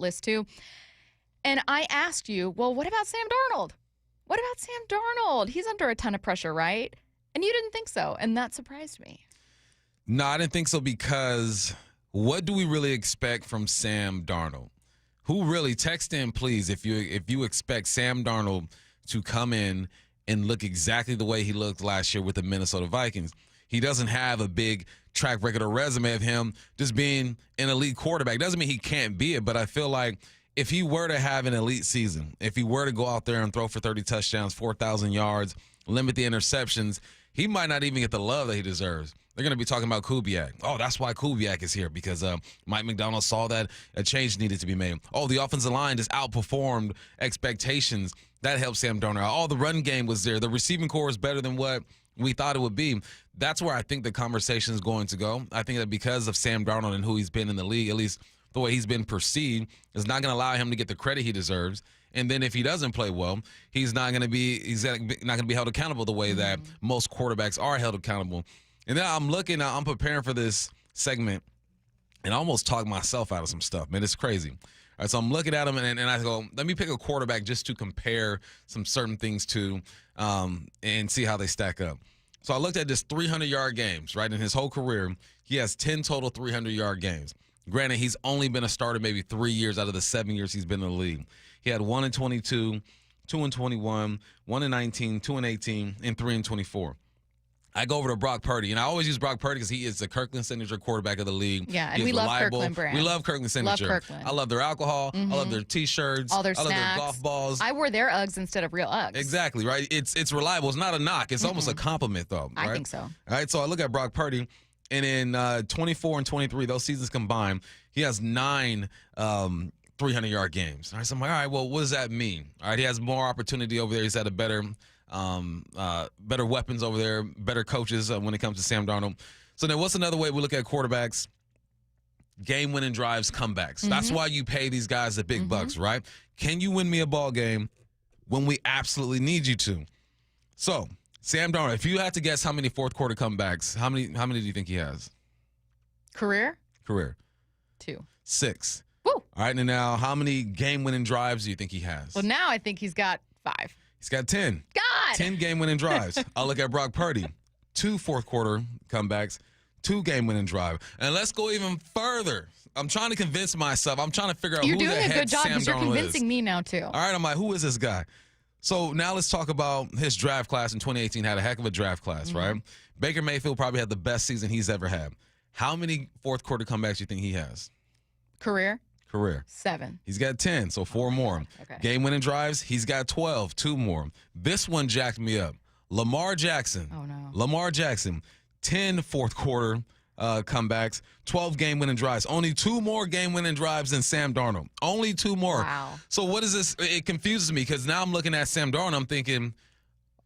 list too. And I asked you, well, what about Sam Darnold? What about Sam Darnold? He's under a ton of pressure, right? And you didn't think so, and that surprised me. No, I didn't think so because what do we really expect from Sam Darnold? Who really, text in, please, if you expect Sam Darnold to come in and look exactly the way he looked last year with the Minnesota Vikings. He doesn't have a big track record or resume of him just being an elite quarterback. Doesn't mean he can't be it, but I feel like if he were to have an elite season, if he were to go out there and throw for 30 touchdowns, 4,000 yards, limit the interceptions, he might not even get the love that he deserves. They're going to be talking about Kubiak. Oh, that's why Kubiak is here, because Mike McDonald saw that a change needed to be made. Oh, the offensive line just outperformed expectations. That helped Sam Darnold. Oh, the run game was there. The receiving core is better than what we thought it would be. That's where I think the conversation is going to go. I think that because of Sam Darnold and who he's been in the league, at least the way he's been perceived, is not going to allow him to get the credit he deserves. And then if he doesn't play well, he's not going to be held accountable the way that most quarterbacks are held accountable. And then I'm preparing for this segment, and I almost talked myself out of some stuff, man. It's crazy. All right, so I'm looking at him, and I go, let me pick a quarterback just to compare some certain things to and see how they stack up. So I looked at this 300-yard games, right? In his whole career, he has 10 total 300-yard games. Granted, he's only been a starter maybe 3 years out of the 7 years he's been in the league. He had 1 in 22, 2 in 21, 1 in 19, 2 in 18, and 3 in 24. I go over to Brock Purdy, and I always use Brock Purdy because he is the Kirkland signature quarterback of the league. Yeah, and we love Kirkland brand. We love Kirkland signature. Love Kirkland. I love their alcohol. I love their T-shirts. All their I love snacks. their golf balls. I wore their Uggs instead of real Uggs. Exactly, right? It's reliable. It's not a knock. It's almost a compliment, though. Right? I think so. All right, so I look at Brock Purdy, and in 24 and 23, those seasons combined, he has 9 300-yard games. All right, so I'm like, all right, well, what does that mean? All right, he has more opportunity over there. He's had a better weapons over there, better coaches when it comes to Sam Darnold. So then what's another way we look at quarterbacks? Game-winning drives, comebacks. That's why you pay these guys the big bucks, right? Can you win me a ball game when we absolutely need you to? So, Sam Darnold, if you had to guess how many fourth-quarter comebacks, how many do you think he has? Career? 2. 6. Woo! All right, and now how many game-winning drives do you think he has? Well, now I think he's got 5. He's got 10. God! 10 game-winning drives. I'll look at Brock Purdy. 2 fourth-quarter comebacks, 2 game-winning drive. And let's go even further. I'm trying to convince myself. I'm trying to figure out You're who the doing a heck good job Sam because you're Darnold convincing is. me now, too. All right, I'm like, who is this guy? So now let's talk about his draft class in 2018. Had a heck of a draft class, right? Baker Mayfield probably had the best season he's ever had. How many fourth-quarter comebacks do you think he has? Career? 7. He's got 10, so 4 more. Okay. Game-winning drives, he's got 12, 2 more. This one jacked me up. Lamar Jackson. Oh, no. Lamar Jackson, 10 fourth-quarter comebacks, 12 game-winning drives. Only 2 more game-winning drives than Sam Darnold. Only 2 more. Wow. So what is this? It confuses me because now I'm looking at Sam Darnold, I'm thinking,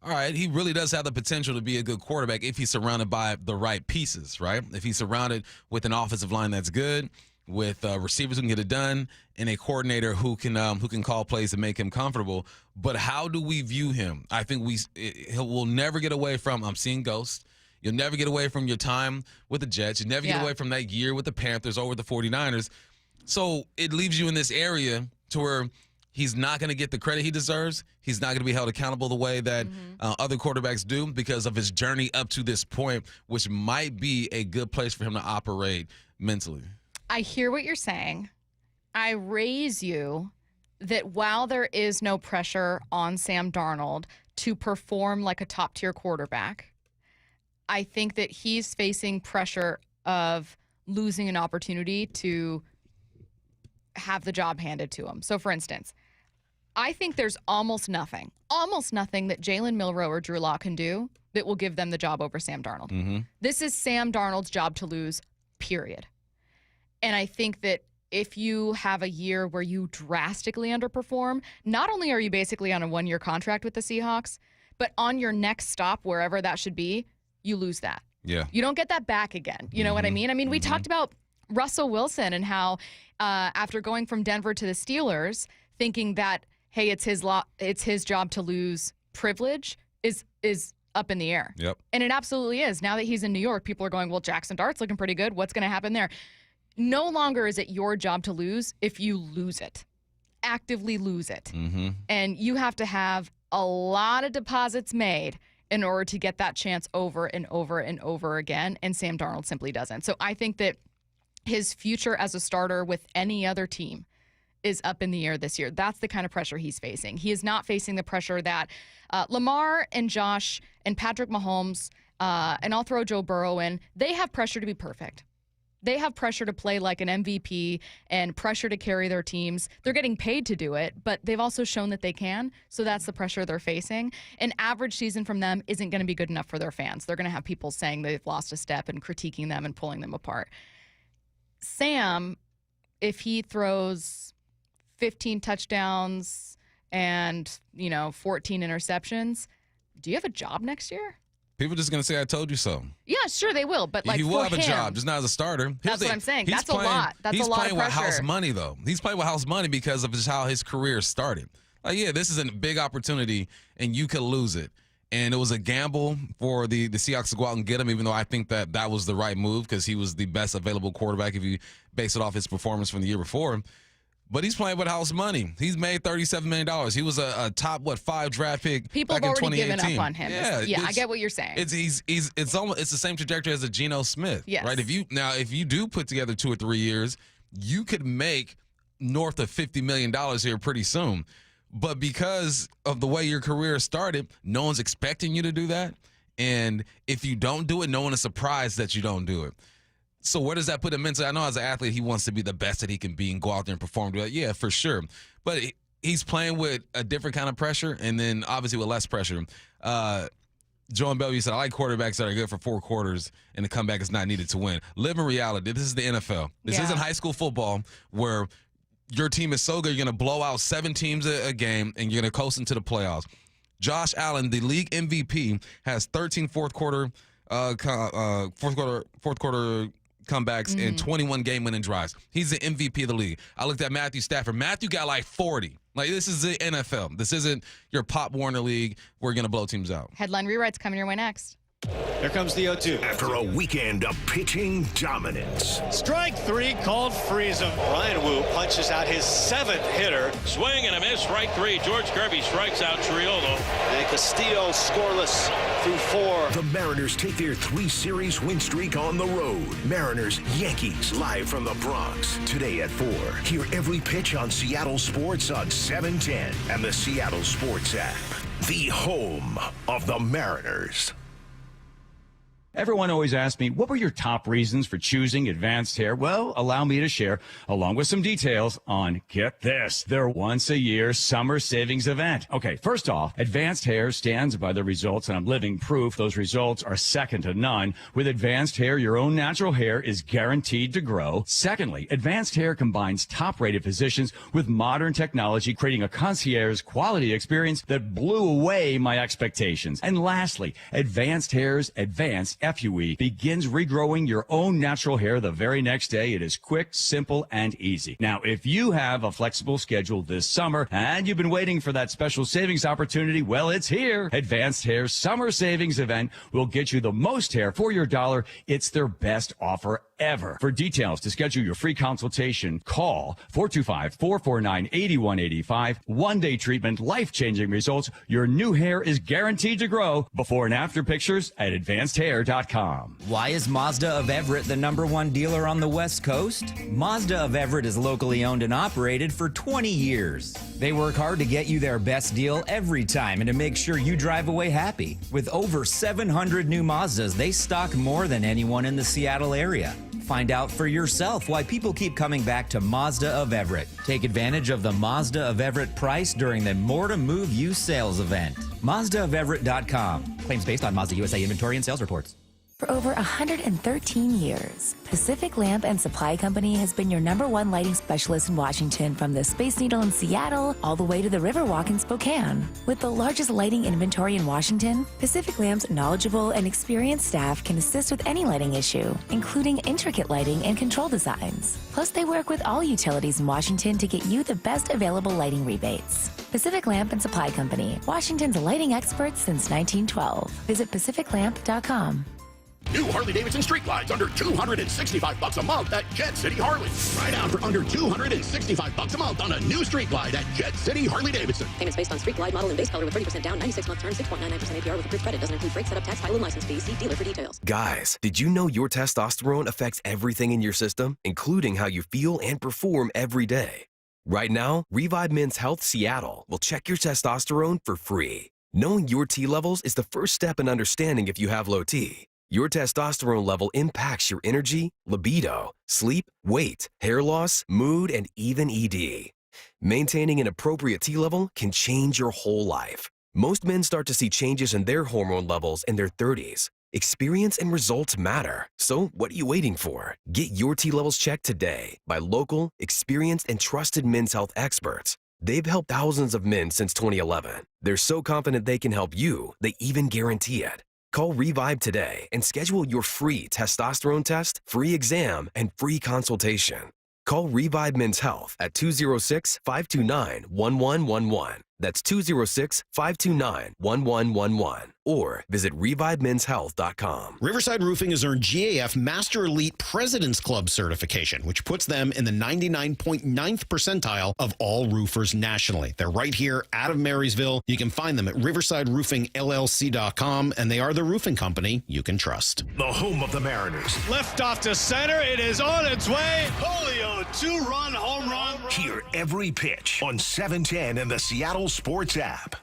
all right, he really does have the potential to be a good quarterback if he's surrounded by the right pieces, right? If he's surrounded with an offensive line that's good, with receivers who can get it done, and a coordinator who can call plays and make him comfortable. But how do we view him? I think we'll never get away from, I'm seeing ghosts. You'll never get away from your time with the Jets. You'll never get away from that year with the Panthers or with the 49ers. So it leaves you in this area to where he's not going to get the credit he deserves. He's not going to be held accountable the way that other quarterbacks do because of his journey up to this point, which might be a good place for him to operate mentally. I hear what you're saying. I raise you that while there is no pressure on Sam Darnold to perform like a top-tier quarterback, I think that he's facing pressure of losing an opportunity to have the job handed to him. So, for instance, I think there's almost nothing that Jalen Milroe or Drew Lock can do that will give them the job over Sam Darnold. This is Sam Darnold's job to lose, period. And I think that if you have a year where you drastically underperform, not only are you basically on a 1-year contract with the Seahawks, but on your next stop, wherever that should be, you lose that. Yeah. You don't get that back again. You know what I mean? I mean, we talked about Russell Wilson and how after going from Denver to the Steelers, thinking that, hey, it's his job to lose privilege is up in the air. Yep. And it absolutely is. Now that he's in New York, people are going, well, Jackson Dart's looking pretty good. What's going to happen there? no longer is it your job to lose if you lose it. Actively lose it. Mm-hmm. And you have to have a lot of deposits made in order to get that chance over and over and over again. And Sam Darnold simply doesn't. So I think that his future as a starter with any other team is up in the air this year. That's the kind of pressure he's facing. He is not facing the pressure that Lamar and Josh and Patrick Mahomes, and I'll throw Joe Burrow in, they have pressure to be perfect. They have pressure to play like an MVP and pressure to carry their teams. They're getting paid to do it, but they've also shown that they can. So that's the pressure they're facing. An average season from them isn't going to be good enough for their fans. They're going to have people saying they've lost a step and critiquing them and pulling them apart. Sam, if he throws 15 touchdowns and, 14 interceptions, do you have a job next year? People are just going to say, I told you so. Yeah, sure, they will. But he will for have him, a job, just not as a starter. That's what I'm saying. That's a lot. That's a lot of pressure. He's playing with house money, though. He's playing with house money because of just how his career started. This is a big opportunity, and you could lose it. And it was a gamble for the Seahawks to go out and get him, even though I think that was the right move because he was the best available quarterback if you base it off his performance from the year before. But he's playing with house money. He's made $37 million. He was a top 5 draft pick. People back have in already 2018. given up on him. Yeah, I get what you're saying. It's the same trajectory as a Geno Smith. Yes. Right. If you do put together 2 or 3 years, you could make north of $50 million here pretty soon. But because of the way your career started, no one's expecting you to do that. And if you don't do it, no one is surprised that you don't do it. So where does that put him mentally? I know as an athlete, he wants to be the best that he can be and go out there and perform. Yeah, for sure. But he's playing with a different kind of pressure and then obviously with less pressure. Joe and Bellevue said, I like quarterbacks that are good for 4 quarters and the comeback is not needed to win. Live in reality. This is the NFL. This isn't high school football where your team is so good you're going to blow out 7 teams a game and you're going to coast into the playoffs. Josh Allen, the league MVP, has 13 fourth quarter comebacks and 21 game-winning drives. He's the MVP of the league. I looked at Matthew Stafford. Matthew got like 40. This is the NFL. This isn't your Pop Warner League where you're going to blow teams out. Headline rewrites coming your way next. Here comes the 0-2. After a weekend of pitching dominance. Strike 3 called freeze him. Ryan Wu punches out his 7th hitter. Swing and a miss. Strike 3. George Kirby strikes out Triolo. And Castillo scoreless through 4. The Mariners take their 3-series win streak on the road. Mariners Yankees live from the Bronx. Today at 4. Hear every pitch on Seattle Sports on 710 and the Seattle Sports app. The home of the Mariners. Everyone always asks me, what were your top reasons for choosing Advanced Hair? Well, allow me to share, along with some details on, get this, their once-a-year summer savings event. Okay, first off, Advanced Hair stands by the results, and I'm living proof those results are second to none. With Advanced Hair, your own natural hair is guaranteed to grow. Secondly, Advanced Hair combines top-rated physicians with modern technology, creating a concierge quality experience that blew away my expectations. And lastly, Advanced Hair's Advanced FUE begins regrowing your own natural hair the very next day. It is quick, simple, and easy. Now, if you have a flexible schedule this summer and you've been waiting for that special savings opportunity, well, it's here. Advanced Hair's Summer Savings Event will get you the most hair for your dollar. It's their best offer ever. For details to schedule your free consultation, call 425-449-8185. One-day treatment, life-changing results. Your new hair is guaranteed to grow. Before and after pictures at advancedhair.com. Why is Mazda of Everett the #1 dealer on the West Coast? Mazda of Everett is locally owned and operated for 20 years. They work hard to get you their best deal every time and to make sure you drive away happy. With over 700 new Mazdas, they stock more than anyone in the Seattle area. Find out for yourself why people keep coming back to Mazda of Everett. Take advantage of the Mazda of Everett price during the More to Move You sales event. MazdaofEverett.com. Claims based on Mazda USA inventory and sales reports. For over 113 years, Pacific Lamp and Supply Company has been your #1 lighting specialist in Washington, from the Space Needle in Seattle all the way to the Riverwalk in Spokane. With the largest lighting inventory in Washington, Pacific Lamp's knowledgeable and experienced staff can assist with any lighting issue, including intricate lighting and control designs. Plus, they work with all utilities in Washington to get you the best available lighting rebates. Pacific Lamp and Supply Company, Washington's lighting experts since 1912. Visit pacificlamp.com. New Harley-Davidson Street Glides under $265 a month at Jet City Harley. Ride out for under $265 a month on a new Street Glide at Jet City Harley-Davidson. Payments based on Street Glide model and base color with 30% down, 96-month term, 6.99% APR with approved credit. Doesn't include freight, setup, tax, title, and license fees. See dealer for details. Guys, did you know your testosterone affects everything in your system, including how you feel and perform every day? Right now, Revive Men's Health Seattle will check your testosterone for free. Knowing your T levels is the first step in understanding if you have low T. Your testosterone level impacts your energy, libido, sleep, weight, hair loss, mood, and even ED. Maintaining an appropriate T level can change your whole life. Most men start to see changes in their hormone levels in their 30s. Experience and results matter. So what are you waiting for? Get your T levels checked today by local, experienced, and trusted men's health experts. They've helped thousands of men since 2011. They're so confident they can help you, they even guarantee it. Call Revive today and schedule your free testosterone test, free exam, and free consultation. Call Revive Men's Health at 206-529-1111. That's 206-529-1111. Or visit ReviveMen'sHealth.com. Riverside Roofing has earned GAF Master Elite President's Club certification, which puts them in the 99.9th percentile of all roofers nationally. They're right here out of Marysville. You can find them at riversideroofingllc.com, and they are the roofing company you can trust. The home of the Mariners. Left off to center. It is on its way. Julio, two-run home run. Hear every pitch on 710 and the Seattle Sports app.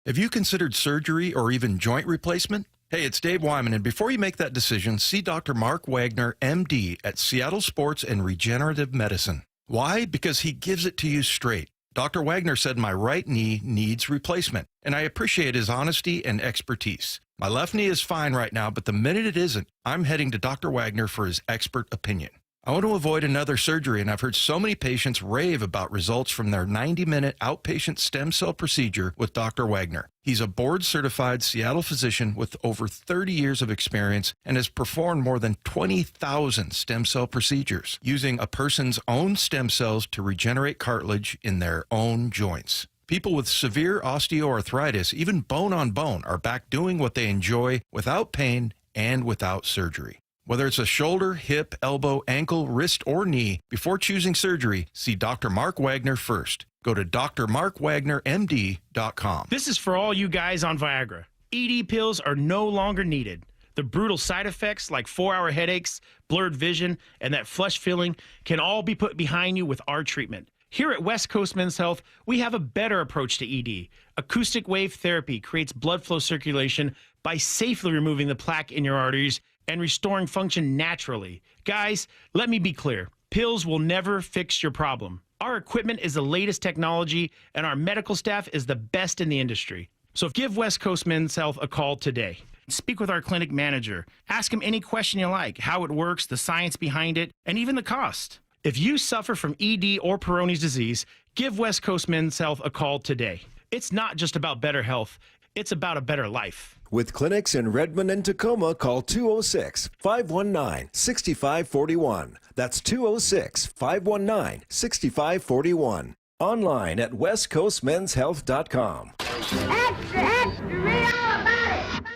Have you considered surgery or even joint replacement? Hey, it's Dave Wyman, and before you make that decision, see Dr. Mark Wagner, MD, at Seattle Sports and Regenerative Medicine. Why? Because he gives it to you straight. Dr. Wagner said my right knee needs replacement, and I appreciate his honesty and expertise. My left knee is fine right now, but the minute it isn't, I'm heading to Dr. Wagner for his expert opinion. I want to avoid another surgery, and I've heard so many patients rave about results from their 90-minute outpatient stem cell procedure with Dr. Wagner. He's a board-certified Seattle physician with over 30 years of experience and has performed more than 20,000 stem cell procedures using a person's own stem cells to regenerate cartilage in their own joints. People with severe osteoarthritis, even bone on bone, are back doing what they enjoy without pain and without surgery. Whether it's a shoulder, hip, elbow, ankle, wrist, or knee, before choosing surgery, see Dr. Mark Wagner first. Go to drmarkwagnermd.com. This is for all you guys on Viagra. ED pills are no longer needed. The brutal side effects like 4-hour headaches, blurred vision, and that flush feeling can all be put behind you with our treatment. Here at West Coast Men's Health, we have a better approach to ED. Acoustic wave therapy creates blood flow circulation by safely removing the plaque in your arteries and restoring function naturally. Guys, let me be clear. Pills will never fix your problem. Our equipment is the latest technology, and our medical staff is the best in the industry. So give West Coast Men's Health a call today. Speak with our clinic manager. Ask him any question you like, how it works, the science behind it, and even the cost. If you suffer from ED or Peyronie's disease, give West Coast Men's Health a call today. It's not just about better health. It's about a better life. With clinics in Redmond and Tacoma, call 206-519-6541. That's 206-519-6541. Online at westcoastmenshealth.com.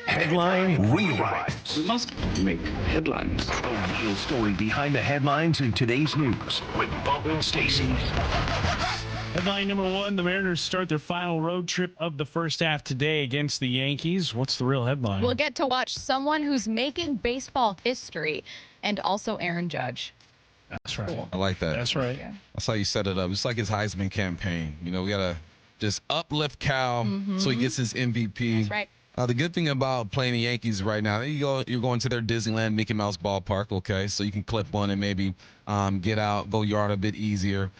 Headline rewrites. We must make headlines. A real story behind the headlines in today's news with Bubba and Stacy. Headline number one, the Mariners start their final road trip of the first half today against the Yankees. What's the real headline? We'll get to watch someone who's making baseball history and also Aaron Judge. That's right. I like that. That's right. That's how you set it up. It's like his Heisman campaign. You know, we got to just uplift Cal so he gets his MVP. That's right. The good thing about playing the Yankees right now, you're going to their Disneyland Mickey Mouse ballpark, okay? So you can clip one and maybe get out, go yard a bit easier.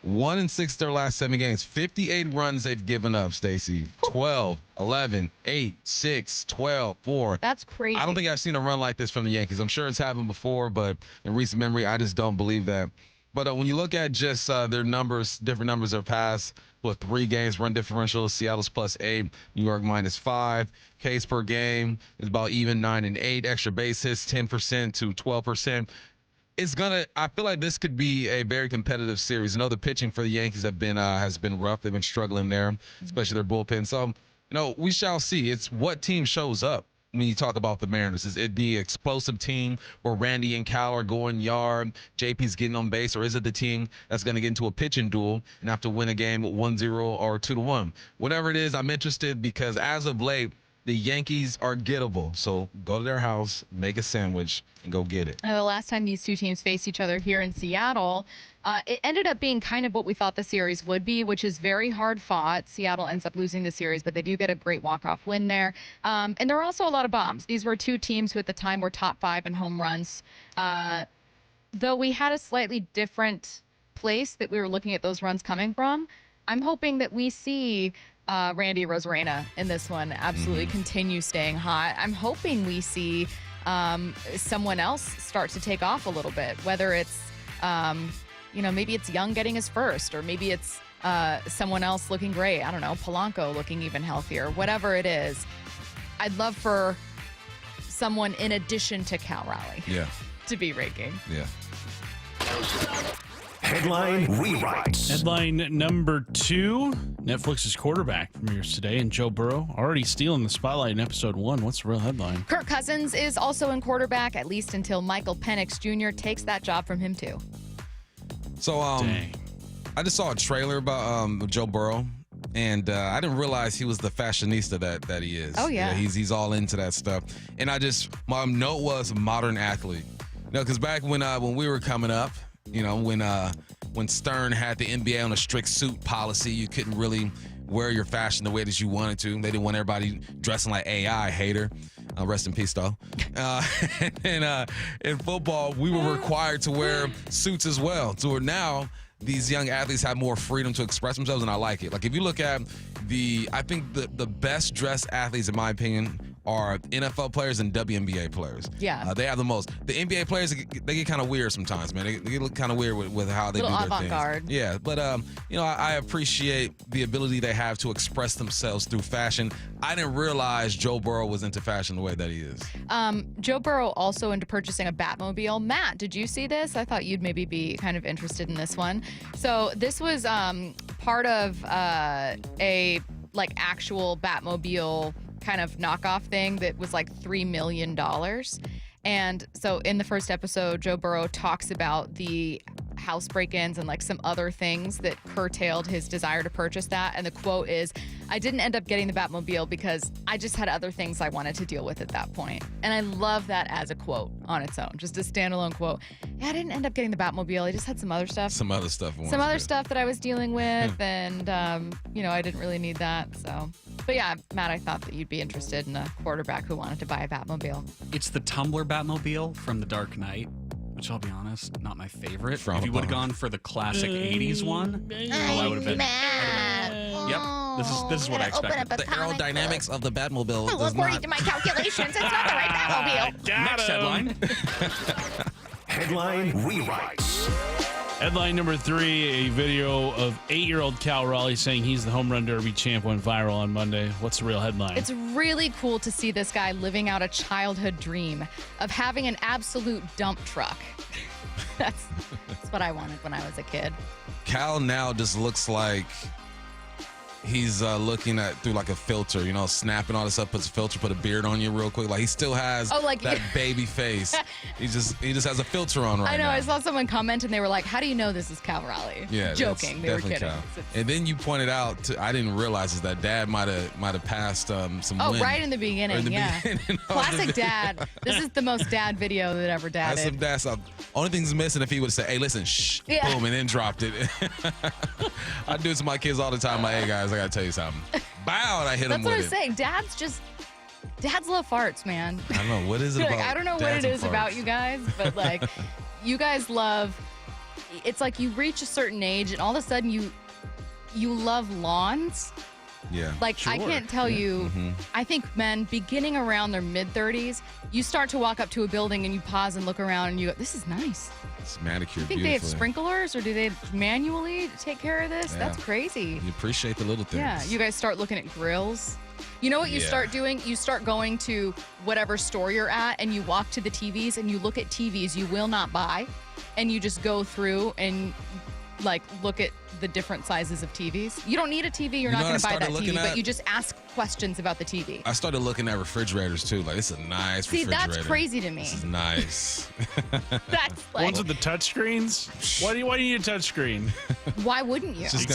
1-6 their last 7 games. 58 runs they've given up, Stacy. 12, 11, 8, 6, 12, 4. That's crazy. I don't think I've seen a run like this from the Yankees. I'm sure it's happened before, but in recent memory, I just don't believe that. But when you look at just their numbers, different numbers are passed. With 3 games, run differential, Seattle's +8, New York -5. Ks per game is about even 9 and 8. Extra base hits 10% to 12%. I feel like this could be a very competitive series. I know the pitching for the Yankees has been rough. They've been struggling there, especially their bullpen. So, we shall see. It's what team shows up. when you talk about the Mariners? Is it the explosive team where Randy and Cal are going yard, JP's getting on base, or is it the team that's going to get into a pitching duel and have to win a game 1-0 or 2-1? Whatever it is, I'm interested because as of late, the Yankees are gettable. So go to their house, make a sandwich, and go get it. The last time these two teams faced each other here in Seattle, it ended up being kind of what we thought the series would be, which is very hard fought. Seattle ends up losing the series, but they do get a great walk-off win there. And there are also a lot of bombs. These were two teams who at the time were top 5 in home runs. Though we had a slightly different place that we were looking at those runs coming from, I'm hoping that we see Randy Rosarena in this one absolutely continue staying hot. I'm hoping we see someone else start to take off a little bit, whether it's, maybe it's Young getting his first, or maybe it's someone else looking great. I don't know, Polanco looking even healthier, whatever it is. I'd love for someone in addition to Cal Raleigh to be raking. Yeah. Headline rewrites. Headline number 2, Netflix's quarterback premieres today, and Joe Burrow already stealing the spotlight in episode 1. What's the real headline? Kirk Cousins is also in quarterback, at least until Michael Penix Jr. takes that job from him too. So I just saw a trailer about Joe Burrow, and I didn't realize he was the fashionista that he is. Oh yeah, he's all into that stuff. And my note was modern athlete. Because back when we were coming up, when Stern had the NBA on a strict suit policy, you couldn't really wear your fashion the way that you wanted to. They didn't want everybody dressing like AI, hater. Rest in peace, though. And in football, we were required to wear suits as well. So now these young athletes have more freedom to express themselves, and I like it. Like if you look at I think the best dressed athletes, in my opinion, are NFL players and WNBA players. Yeah. They have the most. The NBA players, they get kind of weird sometimes, man. They look kind of weird with how they do their avant-garde. things. Yeah, but I appreciate the ability they have to express themselves through fashion. I didn't realize Joe Burrow was into fashion the way that he is. Joe Burrow also into purchasing a Batmobile. Matt, did you see this? I thought you'd maybe be kind of interested in this one. So this was part of a actual Batmobile kind of knockoff thing that was like $3 million. And so in the first episode, Joe Burrow talks about the house break-ins and some other things that curtailed his desire to purchase that. And the quote is, "I didn't end up getting the Batmobile because I just had other things I wanted to deal with at that point." And I love that as a quote on its own, just a standalone quote. Yeah, I didn't end up getting the Batmobile. I just had some other stuff. Some other stuff that I was dealing with, and I didn't really need that. So, but yeah, Matt, I thought that you'd be interested in a quarterback who wanted to buy a Batmobile. It's the Tumbler Batmobile from The Dark Knight, which I'll be honest, not my favorite. If you would have gone for the classic 80s one, I would have been. Yep, this is what I expected. The aerodynamics of the Batmobile Well, according to my calculations, it's not the right Batmobile. Next headline. Headline rewrites. Headline number 3, a video of 8-year-old Cal Raleigh saying he's the home run derby champ went viral on Monday. What's the real headline? It's really cool to see this guy living out a childhood dream of having an absolute dump truck. That's what I wanted when I was a kid. Cal now just looks like he's looking at through a filter, snapping all this up, puts a filter, put a beard on you real quick. He still has that baby face. He just has a filter on right now. I know. I saw someone comment and they were like, "How do you know this is Cal Raleigh?" Yeah, joking. They were kidding. Cal. And then you pointed out, I didn't realize that Dad might have passed some wind. Right in the beginning. Classic Dad. This is the most Dad video that ever Dad did. That's only thing's missing if he would have said, "Hey, listen, shh," boom, and then dropped it. I do it to my kids all the time. I'm like, "Hey guys, I gotta tell you something." Bow, and I hit him with it. That's what I'm saying. Dads love farts, man. I don't know. What is it about? I don't know what it is about you guys, but you guys love, it's like you reach a certain age and all of a sudden you love lawns. Yeah. Sure. I can't tell you, I think men beginning around their mid-30s, you start to walk up to a building and you pause and look around and you go, "This is nice." It's manicured. You think they have sprinklers or do they manually take care of this? Yeah. That's crazy. You appreciate the little things. Yeah, you guys start looking at grills. You know what you start doing? You start going to whatever store you're at and you walk to the TVs and you look at TVs you will not buy and you just go through and like look at the different sizes of TVs. You don't need a TV. You're not going to buy that TV, but you just ask questions about the TV. I started looking at refrigerators too. Like, it's a nice refrigerator. See, that's crazy to me. This is nice. That's like, ones with the touch screens. Why do you need a touch screen? Why wouldn't you? It's just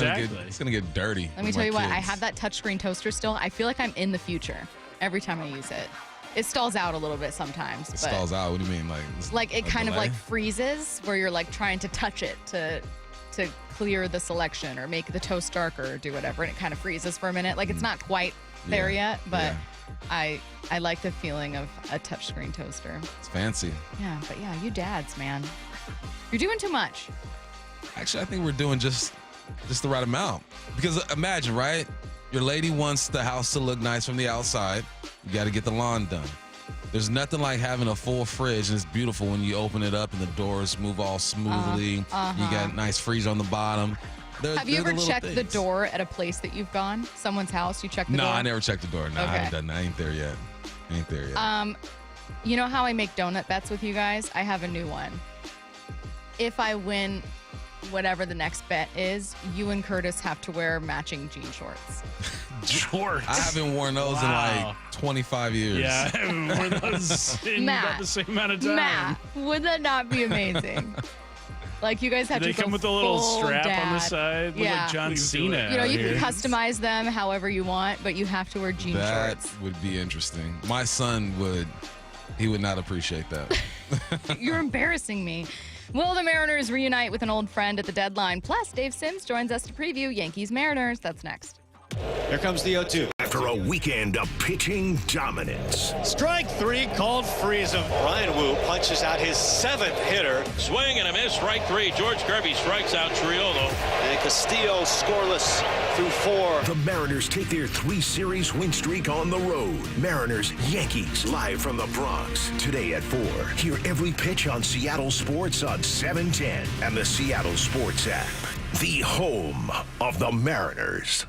gonna get dirty. Let me tell you what. I have that touchscreen toaster still. I feel like I'm in the future every time I use it. It stalls out a little bit sometimes. It stalls out. What do you mean, like it kind of like freezes where you're like trying to touch it to clear the selection or make the toast darker or do whatever, and it kind of freezes for a minute. Like it's not quite there yet, but I like the feeling of a touchscreen toaster. It's fancy. Yeah, but yeah, you dads, man, you're doing too much. Actually, I think we're doing just the right amount. Because imagine, right? Your lady wants the house to look nice from the outside. You got to get the lawn done. There's nothing like having a full fridge, and it's beautiful when you open it up and the doors move all smoothly. You got a nice freezer on the bottom. Have you ever checked the door at a place that you've gone? Someone's house, you check the door? No, I never checked the door. No, I haven't done that. I ain't there yet. You know how I make donut bets with you guys? I have a new one. If I win whatever the next bet is, you and Curtis have to wear matching jean shorts. Shorts? I haven't worn those in like 25 years. Yeah, I haven't worn those in about the same amount of time. Matt, would that not be amazing? Like you guys have they to come with a little strap on the dad. side. Yeah. Look like John Cena. You know, you can customize them however you want, but you have to wear jean shorts. That would be interesting. My son would not appreciate that. You're embarrassing me. Will the Mariners reunite with an old friend at the deadline? Plus, Dave Sims joins us to preview Yankees-Mariners. That's next. Here comes the 0-2. After a weekend of pitching dominance. Strike three called freeze him. Ryan Wu punches out his 7th hitter. Swing and a miss. Strike 3. George Kirby strikes out Triolo. And Castillo scoreless through 4. The Mariners take their 3-series win streak on the road. Mariners, Yankees, live from the Bronx. Today at 4. Hear every pitch on Seattle Sports on 710 and the Seattle Sports app. The home of the Mariners.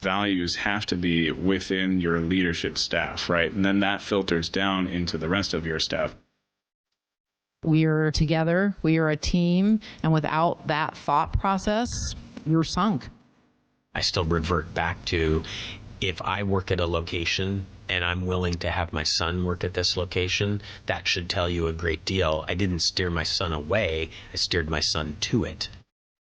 Values have to be within your leadership staff, right? And then that filters down into the rest of your staff. We are together, we are a team, and without that thought process, you're sunk. I still revert back to, if I work at a location and I'm willing to have my son work at this location, that should tell you a great deal. I didn't steer my son away, I steered my son to it.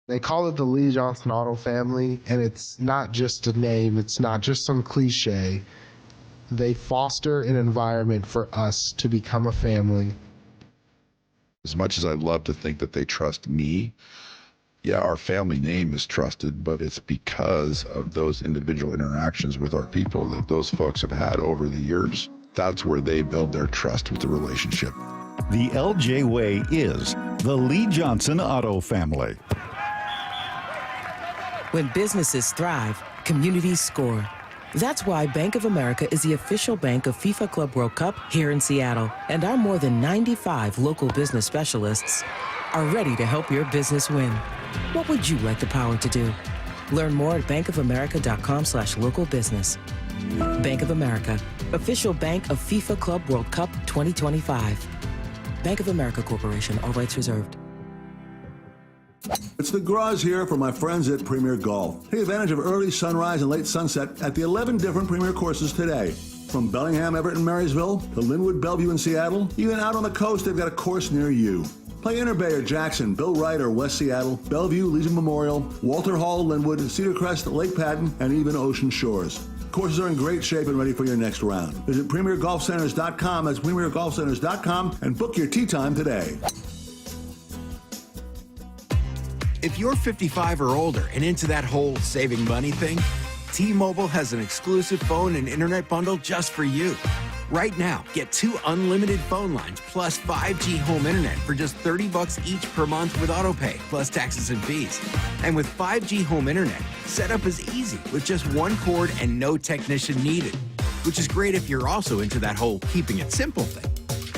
They call it the Lee Johnson Auto Family, and it's not just a name, it's not just some cliche. They foster an environment for us to become a family. As much as I'd love to think that they trust me, yeah, our family name is trusted, but it's because of those individual interactions with our people that those folks have had over the years. That's where they build their trust with the relationship. The LJ way is the Lee Johnson Auto Family. When businesses thrive, communities score. That's why Bank of America is the official bank of FIFA Club World Cup here in Seattle. And our more than 95 local business specialists are ready to help your business win. What would you like the power to do? Learn more at bankofamerica.com/local business. Bank of America, official bank of FIFA Club World Cup 2025. Bank of America Corporation, all rights reserved. It's the Graz here for my friends at Premier Golf. Take advantage of early sunrise and late sunset at the 11 different Premier courses today. From Bellingham, Everett, and Marysville to Linwood, Bellevue, and Seattle, even out on the coast, they've got a course near you. Play Inter Bay or Jackson, Bill Wright or West Seattle, Bellevue, Legion Memorial, Walter Hall, Linwood, Cedar Crest, Lake Patton, and even Ocean Shores. Courses are in great shape and ready for your next round. Visit PremierGolfCenters.com, that's PremierGolfCenters.com, and book your tee time today. If you're 55 or older and into that whole saving money thing, T-Mobile has an exclusive phone and internet bundle just for you. Right now, get 2 unlimited phone lines plus 5G home internet for just $30 each per month with autopay, plus taxes and fees. And with 5G home internet, setup is easy with just 1 cord and no technician needed, which is great if you're also into that whole keeping it simple thing.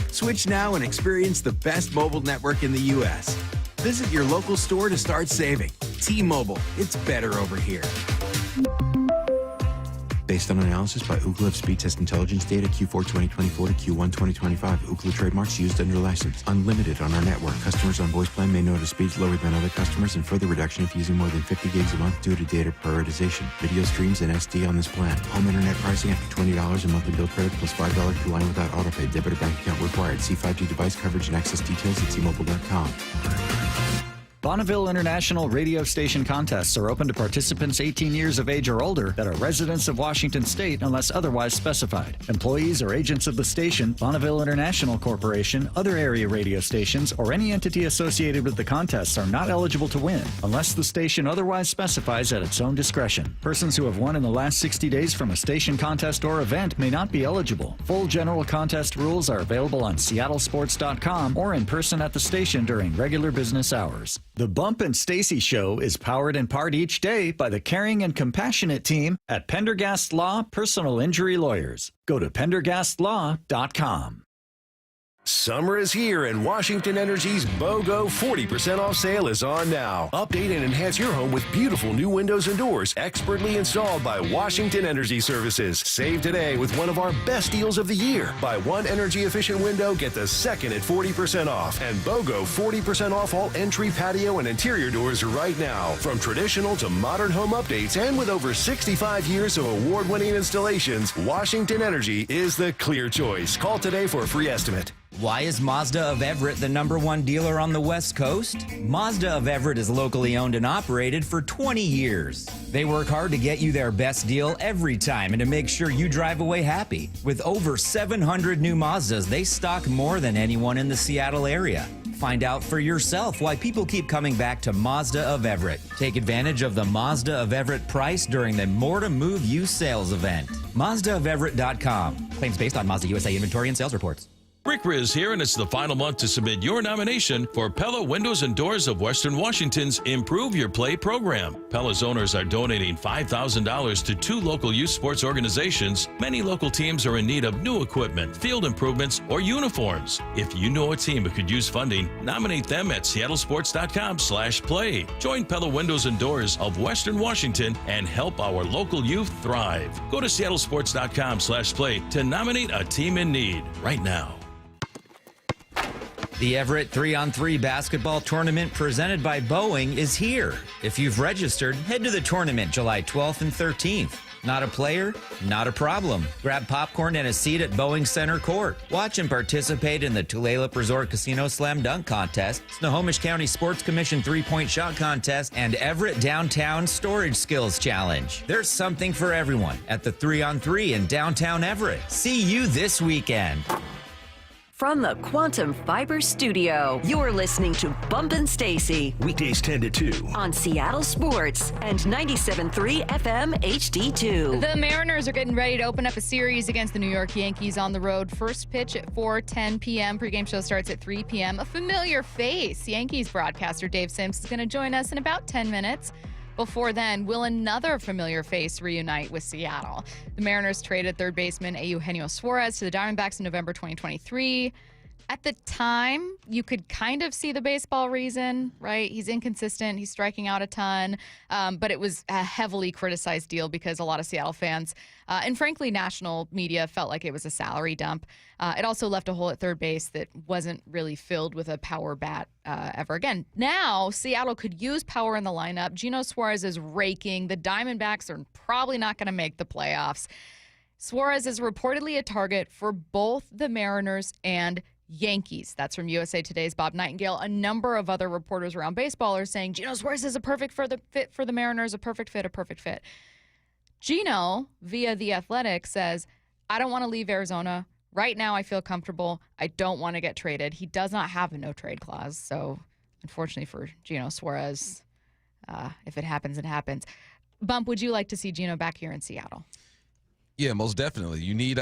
Switch now and experience the best mobile network in the U.S. Visit your local store to start saving. T-Mobile, it's better over here. Based on analysis by Ookla of speed test intelligence data Q4 2024 to Q1 2025. Ookla trademarks used under license. Unlimited on our network. Customers on voice plan may notice speeds lower than other customers and further reduction if using more than 50 gigs a month due to data prioritization. Video streams and SD on this plan. Home internet pricing after $20 a monthly bill credit plus $5 per line without autopay. Debit or bank account required. See 5G device coverage and access details at T-Mobile.com. Bonneville International radio station contests are open to participants 18 years of age or older that are residents of Washington State unless otherwise specified. Employees or agents of the station, Bonneville International Corporation, other area radio stations, or any entity associated with the contests are not eligible to win unless the station otherwise specifies at its own discretion. Persons who have won in the last 60 days from a station contest or event may not be eligible. Full general contest rules are available on seattlesports.com or in person at the station during regular business hours. The Bump and Stacy Show is powered in part each day by the caring and compassionate team at Pendergast Law Personal Injury Lawyers. Go to pendergastlaw.com. Summer is here and Washington Energy's BOGO 40% off sale is on now. Update and enhance your home with beautiful new windows and doors expertly installed by Washington Energy Services. Save today with one of our best deals of the year. Buy one energy efficient window, get the second at 40% off. And BOGO 40% off all entry, patio, and interior doors right now. From traditional to modern home updates and with over 65 years of award-winning installations, Washington Energy is the clear choice. Call today for a free estimate. Why is Mazda of Everett the #1 dealer on the West Coast? Mazda of Everett is locally owned and operated for 20 years. They work hard to get you their best deal every time and to make sure you drive away happy. With over 700 new Mazdas, they stock more than anyone in the Seattle area. Find out for yourself why people keep coming back to Mazda of Everett. Take advantage of the Mazda of Everett price during the More to Move You sales event. MazdaofEverett.com. Claims based on Mazda USA inventory and sales reports. Rick Riz here, and it's the final month to submit your nomination for Pella Windows and Doors of Western Washington's Improve Your Play program. Pella's owners are donating $5,000 to 2 local youth sports organizations. Many local teams are in need of new equipment, field improvements, or uniforms. If you know a team who could use funding, nominate them at seattlesports.com/play. Join Pella Windows and Doors of Western Washington and help our local youth thrive. Go to seattlesports.com/play to nominate a team in need right now. The Everett 3-on-3 basketball tournament presented by Boeing is here. If you've registered, head to the tournament July 12th and 13th. Not a player? Not a problem. Grab popcorn and a seat at Boeing Center Court. Watch and participate in the Tulalip Resort Casino Slam Dunk Contest, Snohomish County Sports Commission 3-point shot contest, and Everett Downtown Storage Skills Challenge. There's something for everyone at the 3-on-3 in downtown Everett. See you this weekend. From the Quantum Fiber Studio, you're listening to Bumpin' Stacy. Weekdays 10 to 2. On Seattle Sports and 97.3 FM HD2. The Mariners are getting ready to open up a series against the New York Yankees on the road. First pitch at 4:10 p.m. Pregame show starts at 3 p.m. A familiar face, Yankees broadcaster Dave Sims, is going to join us in about 10 minutes. Before then, will another familiar face reunite with Seattle? The Mariners traded third baseman Eugenio Suarez to the Diamondbacks in November 2023. At the time, you could kind of see the baseball reason, right? He's inconsistent. He's striking out a ton. But it was a heavily criticized deal because a lot of Seattle fans and frankly, national media felt like it was a salary dump. It also left a hole at third base that wasn't really filled with a power bat ever again. Now, Seattle could use power in the lineup. Geno Suarez is raking. The Diamondbacks are probably not going to make the playoffs. Suarez is reportedly a target for both the Mariners and Yankees. That's from USA Today's Bob Nightingale. A number of other reporters around baseball are saying Geno Suarez is a perfect fit for the Mariners, a perfect fit. Geno, via The Athletic, says, I don't want to leave Arizona. Right now, I feel comfortable. I don't want to get traded. He does not have a no-trade clause. So, unfortunately for Geno Suarez, if it happens, it happens. Bump, would you like to see Geno back here in Seattle? Yeah, most definitely. You need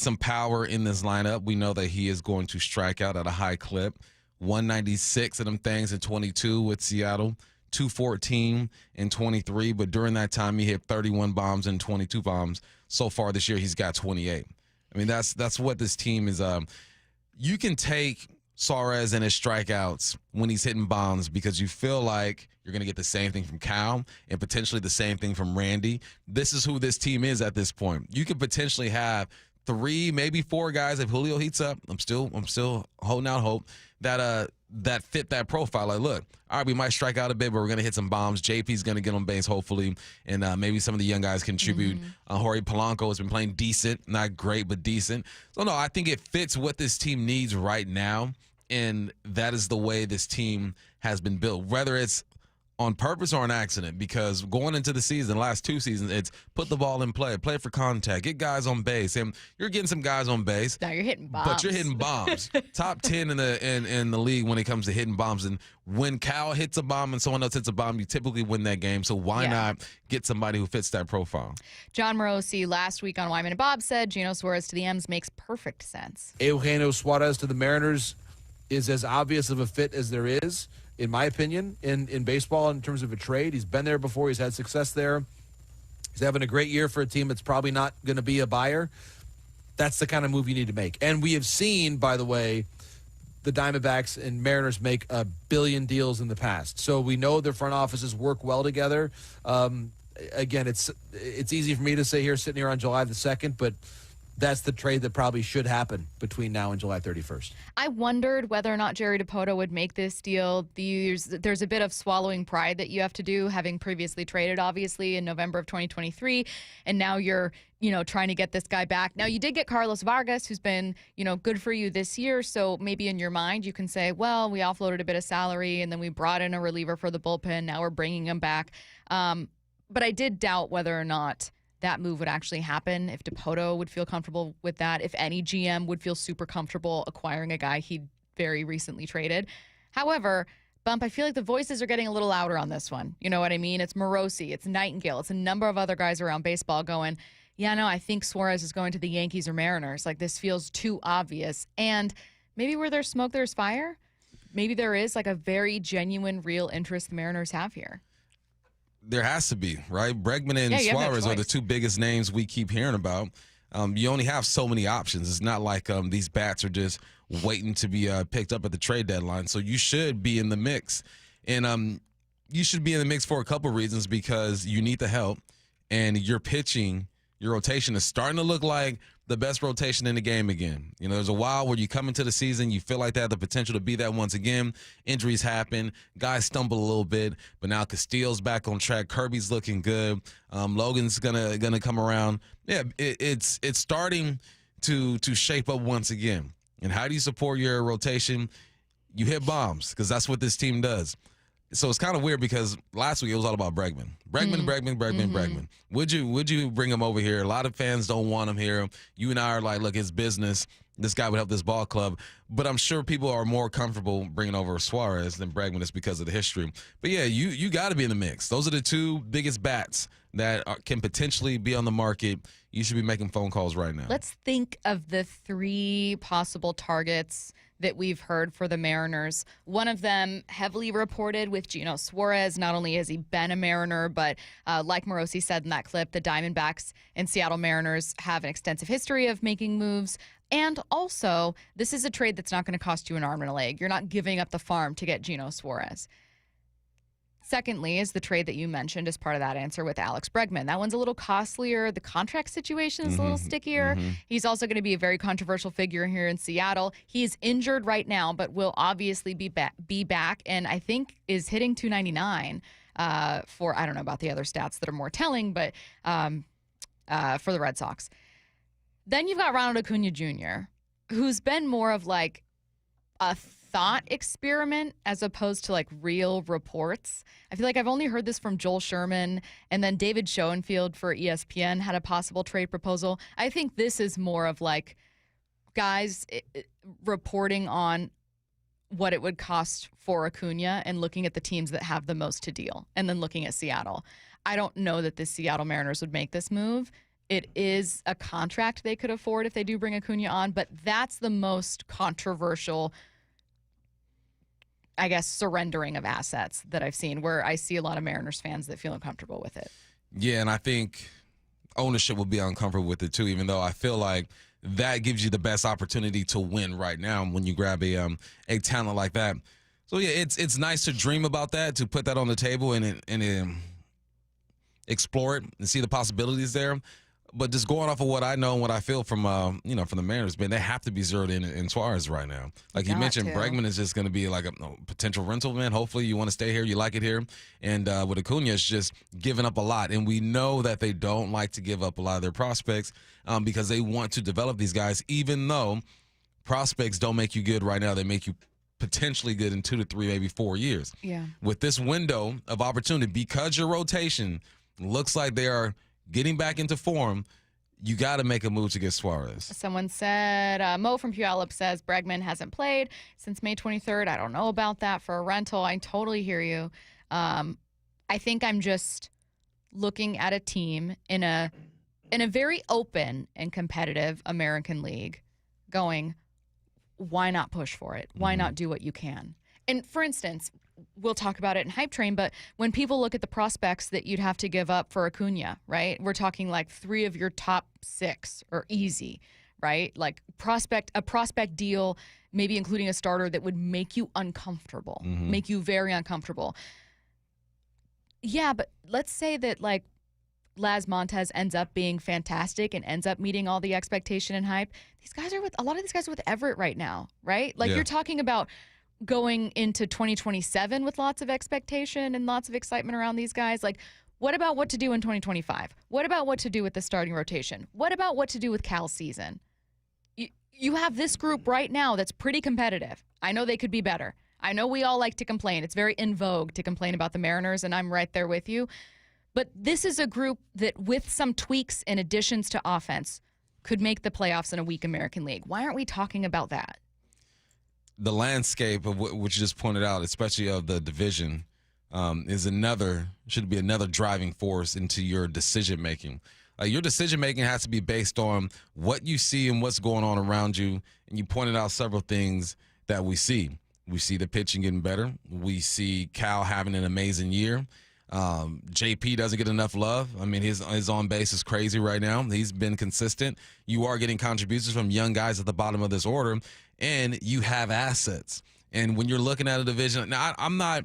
some power in this lineup. We know that he is going to strike out at a high clip. 196 of them things in 22 with Seattle, 214 in 23. But during that time, he hit 31 bombs and 22 bombs. So far this year, he's got 28. I mean, that's what this team is. You can take Suarez and his strikeouts when he's hitting bombs because you feel like you're going to get the same thing from Cal and potentially the same thing from Randy. This is who this team is at this point. You could potentially have 3, maybe 4 guys if Julio heats up. I'm still holding out hope that fit that profile. Like, look, all right, we might strike out a bit, but we're going to hit some bombs. JP's going to get on base, hopefully, and maybe some of the young guys contribute. Jorge Polanco has been playing decent, not great, but decent. So, no, I think it fits what this team needs right now, and that is the way this team has been built, whether it's on purpose or an accident, because going into the season, last 2 seasons, it's put the ball in play for contact, get guys on base, and you're getting some guys on base. Now you're hitting bombs. But you're hitting bombs. Top 10 in the league when it comes to hitting bombs. And when Cal hits a bomb and someone else hits a bomb, you typically win that game. So why not get somebody who fits that profile? John Morosi last week on Wyman and Bob said Geno Suarez to the M's makes perfect sense. Eugenio Suarez to the Mariners is as obvious of a fit as there is, in my opinion, in baseball in terms of a trade. He's been there before. He's had success there. He's having a great year for a team that's probably not going to be a buyer. That's the kind of move you need to make. And we have seen, by the way, the Diamondbacks and Mariners make $1 billion deals in the past. So we know their front offices work well together. Again, it's easy for me to say here, sitting here on July the 2nd, but that's the trade that probably should happen between now and July 31st. I wondered whether or not Jerry Dipoto would make this deal. There's a bit of swallowing pride that you have to do, having previously traded, obviously, in November of 2023, and now you're trying to get this guy back. Now, you did get Carlos Vargas, who's been, good for you this year, so maybe in your mind you can say, well, we offloaded a bit of salary, and then we brought in a reliever for the bullpen. Now we're bringing him back. But I did doubt whether or not that move would actually happen, if Dipoto would feel comfortable with that, if any GM would feel super comfortable acquiring a guy he very recently traded. However, Bump, I feel like the voices are getting a little louder on this one. You know what I mean? It's Morosi, it's Nightingale, it's a number of other guys around baseball going, yeah, no, I think Suarez is going to the Yankees or Mariners. Like, this feels too obvious. And maybe where there's smoke, there's fire. Maybe there is like a very genuine, real interest the Mariners have here. There has to be, right? Bregman and Suarez are the 2 biggest names we keep hearing about. You only have so many options. It's not like these bats are just waiting to be picked up at the trade deadline. So you should be in the mix. And you should be in the mix for a couple reasons, because you need the help, and your pitching, your rotation is starting to look like the best rotation in the game again. There's a while where you come into the season, you feel like they have the potential to be that once again. Injuries happen. Guys stumble a little bit, but now Castillo's back on track. Kirby's looking good. Logan's gonna come around. Yeah, it's starting to shape up once again. And how do you support your rotation? You hit bombs, because that's what this team does. So it's kind of weird, because last week it was all about Bregman. Bregman. Would you bring him over here? A lot of fans don't want him here. You and I are like, look, it's business. This guy would help this ball club. But I'm sure people are more comfortable bringing over Suarez than Bregman, just because of the history. But yeah, you got to be in the mix. Those are the 2 biggest bats that can potentially be on the market. You should be making phone calls right now. Let's think of the 3 possible targets that we've heard for the Mariners. One of them heavily reported with Geno Suarez. Not only has he been a Mariner, but like Morosi said in that clip, the Diamondbacks and Seattle Mariners have an extensive history of making moves. And also, this is a trade that's not going to cost you an arm and a leg. You're not giving up the farm to get Geno Suarez. Secondly, is the trade that you mentioned as part of that answer with Alex Bregman. That one's a little costlier. The contract situation is a little stickier. He's also going to be a very controversial figure here in Seattle. He's injured right now, but will obviously be back, and I think is hitting .299 for, I don't know about the other stats that are more telling, but for the Red Sox. Then you've got Ronald Acuna Jr., who's been more of like a thought experiment as opposed to like real reports. I feel like I've only heard this from Joel Sherman, and then David Schoenfield for ESPN had a possible trade proposal. I think this is more of like guys reporting on what it would cost for Acuna and looking at the teams that have the most to deal, and then looking at Seattle. I don't know that the Seattle Mariners would make this move. It is a contract they could afford if they do bring Acuna on, but that's the most controversial, I guess, surrendering of assets that I've seen, where I see a lot of Mariners fans that feel uncomfortable with it. Yeah, and I think ownership will be uncomfortable with it too, even though I feel like that gives you the best opportunity to win right now when you grab a talent like that. So yeah, it's nice to dream about that, to put that on the table and explore it and see the possibilities there. But just going off of what I know and what I feel from from the Mariners, man, they have to be zeroed in Suarez right now. Like you mentioned, Bregman is just going to be like a potential rental, man. Hopefully you want to stay here, you like it here. And with Acuna, it's just giving up a lot. And we know that they don't like to give up a lot of their prospects because they want to develop these guys, even though prospects don't make you good right now. They make you potentially good in 2 to 3, maybe 4 years. Yeah. With this window of opportunity, because your rotation looks like they are getting back into form, you got to make a move to get Suarez. Someone said, Mo from Puyallup says Bregman hasn't played since May 23rd. I don't know about that for a rental. I totally hear you. I think I'm just looking at a team in a very open and competitive American League going, why not push for it? Why not do what you can? And for instance, we'll talk about it in Hype Train, but when people look at the prospects that you'd have to give up for Acuna, right? We're talking like 3 of your top 6 are easy, right? Like a prospect deal, maybe including a starter that would make you uncomfortable, make you very uncomfortable. Yeah, but let's say that like Laz Montez ends up being fantastic and ends up meeting all the expectation and hype. A lot of these guys are with Everett right now, right? Like you're talking about going into 2027 with lots of expectation and lots of excitement around these guys. Like, what about what to do in 2025? What about what to do with the starting rotation? What about what to do with Cal's season? You have this group right now that's pretty competitive. I know they could be better. I know we all like to complain. It's very in vogue to complain about the Mariners, and I'm right there with you. But this is a group that, with some tweaks and additions to offense, could make the playoffs in a weak American League. Why aren't we talking about that? The landscape of what you just pointed out, especially of the division, should be another driving force into your decision making. Your decision making has to be based on what you see and what's going on around you. And you pointed out several things that we see. We see the pitching getting better. We see Cal having an amazing year. JP doesn't get enough love. I mean, his on base is crazy right now. He's been consistent. You are getting contributions from young guys at the bottom of this order, and you have assets. And when you're looking at a division, now I'm not,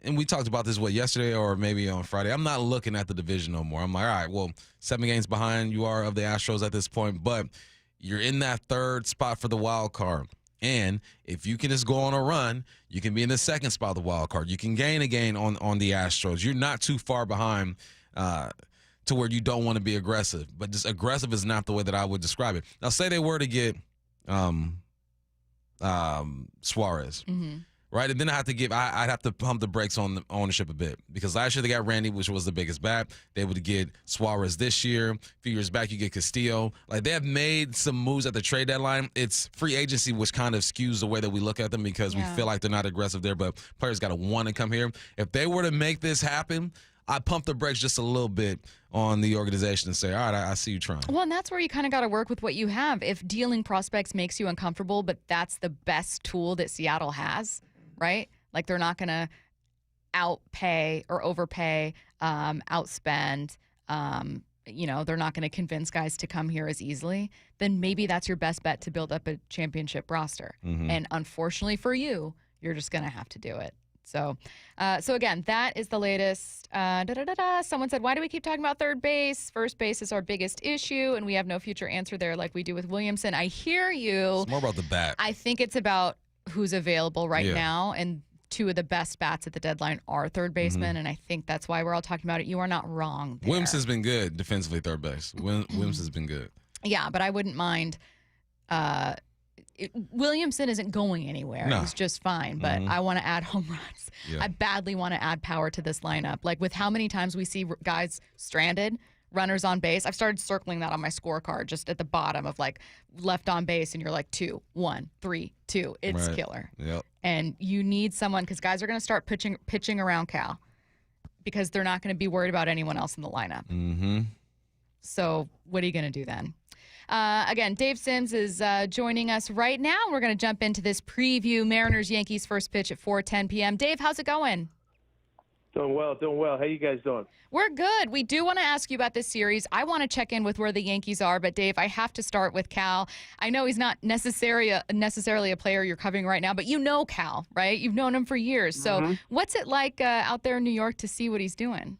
and we talked about this yesterday or maybe on Friday. I'm not looking at the division no more. I'm like, all right, well, 7 games behind you are of the Astros at this point, but you're in that 3rd spot for the wild card. And if you can just go on a run, you can be in the 2nd spot of the wild card. You can gain on the Astros. You're not too far behind to where you don't want to be aggressive. But just aggressive is not the way that I would describe it. Now, say they were to get Suarez, right? And then I'd have to pump the brakes on the ownership a bit, because last year they got Randy, which was the biggest bat. They would get Suarez this year. A few years back, you get Castillo. Like, they have made some moves at the trade deadline. It's free agency, which kind of skews the way that we look at them, because we feel like they're not aggressive there, but players got to want to come here. If they were to make this happen, I pump the brakes just a little bit on the organization and say, all right, I see you trying. Well, and that's where you kind of got to work with what you have. If dealing prospects makes you uncomfortable, but that's the best tool that Seattle has, right? Like, they're not going to outpay or overpay, outspend. They're not going to convince guys to come here as easily. Then maybe that's your best bet to build up a championship roster. And unfortunately for you, you're just going to have to do it. So again, that is the latest. Someone said, why do we keep talking about third base? First base is our biggest issue, and we have no future answer there like we do with Williamson. I hear you. It's more about the bat. I think it's about who's available right now, and 2 of the best bats at the deadline are third basemen, and I think that's why we're all talking about it. You are not wrong there. Williamson's been good defensively, third base. Williamson's been good. Yeah, but I wouldn't mind. Williamson isn't going anywhere. No. He's just fine, but I want to add home runs. Yeah. I badly want to add power to this lineup. Like, with how many times we see guys stranded, runners on base, I've started circling that on my scorecard just at the bottom of, like, left on base, and you're like 2, 1, 3, 2. It's killer. Yep. And you need someone, because guys are going to start pitching around Cal, because they're not going to be worried about anyone else in the lineup. So what are you going to do then? Again, Dave Sims is joining us right now. We're going to jump into this preview. Mariners-Yankees first pitch at 4:10 p.m. Dave, how's it going? Doing well. How you guys doing? We're good. We do want to ask you about this series. I want to check in with where the Yankees are, but Dave, I have to start with Cal. I know he's not necessarily a player you're covering right now, but you know Cal, right? You've known him for years. So what's it like out there in New York to see what he's doing?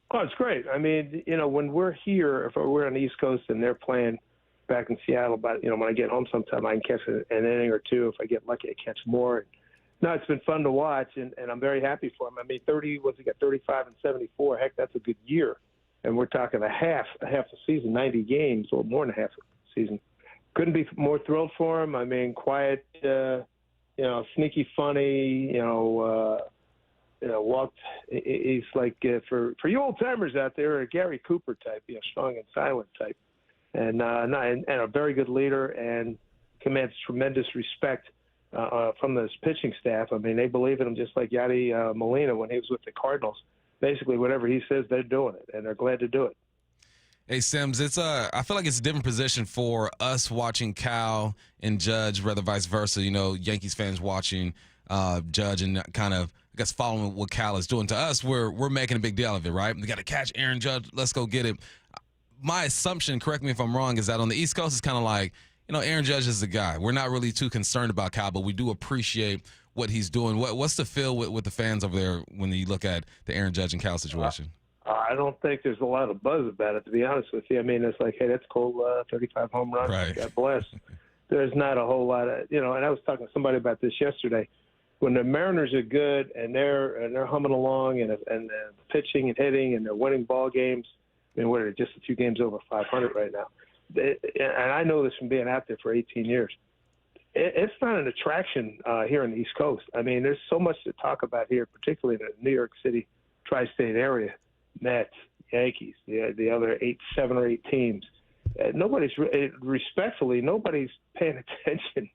Oh, it's great. I mean, when we're here, if we're on the East Coast and they're playing back in Seattle, but when I get home sometime, I can catch an inning or two. If I get lucky, I catch more. No, it's been fun to watch, and I'm very happy for him. I mean, he got 35 and 74. Heck, that's a good year. And we're talking a half a season, 90 games, or more than half a season. Couldn't be more thrilled for him. I mean, quiet, sneaky, funny, walked. He's like, for you old timers out there, a Gary Cooper type, strong and silent type, and a very good leader, and commands tremendous respect from this pitching staff. I mean, they believe in him just like Yadi Molina when he was with the Cardinals. Basically, whatever he says, they're doing it, and they're glad to do it. Hey, Sims, I feel like it's a different position for us watching Cal and Judge, rather vice versa. Yankees fans watching Judge and kind of, I guess, following what Cal is doing. To us, we're making a big deal of it, right? We got to catch Aaron Judge. Let's go get it. My assumption, correct me if I'm wrong, is that on the East Coast, it's kind of like, Aaron Judge is the guy. We're not really too concerned about Cal, but we do appreciate what he's doing. What's the feel with the fans over there when you look at the Aaron Judge and Cal situation? I don't think there's a lot of buzz about it, to be honest with you. I mean, it's like, hey, that's cool, 35 home runs. Right. God bless. There's not a whole lot of, and I was talking to somebody about this yesterday. When the Mariners are good and they're humming along and pitching and hitting and they're winning ball games, I mean, what are they, just a few games over 500 right now? And I know this from being out there for 18 years. It's not an attraction here on the East Coast. I mean, there's so much to talk about here, particularly in the New York City tri-state area. Mets, Yankees, the other 7 or 8 teams. Nobody's paying attention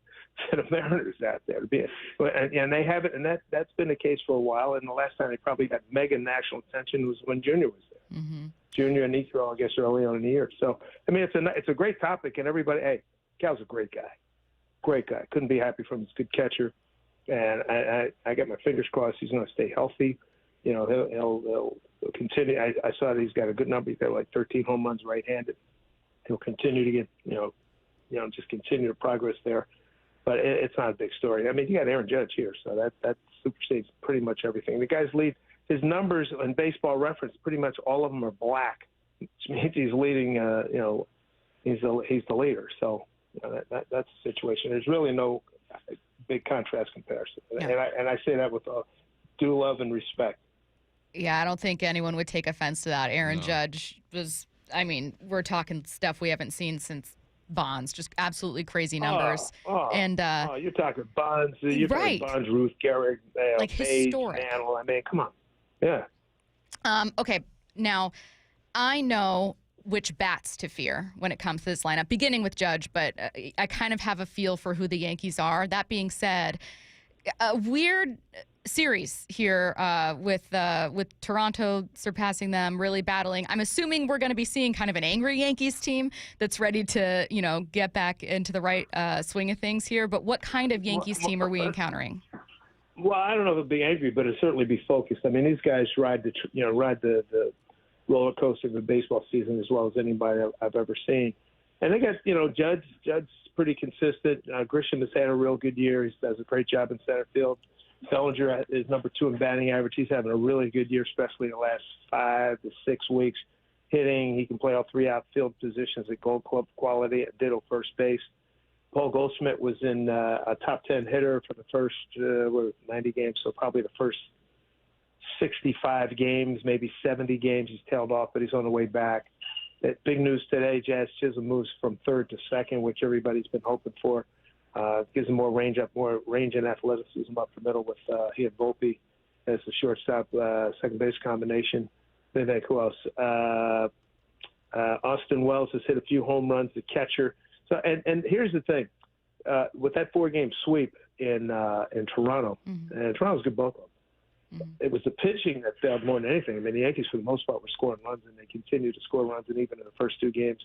to the Mariners out there. And they haven't, and that's been the case for a while. And the last time they probably got mega national attention was when Junior was there. Mm-hmm. Junior and Nitro, I guess, early on in the year. So, I mean, it's a great topic, and everybody, hey, Cal's a great guy. Great guy. Couldn't be happy for him. He's a good catcher. And I got my fingers crossed he's going to stay healthy. He'll continue. I saw that he's got a good number. He's got like 13 home runs right-handed. He'll continue to get, just continue to progress there. But it's not a big story. I mean, you got Aaron Judge here, so that supersedes pretty much everything. The guy's lead. His numbers in Baseball Reference, pretty much all of them are black, which means he's leading. He's the leader. So that's the situation. There's really no big contrast comparison, and I say that with due love and respect. Yeah, I don't think anyone would take offense to that. Aaron Judge was, we're talking stuff we haven't seen since Bonds, just absolutely crazy numbers. You're talking Bonds, right? Bonds, Ruth, Gehrig, like Page, historic. Mantle. I mean, come on. Yeah. Okay, now I know which bats to fear when it comes to this lineup, beginning with Judge, but I kind of have a feel for who the Yankees are. That being said, a weird series here with Toronto surpassing them, really battling. I'm assuming we're going to be seeing kind of an angry Yankees team that's ready to, get back into the right swing of things here. But what kind of Yankees team are we encountering? Well, I don't know if it'll be angry, but it'll certainly be focused. I mean, these guys ride the roller coaster of the baseball season as well as anybody I've ever seen. And they got, Judge's pretty consistent. Grisham has had a real good year. He does a great job in center field. Bellinger is number 2 in batting average. He's having a really good year, especially in the last 5 to 6 weeks. Hitting, he can play all 3 outfield positions at Gold Club quality, at ditto first base. Paul Goldschmidt was in a top 10 hitter for the first 90 games, so probably the first 65 games, maybe 70 games. He's tailed off, but he's on the way back. Big news today, Jazz Chisholm moves from 3rd to 2nd, which everybody's been hoping for. Gives him more range and athleticism up the middle with he and Volpe as the shortstop, second base combination. Then who else? Austin Wells has hit a few home runs, the catcher. So and here's the thing, with that 4-game sweep in Toronto, and Toronto's good both of them. Mm-hmm. It was the pitching that failed more than anything. I mean, the Yankees for the most part were scoring runs, and they continued to score runs, and even in the first 2 games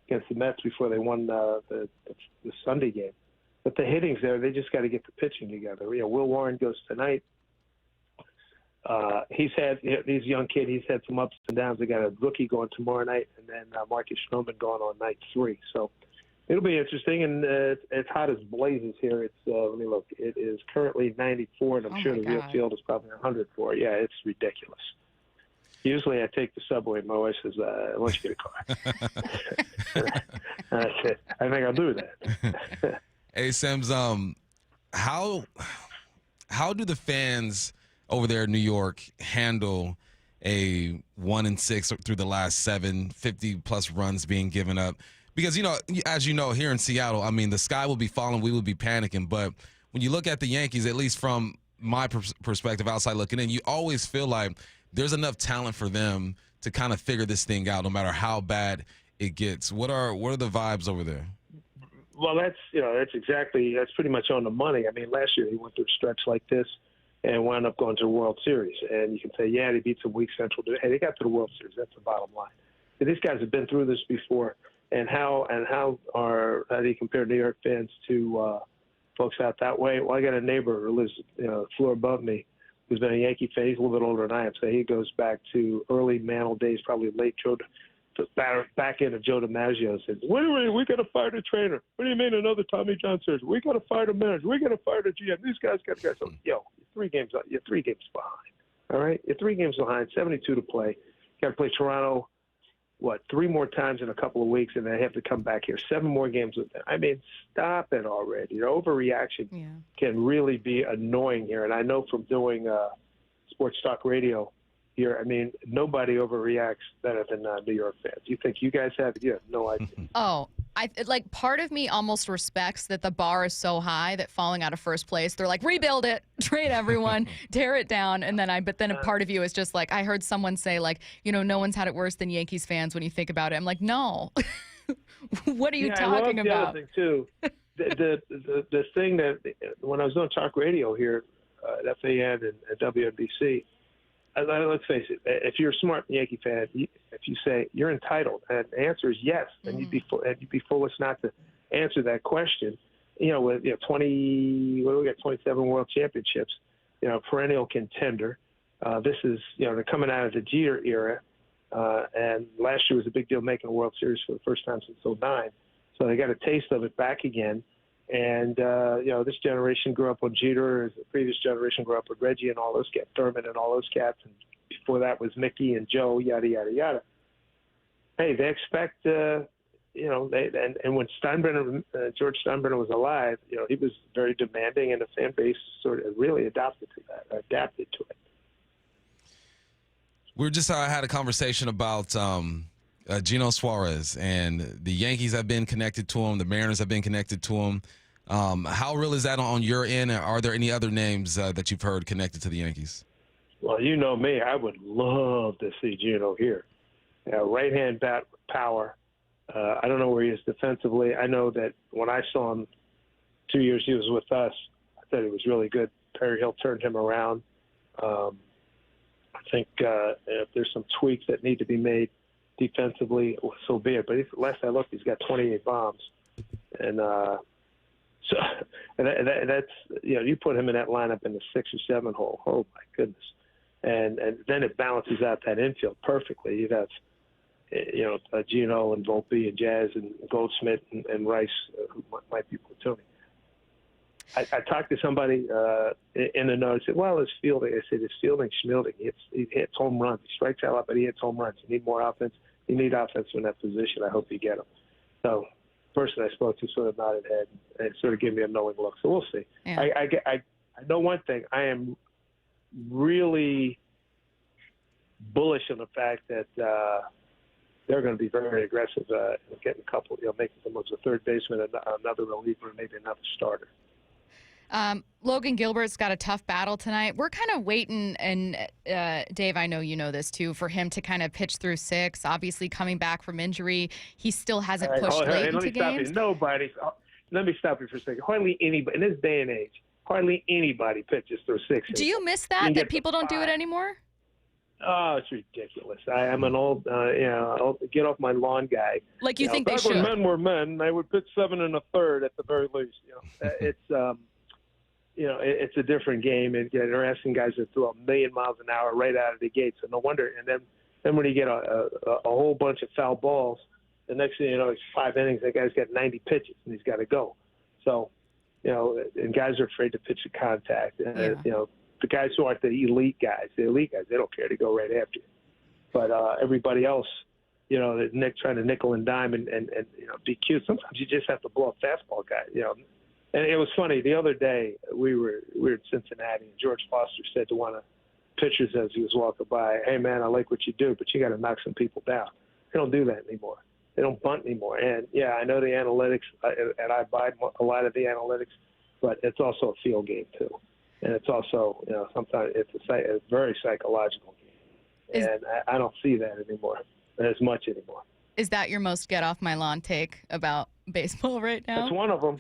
against the Mets before they won the Sunday game. But the hitting's there. They just got to get the pitching together. Will Warren goes tonight. he's had he's a young kid. He's had some ups and downs. They got a rookie going tomorrow night, and then Marcus Stroman going on night 3. So it'll be interesting. And it's hot as blazes here. It's let me look. It is currently 94, and I'm sure the real field is probably 104. Yeah, it's ridiculous. Usually I take the subway. My wife says, "Why don't you get a car?" I said, "I think I'll do that." Hey, Sims, how do the fans over there in New York handle a 1-6 through the last 7, 50-plus runs being given up? Because, as you know, here in Seattle, I mean, the sky will be falling, we will be panicking. But when you look at the Yankees, at least from my perspective outside looking in, you always feel like there's enough talent for them to kind of figure this thing out no matter how bad it gets. What are the vibes over there? Well, that's pretty much on the money. I mean, last year he went through a stretch like this and wound up going to the World Series. And you can say, yeah, they beat some weak Central. Hey, they got to the World Series. That's the bottom line. So these guys have been through this before. And how do you compare New York fans to folks out that way? Well, I got a neighbor who lives the floor above me who's been a Yankee fan. He's a little bit older than I am. So he goes back to early Mantle days, probably late back into Joe DiMaggio. Says, we got to fire the trainer. What do you mean another Tommy John surgery? We got to fire the manager. We got to fire the GM. These guys got to go. So, you're 3 games behind. All right? You're 3 games behind, 72 to play. Got to play Toronto, 3 more times in a couple of weeks, and then have to come back here. 7 more games with them. I mean, stop it already. Overreaction can really be annoying here. And I know from doing sports talk radio here, I mean, nobody overreacts better than New York fans. You think you guys have? You have no idea. Oh, part of me almost respects that the bar is so high that falling out of first place, they're like, rebuild it, trade everyone, tear it down. And then but then a part of you is just like, I heard someone say no one's had it worse than Yankees fans when you think about it. I'm like, no. What are you talking about? The other thing too, the thing that when I was doing talk radio here at FAN and WNBC, let's face it, if you're a smart Yankee fan, if you say you're entitled, and the answer is yes, then you'd be foolish not to answer that question. With 27 world championships, perennial contender. This is they're coming out of the Jeter era, and last year was a big deal making a World Series for the first time since '09. So they got a taste of it back again. And, this generation grew up on Jeter. The previous generation grew up with Reggie and all those cats, Thurman and all those cats. And before that was Mickey and Joe, yada, yada, yada. Hey, they expect, and when George Steinbrenner was alive, he was very demanding, and the fan base sort of really adapted to it. We just had a conversation about Geno Suarez, and the Yankees have been connected to him. The Mariners have been connected to him. How real is that on your end? Are there any other names that you've heard connected to the Yankees? Well, you know me. I would love to see Geno here. Right-hand bat with power. I don't know where he is defensively. I know that when I saw him 2 years he was with us, I thought he was really good. Perry Hill turned him around. I think if there's some tweaks that need to be made defensively, so be it. But last I looked, he's got 28 bombs, and that's you put him in that lineup in the 6 or 7 hole. Oh my goodness! And then it balances out that infield perfectly. You'd have Geno and Volpe and Jazz and Goldschmidt and Rice who might be platooning. I talked to somebody in the note. I said, well, his fielding. I said, his fielding, schmielding. He hits home runs. He strikes out a lot, but he hits home runs. You need more offense. You need offense in that position. I hope you get him. So the person I spoke to sort of nodded head and sort of gave me a knowing look. So we'll see. Yeah. I know one thing. I am really bullish on the fact that they're going to be very aggressive in getting a couple, making someone a third baseman, another reliever, maybe another starter. Logan Gilbert's got a tough battle tonight. We're kind of waiting, and Dave, I know you know this too, for him to kind of pitch through 6. Obviously, coming back from injury, he still hasn't pushed late into games. Let me stop you for a second. Hardly anybody in this day and age, pitches through 6. Do you miss that people don't do it anymore? Oh, it's ridiculous. I am an old, get off my lawn guy. Like you think they should? When men were men, they would pitch 7 1/3 at the very least. It's it's a different game, and they're asking guys to throw 1,000,000 miles an hour right out of the gate. So no wonder. And then when you get a whole bunch of foul balls, the next thing you know, it's 5 innings. That guy's got 90 pitches, and he's got to go. So, and guys are afraid to pitch the contact. And, the guys who aren't the elite guys, they don't care to go right after you. But everybody else, trying to nickel and dime and be cute. Sometimes you just have to blow a fastball guy, And it was funny. The other day we were in Cincinnati, and George Foster said to one of the pitchers as he was walking by, "Hey man, I like what you do, but you got to knock some people down." They don't do that anymore. They don't bunt anymore. And yeah, I know the analytics, and I buy a lot of the analytics, but it's also a field game too, and it's also sometimes it's a very psychological game, and I don't see that anymore as much anymore. Is that your most get off my lawn take about baseball right now? That's one of them.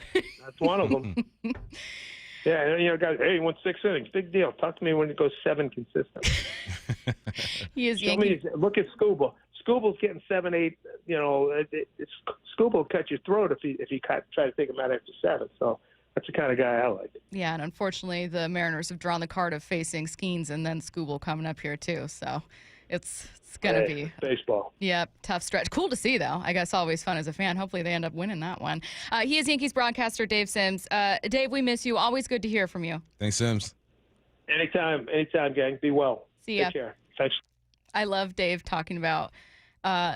Yeah, guys, hey, he won 6 innings. Big deal. Talk to me when it goes 7 consistent. He is Yankee. Look at Scooble. Scooble's getting 7, 8. Scooble will cut your throat if you try to take him out after 7. So that's the kind of guy I like. Yeah, and unfortunately, the Mariners have drawn the card of facing Skeens and then Scooble coming up here too. So it's going to be baseball. Yep, tough stretch. Cool to see, though. I guess always fun as a fan. Hopefully they end up winning that one. He is Yankees broadcaster Dave Sims. Dave, we miss you. Always good to hear from you. Thanks, Sims. Anytime, gang. Be well. See ya. Take care. Thanks. I love Dave talking about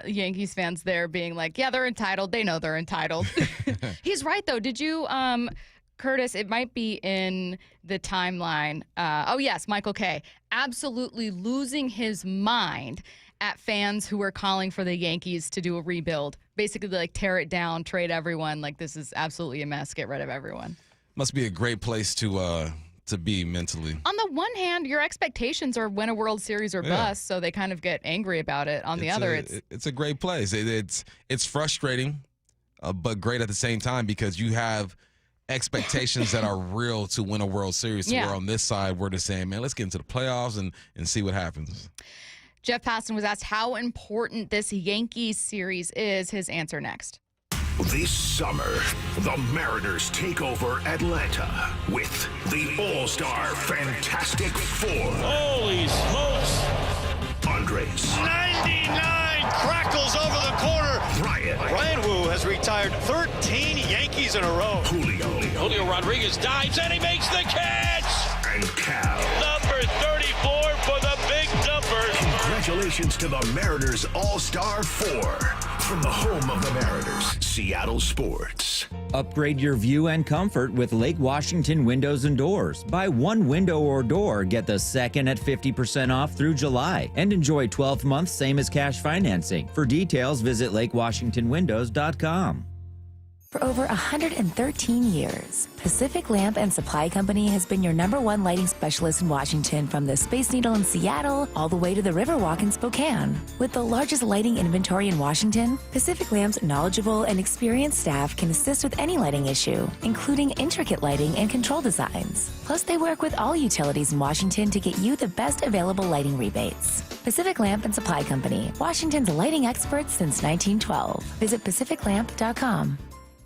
Yankees fans there being like, yeah, they're entitled. They know they're entitled. He's right, though. Did you, Curtis, it might be in the timeline. Oh, yes, Michael Kay. Absolutely losing his mind at fans who were calling for the Yankees to do a rebuild. Basically, like, tear it down, trade everyone. Like, this is absolutely a mess. Get rid of everyone. Must be a great place to be mentally. On the one hand, your expectations are win a World Series or bust, so they kind of get angry about it. On the other, it's a great place. It's frustrating, but great at the same time because you have expectations that are real to win a World Series. So we're on this side, we're just saying, man, let's get into the playoffs and see what happens. Jeff Passan was asked how important this Yankees series is. His answer next. This summer, the Mariners take over Atlanta with the All-Star Fantastic Four. Holy smokes! Andres. 99 crackles over the corner. Ryan Wu has retired 13 Yankees in a row. Julio Rodriguez dives and he makes the catch. And Cal. Number 34 for the big number. Congratulations to the Mariners All-Star 4 from the home of the Mariners, Seattle Sports. Upgrade your view and comfort with Lake Washington Windows and Doors. Buy one window or door, get the second at 50% off through July, and enjoy 12 months same as cash financing. For details, visit lakewashingtonwindows.com. For over 113 years, Pacific Lamp and Supply Company has been your #1 lighting specialist in Washington, from the Space Needle in Seattle all the way to the Riverwalk in Spokane. With the largest lighting inventory in Washington, Pacific Lamp's knowledgeable and experienced staff can assist with any lighting issue, including intricate lighting and control designs. Plus, they work with all utilities in Washington to get you the best available lighting rebates. Pacific Lamp and Supply Company, Washington's lighting experts since 1912. Visit pacificlamp.com.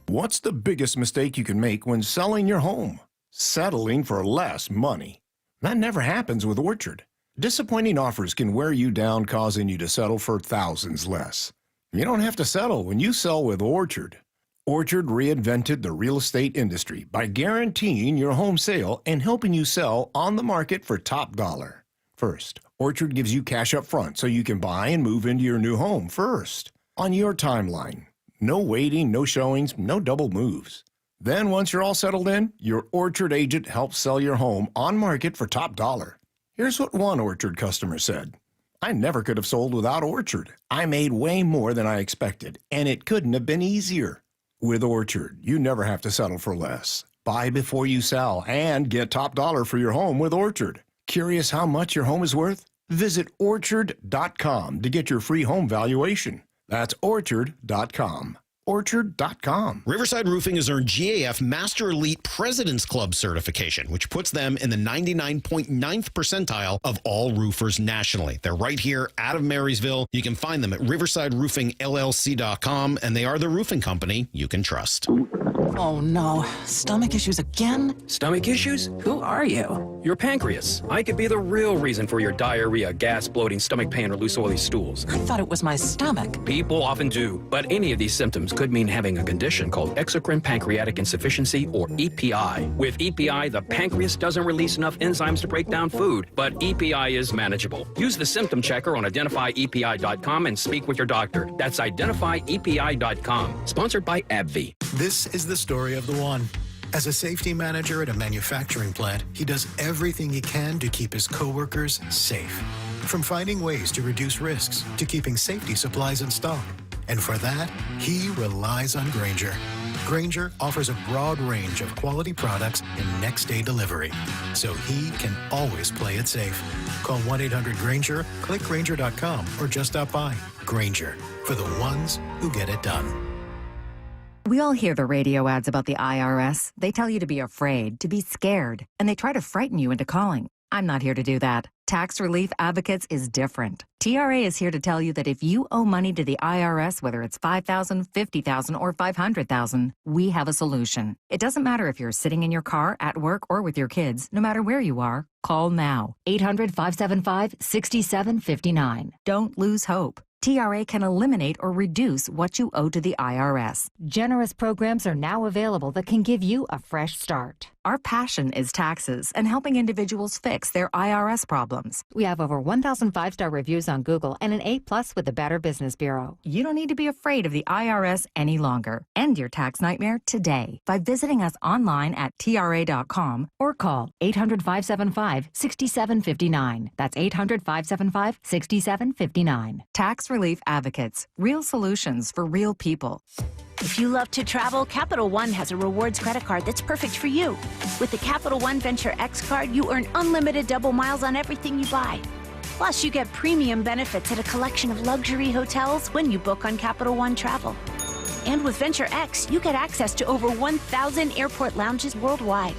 What's the biggest mistake you can make when selling your home? Settling for less money. That never happens with Orchard. Disappointing offers can wear you down, causing you to settle for thousands less. You don't have to settle when you sell with Orchard. Orchard reinvented the real estate industry by guaranteeing your home sale and helping you sell on the market for top dollar. First, Orchard gives you cash up front so you can buy and move into your new home first, on your timeline. No waiting, no showings, no double moves. Then once you're all settled in, your Orchard agent helps sell your home on market for top dollar. Here's what one Orchard customer said. I never could have sold without Orchard. I made way more than I expected, and it couldn't have been easier. With Orchard, you never have to settle for less. Buy before you sell and get top dollar for your home with Orchard. Curious how much your home is worth? Visit Orchard.com to get your free home valuation. That's Orchard.com. Orchard.com. Riverside Roofing has earned GAF Master Elite President's Club certification, which puts them in the 99.9th percentile of all roofers nationally. They're right here out of Marysville. You can find them at riversideroofingllc.com, and they are the roofing company you can trust. Oh no, stomach issues again? Stomach issues? Who are you? Your pancreas. I could be the real reason for your diarrhea, gas, bloating, stomach pain, or loose oily stools. I thought it was my stomach. People often do, but any of these symptoms could mean having a condition called exocrine pancreatic insufficiency, or EPI. With EPI, the pancreas doesn't release enough enzymes to break down food, but EPI is manageable. Use the symptom checker on identifyepi.com and speak with your doctor. That's identifyepi.com. Sponsored by AbbVie. This is the story of the one. As a safety manager at a manufacturing plant, he does everything he can to keep his coworkers safe. From finding ways to reduce risks to keeping safety supplies in stock. And for that, he relies on Grainger. Grainger offers a broad range of quality products and next-day delivery, so he can always play it safe. Call 1-800-GRAINGER, click Grainger.com, or just stop by. Grainger, for the ones who get it done. We all hear the radio ads about the IRS. They tell you to be afraid, to be scared, and they try to frighten you into calling. I'm not here to do that. Tax Relief Advocates is different. TRA is here to tell you that if you owe money to the IRS, whether it's $5,000, $50,000, or $500,000, we have a solution. It doesn't matter if you're sitting in your car, at work, or with your kids. No matter where you are, call now. 800-575-6759. Don't lose hope. TRA can eliminate or reduce what you owe to the IRS. Generous programs are now available that can give you a fresh start. Our passion is taxes and helping individuals fix their IRS problems. We have over 1,000 5-star reviews on Google and an A+ with the Better Business Bureau. You don't need to be afraid of the IRS any longer. End your tax nightmare today by visiting us online at TRA.com or call 800-575-6759. That's 800-575-6759. Tax Relief Advocates. Real solutions for real people. If you love to travel, Capital One has a rewards credit card that's perfect for you. With the Capital One Venture X card, you earn unlimited double miles on everything you buy. Plus, you get premium benefits at a collection of luxury hotels when you book on Capital One Travel. And with Venture X, you get access to over 1,000 airport lounges worldwide.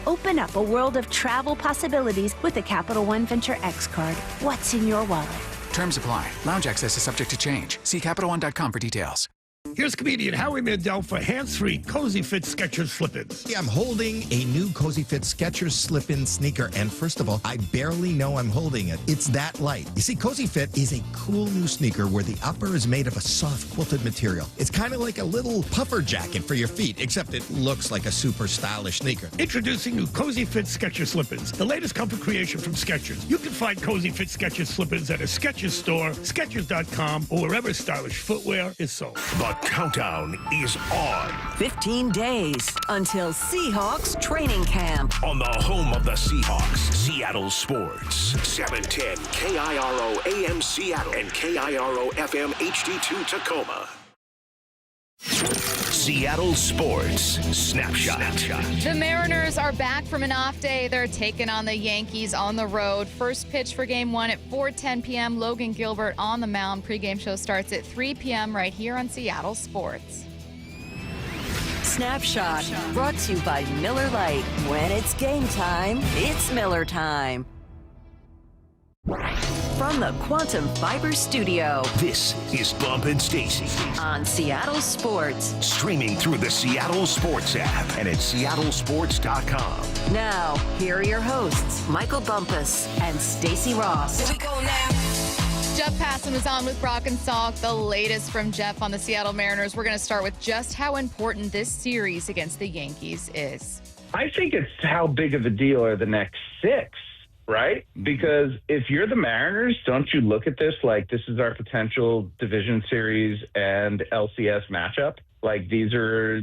Open up a world of travel possibilities with the Capital One Venture X card. What's in your wallet? Terms apply. Lounge access is subject to change. See CapitalOne.com for details. Here's comedian Howie Mandel for hands-free Cozy Fit Skechers slip-ins. Yeah, I'm holding a new Cozy Fit Skechers slip-in sneaker, and first of all, I barely know I'm holding it. It's that light. You see, Cozy Fit is a cool new sneaker where the upper is made of a soft quilted material. It's kind of like a little puffer jacket for your feet, except it looks like a super stylish sneaker. Introducing new Cozy Fit Skechers slip-ins, the latest comfort creation from Skechers. You can find Cozy Fit Skechers slip-ins at a Skechers store, Skechers.com, or wherever stylish footwear is sold. The countdown is on. 15 days until Seahawks training camp. On the home of the Seahawks, Seattle Sports. 710 KIRO AM Seattle and KIRO FM HD2 Tacoma. Seattle Sports Snapshot. The Mariners are back from an off day. They're taking on the Yankees on the road. First pitch for Game 1 at 4:10 p.m. Logan Gilbert on the mound. Pre-game show starts at 3 p.m. right here on Seattle Sports. Snapshot brought to you by Miller Lite. When it's game time, it's Miller time. From the Quantum Fiber Studio, this is Bump and Stacy on Seattle Sports. Streaming through the Seattle Sports app and at seattlesports.com. Now, here are your hosts, Michael Bumpus and Stacy Ross. Here we go now. Jeff Passan was on with Brock and Salk. The latest from Jeff on the Seattle Mariners. We're going to start with just how important this series against the Yankees is. I think it's how big of a deal are the next 6. Right? Because if you're the Mariners, don't you look at this like this is our potential division series and LCS matchup? Like these are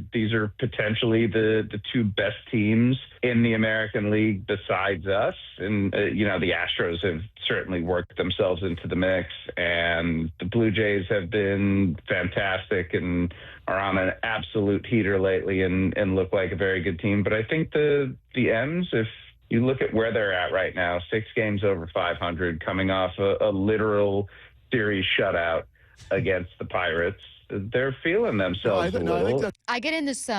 potentially the two best teams in the American League besides us. And, the Astros have certainly worked themselves into the mix, and the Blue Jays have been fantastic and are on an absolute heater lately and look like a very good team. But I think the M's, if you look at where they're at right now, 6 games over 500, coming off a literal series shutout against the Pirates. They're feeling themselves a little. I get in this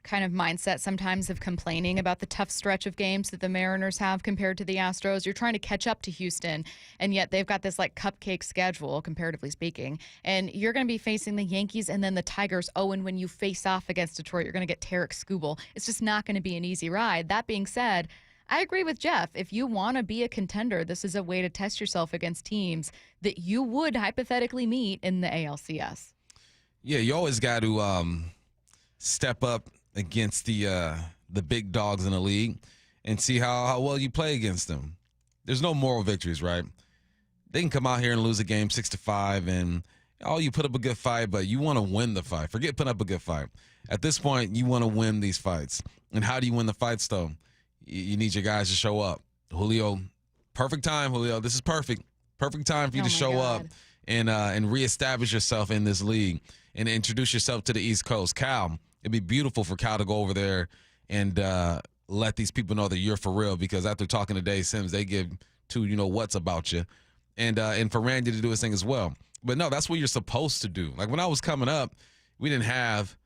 kind of mindset sometimes of complaining about the tough stretch of games that the Mariners have compared to the Astros. You're trying to catch up to Houston, and yet they've got this like cupcake schedule, comparatively speaking. And you're going to be facing the Yankees and then the Tigers. Oh, and when you face off against Detroit, you're going to get Tarek Skubal. It's just not going to be an easy ride. That being said, I agree with Jeff. If you want to be a contender, this is a way to test yourself against teams that you would hypothetically meet in the ALCS. Yeah, you always got to step up against the big dogs in the league and see how well you play against them. There's no moral victories, right? They can come out here and lose a game 6-5, and you put up a good fight, but you want to win the fight. Forget putting up a good fight. At this point, you want to win these fights. And how do you win the fights, though? You need your guys to show up. Julio, perfect time, Julio. This is perfect. Perfect time for you to show up and reestablish yourself in this league and introduce yourself to the East Coast. Cal, it'd be beautiful for Cal to go over there and let these people know that you're for real, because after talking to Dave Sims, they give two what's about you. And for Randy to do his thing as well. But no, that's what you're supposed to do. Like when I was coming up, we didn't have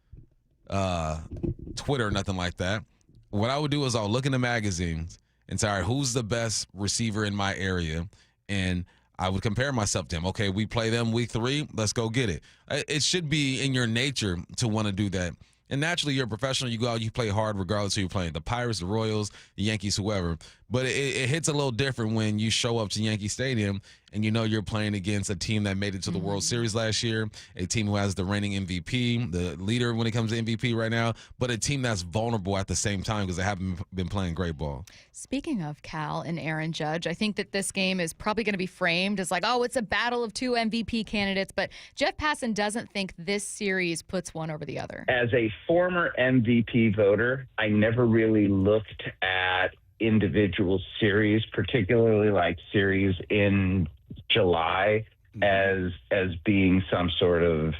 Twitter or nothing like that. What I would do is I would look in the magazines and say, all right, who's the best receiver in my area? And I would compare myself to him. Okay, we play them week 3. Let's go get it. It should be in your nature to want to do that. And naturally, you're a professional. You go out, you play hard regardless who you're playing. The Pirates, the Royals, the Yankees, whoever. But it hits a little different when you show up to Yankee Stadium and you know you're playing against a team that made it to the World Series last year, a team who has the reigning MVP, the leader when it comes to MVP right now, but a team that's vulnerable at the same time because they haven't been playing great ball. Speaking of Cal and Aaron Judge, I think that this game is probably going to be framed as like, oh, it's a battle of 2 MVP candidates, but Jeff Passan doesn't think this series puts one over the other. As a former MVP voter, I never really looked at individual series, particularly like series in July, as being some sort of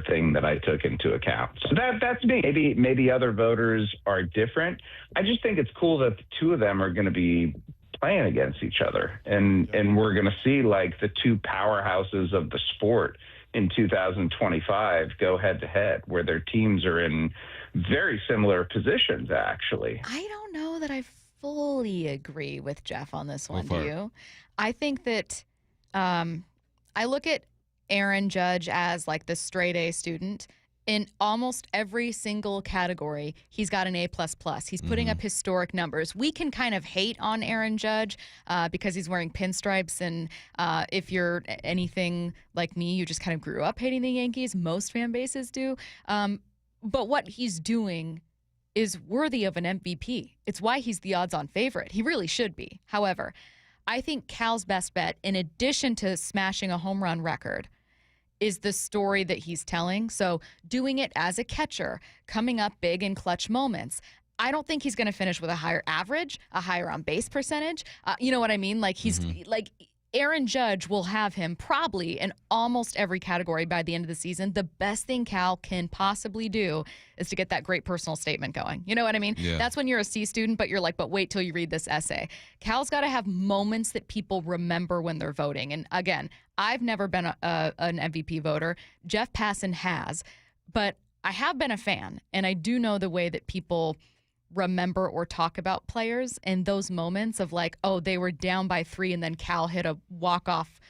thing that I took into account. So that's me. Maybe other voters are different. I just think it's cool that the two of them are going to be playing against each other, and we're going to see like the two powerhouses of the sport in 2025 go head to head, where their teams are in very similar positions, actually. I don't know that I fully agree with Jeff on this one, do you? I think that I look at Aaron Judge as like the straight A student. In almost every single category, he's got an A++. He's putting up historic numbers. We can kind of hate on Aaron Judge because he's wearing pinstripes, and if you're anything like me, you just kind of grew up hating the Yankees. Most fan bases do. But what he's doing is worthy of an MVP. It's why he's the odds-on favorite. He really should be. However, I think Cal's best bet, in addition to smashing a home run record, is the story that he's telling. So doing it as a catcher, coming up big in clutch moments. I don't think he's going to finish with a higher average, a higher on-base percentage. You know what I mean? Like he's like Aaron Judge will have him probably in almost every category by the end of the season. The best thing Cal can possibly do is to get that great personal statement going. You know what I mean? Yeah. That's when you're a C student, but you're like, but wait till you read this essay. Cal's got to have moments that people remember when they're voting. And again, I've never been an MVP voter. Jeff Passan has, but I have been a fan, and I do know the way that people remember or talk about players and those moments of like, oh, they were down by 3 and then Cal hit a walk-off,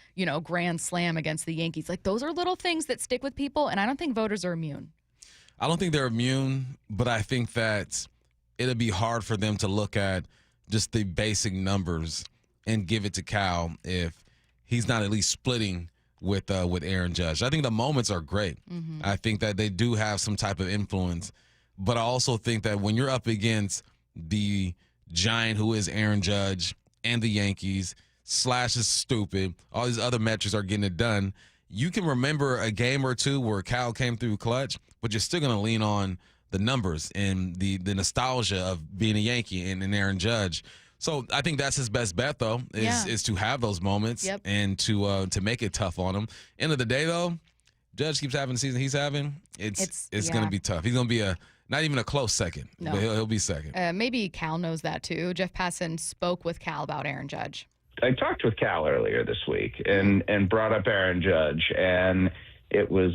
grand slam against the Yankees. Like those are little things that stick with people, and I don't think voters are immune. I don't think they're immune, but I think that it'll be hard for them to look at just the basic numbers and give it to Cal if he's not at least splitting with Aaron Judge. I think the moments are great. I think that they do have some type of influence. But I also think that when you're up against the giant who is Aaron Judge and the Yankees, Slash is stupid, all these other metrics are getting it done, you can remember a game or two where Cal came through clutch, but you're still going to lean on the numbers and the nostalgia of being a Yankee and Aaron Judge. So I think that's his best bet, though, is to have those moments and to make it tough on him. End of the day, though, Judge keeps having the season he's having. It's going to be tough. He's going to be not even a close second, but he'll be second. Maybe Cal knows that, too. Jeff Passan spoke with Cal about Aaron Judge. I talked with Cal earlier this week and brought up Aaron Judge, and it was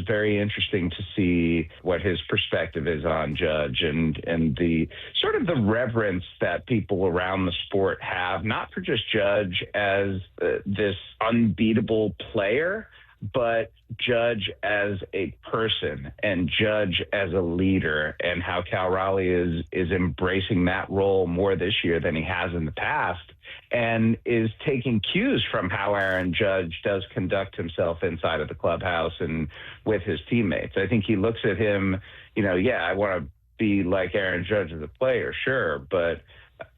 very interesting to see what his perspective is on Judge and the sort of the reverence that people around the sport have, not for just Judge as this unbeatable player, but Judge as a person and Judge as a leader, and how Cal Raleigh is embracing that role more this year than he has in the past, and is taking cues from how Aaron Judge does conduct himself inside of the clubhouse and with his teammates. I think he looks at him, I want to be like Aaron Judge as a player, sure, but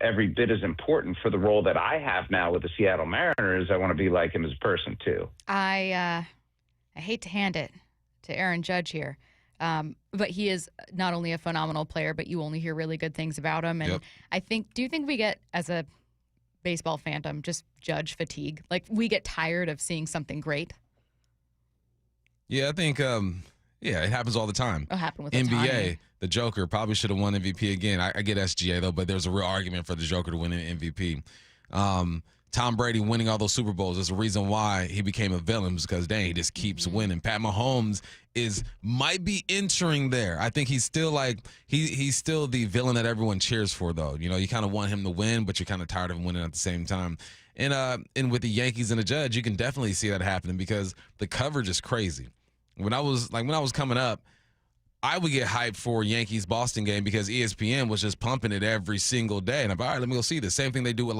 every bit as important for the role that I have now with the Seattle Mariners, I want to be like him as a person too. I hate to hand it to Aaron Judge here, but he is not only a phenomenal player, but you only hear really good things about him. And do you think we get, as a baseball fandom, just Judge fatigue? Like, we get tired of seeing something great? Yeah, I think, it happens all the time. It happened with NBA, the Joker probably should have won MVP again. I get SGA, though, but there's a real argument for the Joker to win an MVP. Tom Brady winning all those Super Bowls is the reason why he became a villain, because, dang, he just keeps winning. Pat Mahomes might be entering there. I think he's still he's still the villain that everyone cheers for, though. You kind of want him to win, but you're kind of tired of him winning at the same time. And with the Yankees and the Judge, you can definitely see that happening because the coverage is crazy. When I was coming up, I would get hyped for Yankees-Boston game because ESPN was just pumping it every single day. And I'm all right, let me go see this. Same thing they do with,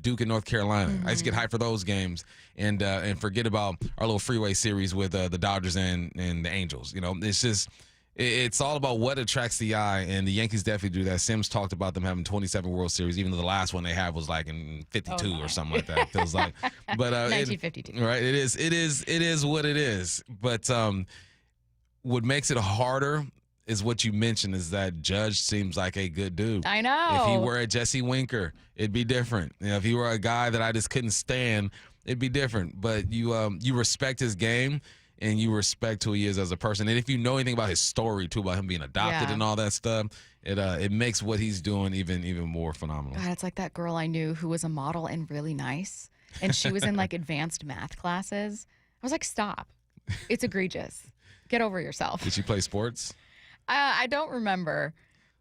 Duke and North Carolina. I used to get hyped for those games and forget about our little freeway series with the Dodgers and the Angels. It's just it's all about what attracts the eye, and the Yankees definitely do that. Sims talked about them having 27 World Series, even though the last one they had was in 52 or something like that. It feels like. But 1952. Right, it is what it is. But what makes it harder is what you mentioned, is that Judge seems like a good dude. I know. If he were a Jesse Winker, it'd be different. If he were a guy that I just couldn't stand, it'd be different. But you respect his game, and you respect who he is as a person. And if you know anything about his story, too, about him being adopted and all that stuff, it makes what he's doing even more phenomenal. God, it's like that girl I knew who was a model and really nice, and she was in advanced math classes. I was like, stop. It's egregious. Get over yourself. Did she play sports? I don't remember.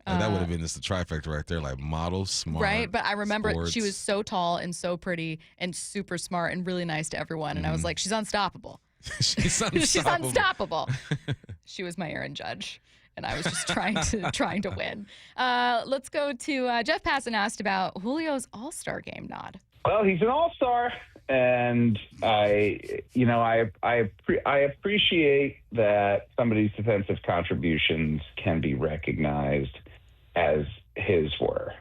That would have been just the trifecta right there, model, smart. Right, but I remember sports. she was so tall and so pretty and super smart and really nice to everyone, and I was like, she's unstoppable. She's unstoppable. She's unstoppable. She was my Aaron Judge, and I was just trying to win. Let's go to Jeff Passan asked about Julio's All-Star game nod. Well, he's an all-star, and I appreciate that somebody's defensive contributions can be recognized as his were.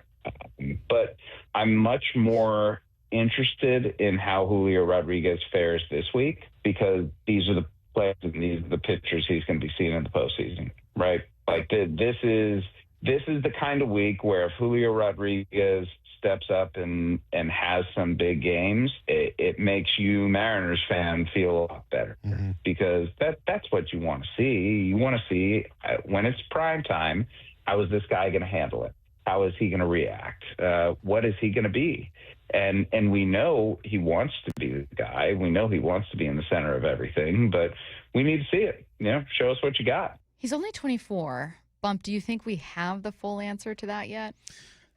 But I'm much more interested in how Julio Rodriguez fares this week, because these are the players and these are the pitchers he's going to be seeing in the postseason, right? This is the kind of week where if Julio Rodriguez steps up and has some big games, it makes you Mariners fan feel a lot better, because that's what you want to see. You want to see when it's prime time, how is this guy going to handle it? How is he going to react? What is he going to be? And we know he wants to be the guy. We know he wants to be in the center of everything, but we need to see it. Show us what you got. He's only 24. Bump, do you think we have the full answer to that yet?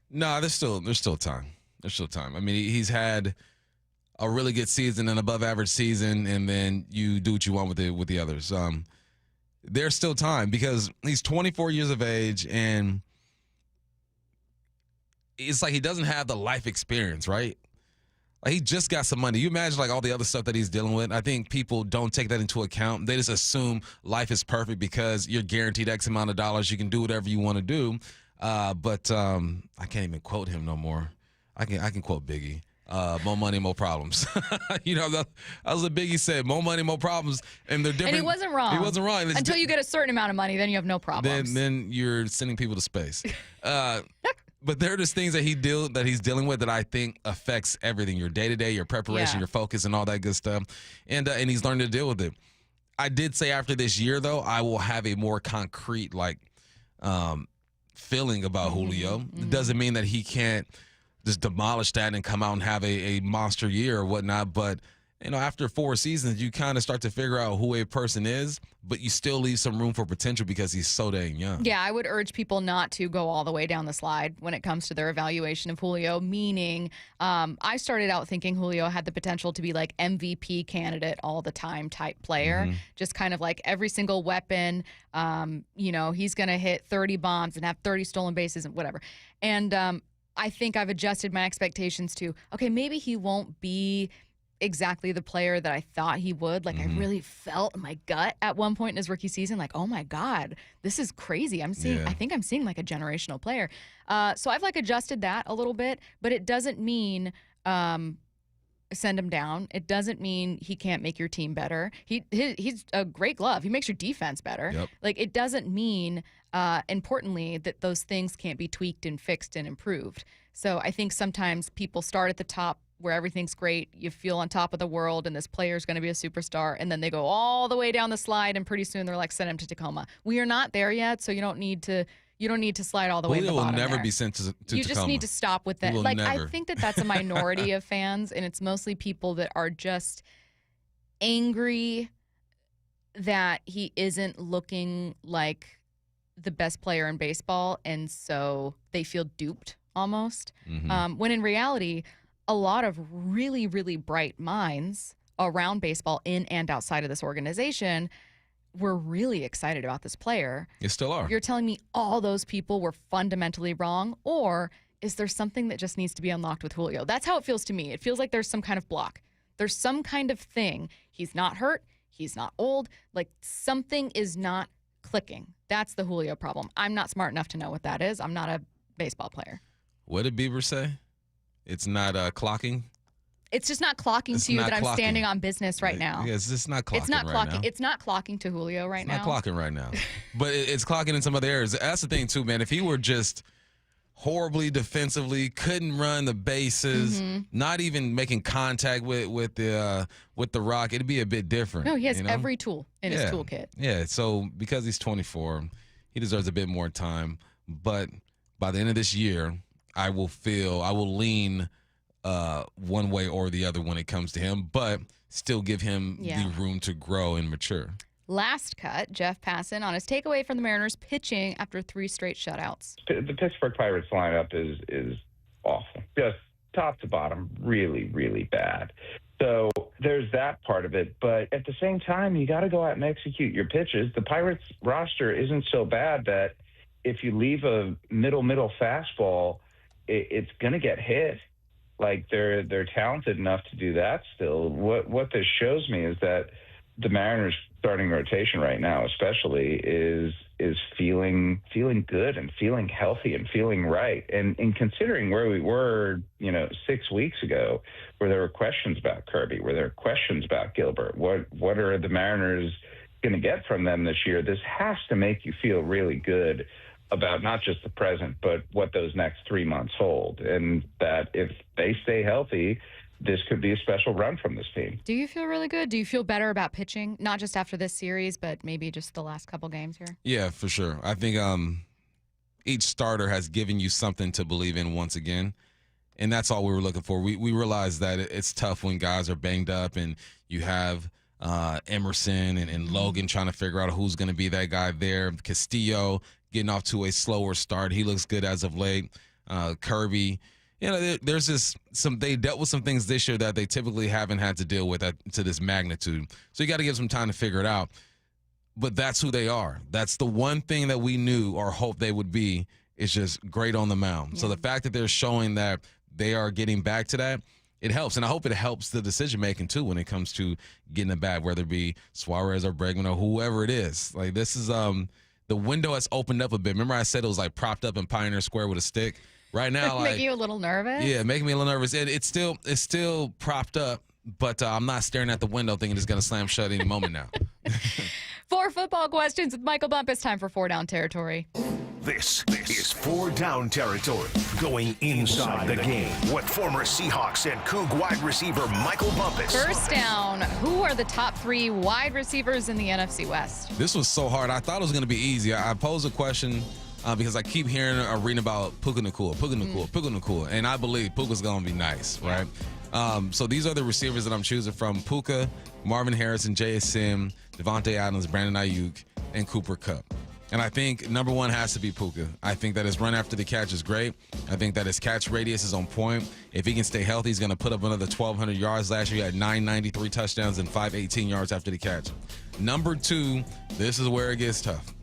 No, there's still time. There's still time. I mean, he's had a really good season, an above-average season, and then you do what you want with the others. There's still time because he's 24 years of age, and it's like he doesn't have the life experience, right? Like, he just got some money. You imagine all the other stuff that he's dealing with. I think people don't take that into account. They just assume life is perfect because you're guaranteed X amount of dollars. You can do whatever you want to do. But I can't even quote him no more. I can quote Biggie. More money, more problems. That was what Biggie said. More money, more problems. And they're different. And he wasn't wrong. He wasn't wrong. Until you get a certain amount of money, then you have no problems. Then you're sending people to space. But there are just things that he's dealing with that I think affects everything: your day to day, your preparation, your focus, and all that good stuff. And he's learning to deal with it. I did say after this year, though, I will have a more concrete feeling about Julio. It doesn't mean that he can't just demolish that and come out and have a monster year or whatnot. But after 4 seasons, you kind of start to figure out who a person is, but you still leave some room for potential because he's so dang young. Yeah, I would urge people not to go all the way down the slide when it comes to their evaluation of Julio, meaning I started out thinking Julio had the potential to be like MVP candidate all the time type player, just kind of like every single weapon. He's going to hit 30 bombs and have 30 stolen bases and whatever. And I think I've adjusted my expectations to, okay, maybe he won't be exactly the player that I thought he would. Like I really felt in my gut at one point in his rookie season, like, oh my God, this is crazy. I think I'm seeing like a generational player. So I've like adjusted that a little bit, but it doesn't mean send him down. It doesn't mean he can't make your team better. He's a great glove. He makes your defense better. Yep. Like it doesn't mean, importantly, that those things can't be tweaked and fixed and improved. So I think sometimes people start at the top where everything's great, you feel on top of the world, and this player's going to be a superstar, and then they go all the way down the slide, and pretty soon they're like, send him to Tacoma. We are not there yet, so you don't need to slide all the way to the Julio bottom will never there. be sent to You Tacoma. just need to stop with that. He will Like never. I think that's a minority of fans, and it's mostly people that are just angry that he isn't looking like the best player in baseball, and so they feel duped almost. When in reality, a lot of really, really bright minds around baseball in and outside of this organization were really excited about this player. You still are. You're telling me all those people were fundamentally wrong, or is there something that just needs to be unlocked with Julio? That's how it feels to me. It feels like there's some kind of block. There's some kind of thing. He's not hurt. He's not old. Like something is not clicking. That's the Julio problem. I'm not smart enough to know what that is. I'm not a baseball player. What did Bieber say? It's not clocking. It's just not clocking It's to you not that I'm clocking. standing on business right now. Yeah, it's just not clocking. It's not right clocking. now. It's not clocking to Julio right now. Not clocking right now. But it's clocking in some other areas. That's the thing too, man. If he were just horribly defensively, couldn't run the bases, not even making contact with the rock, it'd be a bit different. No, he has you know? every tool in his toolkit. Yeah. So because he's 24, he deserves a bit more time. But by the end of this year, I will lean one way or the other when it comes to him, but still give him the room to grow and mature. Last cut, Jeff Passan on his takeaway from the Mariners pitching after 3 straight shutouts. The Pittsburgh Pirates lineup is awful. Just top to bottom, really, really bad. So there's that part of it. But at the same time, you got to go out and execute your pitches. The Pirates roster isn't so bad that if you leave a middle fastball, it's going to get hit. Like they're talented enough to do that still. What this shows me is that the Mariners starting rotation right now especially is feeling good and feeling healthy and feeling right. And in considering where we were, 6 weeks ago, where there were questions about Kirby, where there were questions about Gilbert, what are the Mariners going to get from them this year? This has to make you feel really good about not just the present, but what those next 3 months hold. And that if they stay healthy, this could be a special run from this team. Do you feel really good? Do you feel better about pitching, not just after this series, but maybe just the last couple games here? Yeah, for sure. I think each starter has given you something to believe in once again, and that's all we were looking for. We realized that it's tough when guys are banged up and you have Emerson and Logan trying to figure out who's going to be that guy there. Castillo getting off to a slower start. He looks good as of late. Kirby. There's just they dealt with some things this year that they typically haven't had to deal with to this magnitude. So you got to give some time to figure it out. But that's who they are. That's the one thing that we knew or hoped they would be, is just great on the mound. So the fact that they're showing that they are getting back to that, it helps. And I hope it helps the decision-making, too, when it comes to getting it back, whether it be Suarez or Bregman or whoever it is. Like, this is the window has opened up a bit. Remember I said it was like propped up in Pioneer Square with a stick? Right now, like, make you a little nervous? Yeah, making me a little nervous. It's still propped up, but I'm not staring at the window thinking it's going to slam shut any moment now. 4 football questions with Michael Bump. It's time for 4 Down Territory. This is 4 Down Territory, going inside the game with former Seahawks and Coug wide receiver Michael Bumpus. First down, who are the top 3 wide receivers in the NFC West? This was so hard. I thought it was going to be easy. I posed a question because I keep hearing or reading about Puka Nacua, and I believe Puka's going to be nice, right? So these are the receivers that I'm choosing from: Puka, Marvin Harrison, JSM, Devontae Adams, Brandon Ayuk, and Cooper Kupp. And I think number one has to be Puka. I think that his run after the catch is great. I think that his catch radius is on point. If he can stay healthy, he's going to put up another 1,200 yards. Last year, he had 993 touchdowns and 518 yards after the catch. Number two, this is where it gets tough.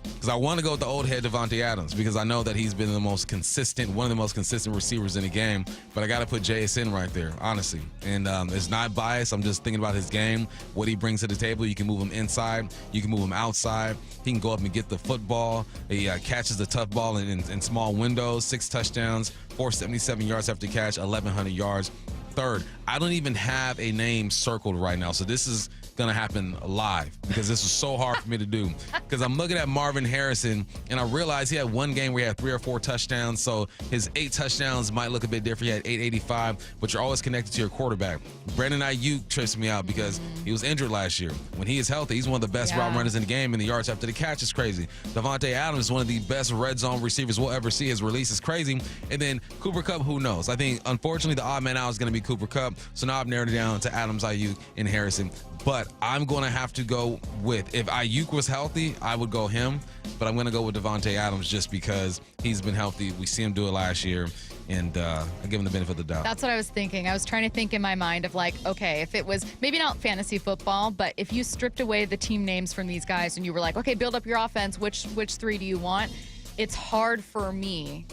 Because I want to go with the old head Devontae Adams because I know that he's been the most consistent, one of the most consistent receivers in the game. But I got to put JSN right there, honestly. And it's not biased. I'm just thinking about his game, what he brings to the table. You can move him inside. You can move him outside. He can go up and get the football. He catches the tough ball in small windows, 6 touchdowns, 477 yards after catch, 1,100 yards. Third, I don't even have a name circled right now. So this is going to happen live because this was so hard for me to do because I'm looking at Marvin Harrison and I realized he had one game where he had 3 or 4 touchdowns. So his 8 touchdowns might look a bit different. He had 885, but you're always connected to your quarterback. Brandon Ayuk trips me out because he was injured last year. When he is healthy, he's one of the best route runners in the game, and the yards after the catch is crazy. Devontae Adams is one of the best red zone receivers we'll ever see. His release is crazy. And then Cooper Kupp, who knows? I think, unfortunately, the odd man out is going to be Cooper Kupp. So now I've narrowed it down to Adams, Ayuk, and Harrison. But I'm going to have to go with, if Ayuk was healthy, I would go him. But I'm going to go with Devontae Adams just because he's been healthy. We see him do it last year. And I give him the benefit of the doubt. That's what I was thinking. I was trying to think in my mind of like, okay, if it was maybe not fantasy football, but if you stripped away the team names from these guys and you were like, okay, build up your offense, which 3 do you want? It's hard for me,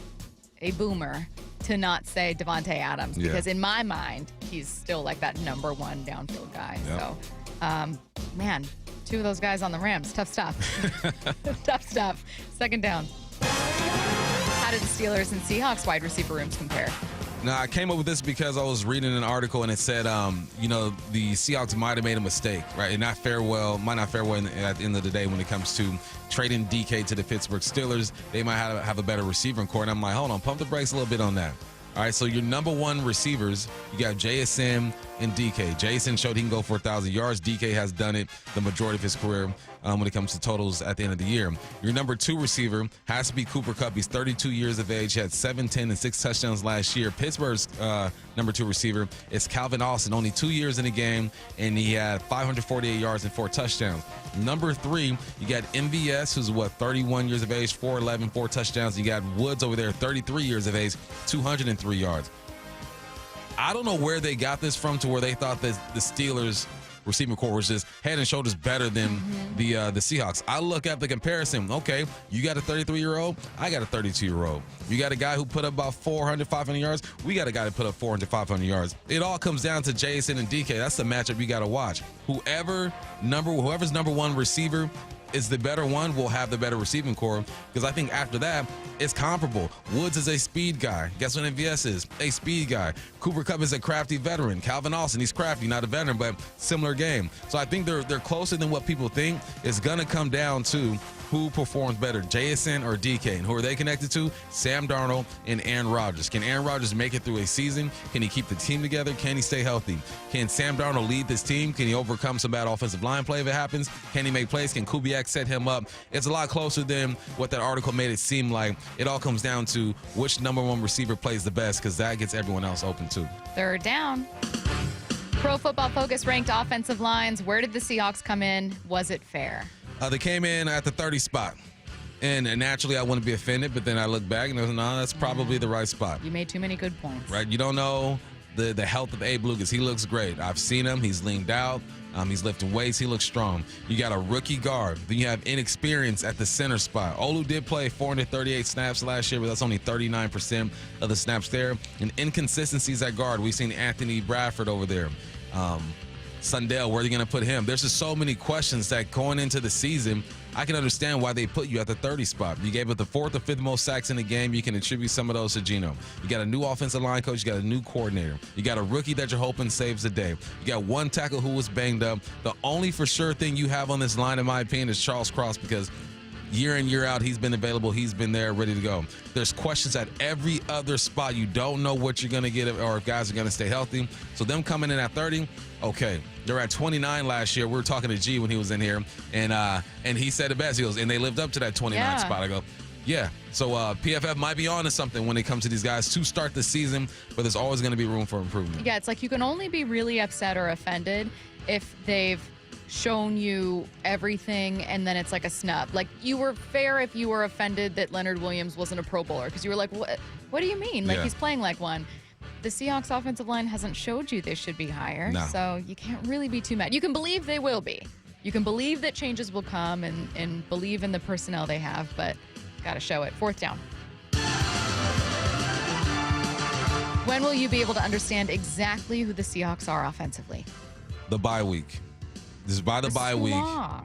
a boomer, to not say Devontae Adams because in my mind, he's still like that number one downfield guy. Yep. So, man, 2 of those guys on the Rams, tough stuff. Tough stuff. Second down. How did the Steelers and Seahawks wide receiver rooms compare? Now, I came up with this because I was reading an article and it said, the Seahawks might have made a mistake, right? And might not fare well at the end of the day when it comes to trading DK to the Pittsburgh Steelers. They might have a better receiver in core. And I'm like, hold on, pump the brakes a little bit on that. All right, so your number one receivers, you got JSN and DK. JSN showed he can go for 1,000 yards. DK has done it the majority of his career when it comes to totals at the end of the year. Your number 2 receiver has to be Cooper Kupp. He's 32 years of age. He had 7, 10, and 6 touchdowns last year. Pittsburgh's number 2 receiver is Calvin Austin, only 2 years in the game, and he had 548 yards and 4 touchdowns. Number 3, you got MVS, who's 31 years of age, 4'11", 4 touchdowns. You got Woods over there, 33 years of age, 203 yards. I don't know where they got this from to where they thought that the Steelers receiving core was just head and shoulders better than the Seahawks. I look at the comparison. Okay, you got a 33-year-old. I got a 32-year-old. You got a guy who put up about 400, 500 yards. We got a guy that put up 400, 500 yards. It all comes down to Jason and DK. That's the matchup you got to watch. Whoever's number one receiver is the better one will have the better receiving core because I think after that, it's comparable. Woods is a speed guy. Guess what MVS is? A speed guy. Cooper Kupp is a crafty veteran. Calvin Austin, he's crafty, not a veteran, but similar game. So I think they're closer than what people think. It's going to come down to who performs better, JSN or DK. And who are they connected to? Sam Darnold and Aaron Rodgers. Can Aaron Rodgers make it through a season? Can he keep the team together? Can he stay healthy? Can Sam Darnold lead this team? Can he overcome some bad offensive line play if it happens? Can he make plays? Can Kubiak set him up? It's a lot closer than what that article made it seem like. It all comes down to which number one receiver plays the best because that gets everyone else open too. Third down. Pro Football Focus ranked offensive lines. Where did the Seahawks come in? Was it fair? They came in at the 30 spot. And naturally, I wouldn't be offended, but then I look back and I was like, no, that's probably the right spot. You made too many good points. Right? You don't know the health of Abe Lucas. He looks great. I've seen him. He's leaned out. He's lifting weights. He looks strong. You got a rookie guard. Then you have inexperience at the center spot. Olu did play 438 snaps last year, but that's only 39% of the snaps there. And inconsistencies at guard. We've seen Anthony Bradford over there. Sundell, where are they going to put him? There's just so many questions that going into the season, I can understand why they put you at the 30 spot. You gave it the 4th or 5th most sacks in the game. You can attribute some of those to Geno. You got a new offensive line coach. You got a new coordinator. You got a rookie that you're hoping saves the day. You got one tackle who was banged up. The only for sure thing you have on this line, in my opinion, is Charles Cross because year in, year out, he's been available. He's been there, ready to go. There's questions at every other spot. You don't know what you're going to get or if guys are going to stay healthy. So them coming in at 30, okay. They're at 29 last year. We were talking to G when he was in here, and he said it best. He goes, and they lived up to that 29 spot. I go, Yeah, so PFF might be on to something when it comes to these guys to start the season, but there's always going to be room for improvement. Yeah, it's like you can only be really upset or offended if they've shown you everything and then it's like a snub. Like, you were fair if you were offended that Leonard Williams wasn't a Pro Bowler because you were like, what do you mean? Like, he's playing like one. The Seahawks offensive line hasn't showed you they should be higher, so you can't really be too mad. You can believe they will be. You can believe that changes will come and believe in the personnel they have, but got to show it. 4th down. When will you be able to understand exactly who the Seahawks are offensively? The bye week. This is by the bye week.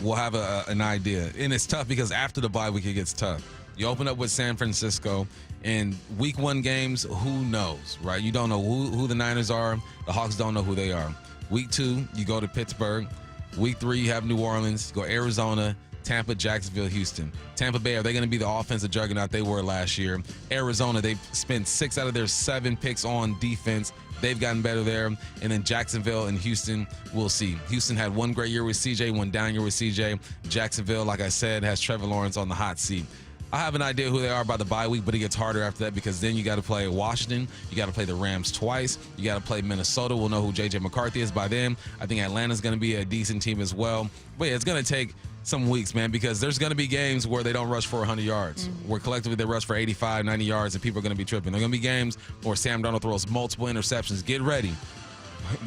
We'll have an idea. And it's tough because after the bye week, it gets tough. You open up with San Francisco, and week 1 games, who knows, right? You don't know who the Niners are. The Hawks don't know who they are. Week 2, you go to Pittsburgh. Week 3, you have New Orleans. You go Arizona, Tampa, Jacksonville, Houston. Tampa Bay, are they going to be the offensive juggernaut they were last year? Arizona, they've spent 6 out of their 7 picks on defense. They've gotten better there. And then Jacksonville and Houston, we'll see. Houston had one great year with CJ, one down year with CJ. Jacksonville, like I said, has Trevor Lawrence on the hot seat. I have an idea who they are by the bye week, but it gets harder after that because then you got to play Washington. You got to play the Rams twice. You got to play Minnesota. We'll know who J.J. McCarthy is by then. I think Atlanta's going to be a decent team as well. But yeah, it's going to take some weeks, man, because there's going to be games where they don't rush for 100 yards, where collectively they rush for 85, 90 yards, and people are going to be tripping. There are going to be games where Sam Darnold throws multiple interceptions. Get ready.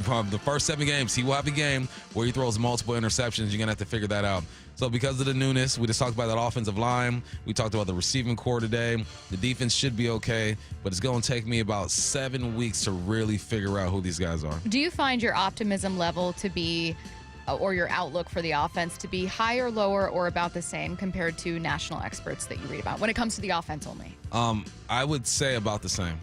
From the first 7 games, he will have a game where he throws multiple interceptions. You're going to have to figure that out. So because of the newness, we just talked about that offensive line. We talked about the receiving core today. The defense should be okay, but it's going to take me about 7 weeks to really figure out who these guys are. Do you find your optimism level to be, or your outlook for the offense to be higher, lower, or about the same compared to national experts that you read about when it comes to the offense only? I would say about the same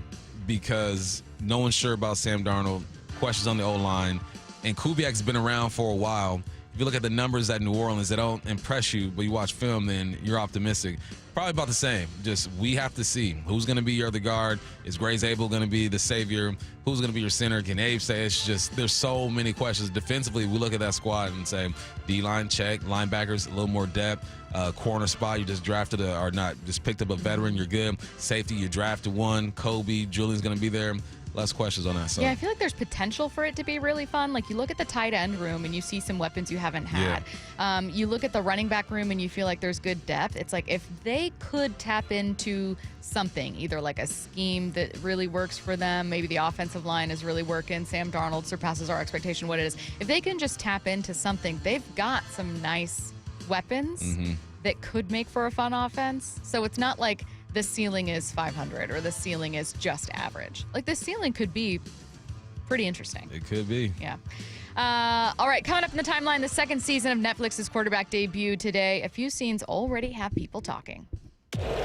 because no one's sure about Sam Darnold. Questions on the O-line, and Kubiak's been around for a while. If you look at the numbers at New Orleans, they don't impress you, but you watch film, then you're optimistic. Probably about the same. Just we have to see who's going to be your other guard. Is Grace Abel going to be the savior? Who's going to be your center? Can Abe say? It's just there's so many questions. Defensively, we look at that squad and say D-line check, linebackers a little more depth, corner spot you just drafted or not just picked up a veteran. You're good. Safety you drafted one. Kobe, Julian's going to be there. Less questions on that. So. Yeah, I feel like there's potential for it to be really fun. Like, you look at the tight end room and you see some weapons you haven't had. Yeah. You look at the running back room and you feel like there's good depth. It's like if they could tap into something, either like a scheme that really works for them, maybe the offensive line is really working, Sam Darnold surpasses our expectation, what it is. If they can just tap into something, they've got some nice weapons that could make for a fun offense. So it's not like the ceiling is 500 or the ceiling is just average. Like, the ceiling could be pretty interesting. It could be. Yeah. All right, coming up in the timeline, the 2nd season of Netflix's quarterback debut today. A few scenes already have people talking.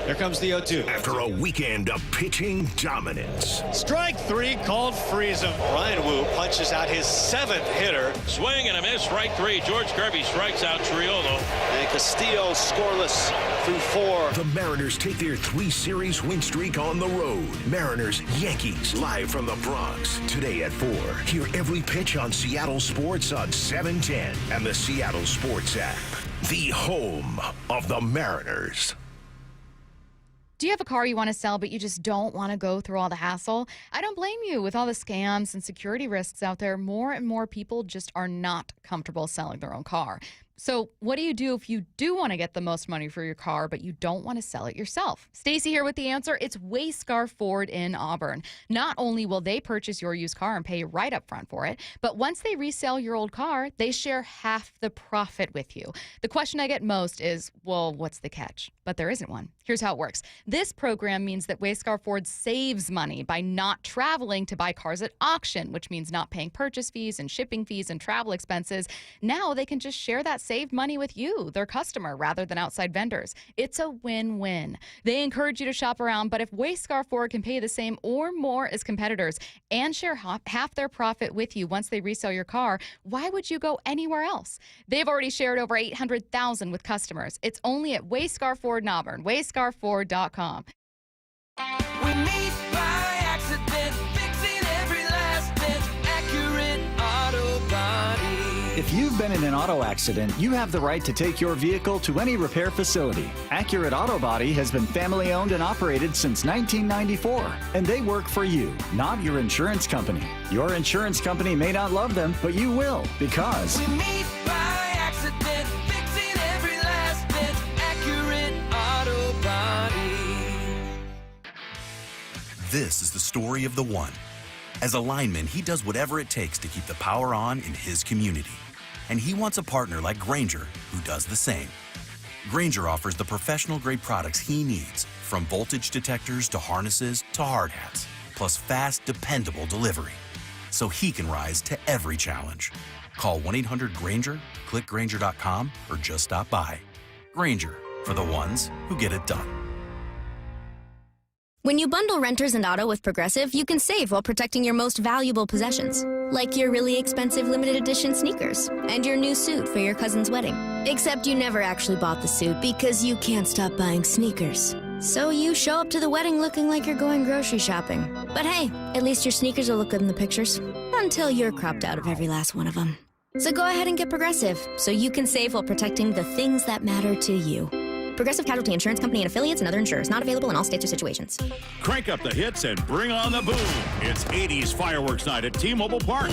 Here comes the 0-2. After a weekend of pitching dominance. Strike 3 called freeze him. Ryan Wu punches out his 7th hitter. Swing and a miss. Strike 3. George Kirby strikes out Triolo. And Castillo scoreless through 4. The Mariners take their 3-series win streak on the road. Mariners, Yankees, live from the Bronx. Today at 4. Hear every pitch on Seattle Sports on 710 and the Seattle Sports app. The home of the Mariners. Do you have a car you want to sell, but you just don't want to go through all the hassle? I don't blame you. With all the scams and security risks out there, more and more people just are not comfortable selling their own car. So what do you do if you do want to get the most money for your car, but you don't want to sell it yourself? Stacy here with the answer. It's Wayscar Ford in Auburn. Not only will they purchase your used car and pay you right up front for it, but once they resell your old car, they share half the profit with you. The question I get most is, well, what's the catch? But there isn't one. Here's how it works. This program means that Wayscar Ford saves money by not traveling to buy cars at auction, which means not paying purchase fees and shipping fees and travel expenses. Now they can just share that saved money with you, their customer, rather than outside vendors. It's a win-win. They encourage you to shop around, but if Wayscar Ford can pay the same or more as competitors and share half their profit with you once they resell your car, why would you go anywhere else? They've already shared over $800,000 with customers. It's only at Wayscar Ford in Auburn, wayscarford.com. We meet by accident, fixing every last bit, accurate auto body. If you've been in an auto accident, you have the right to take your vehicle to any repair facility. Accurate Auto Body has been family owned and operated since 1994, and they work for you, not your insurance company. Your insurance company may not love them, but you will, because We meet by accident, fixing every last bit. Accurate Auto Body. This is the story of the one. As a lineman, he does whatever it takes to keep the power on in his community. And he wants a partner like Granger who does the same. Granger offers the professional-grade products he needs, from voltage detectors to harnesses to hard hats, plus fast, dependable delivery, so he can rise to every challenge. Call 1-800-GRANGER, click Granger.com, or just stop by. Granger, for the ones who get it done. When you bundle renters and auto with Progressive, you can save while protecting your most valuable possessions, like your really expensive limited edition sneakers and your new suit for your cousin's wedding. Except you never actually bought the suit because you can't stop buying sneakers. So you show up to the wedding looking like you're going grocery shopping. But hey, at least your sneakers will look good in the pictures, until you're cropped out of every last one of them. So go ahead and get Progressive, so you can save while protecting the things that matter to you. Progressive Casualty Insurance Company and affiliates and other insurers. Not available in all states or situations. Crank up the hits and bring on the boom. It's 80s fireworks night at T-Mobile Park.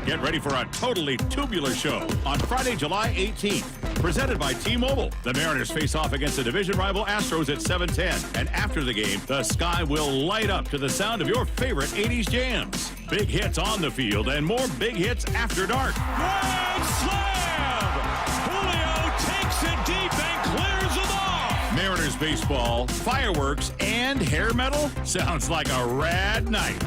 Get ready for a totally tubular show on Friday, July 18th. Presented by T-Mobile. The Mariners face off against the division rival Astros at 7:10. And after the game, the sky will light up to the sound of your favorite 80s jams. Big hits on the field and more big hits after dark. Grand slam! Julio takes it deep and clears them off. Mariners baseball, fireworks, and hair metal? Sounds like a rad night.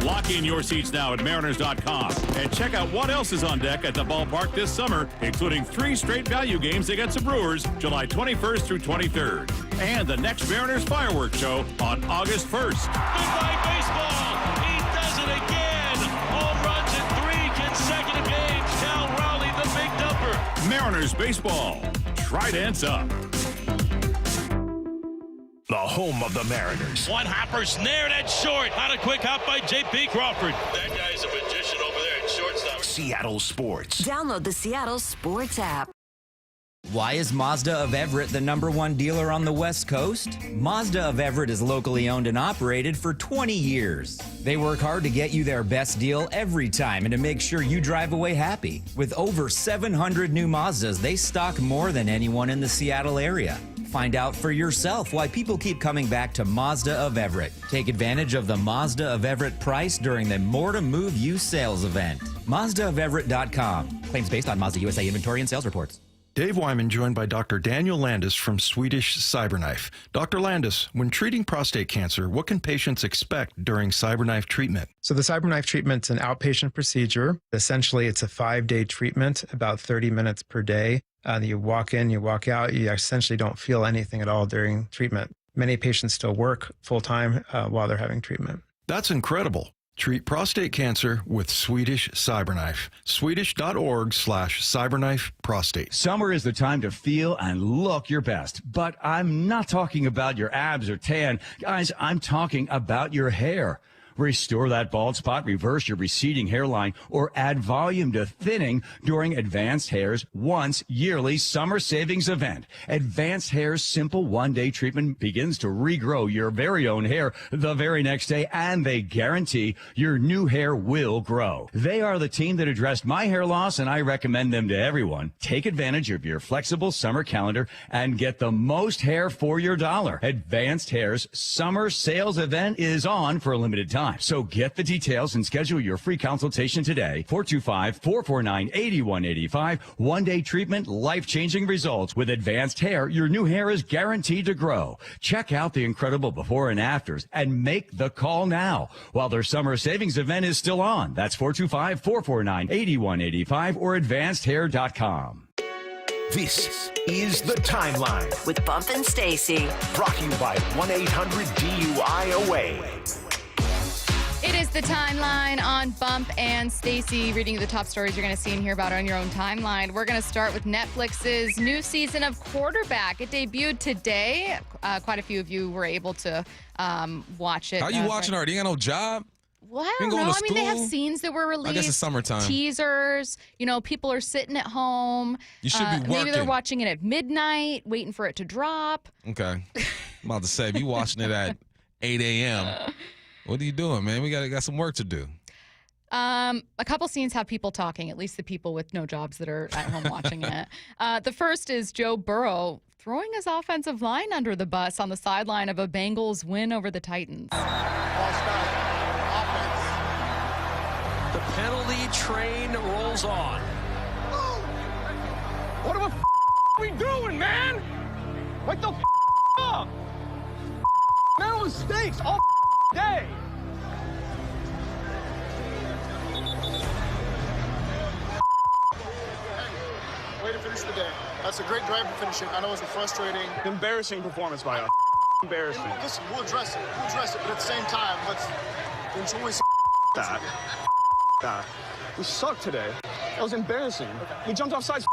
Lock in your seats now at Mariners.com and check out what else is on deck at the ballpark this summer, including 3 straight value games against the Brewers, July 21st through 23rd. And the next Mariners fireworks show on August 1st. Goodbye, baseball! He does it again! Home runs in 3 consecutive games. Cal Raleigh, the big dumper. Mariners baseball. Tridents up. The home of the Mariners. One hopper snared at short. On a quick hop by J.P. Crawford. That guy's a magician over there at shortstop. Seattle Sports. Download the Seattle Sports app. Why is Mazda of Everett the #1 dealer on the West Coast? Mazda of Everett is locally owned and operated for 20 years. They work hard to get you their best deal every time and to make sure you drive away happy. With over 700 new Mazdas, they stock more than anyone in the Seattle area. Find out for yourself why people keep coming back to Mazda of Everett. Take advantage of the Mazda of Everett price during the More to Move You sales event. MazdaofEverett.com. Claims based on Mazda USA inventory and sales reports. Dave Wyman joined by Dr. Daniel Landis from Swedish Cyberknife. Dr. Landis, when treating prostate cancer, what can patients expect during Cyberknife treatment? So the Cyberknife treatment's an outpatient procedure. Essentially, it's a 5-day treatment, about 30 minutes per day. You walk in, you walk out, you essentially don't feel anything at all during treatment. Many patients still work full-time while they're having treatment. That's incredible. Treat prostate cancer with Swedish Cyberknife. Swedish.org/cyberknife prostate. Summer is the time to feel and look your best. But I'm not talking about your abs or tan. Guys, I'm talking about your hair. Restore that bald spot, reverse your receding hairline, or add volume to thinning during Advanced Hair's once yearly summer savings event. Advanced Hair's simple one-day treatment begins to regrow your very own hair the very next day, and they guarantee your new hair will grow. They are the team that addressed my hair loss, and I recommend them to everyone. Take advantage of your flexible summer calendar and get the most hair for your dollar. Advanced Hair's summer sales event is on for a limited time. So get the details and schedule your free consultation today. 425-449-8185. One-day treatment, life-changing results. With Advanced Hair, your new hair is guaranteed to grow. Check out the incredible before and afters and make the call now while their summer savings event is still on. That's 425-449-8185 or advancedhair.com. This is The Timeline with Bump and Stacy. Brought to you by 1-800-DUI-AWAY. It is The Timeline on Bump and Stacy, reading the top stories you're going to see and hear about on your own timeline. We're going to start with Netflix's new season of Quarterback. It debuted today. Quite a few of you were able to watch it. How you watching already? You ain't got no job? Well, I Been don't going know. to I mean, they have school? scenes that were released. I guess it's summertime. Teasers. You know, people are sitting at home. You should be Maybe they're working. watching it at midnight, waiting for it to drop. Okay. I'm about to say, if you watching it at 8 a.m., what are you doing, man? We got some work to do. A couple scenes have people talking, at least the people with no jobs that are at home watching it. The first is Joe Burrow throwing his offensive line under the bus on the sideline of a Bengals win over the Titans. The penalty train rolls on. What the we doing, man? Wake the up! Mental mistakes all day. Way to finish the day. That's a great drive to finish it. I know it was a frustrating, Embarrassing performance by us. Embarrassing. Listen, we'll address it. But at the same time, let's enjoy some That. We sucked today. That was embarrassing. We jumped off sides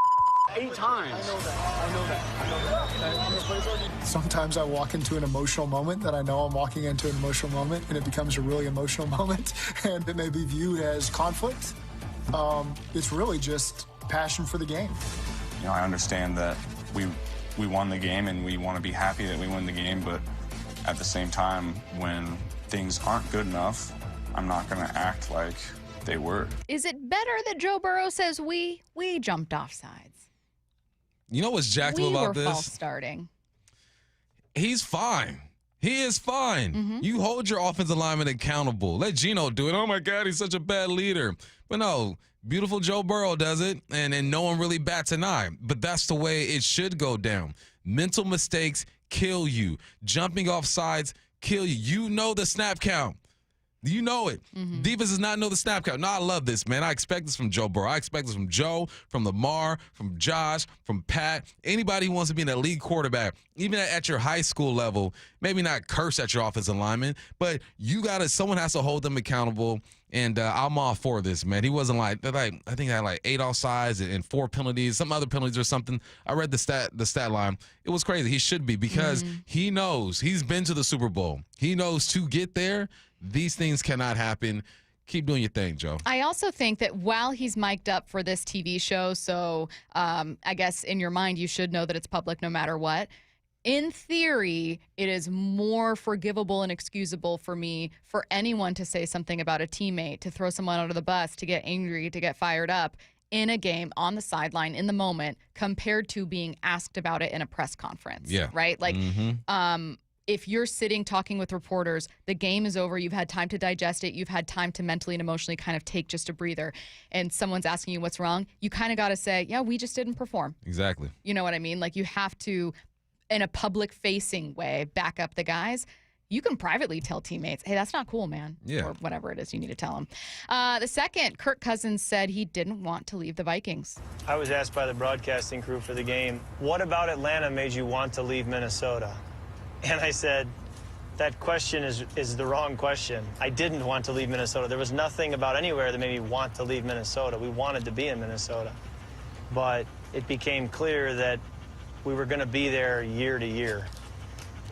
8 times. I know that. Sometimes I walk into an emotional moment that I know I'm walking into an emotional moment, and it becomes a really emotional moment, and it may be viewed as conflict. It's really just passion for the game. You know, I understand that we won the game and we want to be happy that we won the game, but at the same time, when things aren't good enough, I'm not going to act like they were. Is it better that Joe Burrow says we jumped off sides? You know what's jacked We about were this? false starting. He's fine. He is fine. Mm-hmm. You hold your offensive lineman accountable. Let Geno do it. Oh, my God, he's such a bad leader. But no, beautiful Joe Burrow does it, and no one really bats an eye. But that's the way it should go down. Mental mistakes kill you. Jumping off sides kill you. You know the snap count. You know it. Mm-hmm. Defense does not know the snap count. No, I love this, man. I expect this from Joe Burrow. I expect this from Joe, from Lamar, from Josh, from Pat. Anybody who wants to be an elite quarterback, even at your high school level, maybe not curse at your offensive lineman, but someone has to hold them accountable. And I'm all for this, man. He wasn't I think he had 8 offsides and 4 penalties, some other penalties or something. I read the stat line. It was crazy. He should be, because he knows. He's been to the Super Bowl. He knows to get there, these things cannot happen. Keep doing your thing, Joe. I also think that while he's mic'd up for this TV show, so I guess in your mind you should know that it's public no matter what. In theory, it is more forgivable and excusable for me for anyone to say something about a teammate, to throw someone under the bus, to get angry, to get fired up in a game, on the sideline, in the moment, compared to being asked about it in a press conference. Yeah. Right? Like, if you're sitting talking with reporters, the game is over, you've had time to digest it, you've had time to mentally and emotionally kind of take just a breather, and someone's asking you what's wrong, you kind of got to say, yeah, we just didn't perform. Exactly. You know what I mean? Like, you have to, in a public-facing way, back up the guys. You can privately tell teammates, hey, that's not cool, man. Yeah. Or whatever it is you need to tell them. The second, Kirk Cousins said he didn't want to leave the Vikings. I was asked by the broadcasting crew for the game, what about Atlanta made you want to leave Minnesota? And I said, that question is the wrong question. I didn't want to leave Minnesota. There was nothing about anywhere that made me want to leave Minnesota. We wanted to be in Minnesota. But it became clear that we were going to be there year to year.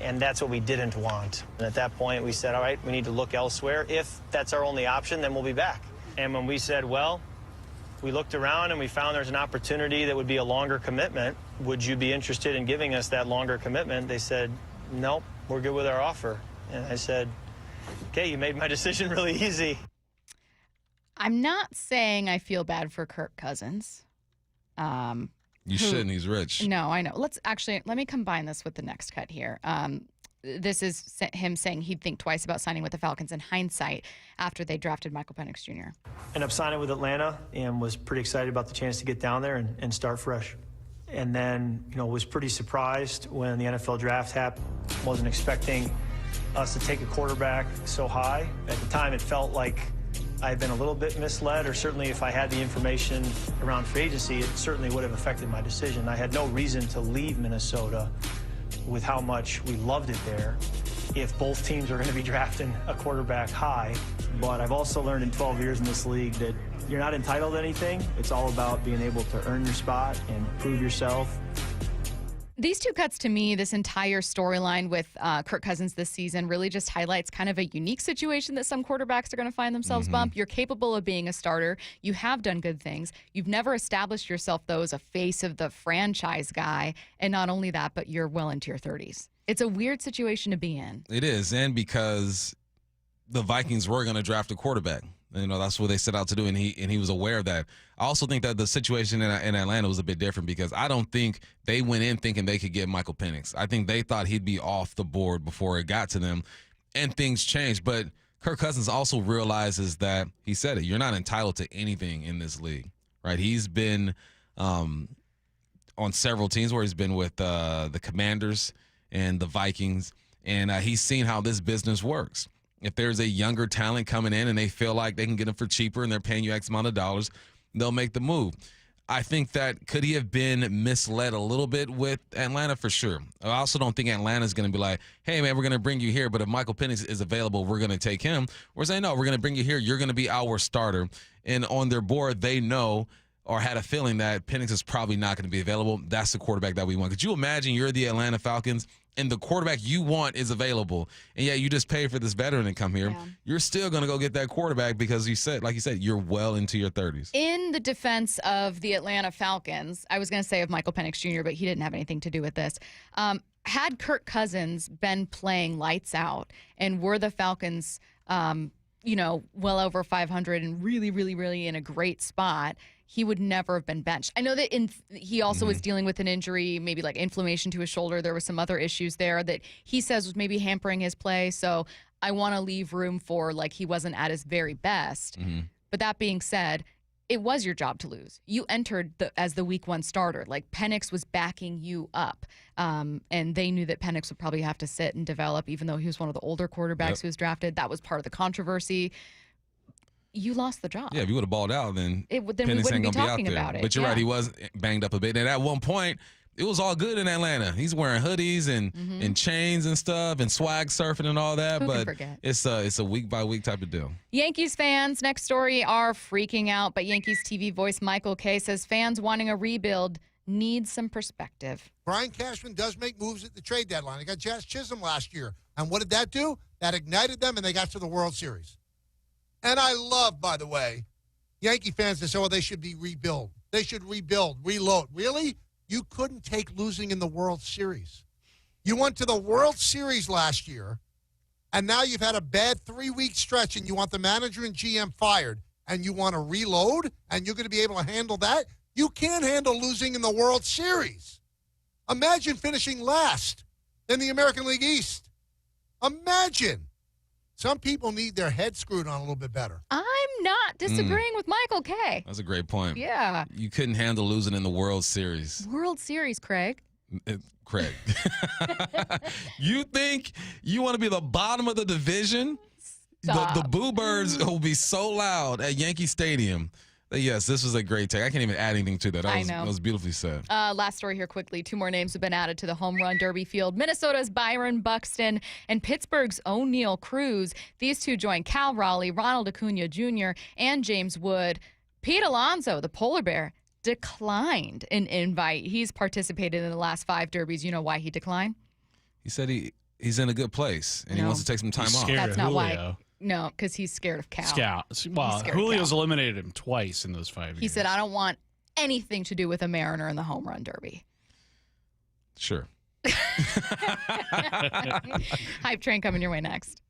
And that's what we didn't want. And at that point, we said, all right, we need to look elsewhere. If that's our only option, then we'll be back. And when we said, well, we looked around and we found there's an opportunity that would be a longer commitment. Would you be interested in giving us that longer commitment? They said, nope, we're good with our offer. And I said, okay, you made my decision really easy. I'm not saying I feel bad for Kirk Cousins. You shouldn't. He's rich. No, I know. Let me combine this with the next cut here. This is him saying he'd think twice about signing with the Falcons in hindsight after they drafted Michael Penix Jr. Ended up signing with Atlanta and was pretty excited about the chance to get down there and start fresh. And then, was pretty surprised when the NFL draft happened. Wasn't expecting us to take a quarterback so high. At the time, it felt like I had been a little bit misled, or certainly if I had the information around free agency, it certainly would have affected my decision. I had no reason to leave Minnesota with how much we loved it there if both teams are going to be drafting a quarterback high. But I've also learned in 12 years in this league that you're not entitled to anything. It's all about being able to earn your spot and prove yourself. These two cuts, to me, this entire storyline with Kirk Cousins this season really just highlights kind of a unique situation that some quarterbacks are going to find themselves bump. You're capable of being a starter. You have done good things. You've never established yourself, though, as a face of the franchise guy. And not only that, but you're well into your 30s. It's a weird situation to be in. It is, and because the Vikings were going to draft a quarterback. That's what they set out to do, and he was aware of that. I also think that the situation in Atlanta was a bit different because I don't think they went in thinking they could get Michael Penix. I think they thought he'd be off the board before it got to them, and things changed. But Kirk Cousins also realizes that, he said it, you're not entitled to anything in this league, right? He's been on several teams where he's been with the Commanders and the Vikings, and he's seen how this business works. If there's a younger talent coming in and they feel like they can get them for cheaper and they're paying you X amount of dollars, they'll make the move. I think that could he have been misled a little bit with Atlanta? For sure. I also don't think Atlanta's going to be like, hey, man, we're going to bring you here, but if Michael Penix is available, we're going to take him. We're saying, no, we're going to bring you here. You're going to be our starter. And on their board, they know or had a feeling that Penix is probably not going to be available. That's the quarterback that we want. Could you imagine you're the Atlanta Falcons and the quarterback you want is available, and you just pay for this veteran to come here? Yeah. You're still going to go get that quarterback because like you said, you're well into your 30s. In the defense of the Atlanta Falcons, I was going to say of Michael Penix Jr., but he didn't have anything to do with this. Had Kirk Cousins been playing lights out and were the Falcons, well over 500 and really, really, really in a great spot, he would never have been benched. I know that he also was dealing with an injury, maybe like inflammation to his shoulder. There were some other issues there that he says was maybe hampering his play. So I want to leave room for like he wasn't at his very best. But that being said, it was your job to lose. You entered as the week 1 starter. Like Penix was backing you up. And they knew that Penix would probably have to sit and develop, even though he was one of the older quarterbacks who was drafted. That was part of the controversy. You lost the job. Yeah, if you would have balled out, then we wouldn't be talking about it. But you're right, he was banged up a bit. And at one point, it was all good in Atlanta. He's wearing hoodies and chains and stuff and swag surfing and all that. Who but can forget? It's a week-by-week type of deal. Yankees fans, next story, are freaking out. But Yankees TV voice Michael Kay says fans wanting a rebuild need some perspective. Brian Cashman does make moves at the trade deadline. They got Jazz Chisholm last year. And what did that do? That ignited them, and they got to the World Series. And I love, by the way, Yankee fans that say, they should be rebuilt. They should rebuild, reload. Really? You couldn't take losing in the World Series. You went to the World Series last year, and now you've had a bad 3-week stretch, and you want the manager and GM fired, and you want to reload, and you're going to be able to handle that? You can't handle losing in the World Series. Imagine finishing last in the American League East. Imagine. Some people need their head screwed on a little bit better. I'm not disagreeing with Michael Kay. That's a great point. Yeah. You couldn't handle losing in the World Series. World Series, Craig. Craig. You think you want to be the bottom of the division? The Boo Birds will be so loud at Yankee Stadium. Yes, this was a great take. I can't even add anything to that. That was beautifully said. Last story here quickly. 2 more names have been added to the home run derby field. Minnesota's Byron Buxton and Pittsburgh's O'Neal Cruz. These two join Cal Raleigh, Ronald Acuna Jr., and James Wood. Pete Alonso, the polar bear, declined an invite. He's participated in the last 5 derbies. You know why he declined? He said he's in a good place, and he wants to take some time off. That's not why. No, because he's scared of Cal. Well, Julio's eliminated him twice in those 5 years. He said, I don't want anything to do with a Mariner in the home run derby. Sure. Hype train coming your way next.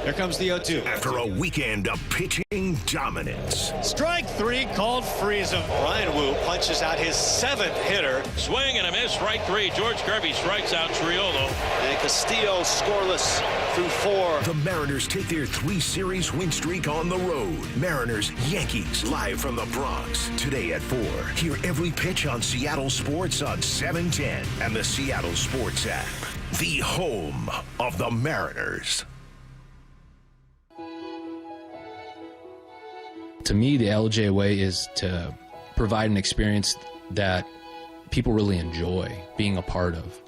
Here comes the 0-2. After a weekend of pitching dominance. Strike 3 called freeze him. Ryan Wu punches out his 7th hitter. Swing and a miss. Strike 3. George Kirby strikes out Triolo. And Castillo scoreless through 4. The Mariners take their 3-series win streak on the road. Mariners, Yankees, live from the Bronx. Today at 4. Hear every pitch on Seattle Sports on 710 and the Seattle Sports app. The home of the Mariners. To me, the LJ way is to provide an experience that people really enjoy being a part of.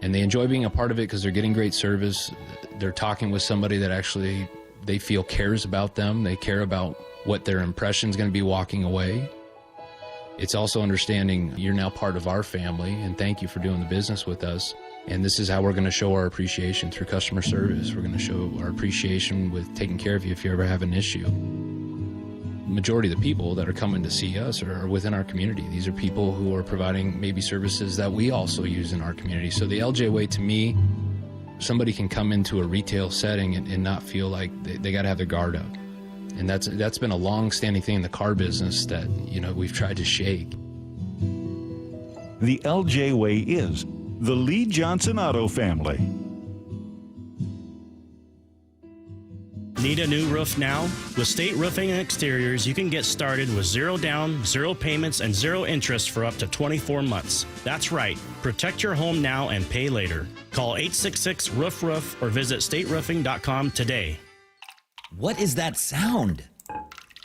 And they enjoy being a part of it because they're getting great service. They're talking with somebody that actually they feel cares about them. They care about what their impression is going to be walking away. It's also understanding you're now part of our family, and thank you for doing the business with us. And this is how we're going to show our appreciation through customer service. We're going to show our appreciation with taking care of you if you ever have an issue. Majority of the people that are coming to see us are within our community. These are people who are providing maybe services that we also use in our community. So the LJ Way, to me, somebody can come into a retail setting and not feel like they got to have their guard up. And that's been a long-standing thing in the car business that, we've tried to shake. The LJ Way is the Lee Johnson Auto family. Need a new roof now? With State Roofing and Exteriors, you can get started with 0 down, 0 payments, and 0 interest for up to 24 months. That's right. Protect your home now and pay later. Call 866-ROOF-ROOF or visit stateroofing.com today. What is that sound?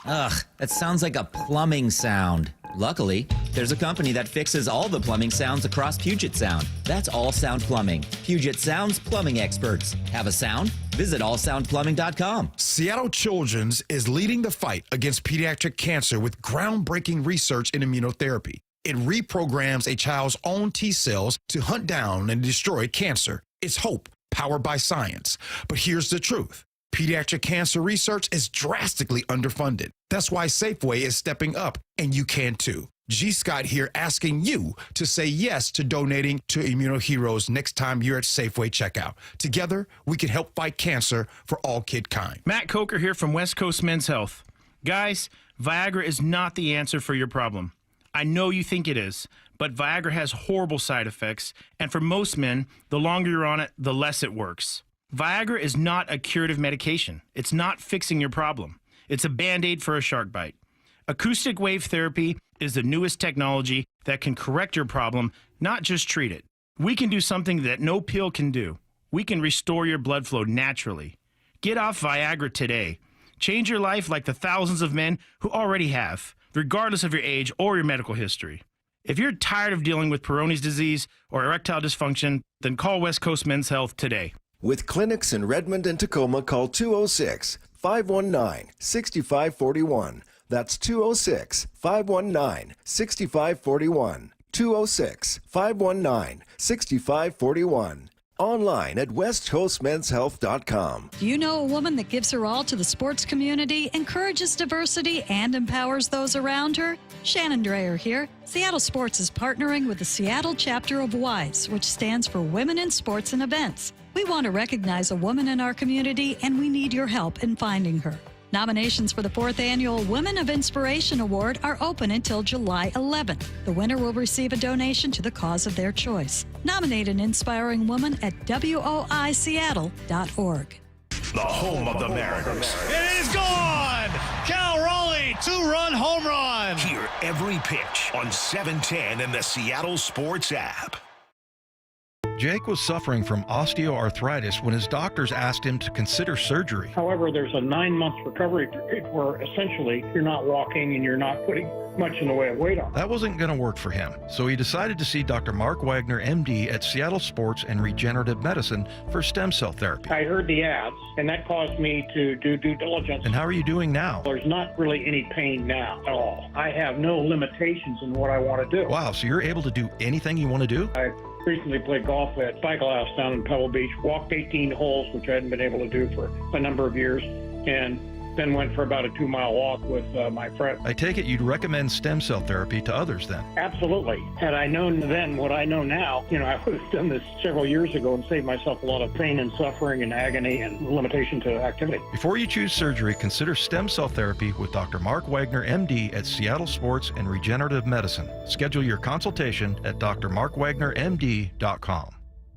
Ugh, that sounds like a plumbing sound. Luckily, there's a company that fixes all the plumbing sounds across Puget Sound. That's All Sound Plumbing. Puget Sound's plumbing experts. Have a sound? Visit allsoundplumbing.com. Seattle Children's is leading the fight against pediatric cancer with groundbreaking research in immunotherapy. It reprograms a child's own T cells to hunt down and destroy cancer. It's hope, powered by science. But here's the truth. Pediatric cancer research is drastically underfunded. That's why Safeway is stepping up, and you can too. G. Scott here asking you to say yes to donating to Immunoheroes next time you're at Safeway checkout. Together, we can help fight cancer for all kid kind. Matt Coker here from West Coast Men's Health. Guys, Viagra is not the answer for your problem. I know you think it is, but Viagra has horrible side effects, and for most men, the longer you're on it, the less it works. Viagra is not a curative medication. It's not fixing your problem. It's a Band-Aid for a shark bite. Acoustic wave therapy is the newest technology that can correct your problem, not just treat it. We can do something that no pill can do. We can restore your blood flow naturally. Get off Viagra today. Change your life like the thousands of men who already have, regardless of your age or your medical history. If you're tired of dealing with Peyronie's disease or erectile dysfunction, then call West Coast Men's Health today. With clinics in Redmond and Tacoma, call 206-519-6541. That's 206-519-6541. 206-519-6541. Online at westcoastmenshealth.com. Do you know a woman that gives her all to the sports community, encourages diversity, and empowers those around her? Shannon Drayer here. Seattle Sports is partnering with the Seattle chapter of WISE, which stands for Women in Sports and Events. We want to recognize a woman in our community, and we need your help in finding her. Nominations for the 4th Annual Women of Inspiration Award are open until July 11th. The winner will receive a donation to the cause of their choice. Nominate an inspiring woman at woiseattle.org. The home of the Mariners. It is gone! Cal Raleigh, 2-run home run! Hear every pitch on 710 and the Seattle Sports app. Jake was suffering from osteoarthritis when his doctors asked him to consider surgery. However, there's a 9-month recovery period where essentially you're not walking and you're not putting much in the way of weight on. That wasn't going to work for him, so he decided to see Dr. Mark Wagner, MD, at Seattle Sports and Regenerative Medicine for stem cell therapy. I heard the ads, and that caused me to do due diligence. And how are you doing now? There's not really any pain now at all. I have no limitations in what I want to do. Wow, so you're able to do anything you want to do? I recently played golf at Cycle House down in Pebble Beach, walked 18 holes, which I hadn't been able to do for a number of years, and then went for about a 2-mile walk with my friend. I take it you'd recommend stem cell therapy to others then? Absolutely. Had I known then what I know now, I would have done this several years ago and saved myself a lot of pain and suffering and agony and limitation to activity. Before you choose surgery, consider stem cell therapy with Dr. Mark Wagner, MD, at Seattle Sports and Regenerative Medicine. Schedule your consultation at drmarkwagnermd.com.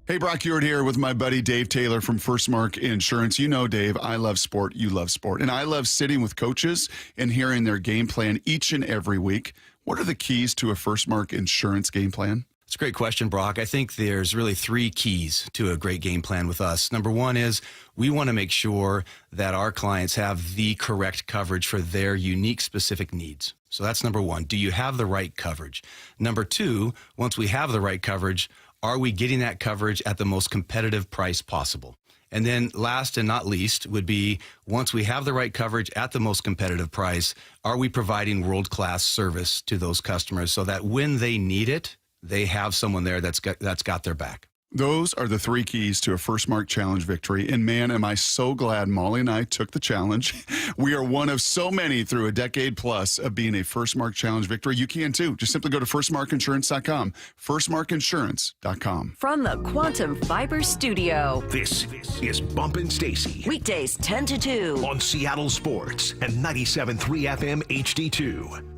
Hey, Brock Ewart here with my buddy Dave Taylor from First Mark Insurance. You know, Dave, I love sport. You love sport. And I love sitting with coaches and hearing their game plan each and every week. What are the keys to a First Mark Insurance game plan? It's a great question, Brock. I think there's really 3 keys to a great game plan with us. Number 1 is we want to make sure that our clients have the correct coverage for their unique specific needs. So that's number 1. Do you have the right coverage? Number 2, once we have the right coverage, are we getting that coverage at the most competitive price possible? And then last and not least would be, once we have the right coverage at the most competitive price, are we providing world-class service to those customers so that when they need it, they have someone there that's got their back? Those are the 3 keys to a First Mark Challenge victory. And man, am I so glad Molly and I took the challenge. We are one of so many through a decade plus of being a First Mark Challenge victory. You can too. Just simply go to firstmarkinsurance.com. Firstmarkinsurance.com. From the Quantum Fiber Studio, This is Bumpin' Stacy weekdays 10 to 2 on Seattle Sports and 97.3 FM HD2.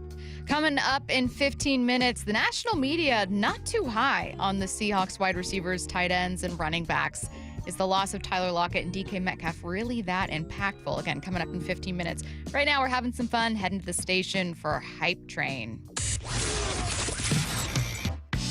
Coming up in 15 minutes, the national media not too high on the Seahawks wide receivers, tight ends, and running backs. Is the loss of Tyler Lockett and DK Metcalf really that impactful? Again, coming up in 15 minutes. Right now, we're having some fun, heading to the station for Hype Train.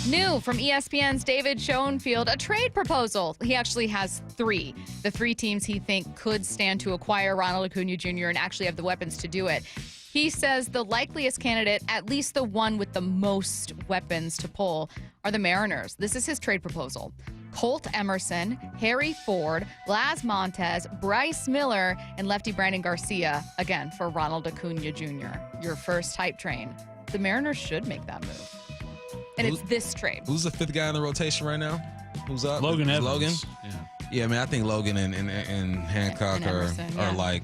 New from ESPN's David Schoenfield, a trade proposal. He actually has 3. The 3 teams he thinks could stand to acquire Ronald Acuna Jr. and actually have the weapons to do it. He says the likeliest candidate, at least the one with the most weapons to pull, are the Mariners. This is his trade proposal. Colt Emerson, Harry Ford, Laz Montez, Bryce Miller, and lefty Brandon Garcia, again, for Ronald Acuna Jr. Your first Hype Train. The Mariners should make that move. And it's this trade. Who's the 5th guy in the rotation right now? Who's up? Logan Evans. Logan? Yeah, man, I think Logan and Hancock And Emerson, are like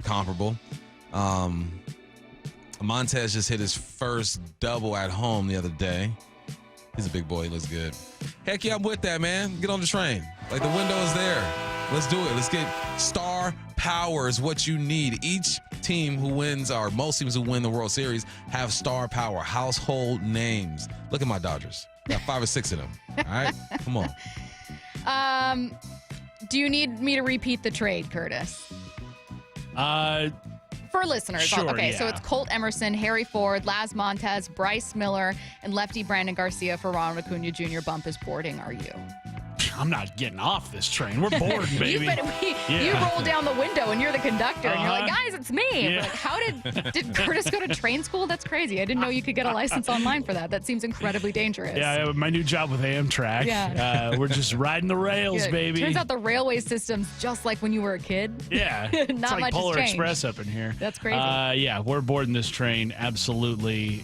comparable. Montez just hit his first double at home the other day. He's a big boy. He looks good. Heck yeah, I'm with that, man. Get on the train. Like, the window is there. Let's do it. Let's get star power is what you need. Each team who wins, or most teams who win the World Series, have star power, household names. Look at my Dodgers. Got 5 or 6 of them. All right? Come on. Do you need me to repeat the trade, Curtis? For listeners. Sure, okay, yeah. so it's Colt Emerson, Harry Ford, Laz Montez, Bryce Miller, and lefty Brandon Garcia for Ronald Acuna Jr. Bump is boarding. Are you? I'm not getting off this train. We're bored, baby. You roll down the window and you're the conductor and you're like, guys, it's me. Yeah. We're like, how did Curtis go to train school? That's crazy. I didn't know you could get a license online for that. That seems incredibly dangerous. Yeah, my new job with Amtrak. Yeah. We're just riding the rails, baby. Turns out the railway system's just like when you were a kid. Yeah. Not it's like much Polar has changed. Express up in here. That's crazy. Yeah, we're boarding this train. Absolutely.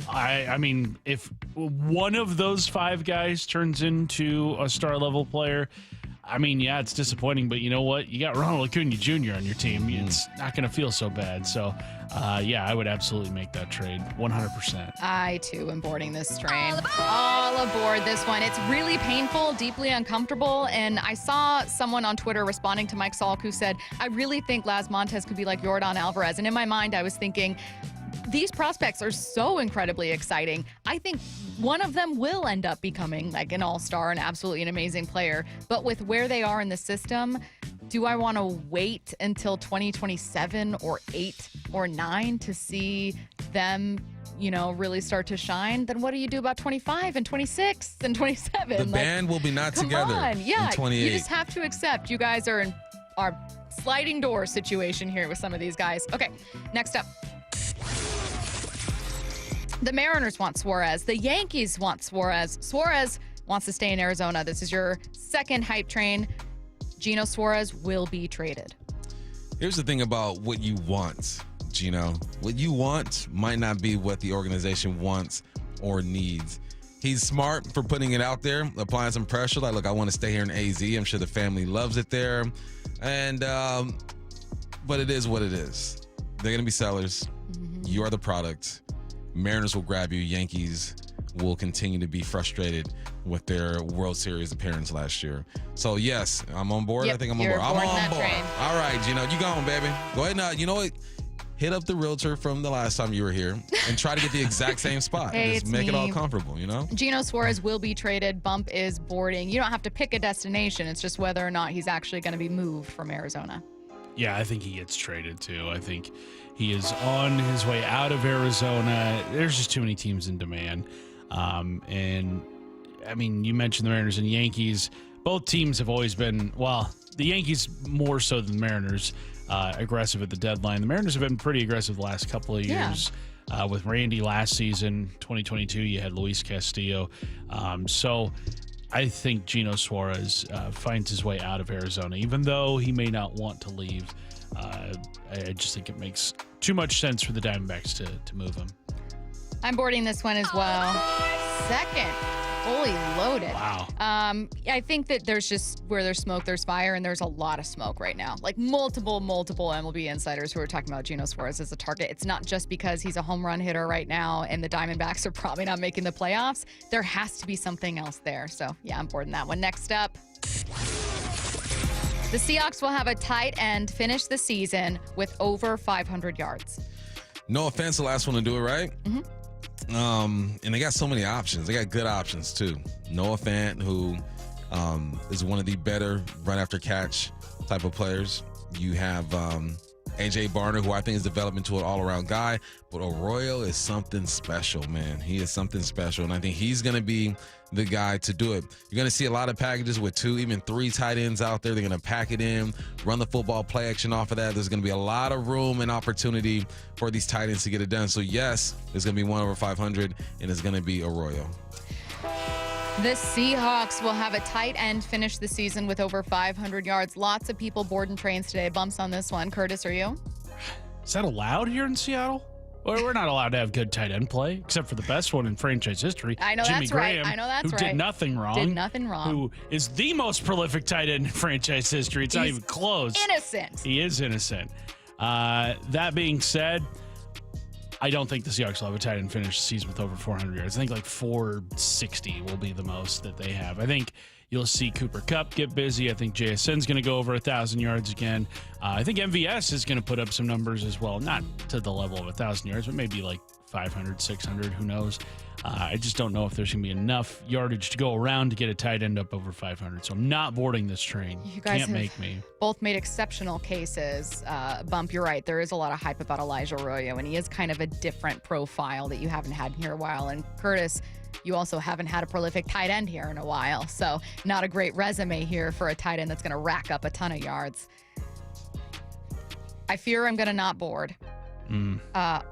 I mean, if one of those 5 guys turns into a star level player, I mean, yeah, it's disappointing, but you know what? You got Ronald Acuna Jr. on your team. It's not going to feel so bad. So, yeah, I would absolutely make that trade 100%. I, too, am boarding this train. All aboard this one. It's really painful, deeply uncomfortable, and I saw someone on Twitter responding to Mike Salk who said, I really think Laz Montez could be like Yordan Alvarez. And in my mind, I was thinking, these prospects are so incredibly exciting. I think one of them will end up becoming like an all-star and absolutely an amazing player. But with where they are in the system, do I want to wait until 2027 or 8 or 9 to see them, really start to shine? Then what do you do about 25 and 26 and 27? The band will be not together in 28. You just have to accept you guys are in our sliding door situation here with some of these guys. Okay, next up. The Mariners want Suarez. The Yankees want Suarez. Suarez wants to stay in Arizona. This is your second Hype Train. Gino Suarez will be traded. Here's the thing about what you want, Gino. What you want might not be what the organization wants or needs. He's smart for putting it out there, applying some pressure. Like, look, I want to stay here in AZ. I'm sure the family loves it there. And, but it is what it is. They're going to be sellers. You are the product. Mariners will grab you. Yankees will continue to be frustrated with their World Series appearance last year. So, yes, I'm on board. Yep, I think I'm on board. I'm on board. Train. All right, Gino, you going, baby. Go ahead now. You know what? Hit up the realtor from the last time you were here and try to get the exact same spot. Hey, Just it's make it me. all comfortable, Gino Suarez will be traded. Bump is boarding. You don't have to pick a destination. It's just whether or not he's actually going to be moved from Arizona. Yeah, I think he gets traded too. I think he is on his way out of Arizona. There's just too many teams in demand. And I mean, you mentioned the Mariners and Yankees. Both teams have always been, well, the Yankees more so than the Mariners, aggressive at the deadline. The Mariners have been pretty aggressive the last couple of years. With Randy last season, 2022, you had Luis Castillo. So I think Geno Suarez finds his way out of Arizona, even though he may not want to leave. I just think it makes too much sense for the Diamondbacks to move him. I'm boarding this one as well. Second, fully loaded. Wow. I think that there's just where there's smoke, there's fire, and there's a lot of smoke right now. Like multiple MLB insiders who are talking about Geno Suarez as a target. It's not just because he's a home run hitter right now and the Diamondbacks are probably not making the playoffs. There has to be something else there. So, yeah, I'm boarding that one. Next up, the Seahawks will have a tight end finish the season with over 500 yards. No offense, the last one to do it, right? Mm-hmm. And they got so many options. They got good options too. Noah Fant, who is one of the better run after catch type of players. You have AJ Barner, who I think is developing to an all-around guy. But Arroyo is something special, man. He is something special, and I think he's going to be the guy to do it. You're going to see a lot of packages with 2, even 3 tight ends out there. They're going to pack it in, run the football play action off of that. There's going to be a lot of room and opportunity for these tight ends to get it done. So, yes, there's going to be one over 500, and it's going to be Arroyo. The Seahawks will have a tight end finish the season with over 500 yards. Lots of people boarding trains today. Bumps on this one. Curtis, are you? Is that allowed here in Seattle? Well, we're not allowed to have good tight end play, except for the best one in franchise history. I know Jimmy that's Graham, right. I know that's who right. did nothing wrong. Did nothing wrong. Who is the most prolific tight end in franchise history. It's not even close. Innocent. He is innocent. That being said, I don't think the Seahawks will have a tight end finish the season with over 400 yards. I think like 460 will be the most that they have. I think you'll see Cooper Kupp get busy. I think JSN's going to go over 1,000 yards again. I think MVS is going to put up some numbers as well. Not to the level of 1,000 yards, but maybe like 500, 600, who knows. I just don't know if there's going to be enough yardage to go around to get a tight end up over 500. So I'm not boarding this train. You guys Can't make me. Both made exceptional cases. Bump, you're right. There is a lot of hype about Elijah Arroyo, and he is kind of a different profile that you haven't had in here a while. And Curtis, you also haven't had a prolific tight end here in a while. So not a great resume here for a tight end that's going to rack up a ton of yards. I fear I'm going to not board.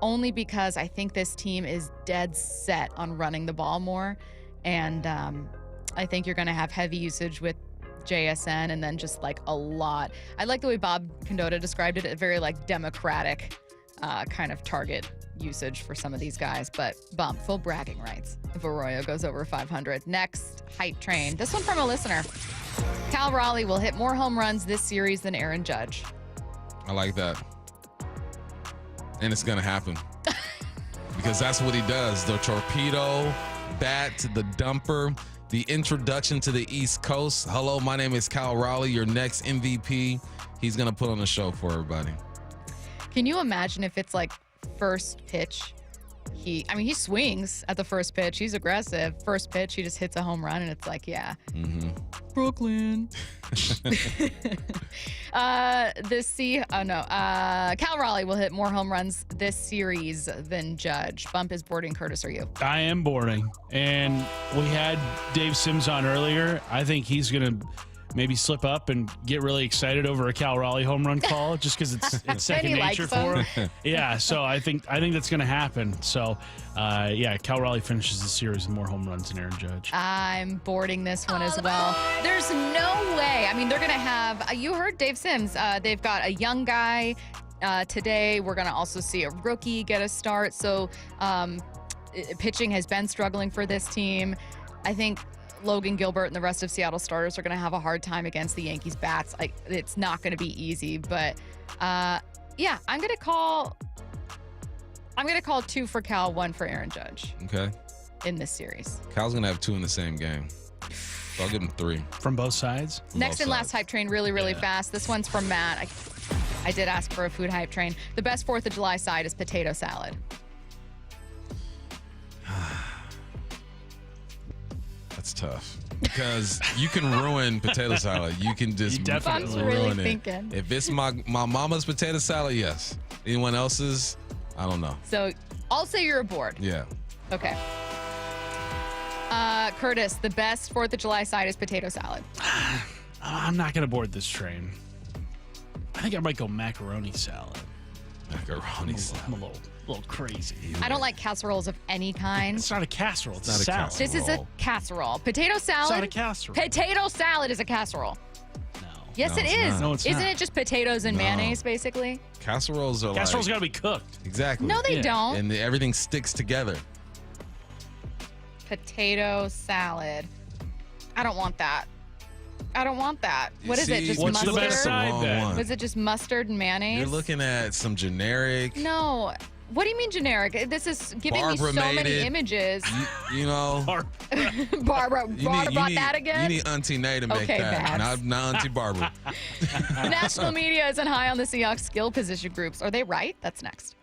Only because I think this team is dead set on running the ball more. And I think you're going to have heavy usage with JSN and then just like a lot. I like the way Bob Condotta described it, a very like democratic kind of target usage for some of these guys. But Bump, full bragging rights if Arroyo goes over 500. Next, hype train. This one from a listener. Cal Raleigh will hit more home runs this series than Aaron Judge. I like that. And it's going to happen. Because that's what he does. The torpedo, bat, the dumper, the introduction to the East Coast. Hello, my name is Cal Raleigh, your next MVP. He's going to put on a show for everybody. Can you imagine if it's like first pitch? He swings at the first pitch. He's aggressive. First pitch, he just hits a home run, and it's like, yeah. Mm-hmm. Brooklyn. Cal Raleigh will hit more home runs this series than Judge. Bump is boarding. Curtis, are you? I am boarding. And we had Dave Sims on earlier. I think he's going to maybe slip up and get really excited over a Cal Raleigh home run call just because it's second nature for him. Yeah, so I think that's going to happen. So, Cal Raleigh finishes the series with more home runs than Aaron Judge. I'm boarding this one as well. There's no way. I mean, they're going to have, you heard Dave Sims. They've got a young guy today. We're going to also see a rookie get a start. So pitching has been struggling for this team. I think Logan Gilbert and the rest of Seattle starters are going to have a hard time against the Yankees bats. Like, it's not going to be easy, but I'm going to call 2 for Cal, 1 for Aaron Judge. Okay. In this series. Cal's going to have 2 in the same game. So I'll give him 3. From both sides? Next and last hype train, really fast. This one's from Matt. I did ask for a food hype train. The best 4th of July side is potato salad. That's tough because you can ruin potato salad. You can just definitely ruin really it. Thinking. If it's my mama's potato salad, yes. Anyone else's, I don't know. So I'll say you're aboard. Yeah. Okay. Curtis, the best 4th of July side is potato salad. I'm not going to board this train. I think I might go macaroni salad. Macaroni salad. I'm a little A little crazy. I don't like casseroles of any kind. It's not a casserole. It's Not a a salad. casserole. This is a casserole. Potato salad. It's not a casserole. Potato salad is a casserole. No. Yes, No, it it's is. not. No, it's Isn't not. it just potatoes and No. mayonnaise, basically? Casseroles are Casserole's like got to be cooked. exactly. No, they Yeah. don't. And everything sticks together. Potato salad. I don't want that. I don't want that. What is it? See, Just What's the mustard? best side Wrong then? one. Was it just mustard and mayonnaise? You're looking at some generic. No. What do you mean generic? This is giving Barbara me so made many it. images. You know. Barbara You brought need, that again? You need Auntie Nay to make Okay, that, Babs. not Auntie Barbara. The national media isn't high on the Seahawks skill position groups. Are they right? That's next.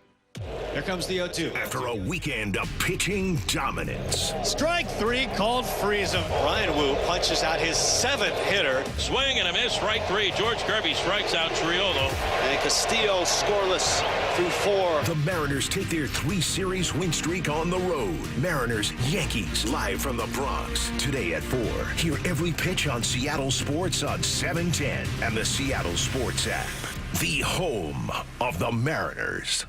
Here comes the 0-2. After a weekend of pitching dominance, Strike 3 called freeze him. Ryan Wu punches out his 7th hitter. Swing and a miss, strike 3. George Kirby strikes out Triolo. And Castillo scoreless through 4. the Mariners take their 3-series win streak on the road. Mariners, Yankees, live from the Bronx. Today at 4. Hear every pitch on Seattle Sports on 710 and the Seattle Sports app. The home of the Mariners.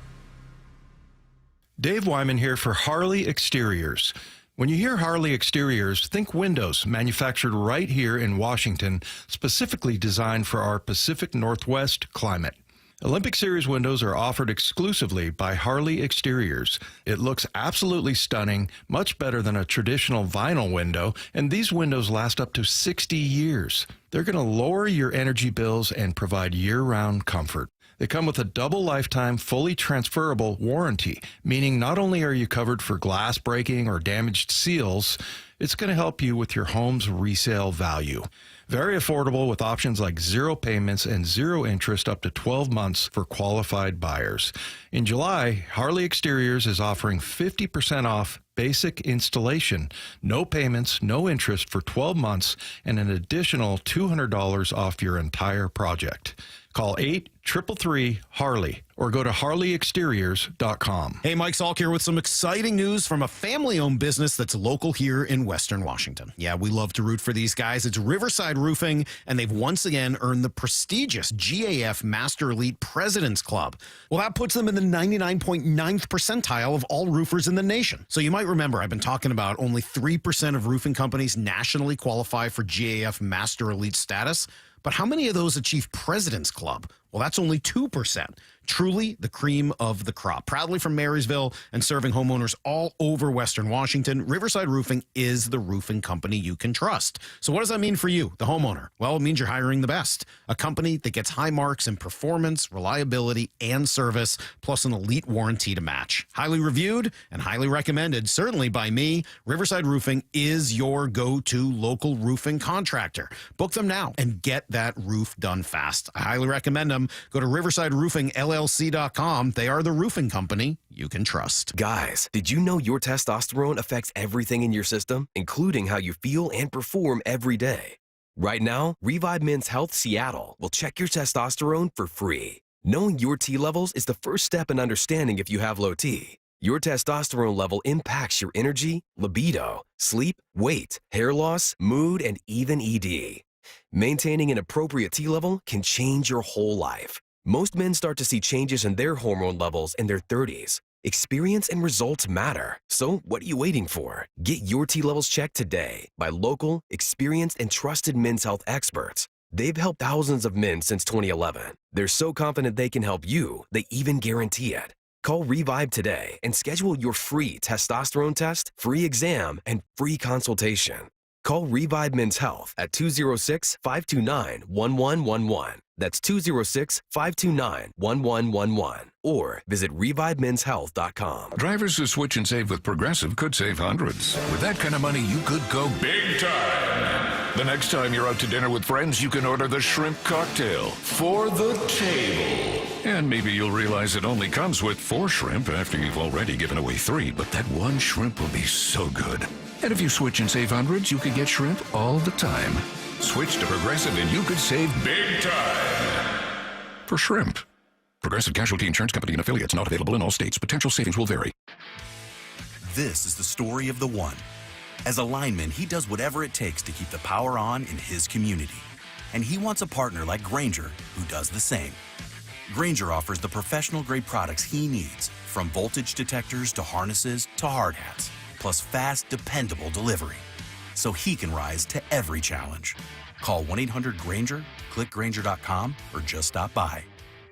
Dave Wyman here for Harley Exteriors. When you hear Harley Exteriors, think windows manufactured right here in Washington, specifically designed for our Pacific Northwest climate. Olympic Series windows are offered exclusively by Harley Exteriors. It looks absolutely stunning, much better than a traditional vinyl window, and these windows last up to 60 years. They're going to lower your energy bills and provide year-round comfort. They come with a double lifetime, fully transferable warranty, meaning not only are you covered for glass breaking or damaged seals, it's going to help you with your home's resale value. Very affordable with options like 0 payments and 0 interest up to 12 months for qualified buyers. In July, Harley Exteriors is offering 50% off basic installation, no payments, no interest for 12 months, and an additional $200 off your entire project. Call 833-HARLEY or go to harleyexteriors.com. Hey, Mike Salk here with some exciting news from a family-owned business that's local here in Western Washington. Yeah, we love to root for these guys. It's Riverside Roofing, and they've once again earned the prestigious GAF Master Elite President's Club. Well, that puts them in the 99.9th percentile of all roofers in the nation. So you might remember I've been talking about only 3% of roofing companies nationally qualify for GAF Master Elite status. But how many of those achieve President's Club? Well, that's only 2%. Truly the cream of the crop. Proudly from Marysville and serving homeowners all over Western Washington, Riverside Roofing is the roofing company you can trust. So what does that mean for you, the homeowner? Well, it means you're hiring the best. A company that gets high marks in performance, reliability, and service, plus an elite warranty to match. Highly reviewed and highly recommended, certainly by me. Riverside Roofing is your go-to local roofing contractor. Book them now and get that roof done fast. I highly recommend them. Go to riversideroofingllc.com. They are the roofing company you can trust. Guys, did you know your testosterone affects everything in your system, including how you feel and perform every day? Right now, Revive Men's Health Seattle will check your testosterone for free. Knowing your T levels is the first step in understanding if you have low T. Your testosterone level impacts your energy, libido, sleep, weight, hair loss, mood, and even ED. Maintaining an appropriate T level can change your whole life. Most men start to see changes in their hormone levels in their 30s. Experience and results matter. So what are you waiting for? Get your T levels checked today by local, experienced, and trusted men's health experts. They've helped thousands of men since 2011. They're so confident they can help you, they even guarantee it. Call Revive today and schedule your free testosterone test, free exam, and free consultation. Call Revive Men's Health at 206-529-1111. That's 206-529-1111. Or visit ReviveMen'sHealth.com. Drivers who switch and save with Progressive could save hundreds. With that kind of money, you could go big time. The next time you're out to dinner with friends, you can order the shrimp cocktail for the table. And maybe you'll realize it only comes with 4 shrimp after you've already given away 3, but that one shrimp will be so good. And if you switch and save hundreds, you can get shrimp all the time. Switch to Progressive and you could save big time. For shrimp. Progressive Casualty Insurance Company and affiliates, not available in all states. Potential savings will vary. This is the story of the one. As a lineman, he does whatever it takes to keep the power on in his community. And he wants a partner like Grainger who does the same. Grainger offers the professional-grade products he needs From voltage detectors to harnesses to hard hats, plus fast, dependable delivery. So he can rise to every challenge. Call 1-800-GRANGER, click Grainger.com, or just stop by.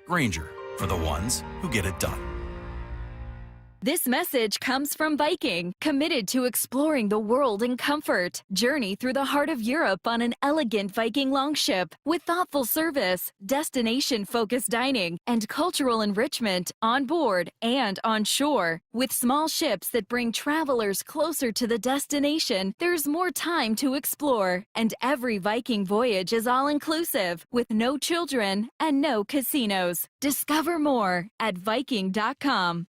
Grainger, for the ones who get it done. This message comes from Viking, committed to exploring the world in comfort. Journey through the heart of Europe on an elegant Viking longship with thoughtful service, destination-focused dining, and cultural enrichment on board and on shore. With small ships that bring travelers closer to the destination, there's more time to explore. And every Viking voyage is all-inclusive, with no children and no casinos. Discover more at Viking.com.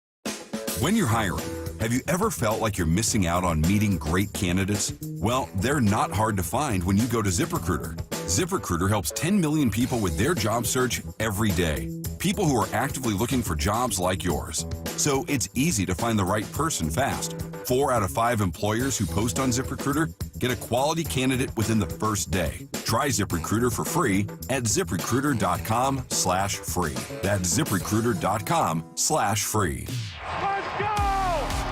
When you're hiring, have you ever felt like you're missing out on meeting great candidates? Well, they're not hard to find when you go to ZipRecruiter. ZipRecruiter helps 10 million people with their job search every day. People who are actively looking for jobs like yours. So it's easy to find the right person fast. 4 out of 5 employers who post on ZipRecruiter get a quality candidate within the first day. Try ZipRecruiter for free at ZipRecruiter.com/free. That's ZipRecruiter.com/free.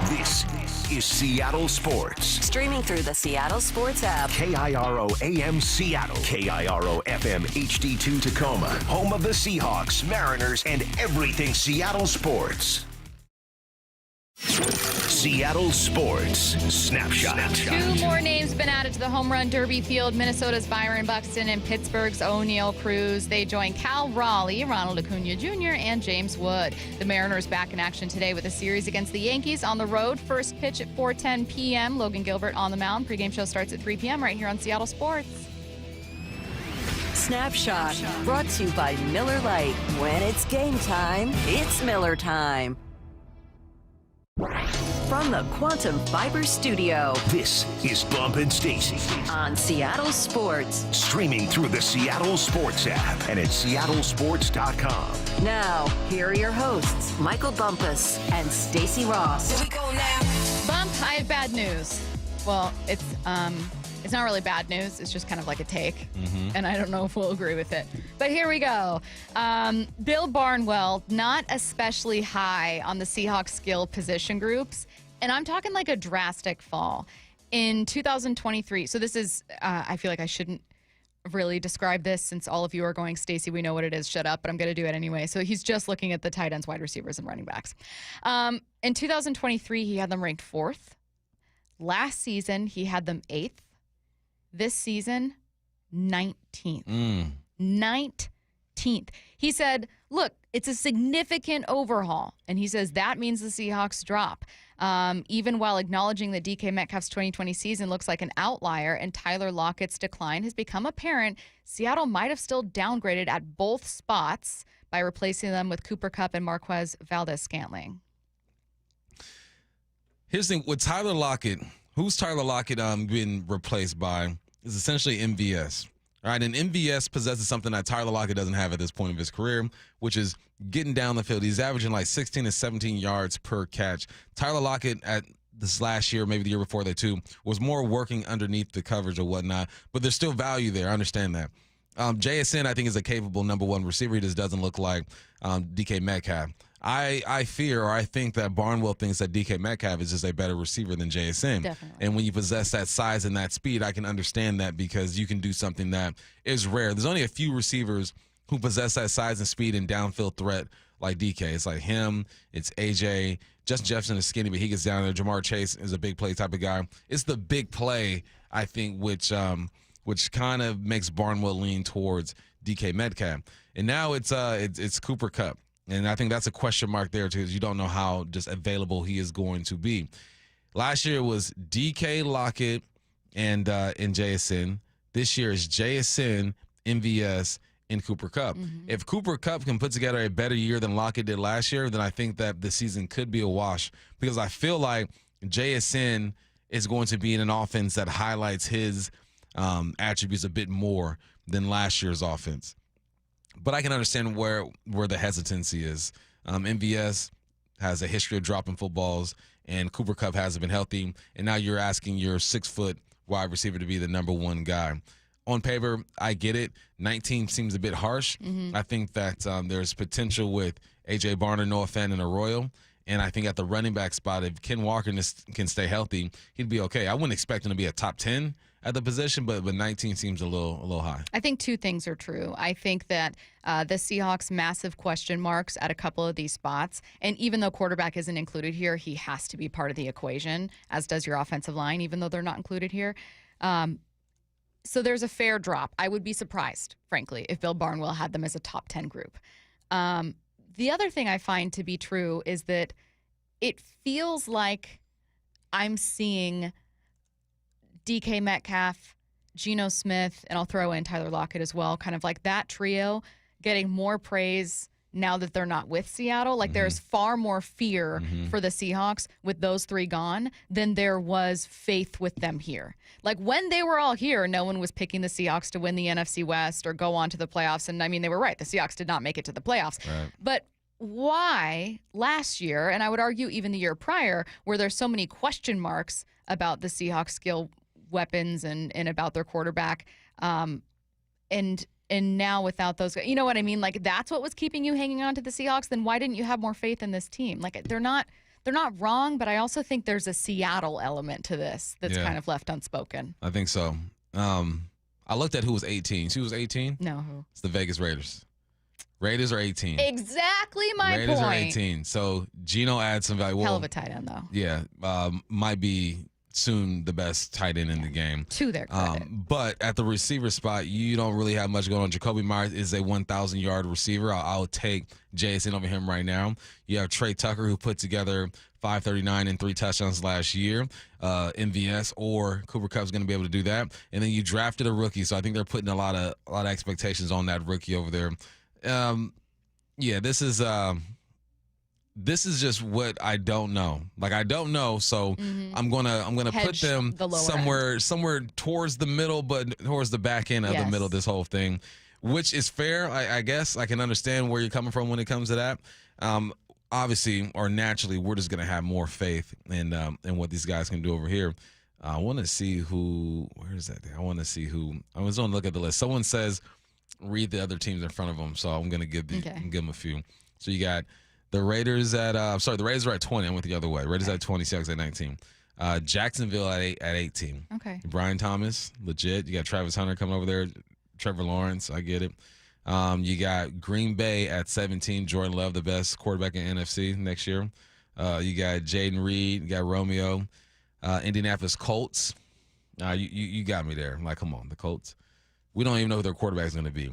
This is Seattle Sports. Streaming through the Seattle Sports app. KIRO AM Seattle. KIRO FM HD2 Tacoma. Home of the Seahawks, Mariners, and everything Seattle sports. Seattle Sports Snapshot. 2 more names been added to the home run derby field. Minnesota's Byron Buxton and Pittsburgh's O'Neal Cruz. They join Cal Raleigh, Ronald Acuna Jr., and James Wood. The Mariners back in action today with a series against the Yankees on the road. First pitch at 4:10 p.m. Logan Gilbert on the mound. Pregame show starts at 3 p.m. right here on Seattle Sports. Snapshot, brought to you by Miller Lite. When it's game time, it's Miller time. From the Quantum Fiber Studio, this is Bump and Stacy on Seattle Sports. Streaming through the Seattle Sports app and at seattlesports.com. Now, here are your hosts, Michael Bumpus and Stacy Ross. Here we go now. Bump, I have bad news. Well, it's not really bad news. It's just kind of like a take, and I don't know if we'll agree with it. But here we go. Bill Barnwell, not especially high on the Seahawks skill position groups, and I'm talking like a drastic fall. In 2023, so this is, I feel like I shouldn't really describe this since all of you are going, Stacy, we know what it is, shut up, but I'm going to do it anyway. So he's just looking at the tight ends, wide receivers, and running backs. In 2023, he had them ranked 4th. Last season, he had them 8th. This season, 19th. 19th. He said, look, it's a significant overhaul. And he says that means the Seahawks drop. Even while acknowledging that DK Metcalf's 2020 season looks like an outlier and Tyler Lockett's decline has become apparent, Seattle might have still downgraded at both spots by replacing them with Cooper Kupp and Marquez Valdez-Scantling. Here's the thing with Tyler Lockett. Who's Tyler Lockett been replaced by is essentially MVS. All right, and MVS possesses something that Tyler Lockett doesn't have at this point of his career, which is getting down the field. He's averaging like 16 to 17 yards per catch. Tyler Lockett at this last year, maybe the year before that too, was more working underneath the coverage or whatnot, but there's still value there. I understand that. JSN, I think, is a capable number 1 receiver. He just doesn't look like DK Metcalf. I fear or I think that Barnwell thinks that DK Metcalf is just a better receiver than JSN. Definitely. And when you possess that size and that speed, I can understand that because you can do something that is rare. There's only a few receivers who possess that size and speed and downfield threat like DK. It's like him, it's AJ. Justin Jefferson is skinny, but he gets down there. Jamar Chase is a big play type of guy. It's the big play, I think, which kind of makes Barnwell lean towards DK Metcalf. And now it's Cooper Kupp. And I think that's a question mark there, too, because you don't know how just available he is going to be. Last year was DK, Lockett, and JSN. This year is JSN, MVS, and Cooper Kupp. If Cooper Kupp can put together a better year than Lockett did last year, then I think that the season could be a wash because I feel like JSN is going to be in an offense that highlights his attributes a bit more than last year's offense. But I can understand where the hesitancy is. MVS has a history of dropping footballs, and Cooper Kupp hasn't been healthy. And now you're asking your 6-foot wide receiver to be the number 1 guy. On paper, I get it. 19 seems a bit harsh. I think that there's potential with A.J. Barner, Noah Fant, and Arroyo. And I think at the running back spot, if Ken Walker can stay healthy, he'd be okay. I wouldn't expect him to be a top 10 at the position, but 19 seems a little high. I think two things are true. I think that the Seahawks' massive question marks at a couple of these spots, and even though quarterback isn't included here, he has to be part of the equation, as does your offensive line, even though they're not included here. So there's a fair drop. I would be surprised, frankly, if Bill Barnwell had them as a top 10 group. The other thing I find to be true is that it feels like I'm seeing DK Metcalf, Geno Smith, and I'll throw in Tyler Lockett as well, kind of like that trio getting more praise now that they're not with Seattle. Like there's far more fear for the Seahawks with those three gone than there was faith with them here. Like when they were all here, no one was picking the Seahawks to win the NFC West or go on to the playoffs. And I mean, they were right. The Seahawks did not make it to the playoffs. Right. But why last year, and I would argue even the year prior, where there's so many question marks about the Seahawks skill weapons and about their quarterback, and now without those, you know what I mean? Like that's what was keeping you hanging on to the Seahawks. Then why didn't you have more faith in this team? Like they're not wrong, but I also think there's a Seattle element to this that's kind of left unspoken. I think so. I looked at who was 18. She was 18? No, who? It's the Vegas Raiders. Raiders are 18. Exactly my Raiders point. are 18. So Geno adds some value. Hell of a tight end though. Yeah, might be soon the best tight end in the game. To their credit. But at the receiver spot, you don't really have much going on. Jacoby Myers is a 1,000-yard receiver. I'll take JSN over him right now. You have Trey Tucker, who put together 539 and 3 touchdowns last year. MVS or Cooper Kupp's going to be able to do that. And then you drafted a rookie, so I think they're putting a lot of expectations on that rookie over there. This is just what I don't know. Like I don't know, so I'm gonna put them somewhere towards the middle, but towards the back end of the middle of this whole thing, which is fair. I guess I can understand where you're coming from when it comes to that. Obviously, or naturally, we're just gonna have more faith in what these guys can do over here. I want to see who. Where is that? I want to see who. I was going to look at the list. Someone says read the other teams in front of them, so I'm gonna give them a few. So you got the Raiders at the Raiders are at 20. I went the other way. Raiders at 20, Seahawks at 19. Jacksonville at 18. Okay. Brian Thomas, legit. You got Travis Hunter coming over there. Trevor Lawrence, I get it. You got Green Bay at 17. Jordan Love, the best quarterback in NFC next year. You got Jaden Reed. You got Romeo. Indianapolis Colts. You got me there. I'm like, come on, the Colts. We don't even know who their quarterback is going to be.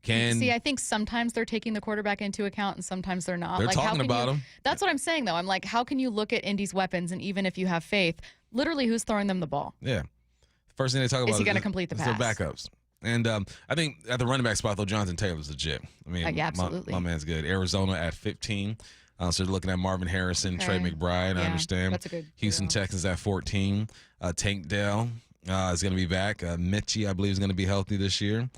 See, I think sometimes they're taking the quarterback into account and sometimes they're not. They're talking about him. That's what I'm saying, though. I'm like, how can you look at Indy's weapons and even if you have faith, literally who's throwing them the ball? Yeah. First thing they talk about is he going to complete the pass? Their backups. And I think at the running back spot, though, Jonathan Taylor's legit. I mean, yeah, absolutely. My man's good. Arizona at 15. So they're looking at Marvin Harrison, Trey McBride, I understand. That's a good Houston Texans at 14. Tank Dell is going to be back. Mitchie, I believe, is going to be healthy this year.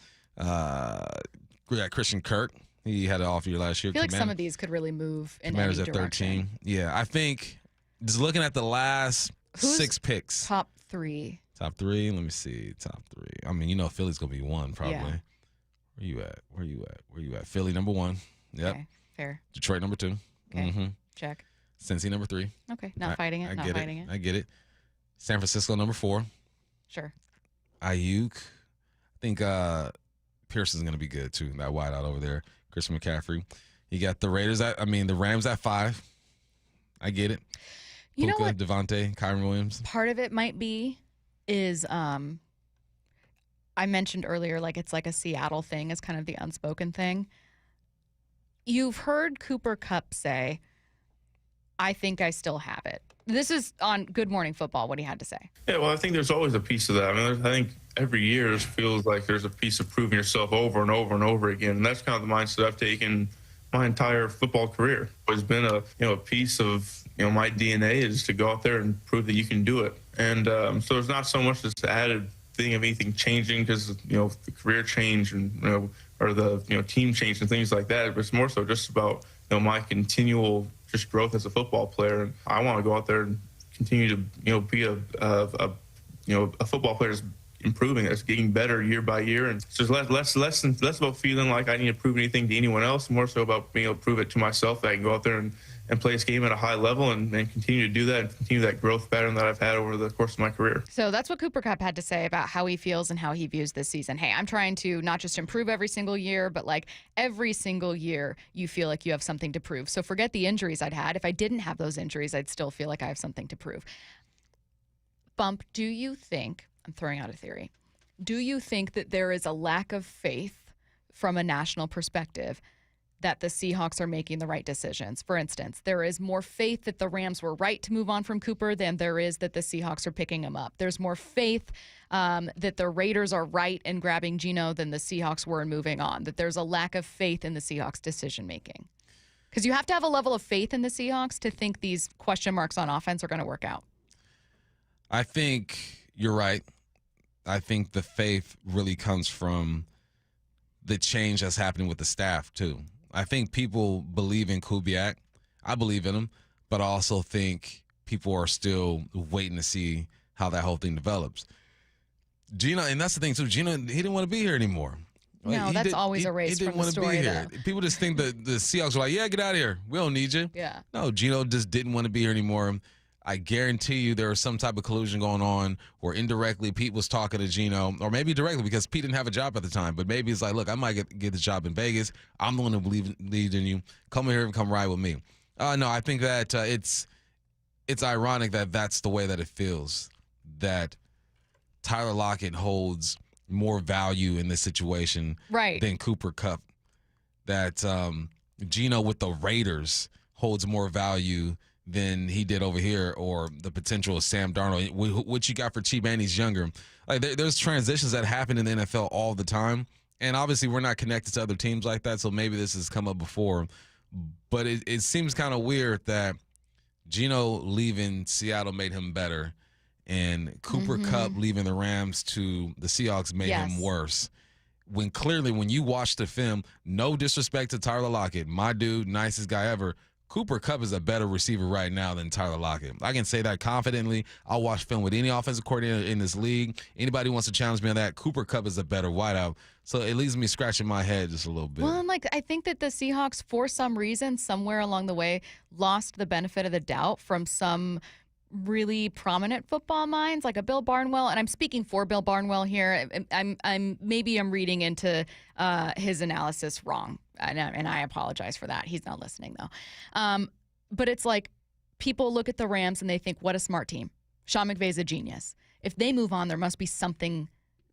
We got Christian Kirk. He had an off year last year. I feel like some of these could really move in Commanders any at direction. 13. Yeah, I think just looking at the last 6 picks. Top 3? Top 3? Let me see. Top 3. I mean, you know Philly's going to be 1 probably. Yeah. Where you at? Philly number 1. Yep. Okay, fair. Detroit number 2. Okay, check. Cincy number 3. Okay, not fighting it. I get it. San Francisco number 4. Sure. Ayuk. I think Pearson's going to be good too. That wideout over there. Chris McCaffrey. You got the the Rams at 5. I get it. You know what? Devontae, Kyron Williams. Part of it might be is I mentioned earlier, like it's like a Seattle thing is kind of the unspoken thing. You've heard Cooper Kupp say, I think I still have it. This is on Good Morning Football, what he had to say. Yeah, well, I think there's always a piece of that. I mean, I think every year it feels like there's a piece of proving yourself over and over and over again. And that's kind of the mindset I've taken my entire football career. It's been a piece of, my DNA is to go out there and prove that you can do it. And so there's not so much this added thing of anything changing because, the career change and, or the, team change and things like that. But it's more so just about, my continual just growth as a football player. And I want to go out there and continue to, be a football player that's improving, that's getting better year by year. And it's just less about feeling like I need to prove anything to anyone else, more so about being able to prove it to myself that I can go out there and play this game at a high level and continue to do that and continue that growth pattern that I've had over the course of my career. So that's what Cooper Kupp had to say about how he feels and how he views this season. Hey, I'm trying to not just improve every single year, but like every single year you feel like you have something to prove. So forget the injuries I'd had. If I didn't have those injuries, I'd still feel like I have something to prove. Bump, do you think, I'm throwing out a theory, do you think that there is a lack of faith from a national perspective that the Seahawks are making the right decisions? For instance, there is more faith that the Rams were right to move on from Cooper than there is that the Seahawks are picking him up. There's more faith that the Raiders are right in grabbing Geno than the Seahawks were in moving on, that there's a lack of faith in the Seahawks decision-making. Because you have to have a level of faith in the Seahawks to think these question marks on offense are going to work out. I think you're right. I think the faith really comes from the change that's happening with the staff, too. I think people believe in Kubiak. I believe in him, but I also think people are still waiting to see how that whole thing develops. Geno, and that's the thing, too. Geno, he didn't want to be here anymore. No, that's always erased from the story, though. People just think that the Seahawks were like, yeah, get out of here. We don't need you. Yeah. No, Geno just didn't want to be here anymore. I guarantee you there was some type of collusion going on where indirectly Pete was talking to Geno, or maybe directly because Pete didn't have a job at the time. But maybe it's like, look, I might get the job in Vegas. I'm the one who believes in you. Come here and come ride with me. No, I think that it's ironic that that's the way that it feels, that Tyler Lockett holds more value in this situation than Cooper Kupp, that Geno with the Raiders holds more value than he did over here, or the potential of Sam Darnold. What you got for cheap, and he's younger. Like there's transitions that happen in the NFL all the time, and obviously we're not connected to other teams like that, so maybe this has come up before. But it seems kind of weird that Geno leaving Seattle made him better, and Cooper Kupp leaving the Rams to the Seahawks made him worse. When clearly, when you watch the film, no disrespect to Tyler Lockett, my dude, nicest guy ever, Cooper Kupp is a better receiver right now than Tyler Lockett. I can say that confidently. I'll watch film with any offensive coordinator in this league. Anybody who wants to challenge me on that, Cooper Kupp is a better wideout. So it leaves me scratching my head just a little bit. Well, I think that the Seahawks, for some reason, somewhere along the way, lost the benefit of the doubt from some really prominent football minds, like a Bill Barnwell. And I'm speaking for Bill Barnwell here. I'm reading into his analysis wrong. And I apologize for that. He's not listening, though. But it's like people look at the Rams and they think, what a smart team. Sean McVay's a genius. If they move on, there must be something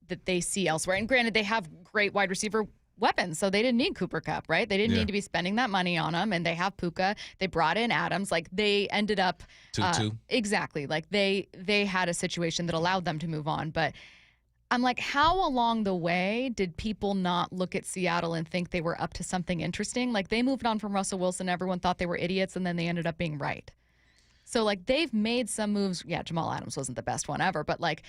that they see elsewhere. And granted, they have great wide receiver weapons, so they didn't need Cooper Kupp, right? They didn't need to be spending that money on him, and they have Puka. They brought in Adams. Like, they ended up 2-2. Exactly. Like, they had a situation that allowed them to move on. But I'm like, how along the way did people not look at Seattle and think they were up to something interesting? Like, they moved on from Russell Wilson. Everyone thought they were idiots, and then they ended up being right. So, like, they've made some moves. Yeah, Jamal Adams wasn't the best one ever, but, like,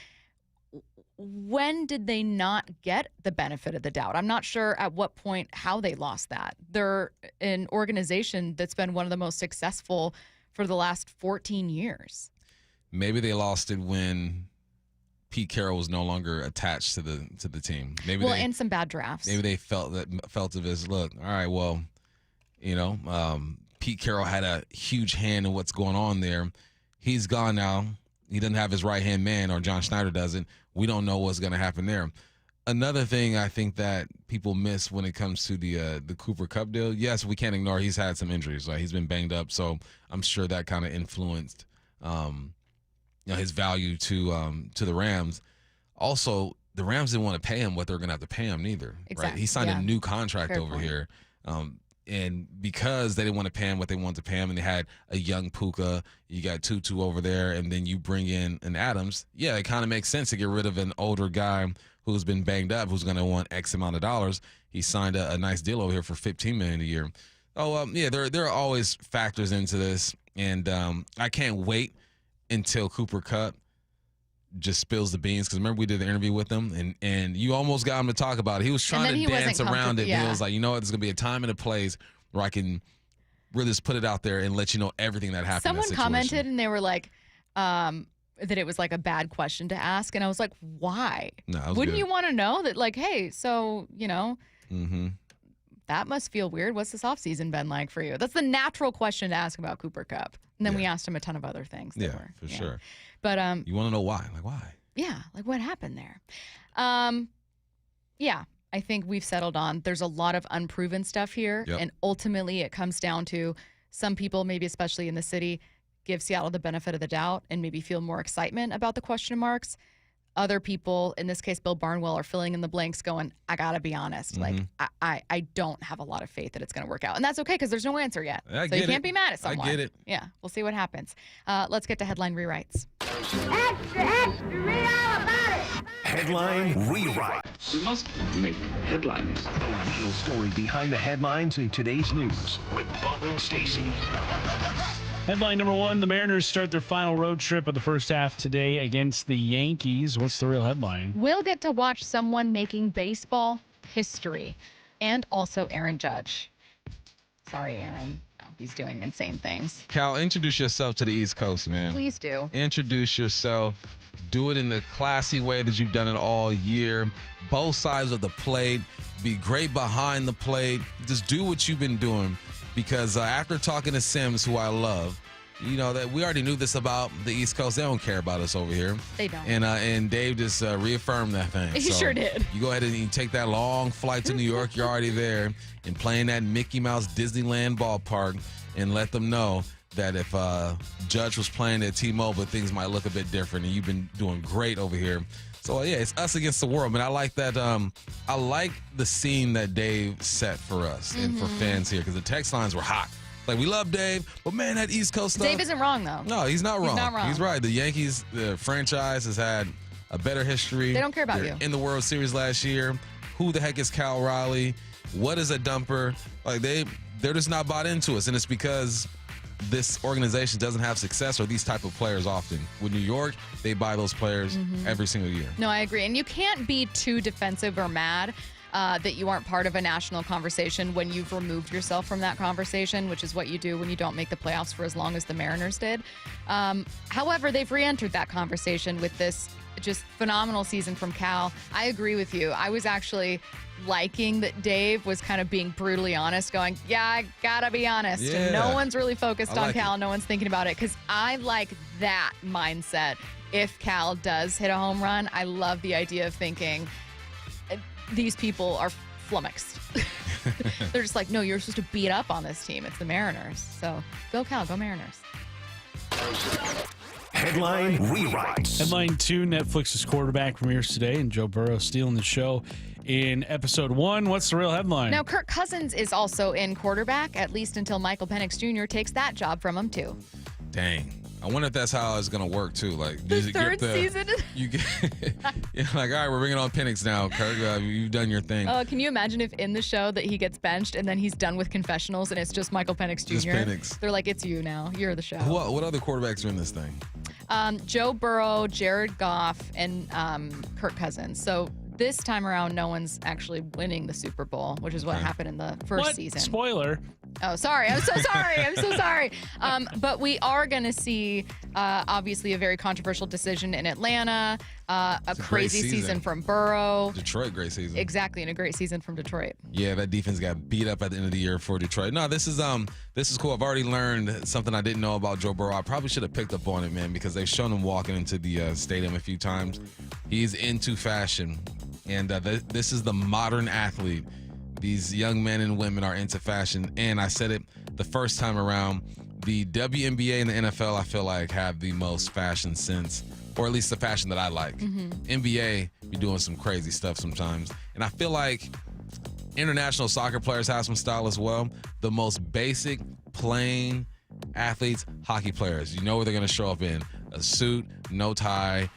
when did they not get the benefit of the doubt? I'm not sure at what point how they lost that. They're an organization that's been one of the most successful for the last 14 years. Maybe they lost it when Pete Carroll was no longer attached to the team. Maybe and some bad drafts. Maybe they felt of his look. All right, well, Pete Carroll had a huge hand in what's going on there. He's gone now. He doesn't have his right-hand man, or John Schneider doesn't. We don't know what's going to happen there. Another thing I think that people miss when it comes to the Cooper Kupp deal, yes, we can't ignore he's had some injuries. Right? He's been banged up, so I'm sure that kind of influenced his value to the Rams. Also, the Rams didn't want to pay him what they're going to have to pay him neither. Exactly. Right? He signed a new contract Fair over point. here. And because they didn't want to pay him what they wanted to pay him, and they had a young Puka, you got Tutu over there, and then you bring in an Adams, yeah, it kind of makes sense to get rid of an older guy who's been banged up, who's going to want X amount of dollars. He signed a nice deal over here for $15 million a year. There are always factors into this, and I can't wait until Cooper Kupp just spills the beans, because remember we did the interview with him, and you almost got him to talk about it. He was trying to dance around it. Yeah. He was like, you know what, there's going to be a time and a place where I can really just put it out there and let you know everything that happened. Someone commented, and they were like, that it was like a bad question to ask, and I was like, why? No, Wouldn't you want to know that, like, hey, so, that must feel weird. What's this offseason been like for you? That's the natural question to ask about Cooper Kupp. And then we asked him a ton of other things. For sure. But you want to know why? Like, why? Yeah, like what happened there? Yeah, I think we've settled on there's a lot of unproven stuff here. Yep. And ultimately it comes down to some people, maybe especially in the city, give Seattle the benefit of the doubt and maybe feel more excitement about the question marks. Other people, in this case, Bill Barnwell, are filling in the blanks going, I got to be honest. Like, I don't have a lot of faith that it's going to work out. And that's okay because there's no answer yet. So you can't be mad at someone. I get it. Yeah, we'll see what happens. Let's get to headline rewrites. Extra, read all about it. Headline Rewrite. We must make headlines. The real story behind the headlines in today's news with Bubba and Stacy. Headline number one, the Mariners start their final road trip of the first half today against the Yankees. What's the real headline? We'll get to watch someone making baseball history and also Aaron Judge. Sorry, Aaron. Oh, he's doing insane things. Cal, introduce yourself to the East Coast, man. Please do. Introduce yourself. Do it in the classy way that you've done it all year. Both sides of the plate. Be great behind the plate. Just do what you've been doing. Because after talking to Sims, who I love, you know that we already knew this about the East Coast. They don't care about us over here. They don't. And Dave just reaffirmed that thing. He sure did. You go ahead and you take that long flight to New York. You're already there and playing that Mickey Mouse Disneyland ballpark and let them know that if Judge was playing at T-Mobile, things might look a bit different. And you've been doing great over here. So, yeah, it's us against the world. Man, I like that. I like the scene that Dave set for us and for fans here because the text lines were hot. Like, we love Dave, but, man, that East Coast stuff. Dave isn't wrong, though. No, he's not wrong. He's not wrong. He's right. The Yankees, the franchise, has had a better history. They don't care about They're you. in the World Series last year. Who the heck is Cal Raleigh? What is a dumper? Like, they're just not bought into us, and it's because this organization doesn't have success or these type of players often. With New York, they buy those players every single year. No, I agree. And you can't be too defensive or mad that you aren't part of a national conversation when you've removed yourself from that conversation, which is what you do when you don't make the playoffs for as long as the Mariners did. However, they've re-entered that conversation with this just phenomenal season from Cal. I agree with you. I was actually liking that Dave was kind of being brutally honest, going, yeah, I gotta be honest. Yeah. And no one's really focused on like Cal. it. No one's thinking about it because I like that mindset. If Cal does hit a home run, I love the idea of thinking these people are flummoxed. They're just like, no, you're supposed to beat up on this team. It's the Mariners. So go Cal, go Mariners. Headline Rewrites. Headline 2, Netflix's quarterback premieres today, and Joe Burrow stealing the show in episode 1. What's the real headline? Now, Kirk Cousins is also in quarterback, at least until Michael Penix Jr. takes that job from him, too. Dang. I wonder if that's how it's going to work, too. Like, The third season? You get, you're like, all right, we're bringing on Penix now, Kirk. You've done your thing. Can you imagine if in the show that he gets benched and then he's done with confessionals and it's just Michael Penix Jr.? Just Penix. They're like, it's you now. You're the show. What other quarterbacks are in this thing? Joe Burrow, Jared Goff, and Kirk Cousins. So this time around, no one's actually winning the Super Bowl, which is what happened in the first season. Spoiler. Oh, sorry. I'm so sorry. I'm so sorry. But we are going to see, obviously, a very controversial decision in Atlanta, a crazy season from Burrow. Detroit, great season. Exactly, and a great season from Detroit. Yeah, that defense got beat up at the end of the year for Detroit. No, this is cool. I've already learned something I didn't know about Joe Burrow. I probably should have picked up on it, man, because they've shown him walking into the stadium a few times. He's into fashion, and this is the modern athlete. These young men and women are into fashion, and I said it the first time around. The WNBA and the NFL, I feel like, have the most fashion sense, or at least the fashion that I like. NBA be doing some crazy stuff sometimes, and I feel like international soccer players have some style as well. The most basic, plain athletes, hockey players. You know what they're going to show up in. A suit, no tie,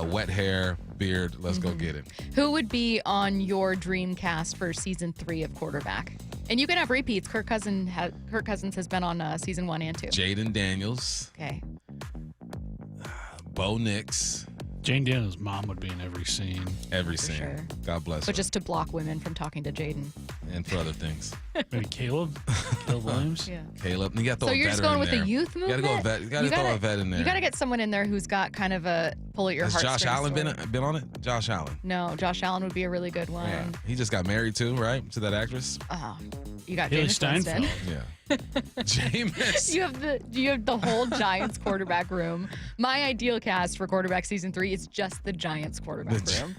wet hair, beard. Let's go get it. Who would be on your dream cast for season 3 of quarterback? And you can have repeats. Kirk Cousins has been on season 1 and 2. Jaden Daniels. Okay. Bo Nix. Jane Daniels' mom would be in every scene. Every scene. sure. God bless her. But just to block women from talking to Jaden. And for other things. Maybe Caleb Williams. Yeah. Caleb. You got to throw So a you're vet just going in with there. the youth movement? You got to throw a vet in there. You got to get someone in there who's got kind of a pull at your Has heartstrings. Josh Allen story. been on it? Josh Allen. No, Josh Allen would be a really good one. Yeah. He just got married too, right? To that actress. Oh, you got Haley Jameis Steinfeld. Winston. Yeah. Jameis. You have the whole Giants quarterback room. My ideal cast for quarterback season 3 is just the Giants quarterback room.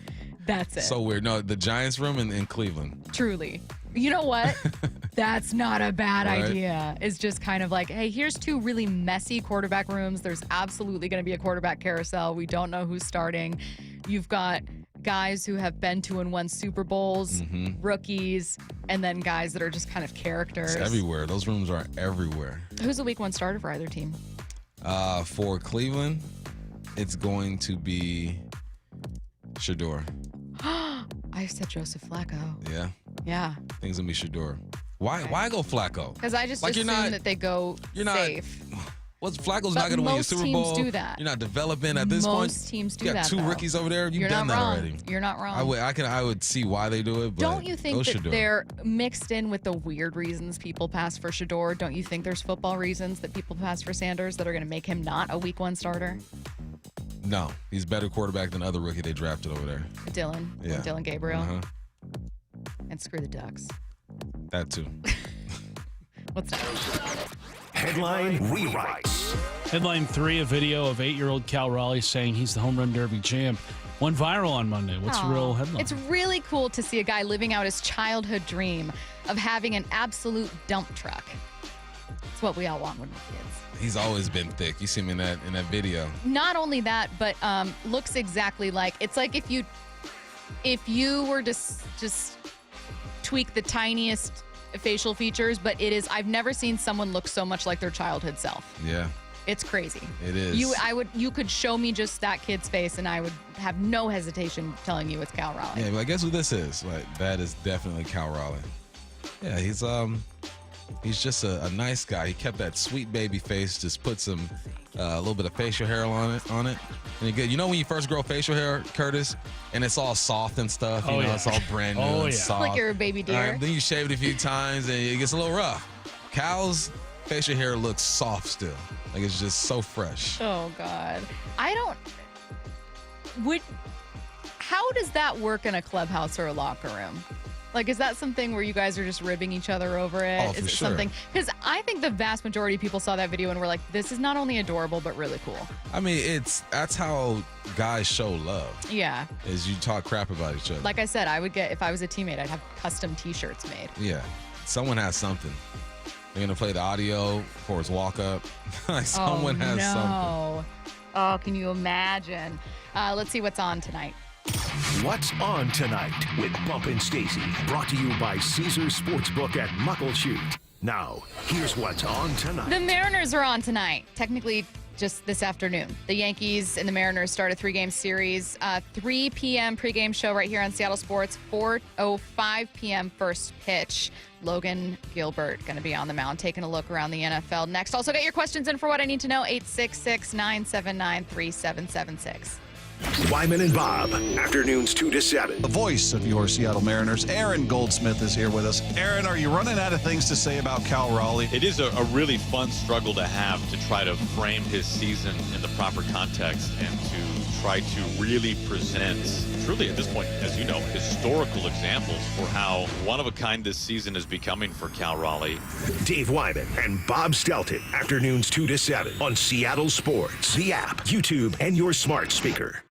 That's it. So weird. No, the Giants room in Cleveland. Truly. You know what? That's not a bad Right. idea. It's just kind of like, hey, here's 2 really messy quarterback rooms. There's absolutely going to be a quarterback carousel. We don't know who's starting. You've got guys who have been to and won Super Bowls, rookies, and then guys that are just kind of characters. It's everywhere. Those rooms are everywhere. Who's the week 1 starter for either team? For Cleveland, it's going to be Shador. I said Joseph Flacco. Yeah. Yeah. Things gonna be Shador. Why go Flacco? Because I just Like, assume that they go safe. Flacco's But not gonna win your most Super teams Bowl. do that. You're not developing at this point. Most teams do you got that, 2 though. rookies over there. You've You're done not that wrong. already. You're not wrong. I would see why they do it, but Don't you think go that Shador. they're mixed in with the weird reasons people pass for Shador? Don't you think there's football reasons that people pass for Sanders that are going to make him not a week 1 starter? No, he's a better quarterback than other rookie they drafted over there. Dylan. Yeah. Dylan Gabriel. Uh-huh. And screw the Ducks. That too. What's next? Headline rewrites. Headline 3, a video of 8-year-old Cal Raleigh saying he's the home run derby champ went viral on Monday. What's the real headline? It's really cool to see a guy living out his childhood dream of having an absolute dump truck. It's what we all want when we're kids. He's always been thick. You see him in that video. Not only that, but looks exactly like, it's like if you were to just tweak the tiniest facial features, but I've never seen someone look so much like their childhood self. Yeah. It's crazy. It is. You could show me just that kid's face and I would have no hesitation telling you it's Cal Raleigh. Yeah, but guess who this is? Like, that is definitely Cal Raleigh. Yeah, he's just a nice guy. He kept that sweet baby face, just put some a little bit of facial hair on it. And good. You know when you first grow facial hair, Curtis, and it's all soft and stuff, it's all brand new and soft. Like you're a baby deer. Then you shave it a few times and it gets a little rough. Cal's facial hair looks soft still. Like it's just so fresh. Oh God. How does that work in a clubhouse or a locker room? Like, is that something where you guys are just ribbing each other over it? Oh, is for it sure. something? Because I think the vast majority of people saw that video and were like, this is not only adorable, but really cool. I mean, that's how guys show love. Yeah. Is you talk crap about each other. Like I said, if I was a teammate, I'd have custom t-shirts made. Yeah. Someone has something. They're going to play the audio for his walk up. Like someone has something. Oh, can you imagine? Let's see what's on tonight. What's on tonight with Bump and Stacy, brought to you by Caesars Sportsbook at Muckleshoot. Now, here's what's on tonight. The Mariners are on tonight. Technically, just this afternoon. The Yankees and the Mariners start a 3-game series. 3 p.m. pregame show right here on Seattle Sports. 4:05 p.m. first pitch. Logan Gilbert going to be on the mound, taking a look around the NFL. Next, also get your questions in for What I Need to Know, 866-979-3776. Wyman and Bob, afternoons 2 to 7. The voice of your Seattle Mariners, Aaron Goldsmith, is here with us. Aaron, are you running out of things to say about Cal Raleigh? It is a really fun struggle to have to try to frame his season in the proper context and to try to really present, truly at this point, as you know, historical examples for how one-of-a-kind this season is becoming for Cal Raleigh. Dave Wyman and Bob Stelton, afternoons 2 to 7 on Seattle Sports, the app, YouTube, and your smart speaker.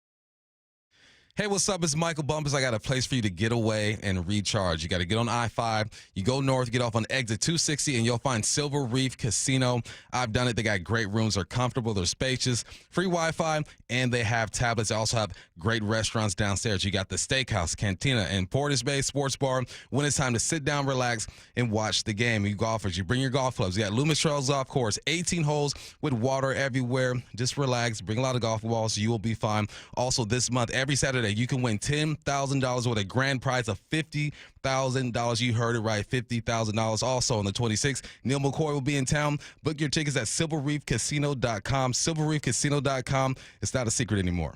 Hey, what's up? It's Michael Bumpus. I got a place for you to get away and recharge. You got to get on I-5. You go north, get off on exit 260, and you'll find Silver Reef Casino. I've done it. They got great rooms. They're comfortable. They're spacious. Free Wi-Fi, and they have tablets. They also have great restaurants downstairs. You got the Steakhouse, Cantina, and Portis Bay Sports Bar when it's time to sit down, relax, and watch the game. You golfers, you bring your golf clubs. You got Loomis Trails Golf Course, 18 holes with water everywhere. Just relax. Bring a lot of golf balls. You will be fine. Also, this month, every Saturday, you can win $10,000 with a grand prize of $50,000. You heard it right, $50,000. Also on the 26th, Neil McCoy will be in town. Book your tickets at silverreefcasino.com. Silverreefcasino.com. It's not a secret anymore.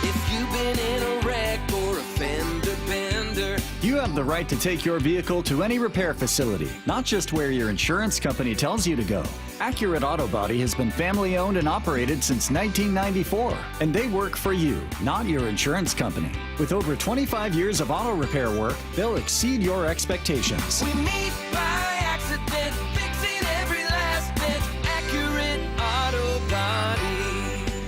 If you've been in a wreck or a fender bender, You have the right to take your vehicle to any repair facility, not just where your insurance company tells you to go. Accurate Auto Body has been family owned and operated since 1994, and they work for you, not your insurance company. With over 25 years of auto repair work, they'll exceed your expectations. we meet by accident, fixing every last bit. Accurate Auto Body.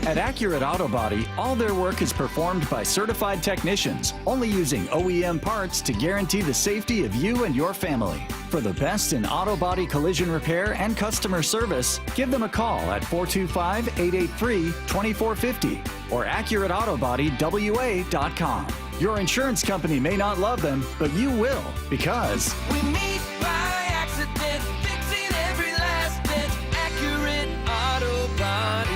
At Accurate Auto Body, all their work is performed by certified technicians, only using OEM parts to guarantee the safety of you and your family. For the best in auto body collision repair and customer service, give them a call at 425-883-2450 or AccurateAutoBodyWA.com. Your insurance company may not love them, but you will, because We meet by accident, fixing every last bit. Accurate Auto Body.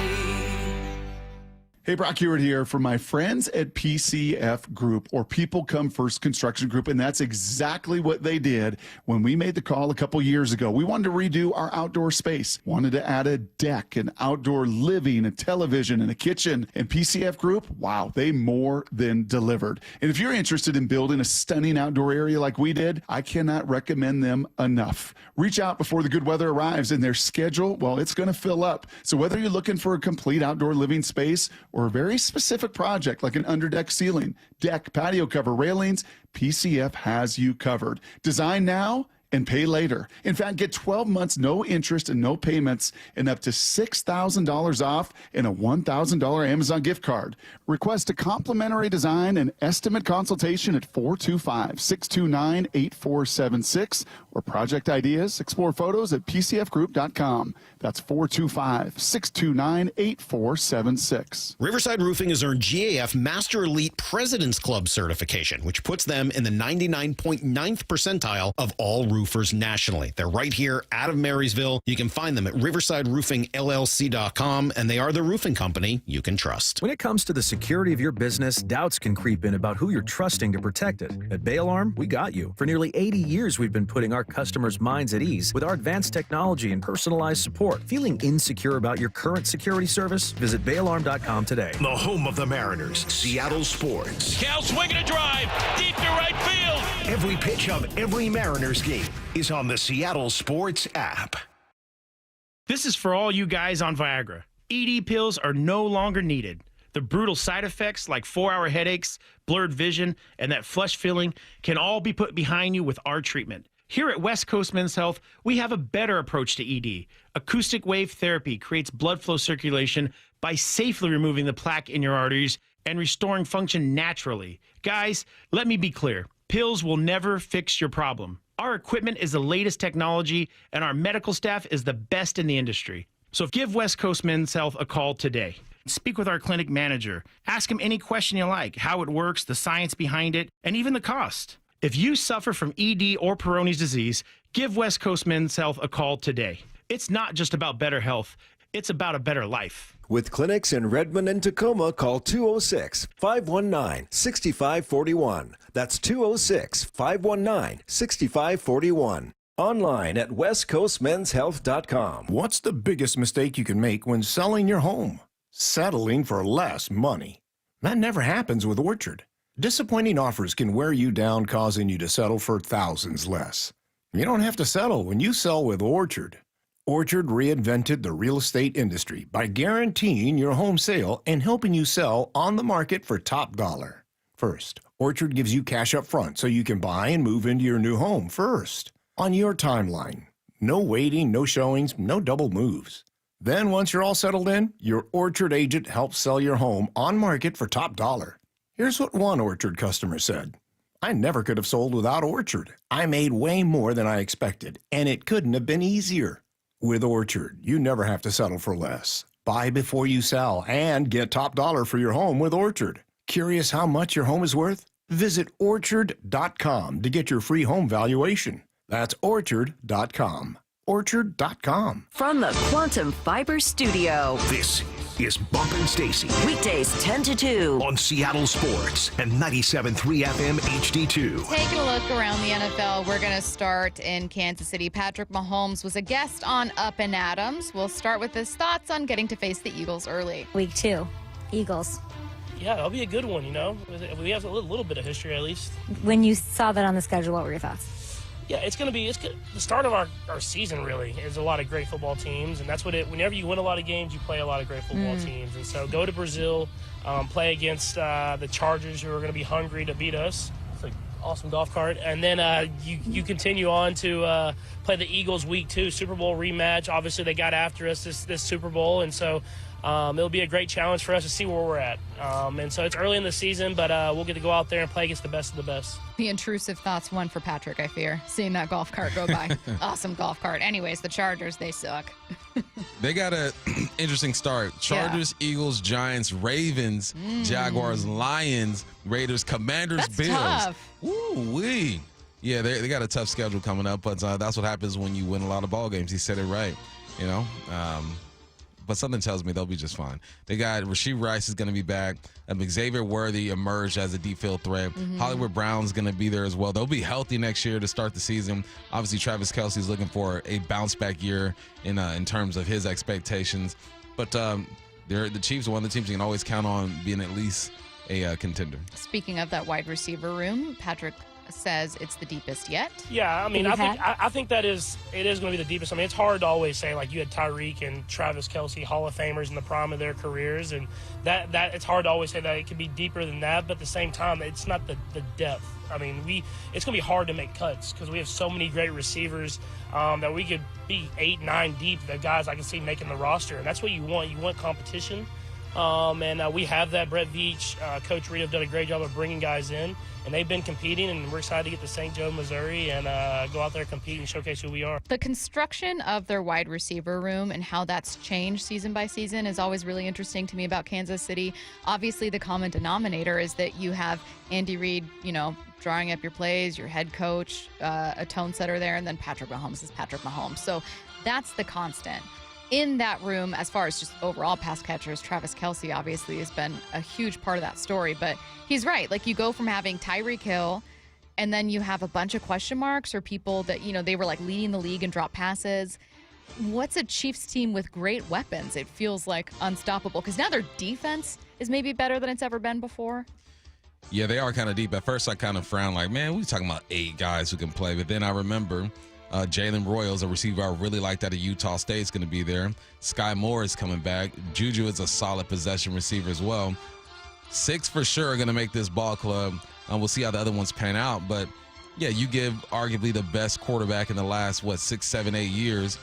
Hey, Brock Hewitt here for my friends at PCF Group, or People Come First Construction Group, and that's exactly what they did when we made the call a couple years ago. We wanted to redo our outdoor space, wanted to add a deck, an outdoor living, a television, and a kitchen, and PCF Group, wow, they more than delivered. And if you're interested in building a stunning outdoor area like we did, I cannot recommend them enough. Reach out before the good weather arrives, and their schedule, well, it's going to fill up. So whether you're looking for a complete outdoor living space or a very specific project like an underdeck ceiling, deck, patio cover, railings, PCF has you covered. Design now and pay later. In fact, get 12 months, no interest and no payments, and up to $6,000 off and a $1,000 Amazon gift card. Request a complimentary design and estimate consultation at 425-629-8476 or project ideas. Explore photos at pcfgroup.com. That's 425-629-8476. Riverside Roofing has earned GAF Master Elite President's Club certification, which puts them in the 99.9th percentile of all roofers nationally. They're right here out of Marysville. You can find them at riversideroofingllc.com, and they are the roofing company you can trust. When it comes to the security of your business, doubts can creep in about who you're trusting to protect it. At Bay Alarm, we got you. For nearly 80 years, we've been putting our customers' minds at ease with our advanced technology and personalized support. Feeling insecure about your current security service? Visit bayalarm.com today. The home of the Mariners, Seattle Sports. Cal swinging a drive, deep to right field. Every pitch of every Mariners game is on the Seattle Sports app. This is for all you guys on Viagra. ED pills are no longer needed. The brutal side effects like 4-hour headaches, blurred vision, and that flush feeling can all be put behind you with our treatment. Here at West Coast Men's Health, we have a better approach to ED. Acoustic wave therapy creates blood flow circulation by safely removing the plaque in your arteries and restoring function naturally. Guys, let me be clear. Pills will never fix your problem. Our equipment is the latest technology, and our medical staff is the best in the industry. So give West Coast Men's Health a call today. Speak with our clinic manager. Ask him any question you like, how it works, the science behind it, and even the cost. If you suffer from ED or Peyronie's disease, give West Coast Men's Health a call today. It's not just about better health, it's about a better life. With clinics in Redmond and Tacoma, call 206-519-6541. That's 206-519-6541. Online at westcoastmenshealth.com. What's the biggest mistake you can make when selling your home? Settling for less money. That never happens with Orchard. Disappointing offers can wear you down, causing you to settle for thousands less. You don't have to settle when you sell with Orchard. Orchard reinvented the real estate industry by guaranteeing your home sale and helping you sell on the market for top dollar. First, Orchard gives you cash up front so you can buy and move into your new home first, on your timeline. No waiting, no showings, no double moves. Then once you're all settled in, your Orchard agent helps sell your home on market for top dollar. Here's what one Orchard customer said. I never could have sold without Orchard. I made way more than I expected, and it couldn't have been easier. With Orchard, you never have to settle for less. Buy before you sell and get top dollar for your home with Orchard. Curious how much your home is worth? Visit Orchard.com to get your free home valuation. That's Orchard.com. Orchard.com. From the Quantum Fiber Studio. This is Bumpin' Stacy. Weekdays 10 to 2. On Seattle Sports and 97.3 FM HD2. Taking a look around the NFL, we're going to start in Kansas City. Patrick Mahomes was a guest on Up and Adams. We'll start with his thoughts on getting to face the Eagles early. Week 2, Eagles. Yeah, that'll be a good one, We have a little bit of history at least. When you saw that on the schedule, what were your thoughts? Yeah, it's good. The start of our season really is a lot of great football teams, and that's whenever you win a lot of games, you play a lot of great football teams. And so go to Brazil, play against the Chargers, who are going to be hungry to beat us. It's an awesome golf cart. And then you continue on to play the Eagles week 2, Super Bowl rematch. Obviously, they got after us this Super Bowl, and so it'll be a great challenge for us to see where we're at. And so it's early in the season, but we'll get to go out there and play against the best of the best. The intrusive thoughts one for Patrick, I fear, seeing that golf cart go by. Awesome golf cart. Anyways, the Chargers, they suck. They got an interesting start. Chargers, Eagles, Giants, Ravens, Jaguars, Lions, Raiders, Commanders, That's Bills. tough. Ooh-wee. Yeah, they got a tough schedule coming up, but that's what happens when you win a lot of ball games. He said it right, but something tells me they'll be just fine. They got Rashee Rice is going to be back. Xavier Worthy emerged as a deep field threat. Hollywood Brown's going to be there as well. They'll be healthy next year to start the season. Obviously, Travis Kelce's looking for a bounce-back year in terms of his expectations. But the Chiefs are one of the teams you can always count on being at least a contender. Speaking of that wide receiver room, Patrick says it's the deepest yet. Yeah, I think it is going to be the deepest. It's hard to always say, like, you had Tyreek and Travis Kelce, Hall of Famers in the prime of their careers, and that it's hard to always say that it could be deeper than that, but at the same time, it's not the depth. It's going to be hard to make cuts because we have so many great receivers that we could be 8, 9 deep, the guys I can see making the roster, and that's what you want. You want competition, and we have that. Brett Veach, Coach Reed have done a great job of bringing guys in, and they've been competing, and we're excited to get to St. Joe, Missouri, and go out there, compete, and showcase who we are. The construction of their wide receiver room and how that's changed season by season is always really interesting to me about Kansas City. Obviously, the common denominator is that you have Andy Reid, drawing up your plays, your head coach, a tone setter there, and then Patrick Mahomes is Patrick Mahomes. So that's the constant. In that room, as far as just overall pass catchers, Travis Kelce obviously has been a huge part of that story. But he's right. Like, you go from having Tyreek Hill, and then you have a bunch of question marks or people that, they were like leading the league in drop passes. What's a Chiefs team with great weapons? It feels like unstoppable because now their defense is maybe better than it's ever been before. Yeah, they are kind of deep. At first, I kind of frowned like, man, we're talking about 8 guys who can play. But then I remember Jalen Royals, a receiver I really liked out of Utah State, is going to be there. Sky Moore is coming back. Juju is a solid possession receiver as well. 6 for sure are going to make this ball club. We'll see how the other ones pan out. But, yeah, you give arguably the best quarterback in the last, 6, 7, 8 years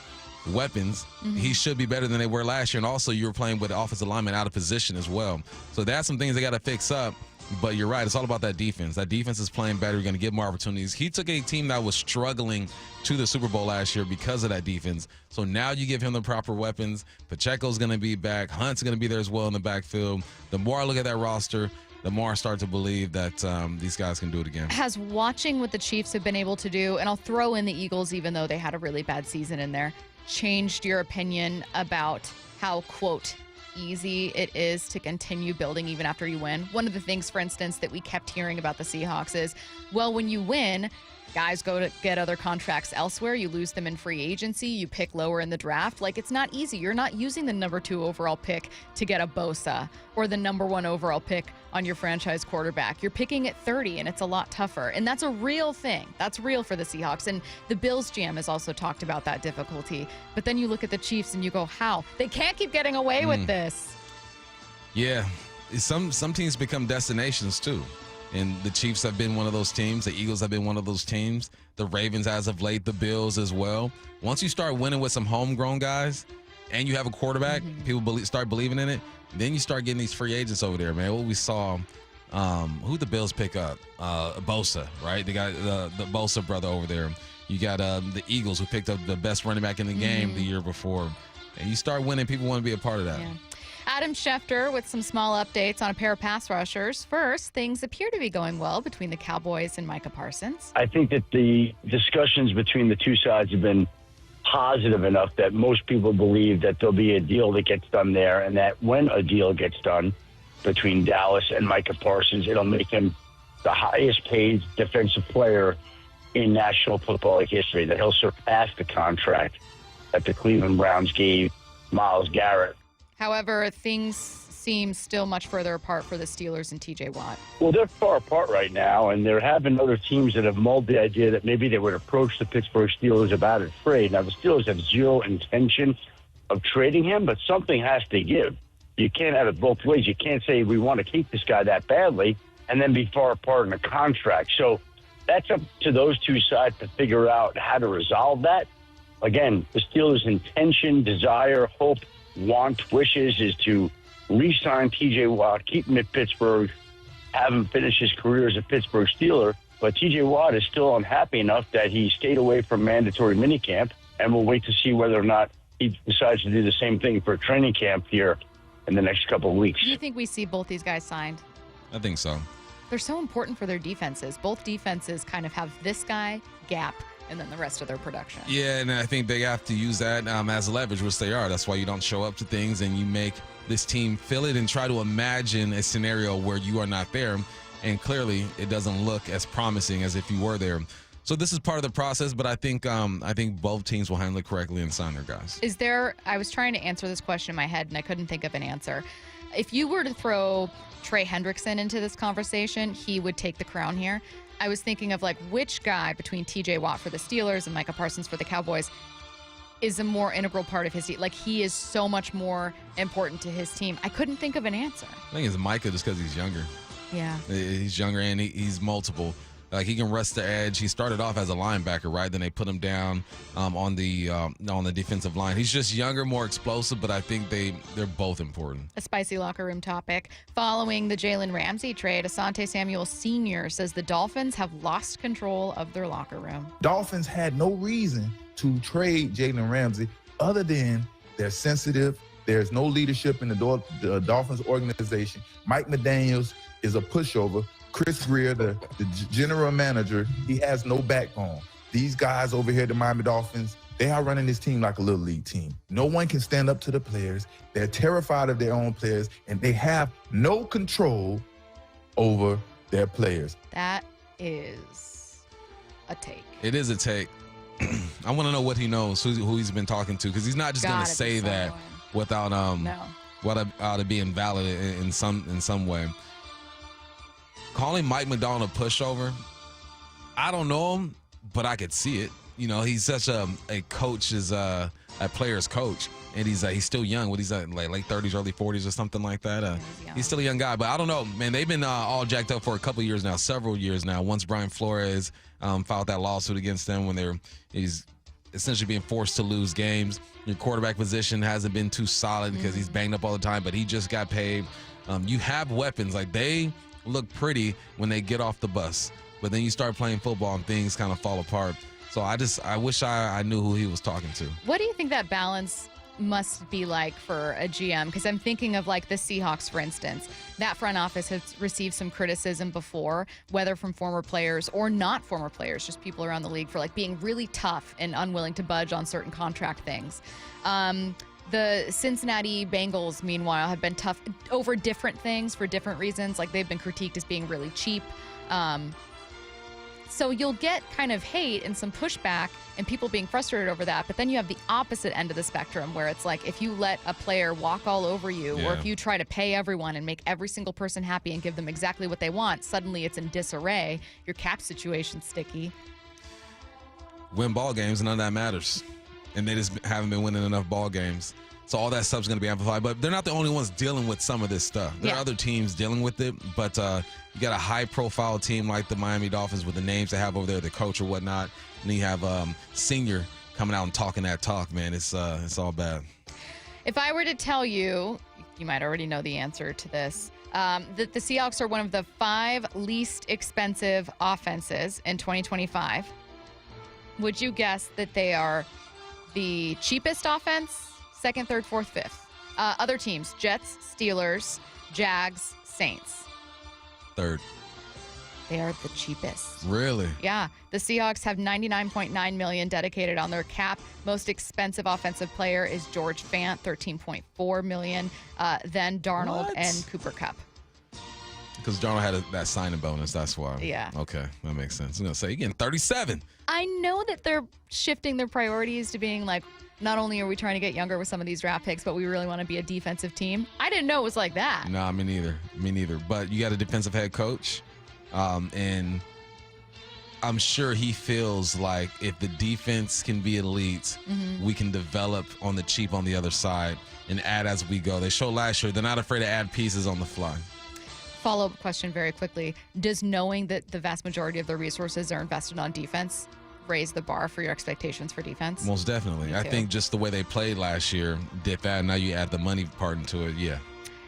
weapons. He should be better than they were last year. And also, you were playing with offensive linemen out of position as well. So that's some things they got to fix up. But you're right. It's all about that defense. That defense is playing better. You're going to get more opportunities. He took a team that was struggling to the Super Bowl last year because of that defense. So now you give him the proper weapons. Pacheco's going to be back. Hunt's going to be there as well in the backfield. The more I look at that roster, the more I start to believe that these guys can do it again. Has watching what the Chiefs have been able to do, and I'll throw in the Eagles even though they had a really bad season in there, changed your opinion about how, quote, easy it is to continue building even after you win? One of the things, for instance, that we kept hearing about the Seahawks is, well, when you win, guys go to get other contracts elsewhere. You lose them in free agency. You pick lower in the draft. Like, it's not easy. You're not using the number 2 overall pick to get a Bosa or the number 1 overall pick on your franchise quarterback. You're picking at 30, and it's a lot tougher. And that's a real thing. That's real for the Seahawks. And the Bills GM has also talked about that difficulty. But then you look at the Chiefs and you go, how? They can't keep getting away with this. Yeah. Some teams become destinations, too. And the Chiefs have been one of those teams. The Eagles have been one of those teams. The Ravens as of late, the Bills as well. Once you start winning with some homegrown guys and you have a quarterback, people start believing in it, then you start getting these free agents over there, man. What we saw, who the Bills pick up? Bosa, right? They got the Bosa brother over there. You got the Eagles who picked up the best running back in the game the year before. And you start winning, people want to be a part of that. Yeah. Adam Schefter with some small updates on a pair of pass rushers. First, things appear to be going well between the Cowboys and Micah Parsons. I think that the discussions between the two sides have been positive enough that most people believe that there'll be a deal that gets done there, and that when a deal gets done between Dallas and Micah Parsons, it'll make him the highest paid defensive player in National Football League history, that he'll surpass the contract that the Cleveland Browns gave Myles Garrett. However, things seems still much further apart for the Steelers and TJ Watt. Well, they're far apart right now, and there have been other teams that have mulled the idea that maybe they would approach the Pittsburgh Steelers about a trade. Now, the Steelers have zero intention of trading him, but something has to give. You can't have it both ways. You can't say we want to keep this guy that badly and then be far apart in a contract. So that's up to those two sides to figure out how to resolve that. Again, the Steelers' intention, desire, hope, want, wishes is to re-sign TJ Watt, keep him at Pittsburgh, have him finish his career as a Pittsburgh Steeler. But TJ Watt is still unhappy enough that he stayed away from mandatory minicamp, and we'll wait to see whether or not he decides to do the same thing for training camp here in the next couple of weeks. Do you think we see both these guys signed? I think so. They're so important for their defenses. Both defenses kind of have this guy, gap, and then the rest of their production. Yeah, and I think they have to use that as leverage, which they are. That's why you don't show up to things and you make this team feel it and try to imagine a scenario where you are not there. And clearly, it doesn't look as promising as if you were there. So this is part of the process, but I think both teams will handle it correctly and sign their guys. I was trying to answer this question in my head, and I couldn't think of an answer. If you were to throw Trey Hendrickson into this conversation, he would take the crown here. I was thinking of like which guy between TJ Watt for the Steelers and Micah Parsons for the Cowboys is a more integral part of his team. Like he is so much more important to his team. I couldn't think of an answer. I think it's Micah just because he's younger. Yeah. He's younger and he's multiple. Like he can rush the edge. He started off as a linebacker, right? Then they put him down on the defensive line. He's just younger, more explosive, but I think they're both important. A spicy locker room topic. Following the Jalen Ramsey trade, Asante Samuel Sr. says the Dolphins have lost control of their locker room. Dolphins had no reason to trade Jalen Ramsey other than they're sensitive. There's no leadership in the Dolphins organization. Mike McDaniels is a pushover. Chris Greer, the general manager, he has no backbone. These guys over here at the Miami Dolphins, they are running this team like a little league team. No one can stand up to the players. They're terrified of their own players, and they have no control over their players. That is a take. It is a take. I want to know what he knows, who he's been talking to, because he's not just going to say that without it being valid in some way. Calling Mike Macdonald a pushover, I don't know him, but I could see it. You know, he's such a coach, a player's coach, and he's still young. What he's like late 30s, early 40s, or something like that. He's still a young guy, but I don't know, man. They've been all jacked up for a couple years now, several years now. Once Brian Flores filed that lawsuit against them when he's essentially being forced to lose games. Your quarterback position hasn't been too solid because he's banged up all the time, but he just got paid. You have weapons like they look pretty when they get off the bus, but then you start playing football and things kind of fall apart. So I wish I knew who he was talking to. What do you think that balance must be like for a GM? Because I'm thinking of like the Seahawks, for instance. That front office has received some criticism before, whether from former players or not former players, just people around the league, for like being really tough and unwilling to budge on certain contract things. The Cincinnati Bengals, meanwhile, have been tough over different things for different reasons. Like they've been critiqued as being really cheap. So you'll get kind of hate and some pushback and people being frustrated over that. But then you have the opposite end of the spectrum where it's like if you let a player walk all over you, or if you try to pay everyone and make every single person happy and give them exactly what they want, suddenly it's in disarray. Your cap situation's sticky. Win ball games, none of that matters. And they just haven't been winning enough ball games. So all that stuff's going to be amplified. But they're not the only ones dealing with some of this stuff. There are other teams dealing with it. But you got a high-profile team like the Miami Dolphins with the names they have over there, the coach or whatnot. And then you have Senior coming out and talking that talk, man. It's all bad. If I were to tell you, you might already know the answer to this, that the Seahawks are one of the 5 least expensive offenses in 2025, would you guess that they are the cheapest offense, 2nd, 3rd, 4th, 5th? Other teams, Jets, Steelers, Jags, Saints. 3rd. They are the cheapest. Really? Yeah. The Seahawks have $99.9 million dedicated on their cap. Most expensive offensive player is George Fant, $13.4 million. Then Darnold and Cooper Kupp. Because Darnold had that signing bonus, that's why. Yeah. Okay, that makes sense. I'm going to say, you're getting 37. I know that they're shifting their priorities to being like, not only are we trying to get younger with some of these draft picks, but we really want to be a defensive team. I didn't know it was like that. Nah, me neither. But you got a defensive head coach, and I'm sure he feels like if the defense can be elite, we can develop on the cheap on the other side and add as we go. They showed last year they're not afraid to add pieces on the fly. Follow-up question very quickly. Does knowing that the vast majority of the resources are invested on defense raise the bar for your expectations for defense? Most definitely. I think just the way they played last year did that. Now you add the money part into it. Yeah.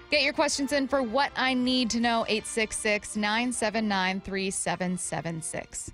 Get your questions in for What I Need to Know, 866-979-3776.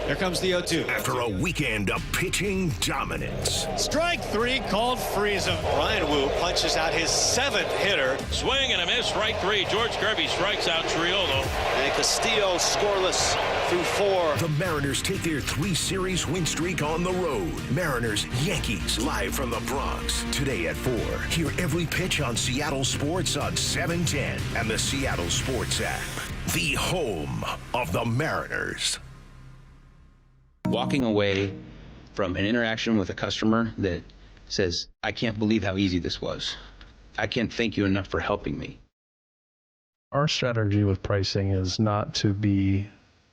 Here comes the 0-2. After a weekend of pitching dominance. Strike 3 called freeze him. Ryan Wu punches out his 7th hitter. Swing and a miss, strike 3. George Kirby strikes out Triolo. And Castillo scoreless through 4. The Mariners take their 3-series win streak on the road. Mariners, Yankees, live from the Bronx. Today at 4. Hear every pitch on Seattle Sports on 710 and the Seattle Sports app. The home of the Mariners. Walking away from an interaction with a customer that says, I can't believe how easy this was. I can't thank you enough for helping me. Our strategy with pricing is not to be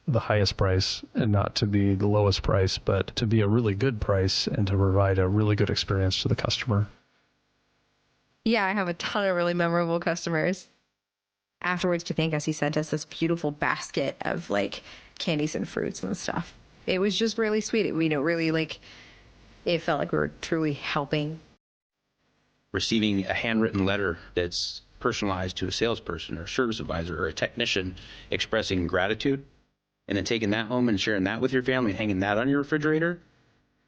the highest price and not to be the lowest price, but to be a really good price and to provide a really good experience to the customer. Yeah, I have a ton of really memorable customers. Afterwards to thank us, he sent us this beautiful basket of like candies and fruits and stuff. It was just really sweet. It felt like we were truly helping. Receiving a handwritten letter that's personalized to a salesperson or service advisor or a technician expressing gratitude, and then taking that home and sharing that with your family and hanging that on your refrigerator,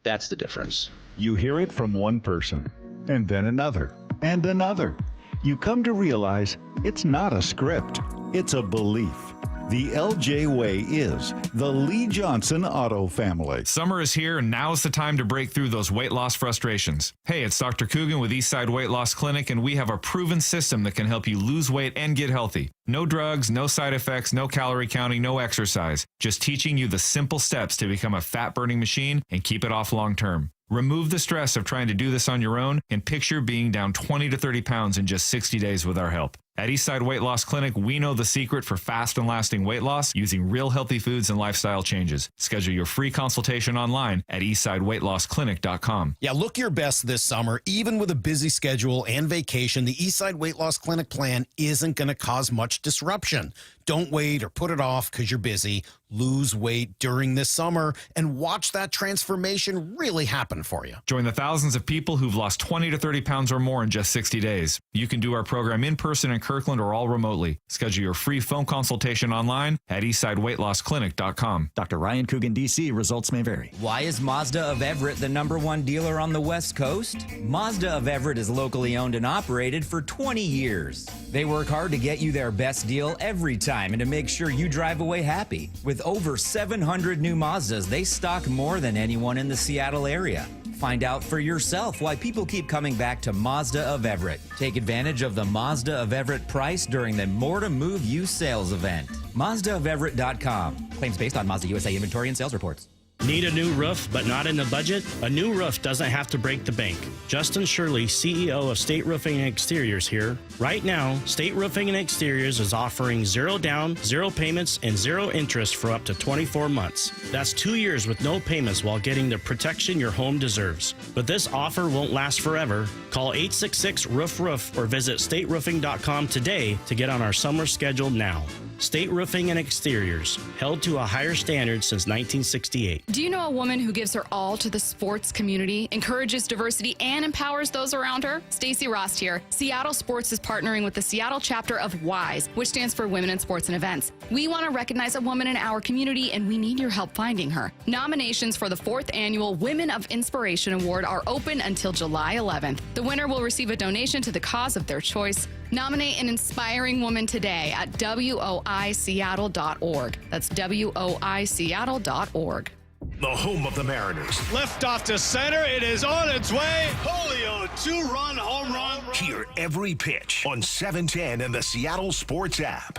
that's the difference. You hear it from one person, and then another, and another. You come to realize it's not a script, it's a belief. The LJ Way is the Lee Johnson Auto family. Summer is here, and now is the time to break through those weight loss frustrations. Hey, it's Dr. Coogan with Eastside Weight Loss Clinic, and we have a proven system that can help you lose weight and get healthy. No drugs, no side effects, no calorie counting, no exercise. Just teaching you the simple steps to become a fat-burning machine and keep it off long term. Remove the stress of trying to do this on your own and picture being down 20 to 30 pounds in just 60 days with our help. At Eastside Weight Loss Clinic, we know the secret for fast and lasting weight loss using real healthy foods and lifestyle changes. Schedule your free consultation online at eastsideweightlossclinic.com. Yeah, look your best this summer. Even with a busy schedule and vacation, the Eastside Weight Loss Clinic plan isn't going to cause much disruption. Don't wait or put it off because you're busy. Lose weight during this summer and watch that transformation really happen for you. Join the thousands of people who've lost 20 to 30 pounds or more in just 60 days. You can do our program in person in Kirkland or all remotely. Schedule your free phone consultation online at eastsideweightlossclinic.com. Dr. Ryan Coogan, D.C. Results may vary. Why is Mazda of Everett the #1 dealer on the West Coast? Mazda of Everett is locally owned and operated for 20 years. They work hard to get you their best deal every time and to make sure you drive away happy. With over 700 new Mazdas, they stock more than anyone in the Seattle area. Find out for yourself why people keep coming back to Mazda of Everett. Take advantage of the Mazda of Everett price during the More to Move You sales event. MazdaofEverett.com. Claims based on Mazda USA inventory and sales reports. Need a new roof but not in the budget? A new roof doesn't have to break the bank. Justin Shirley, CEO of State Roofing and Exteriors here. Right now, State Roofing and Exteriors is offering 0 down, 0 payments, and 0 interest for up to 24 months. That's 2 years with no payments while getting the protection your home deserves. But this offer won't last forever. Call 866-ROOF-ROOF or visit stateroofing.com today to get on our summer schedule now. State Roofing and Exteriors, held to a higher standard since 1968. Do you know a woman who gives her all to the sports community, encourages diversity, and empowers those around her? Stacy Rost here. Seattle Sports is partnering with the Seattle chapter of WISE, which stands for Women in Sports and Events. We want to recognize a woman in our community, and we need your help finding her. Nominations for the 4th annual Women of Inspiration Award are open until July 11th. The winner will receive a donation to the cause of their choice. Nominate an inspiring woman today at woiseattle.org. That's woiseattle.org. The home of the Mariners. Left off to center. It is on its way. Julio, 2-run home run. Hear every pitch on 710 and the Seattle Sports app.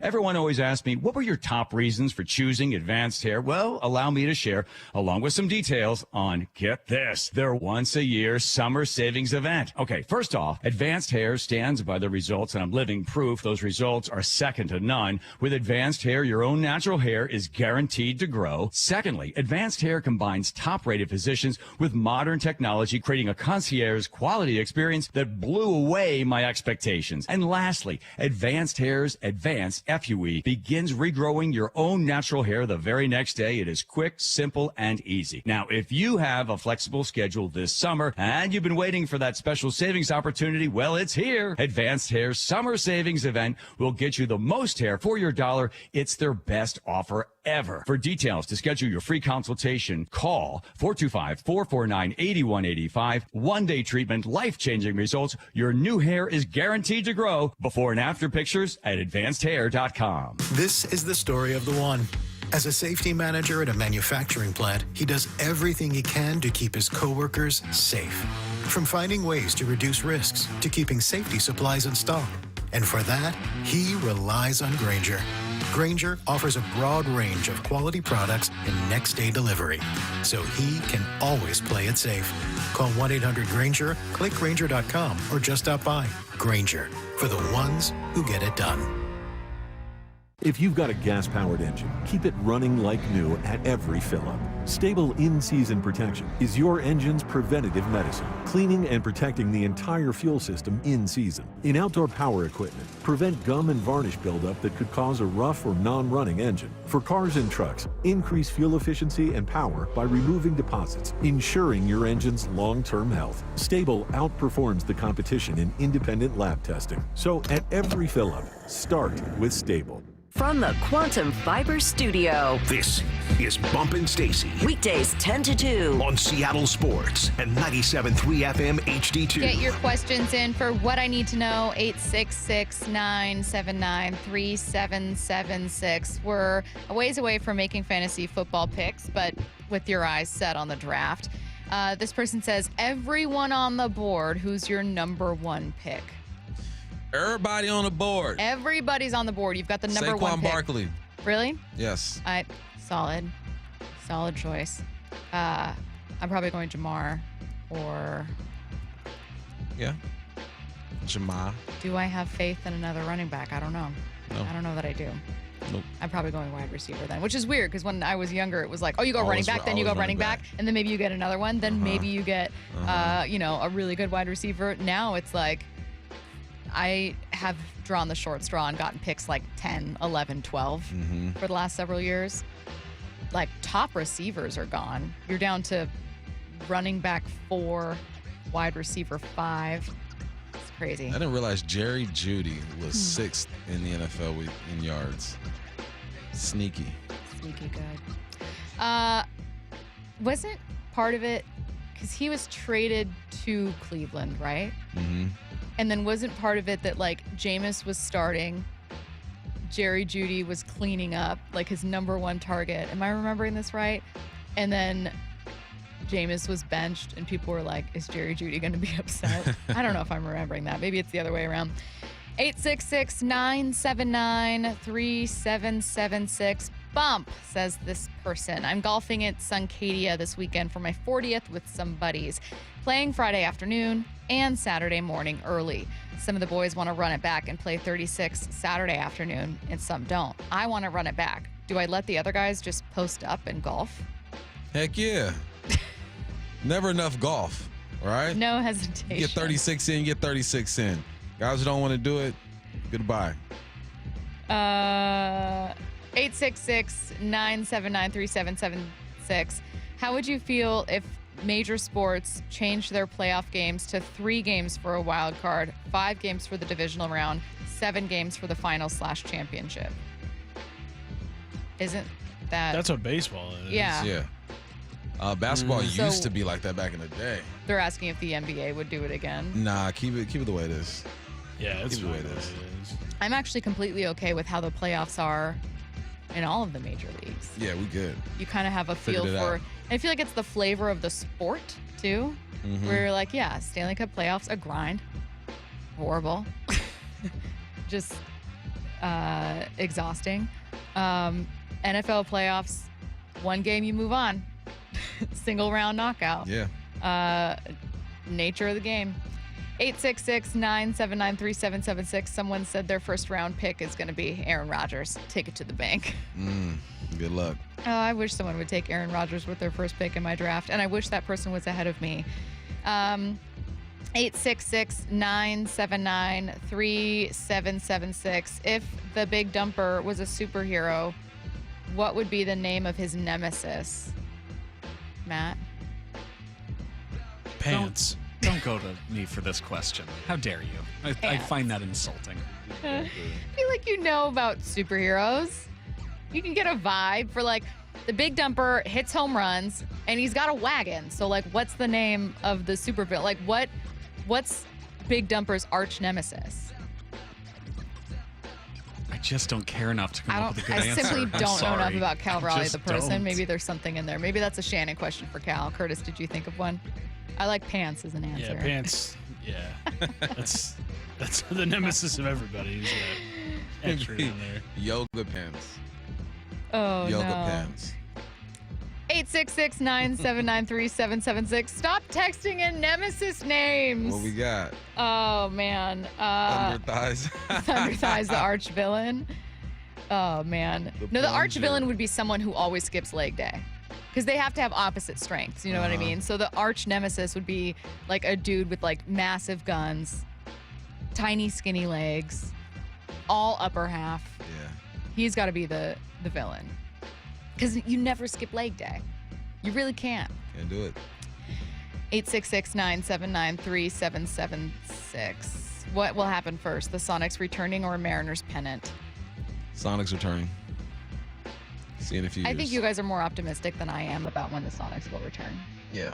Everyone always asks me, what were your top reasons for choosing Advanced Hair? Well, allow me to share, along with some details on, get this, their once-a-year summer savings event. Okay, first off, Advanced Hair stands by the results, and I'm living proof those results are second to none. With Advanced Hair, your own natural hair is guaranteed to grow. Secondly, Advanced Hair combines top-rated physicians with modern technology, creating a concierge quality experience that blew away my expectations. And lastly, Advanced Hair's Advanced FUE begins regrowing your own natural hair the very next day. It is quick, simple, and easy. Now, if you have a flexible schedule this summer and you've been waiting for that special savings opportunity, well, it's here. Advanced Hair's Summer Savings Event will get you the most hair for your dollar. It's their best offer ever. For details to schedule your free consultation, call 425-449-8185. One-day treatment, life-changing results. Your new hair is guaranteed to grow. Before and after pictures at advancedhair.com. This is the story of the one. As a safety manager at a manufacturing plant, he does everything he can to keep his coworkers safe. From finding ways to reduce risks to keeping safety supplies in stock. And for that, he relies on Grainger. Grainger offers a broad range of quality products and next-day delivery, so he can always play it safe. Call 1-800-GRAINGER, click Grainger.com, or just stop by. Grainger, for the ones who get it done. If you've got a gas-powered engine, keep it running like new at every fill-up. Stable in-season protection is your engine's preventative medicine, cleaning and protecting the entire fuel system in season. In outdoor power equipment, prevent gum and varnish buildup that could cause a rough or non-running engine. For cars and trucks, increase fuel efficiency and power by removing deposits, ensuring your engine's long-term health. Stable outperforms the competition in independent lab testing. So at every fill-up, start with Stable. From the Quantum Fiber Studio. This is Bumpin' Stacy. Weekdays 10 to 2. On Seattle Sports and 97.3 FM HD2. Get your questions in for What I Need to Know, 866-979-3776. We're a ways away from making fantasy football picks, but with your eyes set on the draft. This person says, everyone on the board, who's your number one pick? Everybody on the board. Everybody's on the board. You've got the number one Saquon pick. Barkley. Really? Yes. Solid choice. I'm probably going Jamar or... Yeah. Jamar. Do I have faith in another running back? I don't know. No. I don't know that I do. Nope. I'm probably going wide receiver then, which is weird because when I was younger, it was like, oh, you go running back, then you go running back, and then maybe you get another one, then maybe you get, a really good wide receiver. Now it's like, I have drawn the short straw and gotten picks like 10, 11, 12 for the last several years. Like, top receivers are gone. You're down to running back 4, wide receiver 5. It's crazy. I didn't realize Jerry Jeudy was 6th in the NFL in yards. Sneaky good. Wasn't part of it because he was traded to Cleveland, right? Mm-hmm. And then wasn't part of it that, like, Jameis was starting, Jerry Jeudy was cleaning up, like, his number one target. Am I remembering this right? And then Jameis was benched, and people were like, is Jerry Jeudy going to be upset? I don't know if I'm remembering that. Maybe it's the other way around. 866-979-3776. Bump, says this person. I'm golfing at Suncadia this weekend for my 40th with some buddies. Playing Friday afternoon and Saturday morning early. Some of the boys want to run it back and play 36 Saturday afternoon, and some don't. I want to run it back. Do I let the other guys just post up and golf? Heck yeah. Never enough golf, all right? No hesitation. You get 36 in, get 36 in. Guys who don't want to do it, goodbye. 866-979-3776. How would you feel if major sports changed their playoff games to 3 games for a wild card, 5 games for the divisional round, 7 games for the final/championship? Isn't that... That's what baseball is. Yeah. Yeah. Basketball used to be like that back in the day. They're asking if the NBA would do it again. Nah, keep it the way it is. Yeah, it's the way it is. I'm actually completely okay with how the playoffs are in all of the major leagues. Yeah, we good. You kind of have a feel Figured it for... out. I feel like it's the flavor of the sport, too. Where you're like, yeah, Stanley Cup playoffs, a grind. Horrible. Just exhausting. NFL playoffs, one game you move on. Single round knockout. Yeah. Nature of the game. 866-979-3776. Someone said their first round pick is going to be Aaron Rodgers. Take it to the bank. Good luck. Oh, I wish someone would take Aaron Rodgers with their first pick in my draft, and I wish that person was ahead of me. 866-979-3776. If the Big Dumper was a superhero, what would be the name of his nemesis? Matt? Pants. Don't go to me for this question. How dare you? I find that insulting. I feel like you know about superheroes. You can get a vibe for, like, the Big Dumper hits home runs, and he's got a wagon. So, like, what's the name of the supervillain? Like, what's Big Dumper's arch nemesis? I just don't care enough to come up with a good I answer. simply don't know enough about Cal Raleigh, the just person. don't. Maybe there's something in there. Maybe that's a Shannon question for Cal. Curtis, did you think of one? I like pants as an answer. Yeah, pants. Yeah. That's the nemesis of everybody. Who's got extra down there. Yoga pants. Oh, Yoga no. pants. 866-979-3776. Stop texting in nemesis names. What we got? Oh, man. Thunder thighs. Thunder Thighs, the arch villain. Oh, man. The arch villain would be someone who always skips leg day. Because they have to have opposite strengths, you know what I mean? So the arch nemesis would be like a dude with like massive guns, tiny skinny legs, all upper half. Yeah. He's got to be the villain. Because you never skip leg day. You really can't. Can't do it. 866-979-3776. What will happen first? The Sonics returning or Mariners pennant? Sonics returning. See in a few years. I think you guys are more optimistic than I am about when the Sonics will return. Yeah.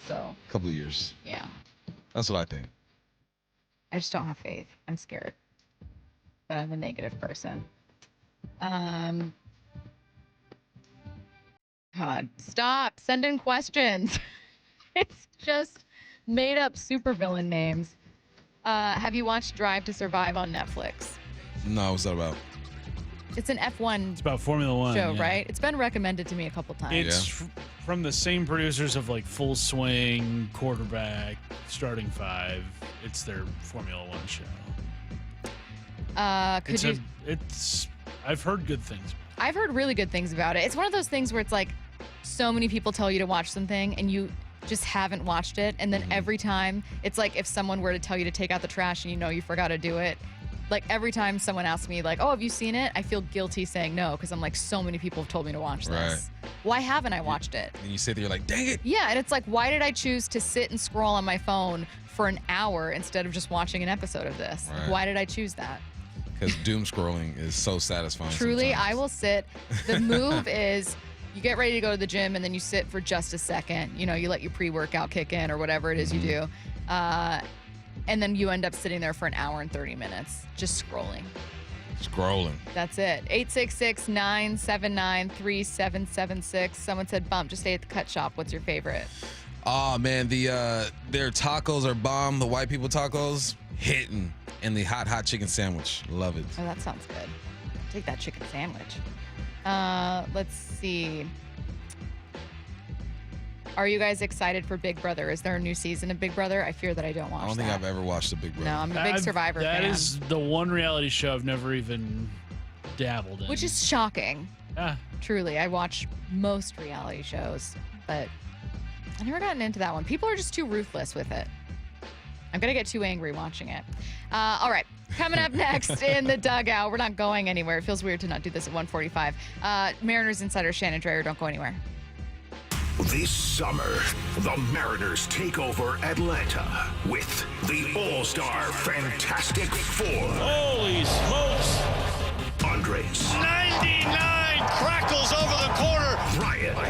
So. A couple of years. Yeah. That's what I think. I just don't have faith. I'm scared. But I'm a negative person. God, stop. Send in questions. It's just made up supervillain names. Have you watched Drive to Survive on Netflix? No, what's that about? It's an F1 It's about Formula One show, yeah. right? It's been recommended to me a couple times. It's from the same producers of like Full Swing, Quarterback, Starting Five. It's their Formula One show. I've heard good things. I've heard really good things about it. It's one of those things where it's like so many people tell you to watch something and you just haven't watched it. And then every time, it's like if someone were to tell you to take out the trash and you know you forgot to do it. Like every time someone asks me like, oh, have you seen it? I feel guilty saying no because I'm like, so many people have told me to watch this. Right. Why haven't I watched it? And you sit there, you're like, dang it. Yeah, and it's like, why did I choose to sit and scroll on my phone for an hour instead of just watching an episode of this? Right. Why did I choose that? Because doom scrolling is so satisfying. Truly, sometimes. I will sit. The move is you get ready to go to the gym and then you sit for just a second. You know, you let your pre-workout kick in or whatever it is you do. And then you end up sitting there for an hour and 30 minutes just scrolling. Scrolling. That's it. 866-979-3776. Someone said, Bump, just stay at the cut shop. What's your favorite? Oh, man, their tacos are bomb. The white people tacos, hitting. And the hot chicken sandwich. Love it. Oh, that sounds good. Take that chicken sandwich. Let's see. Are you guys excited for Big Brother? Is there a new season of Big Brother? I fear that I don't watch I don't think I've ever watched a Big Brother. No, I'm a big Survivor That fan. is the one reality show I've never even dabbled in. Which is shocking. Yeah. Truly, I watch most reality shows, but I've never gotten into that one. People are just too ruthless with it. I'm going to get too angry watching it. All right. Coming up next in the dugout. We're not going anywhere. It feels weird to not do this at 1:45. Mariners insider Shannon Drayer, don't go anywhere. This summer, the Mariners take over Atlanta with the All-Star Fantastic Four. Holy smokes! Andres. 99 crackles over the corner.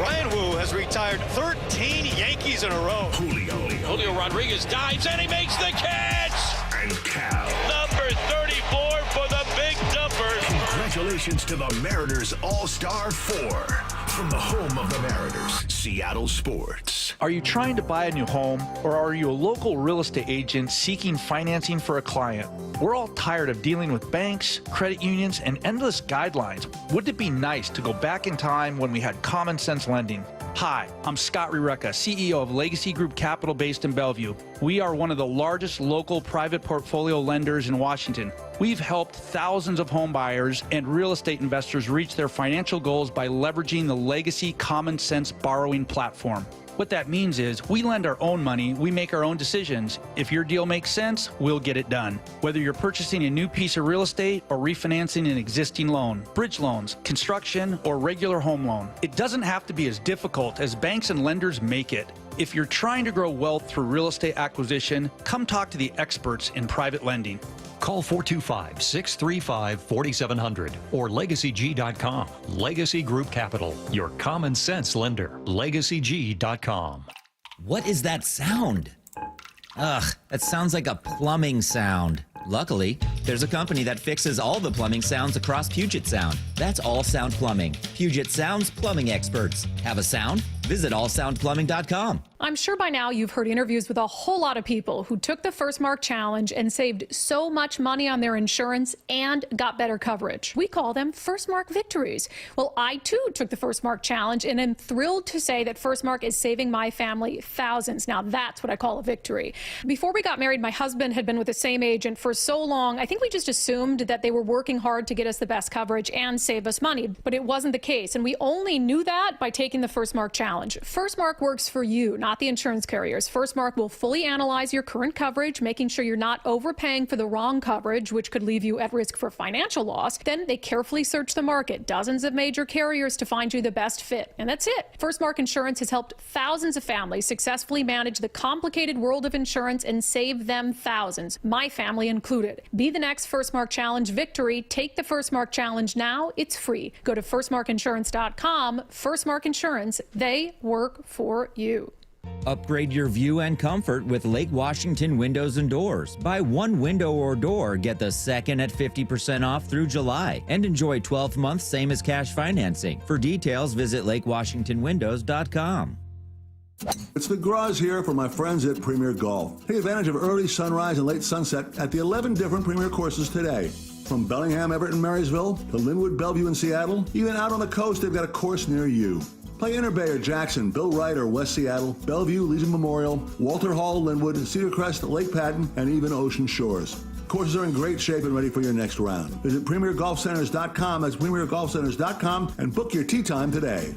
Ryan Wu has retired 13 Yankees in a row. Julio Rodriguez dives and he makes the catch! And Cal. Number 34 for the Big Dumper. Congratulations to the Mariners All-Star 4 from the home of the Mariners, Seattle Sports. Are you trying to buy a new home, or are you a local real estate agent seeking financing for a client? We're all tired of dealing with banks, credit unions, and endless guidelines. Wouldn't it be nice to go back in time when we had common sense lending? Hi, I'm Scott Rureka, CEO of Legacy Group Capital based in Bellevue. We are one of the largest local private portfolio lenders in Washington. We've helped thousands of home buyers and real estate investors reach their financial goals by leveraging the Legacy Common Sense borrowing platform. What that means is we lend our own money, we make our own decisions. If your deal makes sense, we'll get it done. Whether you're purchasing a new piece of real estate or refinancing an existing loan, bridge loans, construction, or regular home loan, it doesn't have to be as difficult as banks and lenders make it. If you're trying to grow wealth through real estate acquisition, come talk to the experts in private lending. Call 425-635-4700 or LegacyG.com. Legacy Group Capital, your common sense lender. LegacyG.com. What is that sound? Ugh, that sounds like a plumbing sound. Luckily, there's a company that fixes all the plumbing sounds across Puget Sound. That's All Sound Plumbing. Puget Sound's plumbing experts. Have a sound? Visit allsoundplumbing.com. I'm sure by now you've heard interviews with a whole lot of people who took the First Mark Challenge and saved so much money on their insurance and got better coverage. We call them First Mark victories. Well, I too took the First Mark Challenge and am thrilled to say that First Mark is saving my family thousands. Now that's what I call a victory. Before we got married, my husband had been with the same agent for so long, I think we just assumed that they were working hard to get us the best coverage and save us money, but it wasn't the case. And we only knew that by taking the First Mark Challenge. First Mark works for you, not the insurance carriers. First Mark will fully analyze your current coverage, making sure you're not overpaying for the wrong coverage, which could leave you at risk for financial loss. Then they carefully search the market, dozens of major carriers to find you the best fit. And that's it. First Mark Insurance has helped thousands of families successfully manage the complicated world of insurance and save them thousands, my family included. Be the next First Mark Challenge victory. Take the First Mark Challenge now. It's free. Go to firstmarkinsurance.com. First Mark Insurance. They work for you. Upgrade your view and comfort with Lake Washington Windows and Doors. Buy one window or door, get the second at 50% off through July, and enjoy 12 months same as cash financing. For details, visit lakewashingtonwindows.com. It's the Graz here for my friends at Premier Golf. Take advantage of early sunrise and late sunset at the 11 different Premier courses today. From Bellingham, Everett, and Marysville to Linwood, Bellevue, and Seattle, even out on the coast, they've got a course near you. Play Inner Bay or Jackson, Bill Wright or West Seattle, Bellevue, Legion Memorial, Walter Hall, Linwood, Cedar Crest, Lake Patton, and even Ocean Shores. Courses are in great shape and ready for your next round. Visit PremierGolfCenters.com, that's PremierGolfCenters.com, and book your tee time today.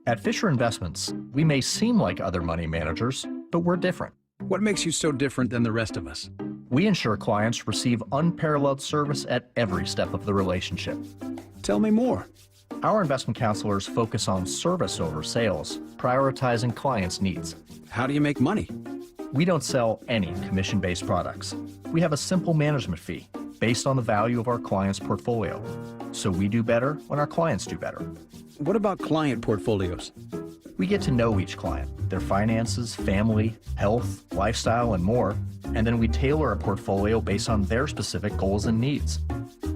At Fisher Investments, we may seem like other money managers, but we're different. What makes you so different than the rest of us? We ensure clients receive unparalleled service at every step of the relationship. Tell me more. Our investment counselors focus on service over sales, prioritizing clients' needs. How do you make money? We don't sell any commission-based products. We have a simple management fee based on the value of our client's portfolio. So we do better when our clients do better. What about client portfolios? We get to know each client, their finances, family, health, lifestyle, and more, and then we tailor a portfolio based on their specific goals and needs.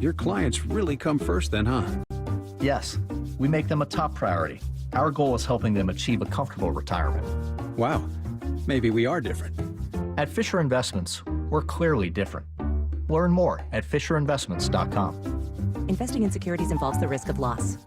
Your clients really come first then, huh? Yes, we make them a top priority. Our goal is helping them achieve a comfortable retirement. Wow, maybe we are different. At Fisher Investments, we're clearly different. Learn more at FisherInvestments.com. Investing in securities involves the risk of loss.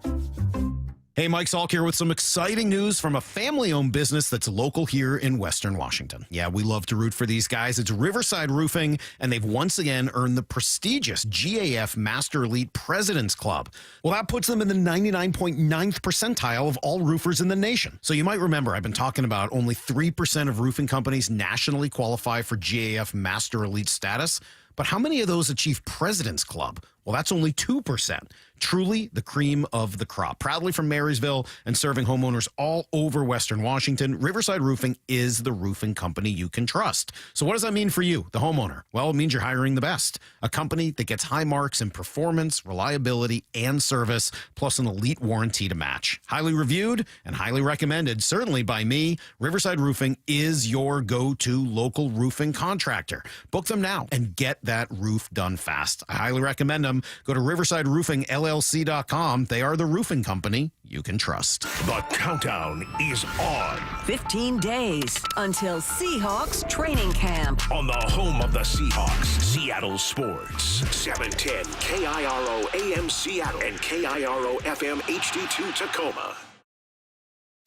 Hey, Mike Salk here with some exciting news from a family-owned business that's local here in Western Washington. Yeah, we love to root for these guys. It's Riverside Roofing, and they've once again earned the prestigious GAF Master Elite President's Club. Well, that puts them in the 99.9th percentile of all roofers in the nation. So you might remember I've been talking about only 3% of roofing companies nationally qualify for GAF Master Elite status. But how many of those achieve President's Club? Well, that's only 2%. Truly the cream of the crop. Proudly from Marysville and serving homeowners all over Western Washington, Riverside Roofing is the roofing company you can trust. So what does that mean for you, the homeowner? Well, it means you're hiring the best. A company that gets high marks in performance, reliability, and service, plus an elite warranty to match. Highly reviewed and highly recommended, certainly by me. Riverside Roofing is your go-to local roofing contractor. Book them now and get that roof done fast. I highly recommend them. Go to riversideroofingllc.com. They are the roofing company you can trust. The countdown is on. 15 days until Seahawks training camp. On the home of the Seahawks, Seattle Sports. 710 KIRO AM Seattle and KIRO FM HD2 Tacoma.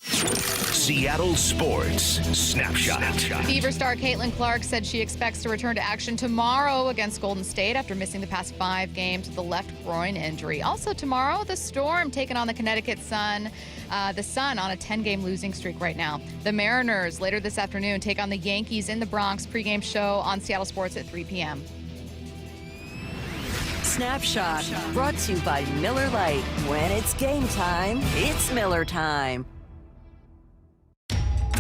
Seattle Sports Snapshot. Beaver star Caitlin Clark said she expects to return to action tomorrow against Golden State after missing the past 5 games with a left groin injury. Also tomorrow, the Storm taking on the Connecticut Sun. The Sun on a 10-game losing streak right now. The Mariners later this afternoon take on the Yankees in the Bronx. Pregame show on Seattle Sports at 3 p.m. Snapshot brought to you by Miller Lite. When it's game time, it's Miller time.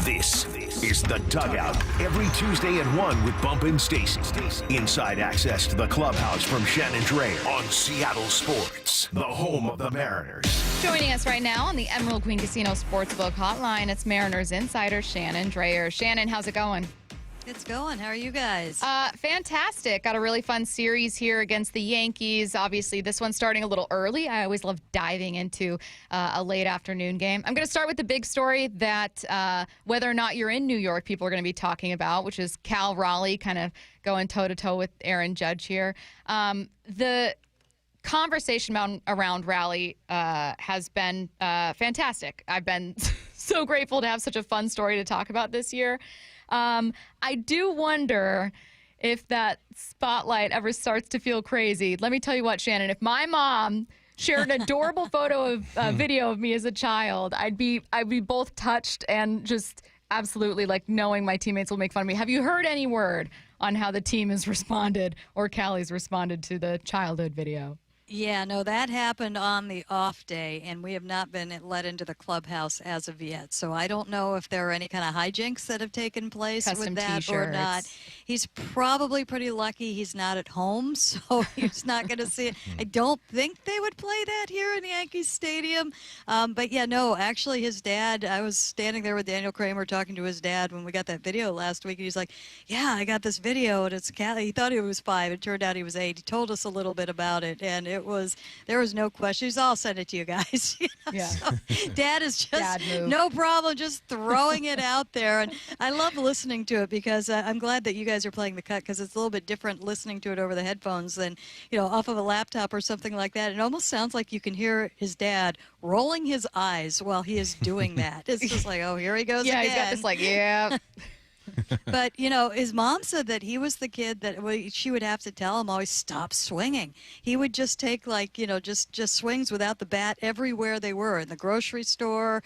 This is The Dugout, every Tuesday at 1 with Bump and Stacy. Inside access to the clubhouse from Shannon Drayer on Seattle Sports, the home of the Mariners. Joining us right now on the Emerald Queen Casino Sportsbook Hotline, it's Mariners insider Shannon Drayer. Shannon, how's it going? It's going. How are you guys? Fantastic. Got a really fun series here against the Yankees. Obviously, this one's starting a little early. I always love diving into a late afternoon game. I'm going to start with the big story that whether or not you're in New York, people are going to be talking about, which is Cal Raleigh kind of going toe-to-toe with Aaron Judge here. The conversation around Raleigh has been fantastic. I've been so grateful to have such a fun story to talk about this year. I do wonder if that spotlight ever starts to feel crazy. Let me tell you what, Shannon, if my mom shared an adorable video of me as a child, I'd be both touched and just absolutely like knowing my teammates will make fun of me. Have you heard any word on how the team has responded or Callie's responded to the childhood video? Yeah, no, that happened on the off day, and we have not been let into the clubhouse as of yet. So I don't know if there are any kind of hijinks that have taken place with that or not. He's probably pretty lucky he's not at home, so he's not going to see it. I don't think they would play that here in Yankee Stadium. But, yeah, no, actually his dad, I was standing there with Daniel Kramer talking to his dad when we got that video last week, and he's like, yeah, I got this video, and it's Callie. He thought he was 5. It turned out he was 8. He told us a little bit about it, and there was no question. He's all sent it to you guys. Yeah. So Dad is just no problem, just throwing it out there. And I love listening to it because I'm glad that you guys are playing the cut because it's a little bit different listening to it over the headphones than, off of a laptop or something like that. It almost sounds like you can hear his dad rolling his eyes while he is doing that. It's just like, oh, here he goes again. Yeah, he's got this like, yeah. But, his mom said that he was the kid that she would have to tell him always stop swinging. He would just take just swings without the bat everywhere they were, in the grocery store,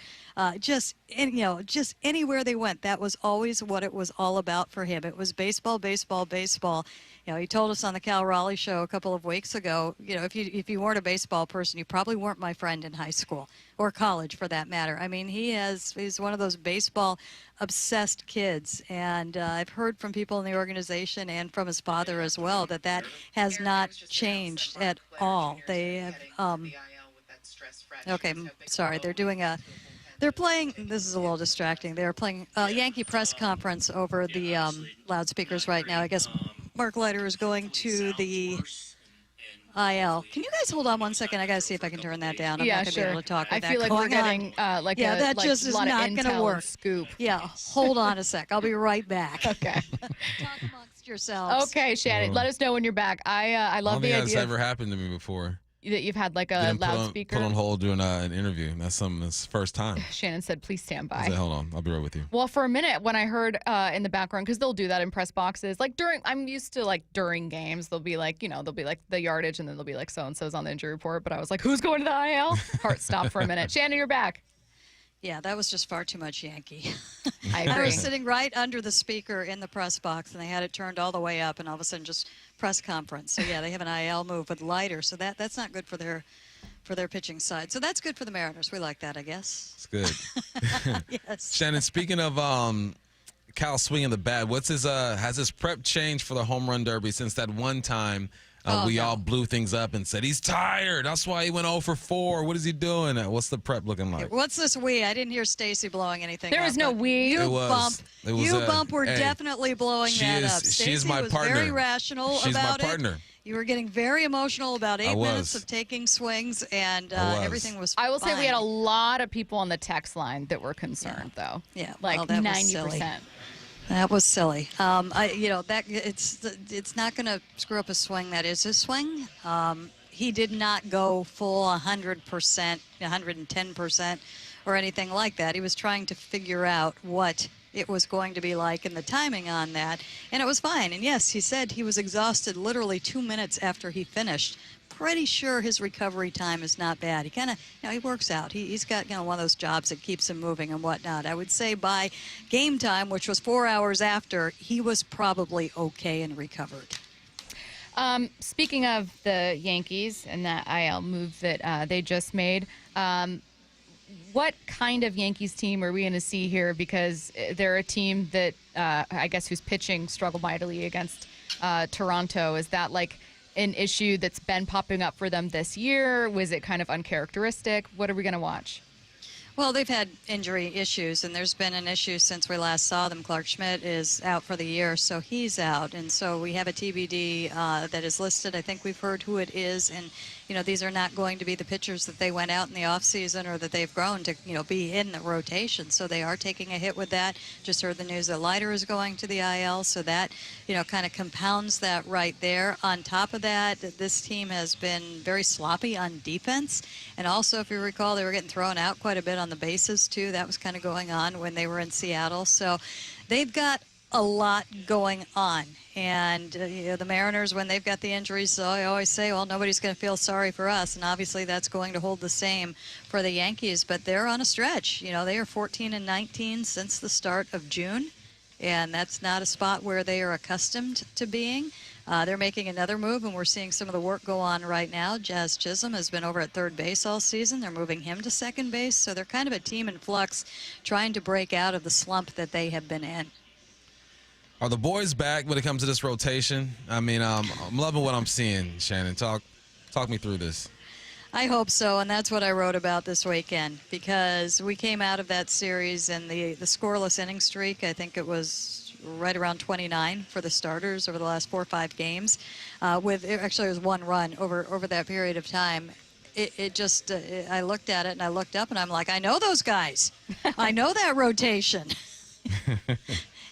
just anywhere they went. That was always what it was all about for him. It was baseball, baseball, baseball. He told us on the Cal Raleigh show a couple of weeks ago, if you weren't a baseball person, you probably weren't my friend in high school or college for that matter. I mean, he's one of those baseball obsessed kids, and I've heard from people in the organization and from his father as well that has not changed at all. They have okay, sorry, they're playing, this is a little distracting, they're playing a Yankee press conference over the loudspeakers right now. I guess Mark Leiter is going to the IL. Can you guys hold on one second? I got to see if I can turn that down. I'm not going to be able to talk with I feel like we're getting that just is not going to work. Scoop. Yeah, hold on a sec. I'll be right back. Okay. Talk amongst yourselves. Okay, Shannon, let us know when you're back. I love the idea. I don't think that's ever happened to me before. That you've had like a loudspeaker. Put on hold during an interview. That's the first time. Shannon said, please stand by. I said, hold on. I'll be right with you. Well, for a minute when I heard in the background, because they'll do that in press boxes, like I'm used to like during games, they'll be like, they'll be like the yardage and then they'll be like so-and-so's on the injury report. But I was like, who's going to the IL? Heart stopped for a minute. Shannon, you're back. Yeah, that was just far too much Yankee. I agree. I was sitting right under the speaker in the press box, and they had it turned all the way up, and all of a sudden just press conference. So, yeah, they have an IL move with Leiter, so that's not good for their pitching side. So that's good for the Mariners. We like that, I guess. It's good. Yes. Shannon, speaking of Cal swinging the bat, has his prep changed for the home run derby since that one time We all blew things up and said, he's tired. That's why he went 0 for 4. What is he doing? What's the prep looking like? What's this we? I didn't hear Stacy blowing anything There up. was no we. You It was. bump were Hey, definitely blowing that up. She is Stacey my was partner. very rational She's about my partner. it. You were getting very emotional about 8 minutes was. of taking swings, and was. everything was I will say we had a fine. lot of people on the text line that were concerned, though. Yeah, like well, that was 90%. silly. That was silly. That it's not going to screw up a swing. That is a swing. He did not go full 100%, 110%, or anything like that. He was trying to figure out what it was going to be like and the timing on that, and it was fine. And yes, he said he was exhausted literally 2 minutes after he finished. Pretty sure his recovery time is not bad. He kind of, he works out. He's got one of those jobs that keeps him moving and whatnot. I would say by game time, which was 4 hours after, he was probably okay and recovered. Speaking of the Yankees and that IL move that they just made, what kind of Yankees team are we going to see here? Because they're a team that I guess whose pitching struggled mightily against Toronto. Is that like an issue that's been popping up for them this year? Was it kind of uncharacteristic? What are we going to watch? Well, they've had injury issues, and there's been an issue since we last saw them. Clark Schmidt is out for the year, so he's out. And so we have a TBD that is listed. I think we've heard who it is. And, these are not going to be the pitchers that they went out in the offseason or that they've grown to, be in the rotation. So they are taking a hit with that. Just heard the news that Leiter is going to the IL, so that, kind of compounds that right there. On top of that, this team has been very sloppy on defense. And also, if you recall, they were getting thrown out quite a bit on the bases, too. That was kind of going on when they were in Seattle. So they've got a lot going on. And the Mariners, when they've got the injuries, so I always say, well, nobody's going to feel sorry for us. And obviously that's going to hold the same for the Yankees. But they're on a stretch. They are 14-19 since the start of June. And that's not a spot where they are accustomed to being. They're making another move, and we're seeing some of the work go on right now. Jazz Chisholm has been over at third base all season. They're moving him to second base. So they're kind of a team in flux, trying to break out of the slump that they have been in. Are the boys back when it comes to this rotation? I mean, I'm loving what I'm seeing, Shannon. Talk me through this. I hope so, and that's what I wrote about this weekend, because we came out of that series and the scoreless inning streak, I think it was right around 29 for the starters over the last 4 or 5 games. It was 1 run over that period of time. I looked at it and I looked up and I'm like, I know those guys. I know that rotation.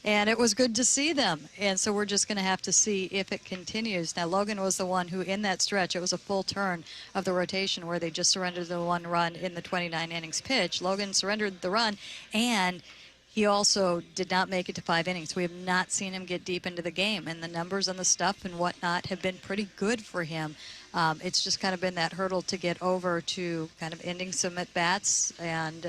And it was good to see them. And so we're just going to have to see if it continues. Now, Logan was the one who, in that stretch, it was a full turn of the rotation where they just surrendered the 1 run in the 29 innings pitch. Logan surrendered the run, and he also did not make it to 5 innings. We have not seen him get deep into the game, and the numbers and the stuff and whatnot have been pretty good for him. It's just kind of been that hurdle to get over to kind of ending some at-bats and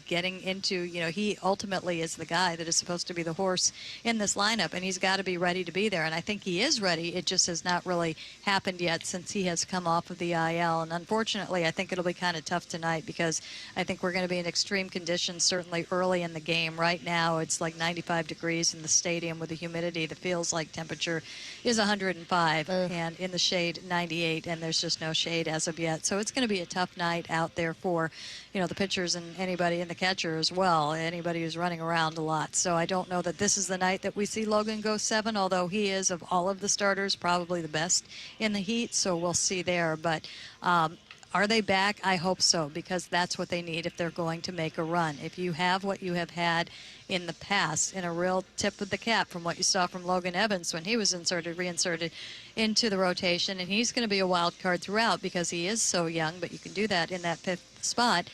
getting into, he ultimately is the guy that is supposed to be the horse in this lineup, and he's got to be ready to be there. And I think he is ready. It just has not really happened yet since he has come off of the IL. And unfortunately, I think it'll be kind of tough tonight because I think we're going to be in extreme conditions certainly early in the game. Right now, it's like 95 degrees in the stadium with the humidity. The feels like temperature is 105, and in the shade, 98. And there's just no shade as of yet. So it's going to be a tough night out there for, the pitchers and anybody in the catcher as well, anybody who's running around a lot. So I don't know that this is the night that we see Logan go 7, although he is, of all of the starters, probably the best in the heat. So we'll see there. But are they back? I hope so, because that's what they need if they're going to make a run. If you have what you have had in the past, in a real tip of the cap from what you saw from Logan Evans when he was reinserted into the rotation, and he's going to be a wild card throughout because he is so young, but you can do that in that 5th spot.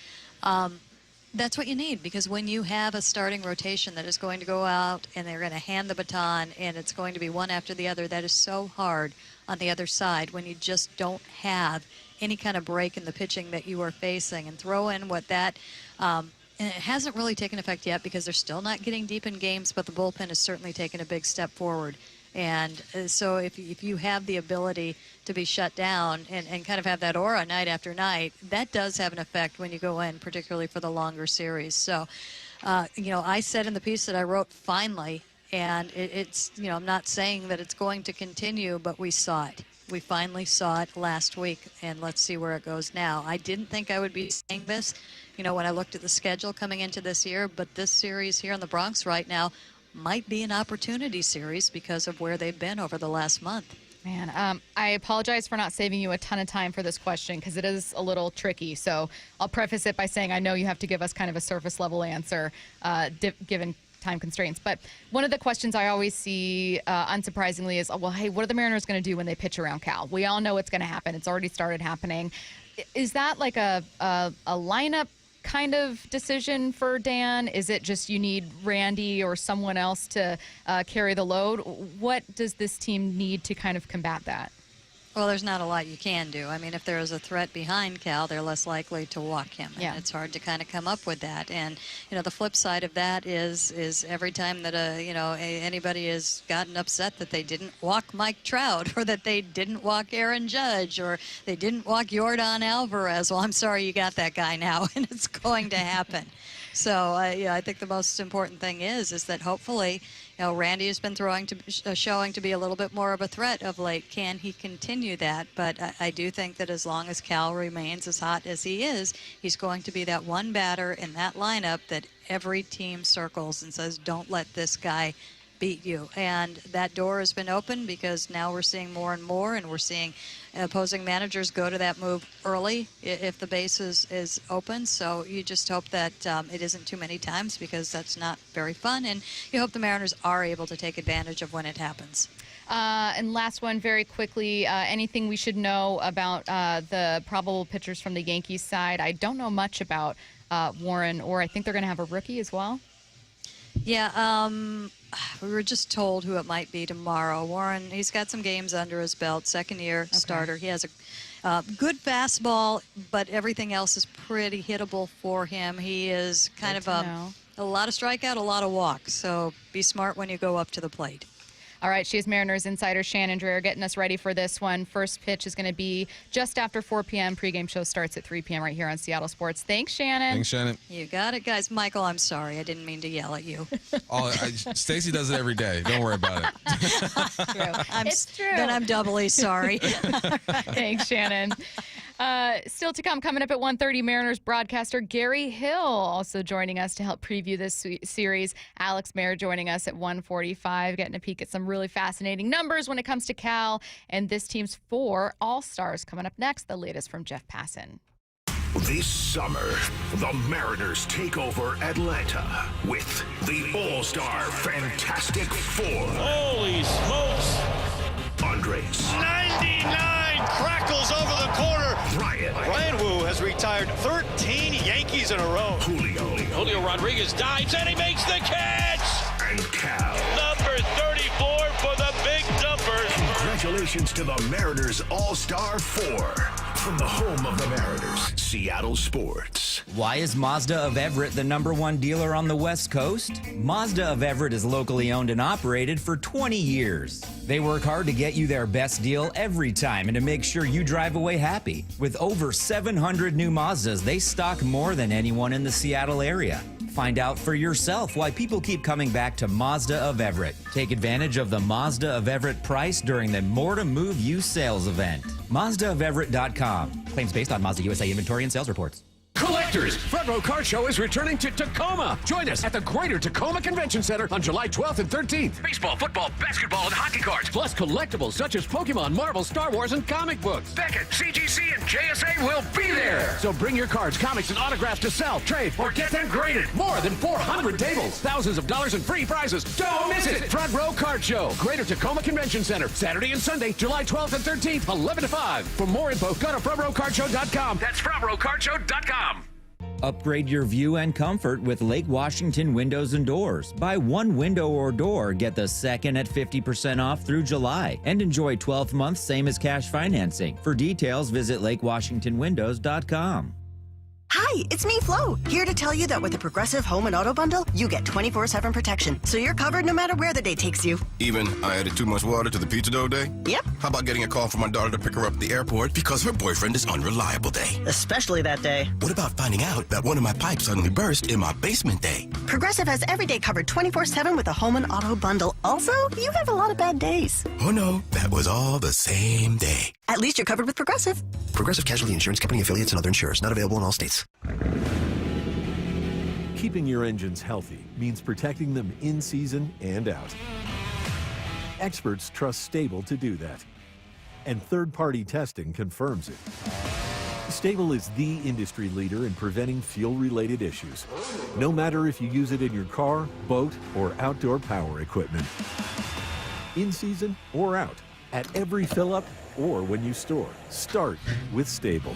That's what you need, because when you have a starting rotation that is going to go out and they're going to hand the baton and it's going to be one after the other, that is so hard on the other side when you just don't have any kind of break in the pitching that you are facing. And throw in what that and it hasn't really taken effect yet because they're still not getting deep in games, but the bullpen has certainly taken a big step forward. And so if you have the ability to be shut down and kind of have that aura night after night, that does have an effect when you go in, particularly for the longer series. So, I said in the piece that I wrote, finally, and it's, I'm not saying that it's going to continue, but we saw it. We finally saw it last week, and let's see where it goes now. I didn't think I would be saying this, when I looked at the schedule coming into this year, but this series here in the Bronx right now might be an opportunity series because of where they've been over the last month. Man, I apologize for not saving you a ton of time for this question because it is a little tricky. So I'll preface it by saying I know you have to give us kind of a surface level answer given time constraints. But one of the questions I always see, unsurprisingly, is, well, hey, what are the Mariners going to do when they pitch around Cal? We all know what's going to happen. It's already started happening. Is that like a lineup kind of decision for Dan? Is it just you need Randy or someone else to carry the load? What does this team need to kind of combat that? Well, there's not a lot you can do. I mean, if there is a threat behind Cal, they're less likely to walk him. And it's hard to kind of come up with that. And, the flip side of that is every time that, anybody has gotten upset that they didn't walk Mike Trout or that they didn't walk Aaron Judge or they didn't walk Yordan Alvarez. Well, I'm sorry you got that guy now, and it's going to happen. So, I think the most important thing is that hopefully, Randy has been showing to be a little bit more of a threat of late. Can he continue that? But I do think that as long as Cal remains as hot as he is, he's going to be that one batter in that lineup that every team circles and says, don't let this guy beat you. And that door has been open because now we're seeing more and more, and we're seeing opposing managers go to that move early if the base is open. So you just hope that it isn't too many times because that's not very fun. And you hope the Mariners are able to take advantage of when it happens. And last one, very quickly, anything we should know about the probable pitchers from the Yankees side? I don't know much about Warren, or I think they're going to have a rookie as well. Yeah, we were just told who it might be tomorrow. Warren, he's got some games under his belt, second-year starter. He has a good fastball, but everything else is pretty hittable for him. He is kind of a lot of strikeout, a lot of walk, so be smart when you go up to the plate. All right, she is Mariners insider Shannon Drayer getting us ready for this one. First pitch is going to be just after 4 p.m. Pre-game show starts at 3 p.m. right here on Seattle Sports. Thanks, Shannon. Thanks, Shannon. You got it, guys. Michael, I'm sorry. I didn't mean to yell at you. Stacy does it every day. Don't worry about it. It's true. Then I'm doubly sorry. Thanks, Shannon. Still to coming up at 1:30, Mariners broadcaster Gary Hill also joining us to help preview this series. Alex Mayer joining us at 1:45, getting a peek at some really fascinating numbers when it comes to Cal and this team's 4 All-Stars. Coming up next, the latest from Jeff Passan. This summer, the Mariners take over Atlanta with the All-Star Fantastic Four. Holy smokes! Andres. 99 crackles over the corner. Ryan Wu has retired 13 Yankees in a row. Julio Rodriguez dives and he makes the catch. And Cal. Number 34 for the big dumper. Congratulations to the Mariners All-Star 4. From the home of the Mariners, Seattle Sports. Why is Mazda of Everett the #1 dealer on the West Coast? Mazda of Everett is locally owned and operated for 20 years. They work hard to get you their best deal every time and to make sure you drive away happy. With over 700 new Mazdas, they stock more than anyone in the Seattle area. Find out for yourself why people keep coming back to Mazda of Everett. Take advantage of the Mazda of Everett price during the More to Move You sales event. MazdaofEverett.com. Claims based on Mazda USA inventory and sales reports. Collectors, Front Row Car Show is returning to Tacoma. Join us at the Greater Tacoma Convention Center on July 12th and 13th. Baseball, football, basketball, and hockey cards, plus collectibles such as Pokemon, Marvel, Star Wars, and comic books. Beckett, CGC, and JSA will be there. So bring your cards, comics, and autographs to sell, trade, or get them graded. More than 400 tables, thousands of dollars in free prizes. Don't miss it. Front Row Car Show, Greater Tacoma Convention Center, Saturday and Sunday, July 12th and 13th, 11 to 5. For more info, go to frontrowcarshow.com. That's frontrowcarshow.com. Upgrade your view and comfort with Lake Washington Windows and Doors. Buy one window or door, get the second at 50% off through July, and enjoy 12 months same as cash financing. For details, visit lakewashingtonwindows.com. Hi, it's me, Flo, here to tell you that with the Progressive Home and Auto Bundle, you get 24/7 protection, so you're covered no matter where the day takes you. Even I added too much water to the pizza dough day? Yep. How about getting a call from my daughter to pick her up at the airport because her boyfriend is unreliable day? Especially that day. What about finding out that one of my pipes suddenly burst in my basement day? Progressive has every day covered 24/7 with a Home and Auto Bundle. Also, you have a lot of bad days. Oh no, that was all the same day. At least you're covered with Progressive. Progressive Casualty Insurance Company affiliates and other insurers. Not available in all states. Keeping your engines healthy means protecting them in season and out. Experts trust Stable to do that. And third-party testing confirms it. Stable is the industry leader in preventing fuel-related issues, no matter if you use it in your car, boat, or outdoor power equipment. In season or out, at every fill-up or when you store, start with Stable.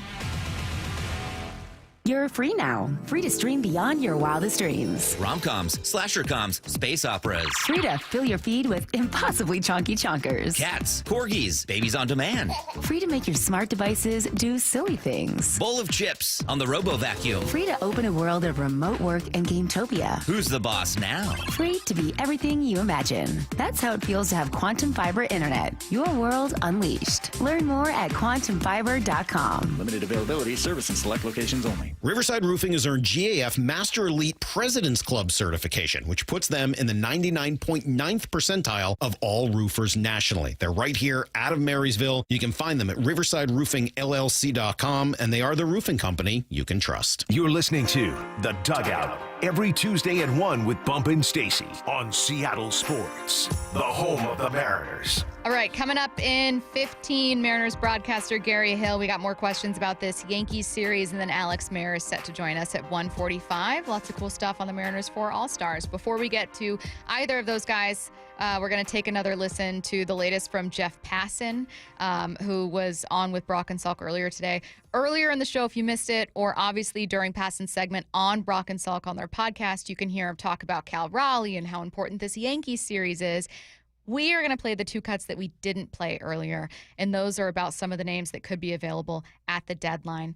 You're free now. Free to stream beyond your wildest dreams. Rom-coms, slasher-coms, space operas. Free to fill your feed with impossibly chonky chonkers. Cats, corgis, babies on demand. Free to make your smart devices do silly things. Bowl of chips on the Robo-Vacuum. Free to open a world of remote work and Gametopia. Who's the boss now? Free to be everything you imagine. That's how it feels to have Quantum Fiber Internet. Your world unleashed. Learn more at quantumfiber.com. Limited availability, service in select locations only. Riverside Roofing has earned GAF Master Elite President's Club certification, which puts them in the 99.9th percentile of all roofers nationally. They're right here out of Marysville. You can find them at riversideroofingllc.com, and they are the roofing company you can trust. You're listening to The Dugout every Tuesday at 1 with Bump and Stacy on Seattle Sports, the home of the Mariners. All right, coming up in 15, Mariners broadcaster Gary Hill. We got more questions about this Yankees series, and then Alex Mayer is set to join us at 1:45. Lots of cool stuff on the Mariners 4 All-Stars. Before we get to either of those guys, we're going to take another listen to the latest from Jeff Passan, who was on with Brock and Salk earlier today. Earlier in the show, if you missed it, or obviously during Passan's segment on Brock and Salk on their podcast, you can hear him talk about Cal Raleigh and how important this Yankees series is. We are going to play the two cuts that we didn't play earlier, and those are about some of the names that could be available at the deadline.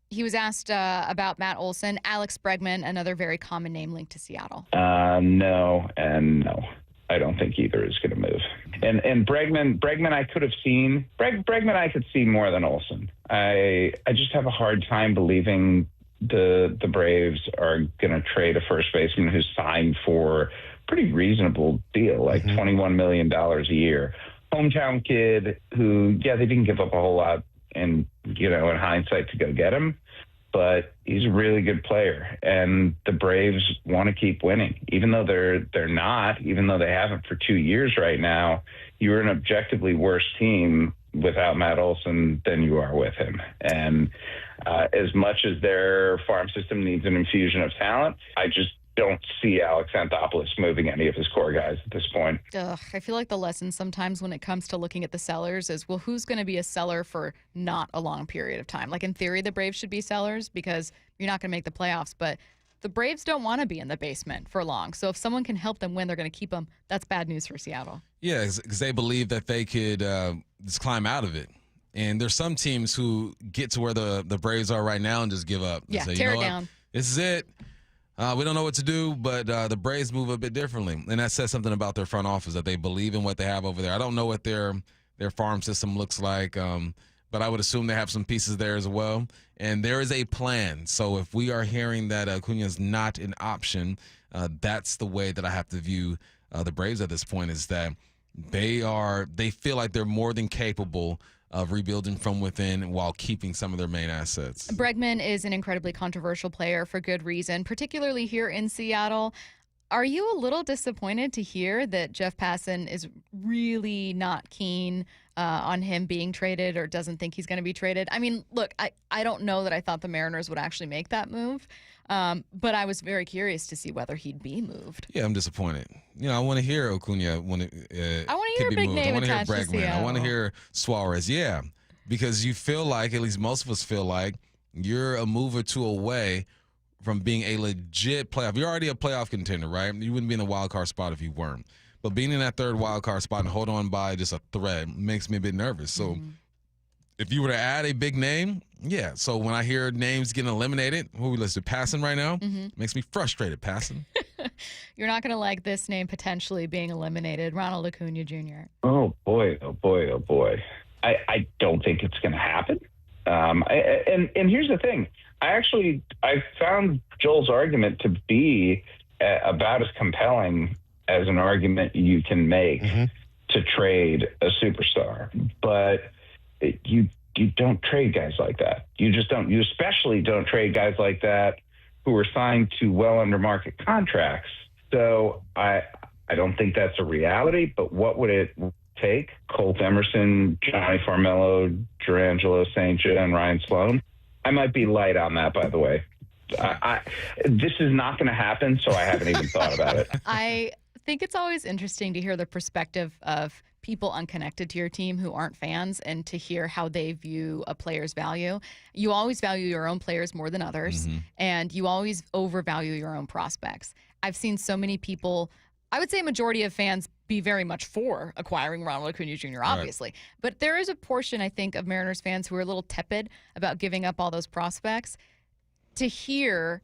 He was asked about Matt Olson, Alex Bregman, another very common name linked to Seattle. No, and no. I don't think either is going to move. And Bregman, I could have seen. Bregman, I could see more than Olson. I just have a hard time believing the Braves are going to trade a first baseman who's signed for a pretty reasonable deal, like $21 million a year. Hometown kid who, they didn't give up a whole lot in hindsight to go get him, but he's a really good player, and the Braves want to keep winning, even though they're not, even though they haven't for 2 years right now. You're an objectively worse team without Matt Olson than you are with him, and as much as their farm system needs an infusion of talent, I just don't see Alex Anthopoulos moving any of his core guys at this point. I feel like the lesson sometimes when it comes to looking at the sellers is, well, who's going to be a seller for not a long period of time? Like, in theory, the Braves should be sellers because you're not going to make the playoffs, but the Braves don't want to be in the basement for long. So if someone can help them win, they're going to keep them. That's bad news for Seattle. Yeah, because they believe that they could just climb out of it. And there's some teams who get to where the Braves are right now and just give up. Yeah, say, tear it down. This is it. We don't know what to do, but the Braves move a bit differently. And that says something about their front office, that they believe in what they have over there. I don't know what their farm system looks like, but I would assume they have some pieces there as well. And there is a plan. So if we are hearing that Acuna is not an option, that's the way that I have to view the Braves at this point, is that they feel like they're more than capable of rebuilding from within while keeping some of their main assets. Bregman is an incredibly controversial player for good reason, particularly here in Seattle. Are you a little disappointed to hear that Jeff Passan is really not keen on him being traded, or doesn't think he's going to be traded? I mean, look, I don't know that I thought the Mariners would actually make that move, but I was very curious to see whether he'd be moved. Yeah, I'm disappointed. I want to hear Acuna. I want to hear a big name I want to hear attached to Bregman. Seattle. I want to hear Suarez. Yeah, because you feel like, at least most of us feel like, you're a move or two away from being a legit playoff. You're already a playoff contender, right? You wouldn't be in a wild card spot if you weren't. But being in that third wild card spot and hold on by just a thread makes me a bit nervous. So if you were to add a big name, yeah. So when I hear names getting eliminated, who we listed, Passan right now, makes me frustrated, Passan. You're not going to like this name potentially being eliminated, Ronald Acuna Jr. Oh, boy, oh, boy, oh, boy. I don't think it's going to happen. And here's the thing. I found Joel's argument to be about as compelling as an argument you can make to trade a superstar. But you don't trade guys like that. You just don't. You especially don't trade guys like that who are signed to well under market contracts. So I don't think that's a reality. But what would it take? Colt Emerson, Johnny Farmelo, Durangelo St. John, and Ryan Sloan. I might be light on that, by the way. This is not going to happen, so I haven't even thought about it. I think it's always interesting to hear the perspective of people unconnected to your team who aren't fans and to hear how they view a player's value. You always value your own players more than others, and you always overvalue your own prospects. I've seen so many people, I would say a majority of fans, be very much for acquiring Ronald Acuna Jr., obviously. Right. But there is a portion, I think, of Mariners fans who are a little tepid about giving up all those prospects. To hear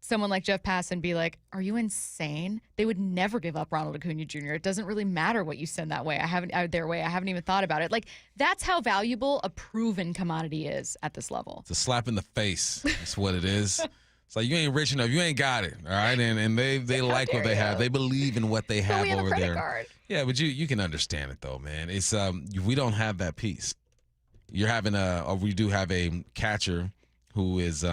someone like Jeff Passan be like, are you insane? They would never give up Ronald Acuna Jr. It doesn't really matter what you send that way. I haven't even thought about it. Like, that's how valuable a proven commodity is at this level. It's a slap in the face. That's what it is. It's like, you ain't rich enough. You ain't got it. All right. And they like what they have. They believe in what they have over there. Card. Yeah, but you can understand it though, man. It's we don't have that piece. You're having we do have a catcher who is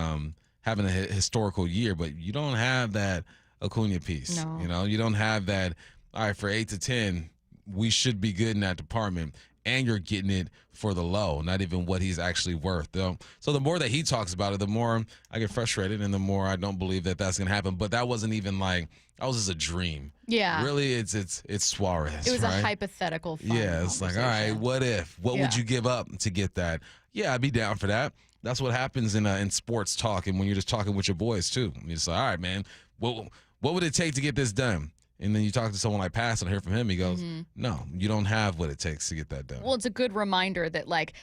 having a historical year, but you don't have that Acuna piece. No. You know, you don't have that. All right, for 8 to 10, we should be good in that department. And you're getting it for the low, not even what he's actually worth. Though. So the more that he talks about it, the more I get frustrated and the more I don't believe that that's going to happen. But that wasn't even like, that was just a dream. Yeah. Really, it's Suarez. It was right? a hypothetical fun Yeah, it's like, all right, what if? What would you give up to get that? Yeah, I'd be down for that. That's what happens in sports talk and when you're just talking with your boys, too. You're just like, all right, man, what would it take to get this done? And then you talk to someone like Passan and hear from him, he goes, no, you don't have what it takes to get that done. Well, it's a good reminder that, like,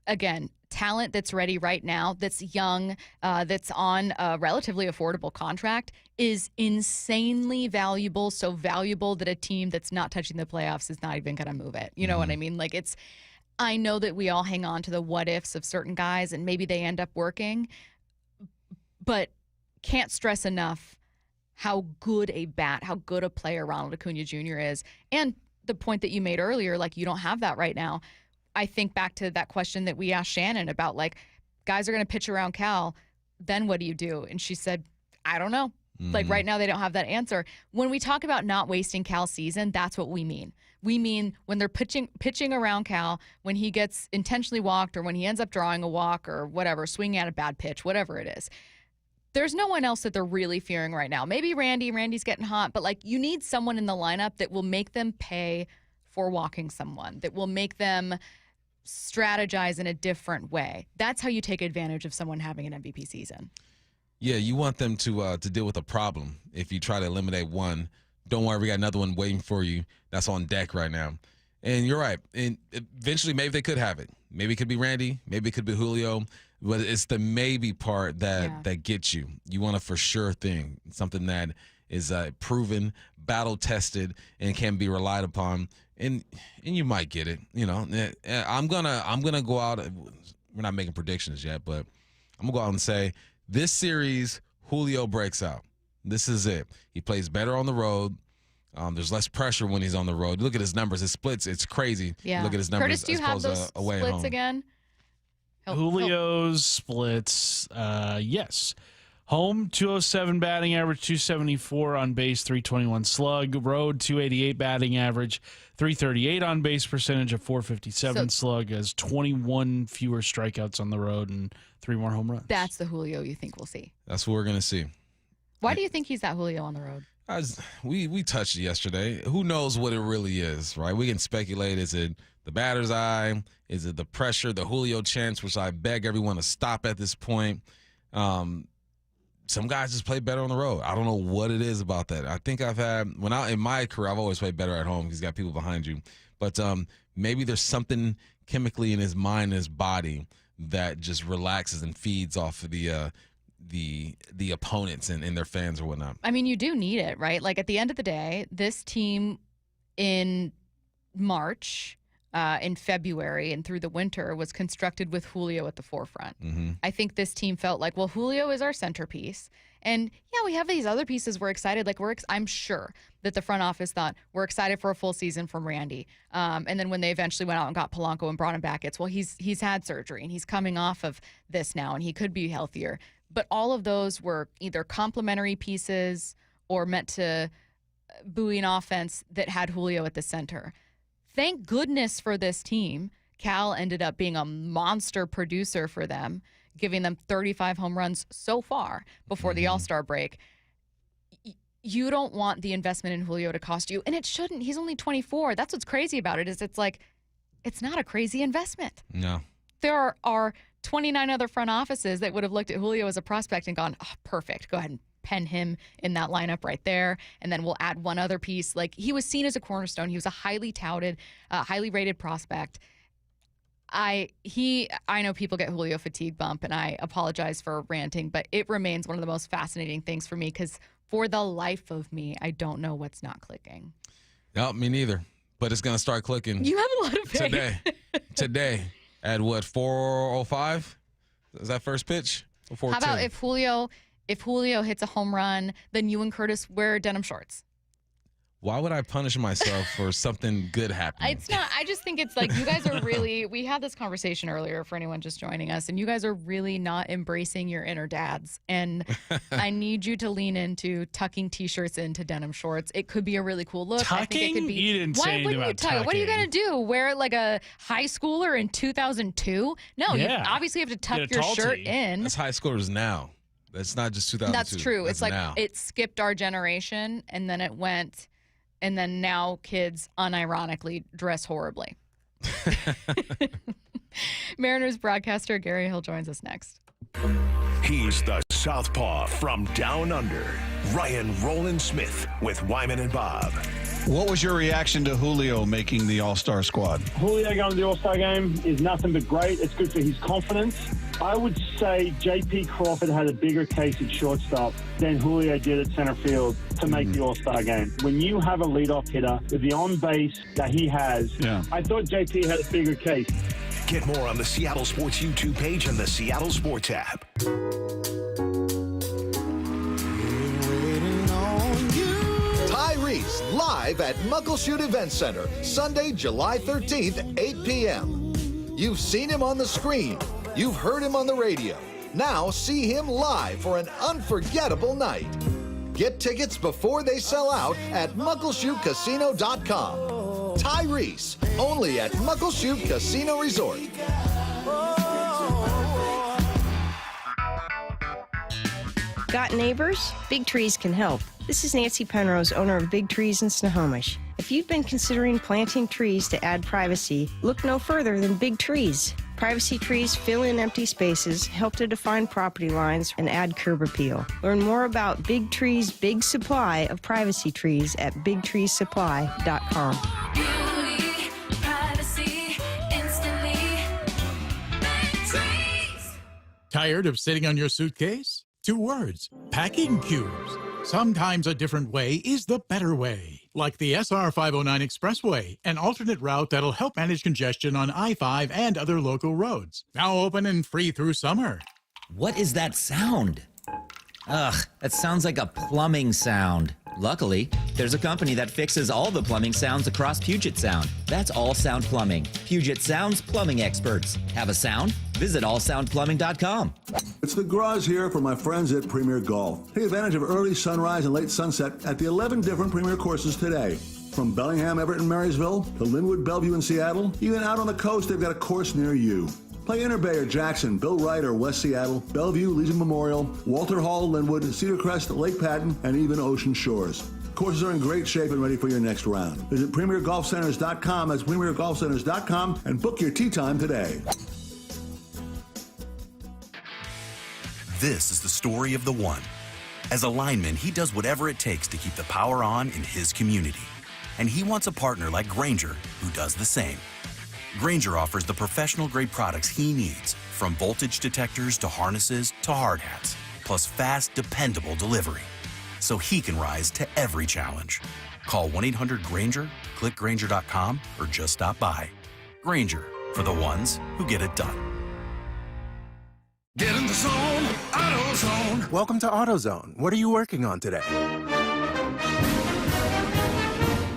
again, talent that's ready right now, that's young, that's on a relatively affordable contract is insanely valuable, so valuable that a team that's not touching the playoffs is not even going to move it. You know what I mean? Like, I know that we all hang on to the what ifs of certain guys and maybe they end up working, but can't stress enough how good a bat, how good a player Ronald Acuna Jr. is. And the point that you made earlier, like, you don't have that right now. I think back to that question that we asked Shannon about, like, guys are going to pitch around Cal, then what do you do? And she said, I don't know. Like, right now they don't have that answer. When we talk about not wasting Cal's season, that's what we mean. We mean when they're pitching around Cal, when he gets intentionally walked or when he ends up drawing a walk or whatever, swinging at a bad pitch, whatever it is. There's no one else that they're really fearing right now. Maybe Randy's getting hot, but, like, you need someone in the lineup that will make them pay for walking someone, that will make them strategize in a different way. That's how you take advantage of someone having an MVP season. Yeah, you want them to deal with a problem. If you try to eliminate one, don't worry, we got another one waiting for you that's on deck right now. And you're right. And eventually maybe they could have it. Maybe it could be Randy. Maybe it could be Julio. But it's the maybe part that gets you. You want a for sure thing, something that is proven, battle-tested, and can be relied upon. And you might get it. You know, I'm gonna go out. We're not making predictions yet, but I'm going to go out and say this series, Julio breaks out. This is it. He plays better on the road. There's less pressure when he's on the road. Look at his numbers. His splits, it's crazy. Yeah. Look at his numbers. Curtis, do you have those away splits at home. again? Julio's splits, yes. Home, 207 batting average, 274 on base, 321 slug. Road, 288 batting average, 338 on base percentage, a 457 slug, has 21 fewer strikeouts on the road and 3 more home runs. That's the Julio you think we'll see. That's what we're going to see. Why do you think he's that Julio on the road? We touched it yesterday. Who knows what it really is, right? We can speculate. Is it the batter's eye? Is it the pressure, the Julio chance, which I beg everyone to stop at this point? Some guys just play better on the road. I don't know what it is about that. I think in my career, I've always played better at home. He's got people behind you. But maybe there's something chemically in his mind and his body that just relaxes and feeds off of the opponents and their fans or whatnot. I mean, you do need it, right? Like, at the end of the day, this team in March, in February, and through the winter was constructed with Julio at the forefront. I think this team felt like, well, Julio is our centerpiece. And, yeah, we have these other pieces we're excited. Like, I'm sure that the front office thought, we're excited for a full season from Randy. And then when they eventually went out and got Polanco and brought him back, it's, well, he's had surgery, and he's coming off of this now, and he could be healthier. But all of those were either complementary pieces or meant to buoy an offense that had Julio at the center. Thank goodness for this team. Cal ended up being a monster producer for them, giving them 35 home runs so far before the All-Star break. You don't want the investment in Julio to cost you, and it shouldn't. He's only 24. That's what's crazy about it, is it's like, it's not a crazy investment. No. There are 29 other front offices that would have looked at Julio as a prospect and gone, oh, perfect, go ahead and pen him in that lineup right there, and then we'll add one other piece. Like, he was seen as a cornerstone. He was a highly touted, highly rated prospect. I know people get Julio fatigue bump, and I apologize for ranting, but it remains one of the most fascinating things for me, because for the life of me, I don't know what's not clicking. No, me neither. But it's going to start clicking. You have a lot of faith. Today. At what, 4:05? Is that first pitch? Or How about if Julio hits a home run, then you and Curtis wear denim shorts? Why would I punish myself for something good happening? It's not. I just think it's like, you guys are really, we had this conversation earlier for anyone just joining us, and you guys are really not embracing your inner dads. And I need you to lean into tucking T-shirts into denim shorts. It could be a really cool look. I think it could be. You didn't say anything about tucking. What are you going to do? Wear like a high schooler in 2002? No, you obviously have to tuck your shirt in. That's high schoolers now. That's not just 2002. That's true. It's like now. It skipped our generation, and then it went. And then now kids unironically dress horribly. Mariners broadcaster Gary Hill joins us next. He's the southpaw from down under, Ryan Roland Smith with Wyman and Bob. What was your reaction to Julio making the All-Star squad? Julio going to the All-Star game is nothing but great. It's good for his confidence. I would say J.P. Crawford had a bigger case at shortstop than Julio did at center field to make the All-Star game. When you have a leadoff hitter with the on-base that he has, I thought J.P. had a bigger case. Get more on the Seattle Sports YouTube page and the Seattle Sports app. Tyrese live at Muckleshoot Event Center, Sunday, July 13th, 8 p.m. You've seen him on the screen. You've heard him on the radio. Now see him live for an unforgettable night. Get tickets before they sell out at MuckleshootCasino.com. Tyrese, only at Muckleshoot Casino Resort. Got neighbors? Big Trees can help. This is Nancy Penrose, owner of Big Trees in Snohomish. If you've been considering planting trees to add privacy, look no further than Big Trees. Privacy trees fill in empty spaces, help to define property lines, and add curb appeal. Learn more about Big Trees' big supply of privacy trees at bigtreesupply.com. Beauty, privacy, instantly. Big Trees. Tired of sitting on your suitcase? 2 words, packing cubes. Sometimes a different way is the better way. Like the SR 509 Expressway, an alternate route that'll help manage congestion on I-5 and other local roads. Now open and free through summer. What is that sound? Ugh, that sounds like a plumbing sound. Luckily, there's a company that fixes all the plumbing sounds across Puget Sound. That's All Sound Plumbing. Puget Sound's plumbing experts. Have a sound? Visit allsoundplumbing.com. It's the garage here for my friends at Premier Golf. Take advantage of early sunrise and late sunset at the 11 different Premier courses today. From Bellingham, Everett, and Marysville to Linwood, Bellevue, and Seattle, even out on the coast, they've got a course near you. Play Inner Bay or Jackson, Bill Wright or West Seattle, Bellevue, Legion Memorial, Walter Hall, Linwood, Cedar Crest, Lake Patton, and even Ocean Shores. Courses are in great shape and ready for your next round. Visit PremierGolfCenters.com, that's PremierGolfCenters.com, and book your tee time today. This is the story of the one. As a lineman, he does whatever it takes to keep the power on in his community. And he wants a partner like Grainger who does the same. Granger offers the professional-grade products he needs, from voltage detectors to harnesses to hard hats, plus fast, dependable delivery, so he can rise to every challenge. Call 1-800-GRANGER, click Granger.com, or just stop by. Granger, for the ones who get it done. Get in the zone, AutoZone. Welcome to AutoZone. What are you working on today?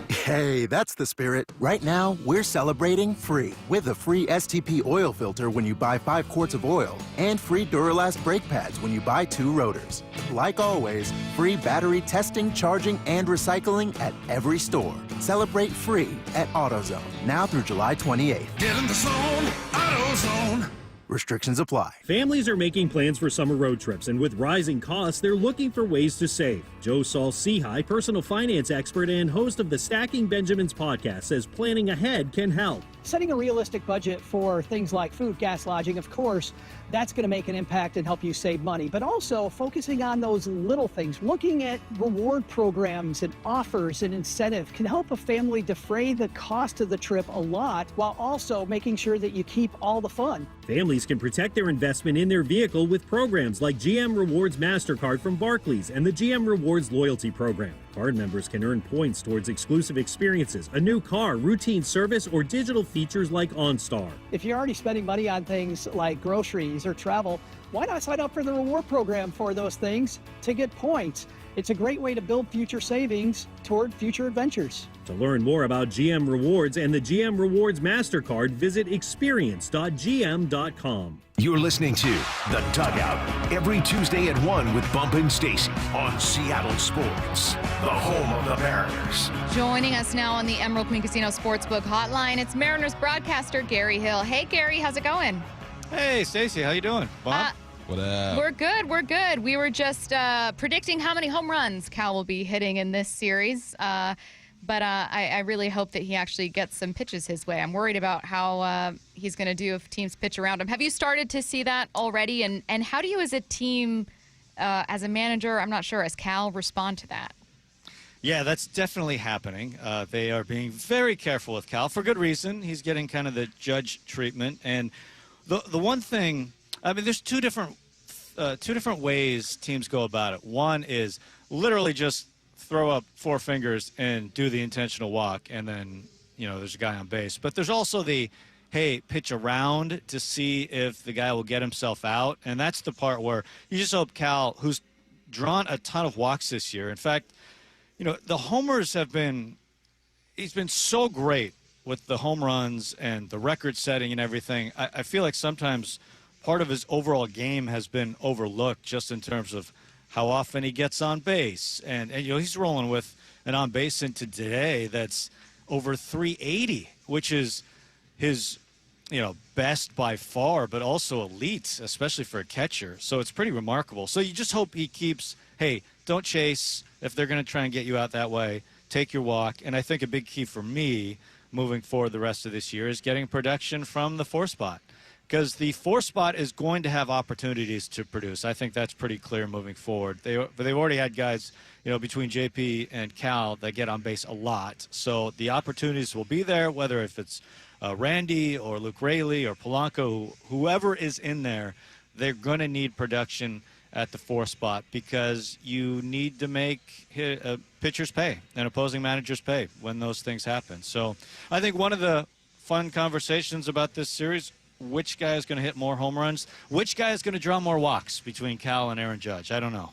Hey, that's the spirit. Right now, we're celebrating free with a free STP oil filter when you buy 5 quarts of oil and free Duralast brake pads when you buy 2 rotors. Like always, free battery testing, charging, and recycling at every store. Celebrate free at AutoZone, now through July 28th. Get in the zone, AutoZone. Restrictions apply. Families are making plans for summer road trips, and with rising costs, they're looking for ways to save. Joe Saul-Sehy, personal finance expert and host of the Stacking Benjamins podcast, says planning ahead can help. Setting a realistic budget for things like food, gas, lodging, of course, that's going to make an impact and help you save money. But also focusing on those little things, looking at reward programs and offers and incentive can help a family defray the cost of the trip a lot while also making sure that you keep all the fun. Families can protect their investment in their vehicle with programs like GM Rewards MasterCard from Barclays and the GM Rewards Loyalty Program. Card members can earn points towards exclusive experiences, a new car, routine service, or digital features like OnStar. If you're already spending money on things like groceries or travel, why not sign up for the reward program for those things to get points? It's a great way to build future savings toward future adventures. To learn more about GM Rewards and the GM Rewards MasterCard, visit experience.gm.com. You're listening to The Dugout every Tuesday at 1 with Bump and Stacy on Seattle Sports, the home of the Mariners. Joining us now on the Emerald Queen Casino Sportsbook Hotline, it's Mariners broadcaster Gary Hill. Hey, Gary, how's it going? Hey, Stacy, how you doing? Bump? What up? We're good. We're good. We were just predicting how many home runs Cal will be hitting in this series. But I really hope that he actually gets some pitches his way. I'm worried about how he's going to do if teams pitch around him. Have you started to see that already? And how do you as a team, as a manager, I'm not sure, as Cal, respond to that? Yeah, that's definitely happening. They are being very careful with Cal for good reason. He's getting kind of the judge treatment. And the one thing, I mean, there's two different ways teams go about it. One is literally just throw up 4 fingers and do the intentional walk, and then, you know, there's a guy on base. But there's also the, hey, pitch around to see if the guy will get himself out. And that's the part where you just hope Cal, who's drawn a ton of walks this year. In fact, you know, the homers have been, he's been so great with the home runs and the record setting and everything. I feel like sometimes part of his overall game has been overlooked just in terms of how often he gets on base. And you know, he's rolling with an on base into today that's over 380, which is his, you know, best by far, but also elite, especially for a catcher. So it's pretty remarkable. So you just hope he keeps, hey, don't chase. If they're going to try and get you out that way, take your walk. And I think a big key for me moving forward the rest of this year is getting production from the 4 spot. Because the 4 spot is going to have opportunities to produce. I think that's pretty clear moving forward. They've already had guys, you know, between JP and Cal that get on base a lot. So the opportunities will be there, whether if it's Randy or Luke Raley or Polanco, whoever is in there, they're going to need production at the 4 spot because you need to make pitchers pay and opposing managers pay when those things happen. So I think one of the fun conversations about this series, which guy is going to hit more home runs? Which guy is going to draw more walks between Cal and Aaron Judge? I don't know.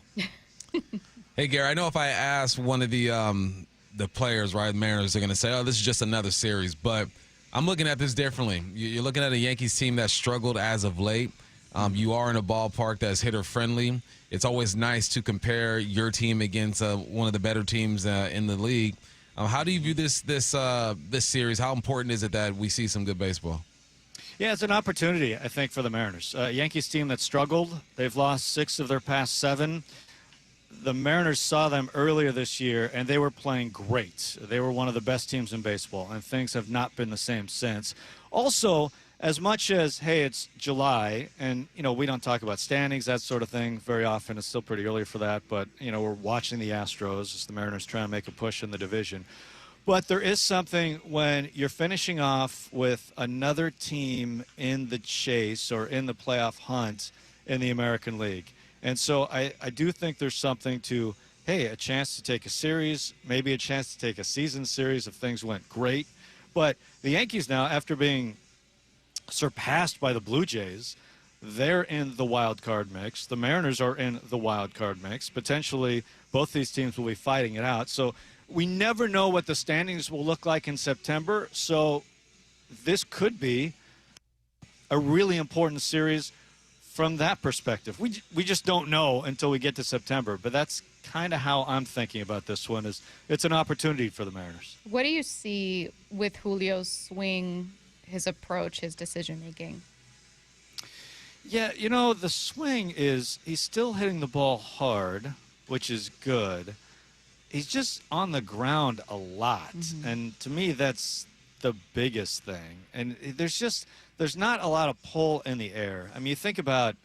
Hey, Gary, I know if I ask one of the players, right, the Mariners, they're going to say, oh, this is just another series. But I'm looking at this differently. You're looking at a Yankees team that struggled as of late. You are in a ballpark that's hitter-friendly. It's always nice to compare your team against one of the better teams in the league. How do you view this series? How important is it that we see some good baseball? Yeah, it's an opportunity, I think, for the Mariners. Yankees team that struggled. They've lost 6 of their past 7. The Mariners saw them earlier this year, and they were playing great. They were one of the best teams in baseball, and things have not been the same since. Also, as much as, hey, it's July, and, you know, we don't talk about standings, that sort of thing very often. It's still pretty early for that, but, you know, we're watching the Astros as the Mariners trying to make a push in the division. But there is something when you're finishing off with another team in the chase or in the playoff hunt in the American League. And so I do think there's something to, hey, a chance to take a series, maybe a chance to take a season series if things went great. But the Yankees now, after being surpassed by the Blue Jays, they're in the wild card mix. The Mariners are in the wild card mix. Potentially, both these teams will be fighting it out. So we never know what the standings will look like in September. So this could be a really important series from that perspective. We just don't know until we get to September. But that's kind of how I'm thinking about this one. Is it's an opportunity for the Mariners. What do you see with Julio's swing, his approach, his decision making? Yeah, you know, the swing is he's still hitting the ball hard, which is good. He's just on the ground a lot. And to me, that's the biggest thing. And there's not a lot of pull in the air. I mean, you think about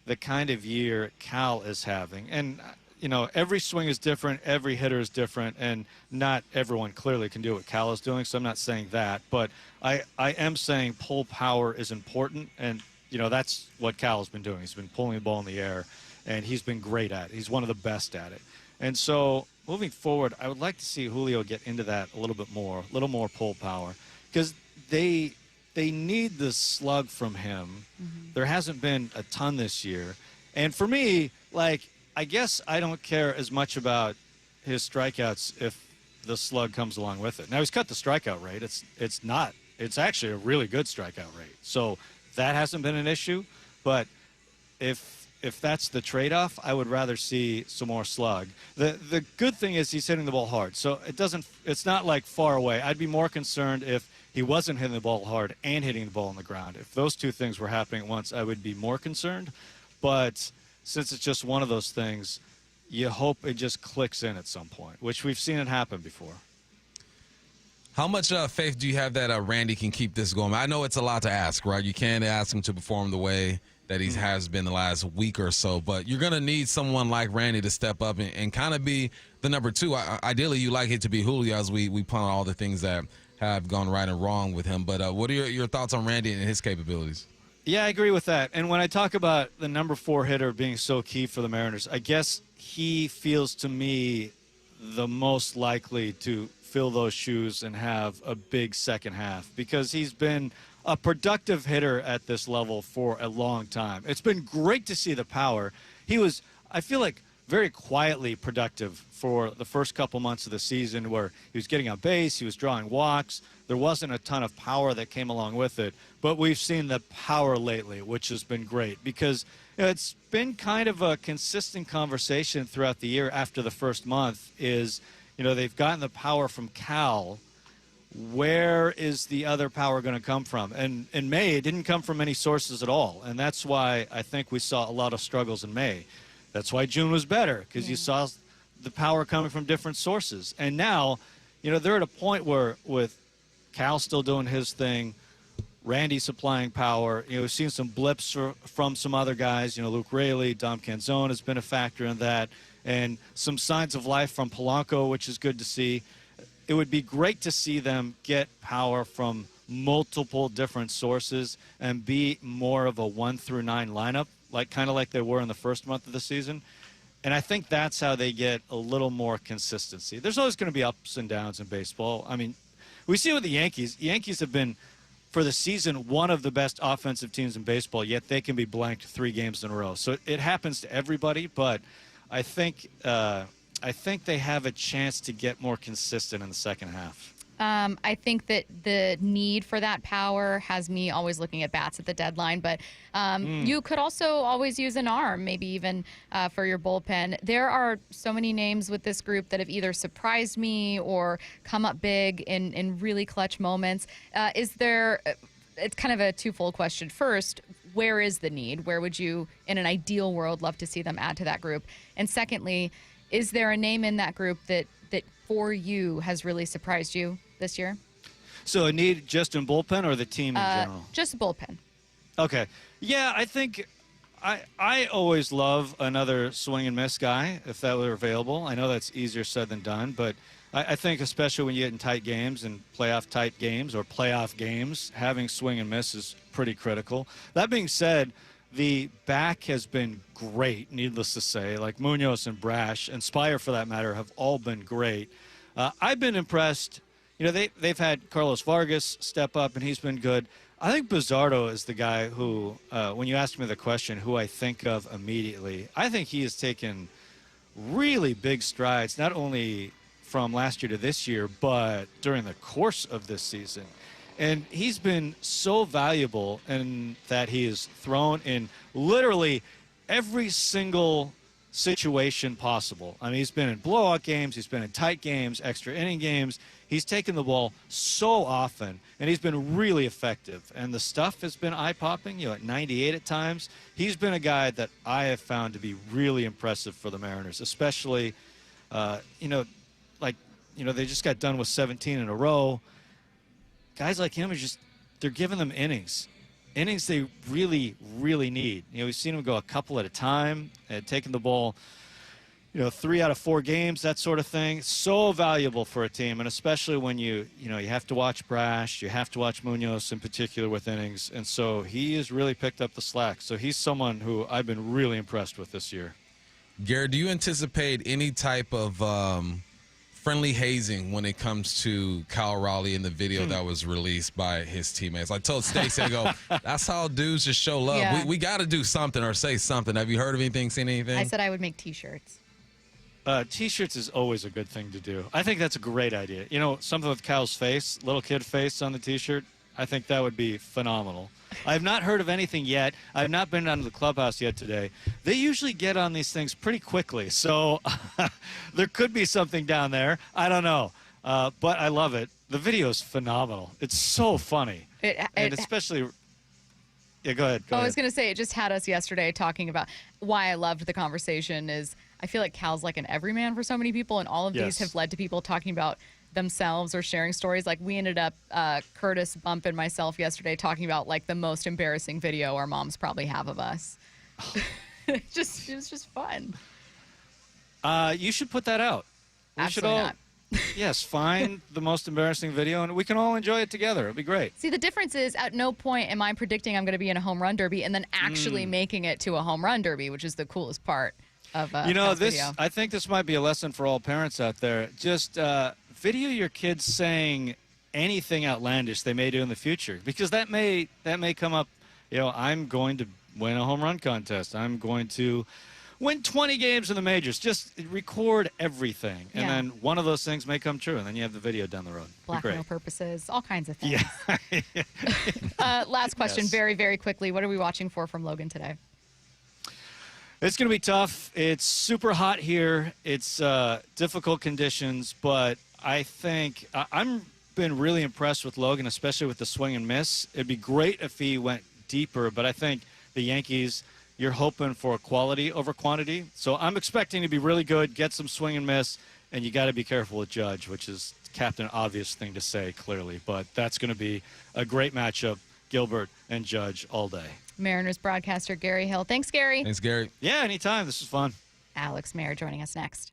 the kind of year Cal is having. And, you know, every swing is different. Every hitter is different. And not everyone clearly can do what Cal is doing. So I'm not saying that. But I am saying pull power is important. And, you know, that's what Cal has been doing. He's been pulling the ball in the air. And he's been great at it. He's one of the best at it. And so moving forward, I would like to see Julio get into that a little little more pull power, because they need the slug from him. There hasn't been a ton this year. And for me, like, I guess I don't care as much about his strikeouts if the slug comes along with it. Now, he's cut the strikeout rate. It's actually a really good strikeout rate. So that hasn't been an issue. But if that's the trade-off, I would rather see some more slug. The good thing is he's hitting the ball hard, so it's not like far away. I'd be more concerned if he wasn't hitting the ball hard and hitting the ball on the ground. If those two things were happening at once, I would be more concerned. But since it's just one of those things, you hope it just clicks in at some point, which we've seen it happen before. How much faith do you have that Randy can keep this going? I know it's a lot to ask, right? You can't ask him to perform the way that he has been the last week or so, but you're going to need someone like Randy to step up and kind of be the number two. Ideally, you like it to be Julio, as we punt on all the things that have gone right and wrong with him. But what are your thoughts on Randy and his capabilities? Yeah, I agree with that. And when I talk about the number 4 hitter being so key for the Mariners, I guess he feels to me the most likely to fill those shoes and have a big second half, because he's been a productive hitter at this level for a long time. It's been great to see the power. He was, I feel like, very quietly productive for the first couple months of the season, where he was getting on base, he was drawing walks. There wasn't a ton of power that came along with it, but we've seen the power lately, which has been great, because it's been kind of a consistent conversation throughout the year after the first month is, you know, they've gotten the power from Cal. Where is the other power going to come from? And in May, it didn't come from any sources at all. And that's why I think we saw a lot of struggles in May. That's why June was better, because you saw the power coming from different sources. And now, you know, they're at a point where with Cal still doing his thing, Randy supplying power, you know, we've seen some blips from some other guys. You know, Luke Raley, Dom Canzone has been a factor in that, and some signs of life from Polanco, which is good to see. It would be great to see them get power from multiple different sources and be more of a 1 through 9 lineup, kind of like they were in the first month of the season. And I think that's how they get a little more consistency. There's always going to be ups and downs in baseball. I mean, we see it with the Yankees. The Yankees have been, for the season, one of the best offensive teams in baseball, yet they can be blanked 3 games in a row. So it happens to everybody, but I think they have a chance to get more consistent in the second half. I think that the need for that power has me always looking at bats at the deadline, but you could also always use an arm, maybe even for your bullpen. There are so many names with this group that have either surprised me or come up big in really clutch moments. It's kind of a twofold question. First, where is the need? Where would you, in an ideal world, love to see them add to that group? And secondly, is there a name in that group that for you has really surprised you this year? So a need just in bullpen or the team in general? Just bullpen. Okay. Yeah, I think I always love another swing and miss guy if that were available. I know that's easier said than done, but I think especially when you get in tight games and playoff-type games or playoff games, having swing and miss is pretty critical. That being said, the back has been great, needless to say. Like Munoz and Brash, and Spire for that matter, have all been great. I've been impressed. You know, they've had Carlos Vargas step up, and he's been good. I think Bizzardo is the guy who, when you ask me the question, who I think of immediately, I think he has taken really big strides, not only from last year to this year, but during the course of this season. And he's been so valuable in that he is thrown in literally every single situation possible. I mean, he's been in blowout games, he's been in tight games, extra inning games. He's taken the ball so often, and he's been really effective. And the stuff has been eye-popping, at 98 at times. He's been a guy that I have found to be really impressive for the Mariners, especially, they just got done with 17 in a row. Guys like him they're giving them innings they really, really need. We've seen him go a couple at a time and taking the ball, 3 out of 4 games, that sort of thing. So valuable for a team, and especially when you have to watch Brash, you have to watch Munoz in particular with innings, and so he has really picked up the slack. So he's someone who I've been really impressed with this year. Garrett, do you anticipate any type of friendly hazing when it comes to Kyle Raleigh in the video that was released by his teammates? I told Stacy, I go, that's how dudes just show love. Yeah. We got to do something or say something. Have you heard of anything, seen anything? I said I would make T-shirts. T-shirts is always a good thing to do. I think that's a great idea. Something with Kyle's face, little kid face on the T-shirt, I think that would be phenomenal. I have not heard of anything yet. I have not been down to the clubhouse yet today. They usually get on these things pretty quickly, so there could be something down there. I don't know, but I love it. The video is phenomenal. It's so funny, and especially. Yeah, go ahead. I was going to say, it just had us yesterday talking about why I loved the conversation is I feel like Cal's like an everyman for so many people, and all of these have led to people talking about themselves or sharing stories. Like we ended up, Curtis, Bump, and myself yesterday talking about like the most embarrassing video our moms probably have of us. It was just fun. You should put that out. Absolutely not. Yes, find the most embarrassing video, and we can all enjoy it together. It'll be great. See, the difference is at no point am I predicting I'm going to be in a home run derby and then actually making it to a home run derby, which is the coolest part of Cal's video. I think this might be a lesson for all parents out there. Just video your kids saying anything outlandish they may do in the future, because that may come up. I'm going to win a home run contest. I'm going to win 20 games in the majors. Just record everything, and then one of those things may come true, and then you have the video down the road. Blackmail purposes, all kinds of things. Yeah. Last question, very, very quickly. What are we watching for from Logan today? It's going to be tough. It's super hot here. It's difficult conditions, but I think I'm been really impressed with Logan, especially with the swing and miss. It'd be great if he went deeper, but I think the Yankees, you're hoping for quality over quantity. So I'm expecting to be really good, get some swing and miss, and you got to be careful with Judge, which is Captain Obvious thing to say, clearly. But that's going to be a great matchup, Gilbert and Judge all day. Mariners broadcaster Gary Hill. Thanks, Gary. Thanks, Gary. Yeah, anytime. This is fun. Alex Mayer joining us next.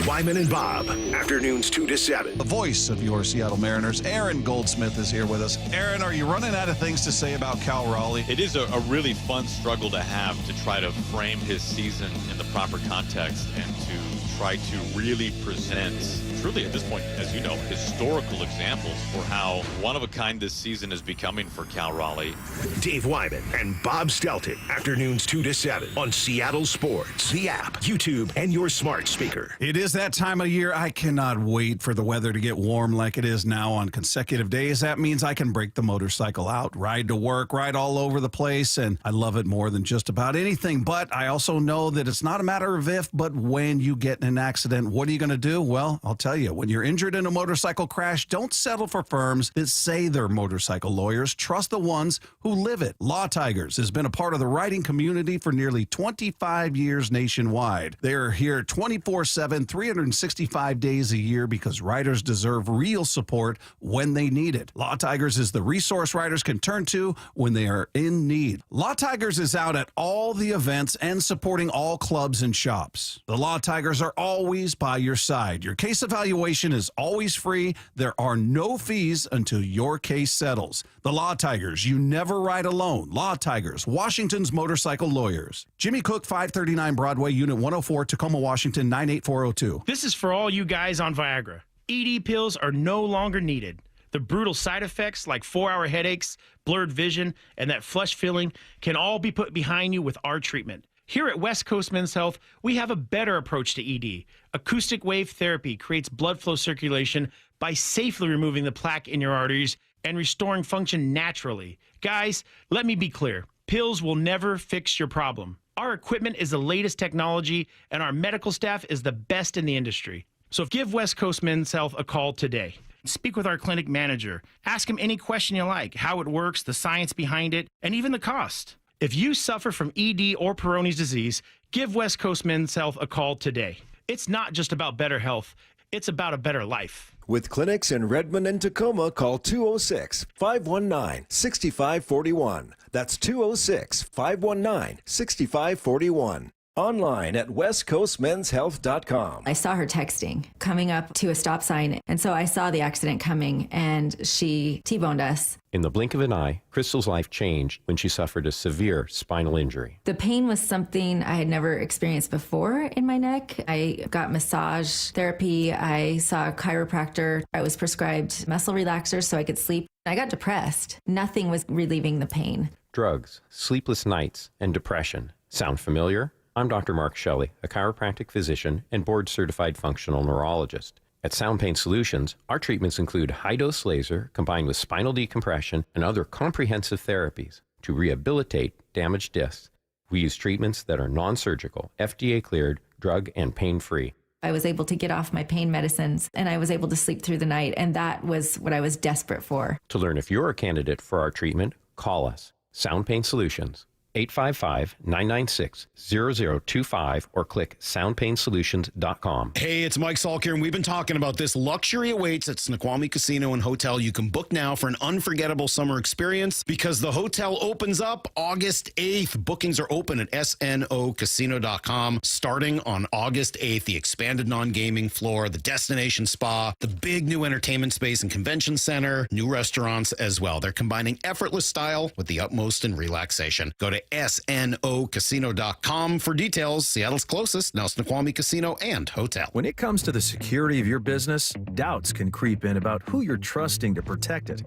Wyman and Bob, afternoons 2 to 7. The voice of your Seattle Mariners, Aaron Goldsmith, is here with us. Aaron, are you running out of things to say about Cal Raleigh? It is a really fun struggle to have to try to frame his season in the proper context and to try to really present, truly at this point, as you know, historical examples for how one-of-a-kind this season is becoming for Cal Raleigh. Dave Wyman and Bob Stelton, afternoons 2 to 7 on Seattle Sports, the app, YouTube, and your smart speaker. It is that time of year. I cannot wait for the weather to get warm like it is now on consecutive days. That means I can break the motorcycle out, ride to work, ride all over the place, and I love it more than just about anything. But I also know that it's not a matter of if, but when you get in an accident, what are you going to do? Well, I'll tell you, when you're injured in a motorcycle crash, don't settle for firms that say they're motorcycle lawyers. Trust the ones who live it. Law Tigers has been a part of the writing community for nearly 25 years nationwide. They are here 24/7 open 365 days a year because riders deserve real support when they need it. Law Tigers is the resource riders can turn to when they are in need. Law Tigers is out at all the events and supporting all clubs and shops. The Law Tigers are always by your side. Your case evaluation is always free. There are no fees until your case settles. The Law Tigers, you never ride alone. Law Tigers, Washington's motorcycle lawyers. Jimmy Cook, 539 Broadway, Unit 104, Tacoma, Washington, 98402. This is for all you guys on Viagra. ED pills are no longer needed. The brutal side effects like 4-hour headaches, blurred vision, and that flush feeling can all be put behind you with our treatment. Here at West Coast Men's Health, we have a better approach to ED. Acoustic wave therapy creates blood flow circulation by safely removing the plaque in your arteries and restoring function naturally. Guys, let me be clear. Pills will never fix your problem. Our equipment is the latest technology, and our medical staff is the best in the industry. So give West Coast Men's Health a call today. Speak with our clinic manager. Ask him any question you like, how it works, the science behind it, and even the cost. If you suffer from ED or Peyronie's disease, give West Coast Men's Health a call today. It's not just about better health, it's about a better life. With clinics in Redmond and Tacoma, call 206-519-6541. That's 206-519-6541. Online at westcoastmenshealth.com. I saw her texting, coming up to a stop sign, and so I saw the accident coming, and she T-boned us. In the blink of an eye, Crystal's life changed when she suffered a severe spinal injury. The pain was something I had never experienced before in my neck. I got massage therapy. I saw a chiropractor. I was prescribed muscle relaxers so I could sleep. I got depressed. Nothing was relieving the pain. Drugs, sleepless nights, and depression. Sound familiar? I'm Dr. Mark Shelley, a chiropractic physician and board-certified functional neurologist. At Sound Pain Solutions, our treatments include high-dose laser combined with spinal decompression and other comprehensive therapies to rehabilitate damaged discs. We use treatments that are non-surgical, FDA-cleared, drug and pain-free. I was able to get off my pain medicines, and I was able to sleep through the night, and that was what I was desperate for. To learn if you're a candidate for our treatment, call us. Sound Pain Solutions. 855-996-0025 or click soundpainsolutions.com. Hey, it's Mike Salk here, and we've been talking about this luxury awaits at Snoqualmie Casino and Hotel. You can book now for an unforgettable summer experience because the hotel opens up August 8th. Bookings are open at snocasino.com starting on August 8th. The expanded non-gaming floor, the destination spa, the big new entertainment space and convention center, new restaurants as well. They're combining effortless style with the utmost in relaxation. Go to snocasino.com for details. Seattle's closest, now Snoqualmie Casino and Hotel. When it comes to the security of your business, doubts can creep in about who you're trusting to protect it.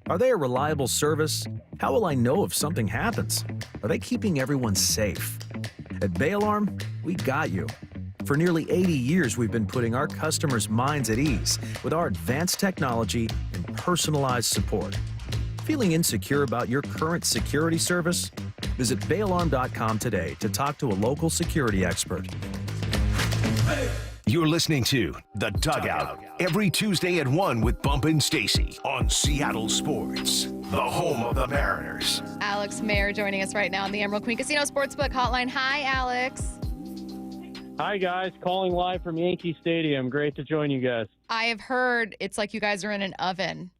Are they a reliable service? How will I know if something happens? Are they keeping everyone safe? At Bay Alarm, we got you. For nearly 80 years, we've been putting our customers' minds at ease with our advanced technology and personalized support. Feeling insecure about your current security service? Visit bayalarm.com today to talk to a local security expert. You're listening to The Dugout every Tuesday at 1 with Bump and Stacy on Seattle Sports, the home of the Mariners. Alex Mayer joining us right now on the Emerald Queen Casino Sportsbook Hotline. Hi, Alex. Hi, guys. Calling live from Yankee Stadium. Great to join you guys. I have heard it's like you guys are in an oven.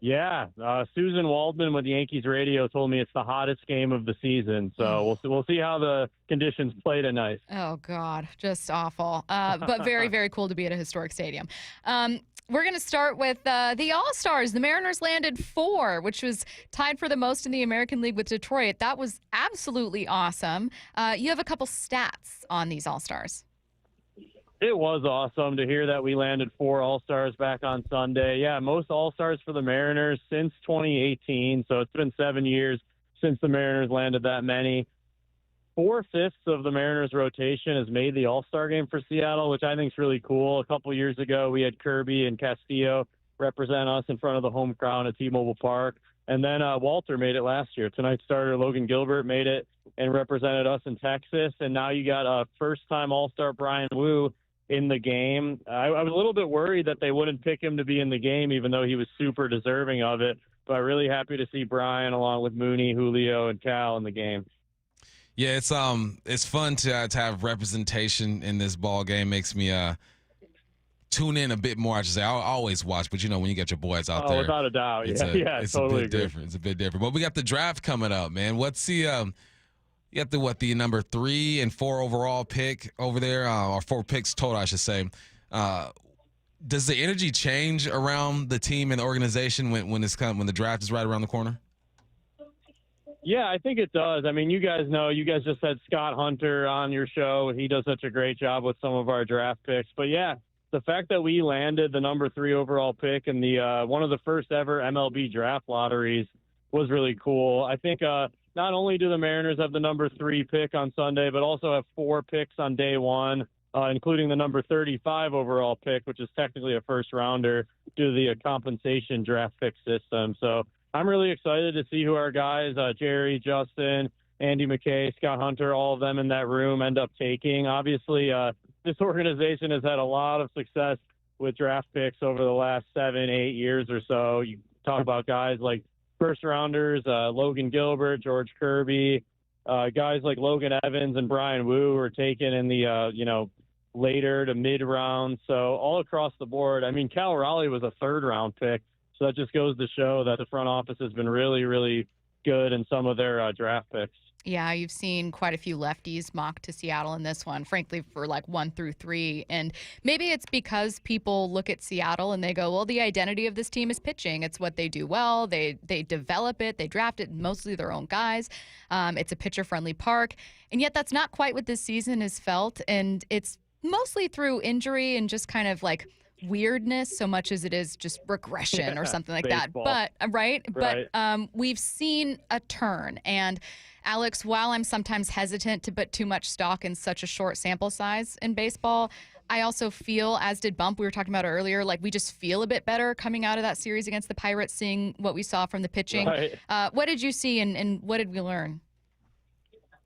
Yeah, Susan Waldman with Yankees radio told me it's the hottest game of the season. So we'll see how the conditions play tonight. Oh, God, just awful. But very, very cool to be at a historic stadium. We're going to start with the All-Stars. The Mariners landed 4, which was tied for the most in the American League with Detroit. That was absolutely awesome. You have a couple stats on these All-Stars. It was awesome to hear that we landed 4 All-Stars back on Sunday. Yeah, most All-Stars for the Mariners since 2018, so it's been 7 years since the Mariners landed that many. 4/5 of the Mariners rotation has made the All-Star game for Seattle, which I think is really cool. A couple years ago, we had Kirby and Castillo represent us in front of the home crowd at T-Mobile Park. And then Walter made it last year. Tonight's starter, Logan Gilbert, made it and represented us in Texas. And now you got a first-time All-Star Brian Wu in the game. I was a little bit worried that they wouldn't pick him to be in the game, even though he was super deserving of it. But really happy to see Brian along with Mooney, Julio, and Cal in the game. Yeah, it's fun to have representation in this ball game. Makes me tune in a bit more. I should say I always watch, but when you get your boys out there, without a doubt, it's it's totally a bit different. It's a bit different. But we got the draft coming up, man. What's the you got the number 3 and 4 overall pick over there, or 4 picks total, I should say. Does the energy change around the team and the organization when the draft is right around the corner? Yeah, I think it does. I mean, you guys know, you guys just had Scott Hunter on your show. He does such a great job with some of our draft picks. But yeah, the fact that we landed the number 3 overall pick in the one of the first ever MLB draft lotteries was really cool. I think not only do the Mariners have the number 3 pick on Sunday, but also have 4 picks on day 1, including the number 35 overall pick, which is technically a first rounder due to the compensation draft pick system. So I'm really excited to see who our guys, Jerry, Justin, Andy McKay, Scott Hunter, all of them in that room end up taking. Obviously, this organization has had a lot of success with draft picks over the last 7-8 years or so. You talk about guys like first rounders, Logan Gilbert, George Kirby, guys like Logan Evans and Brian Wu were taken in the, later to mid round. So all across the board, I mean, Cal Raleigh was a 3rd round pick. So that just goes to show that the front office has been really, really good in some of their draft picks. Yeah, you've seen quite a few lefties mocked to Seattle in this one, frankly, for like 1 through 3. And maybe it's because people look at Seattle and they go, well, the identity of this team is pitching. It's what they do well. They develop it. They draft it, mostly their own guys. It's a pitcher-friendly park. And yet that's not quite what this season has felt. And it's mostly through injury and just kind of like weirdness so much as it is just regression or something like that. But but we've seen a turn. And Alex, while I'm sometimes hesitant to put too much stock in such a short sample size in baseball, I also feel, as did Bump, we were talking about earlier, like we just feel a bit better coming out of that series against the Pirates, seeing what we saw from the pitching. Right. What did you see and what did we learn?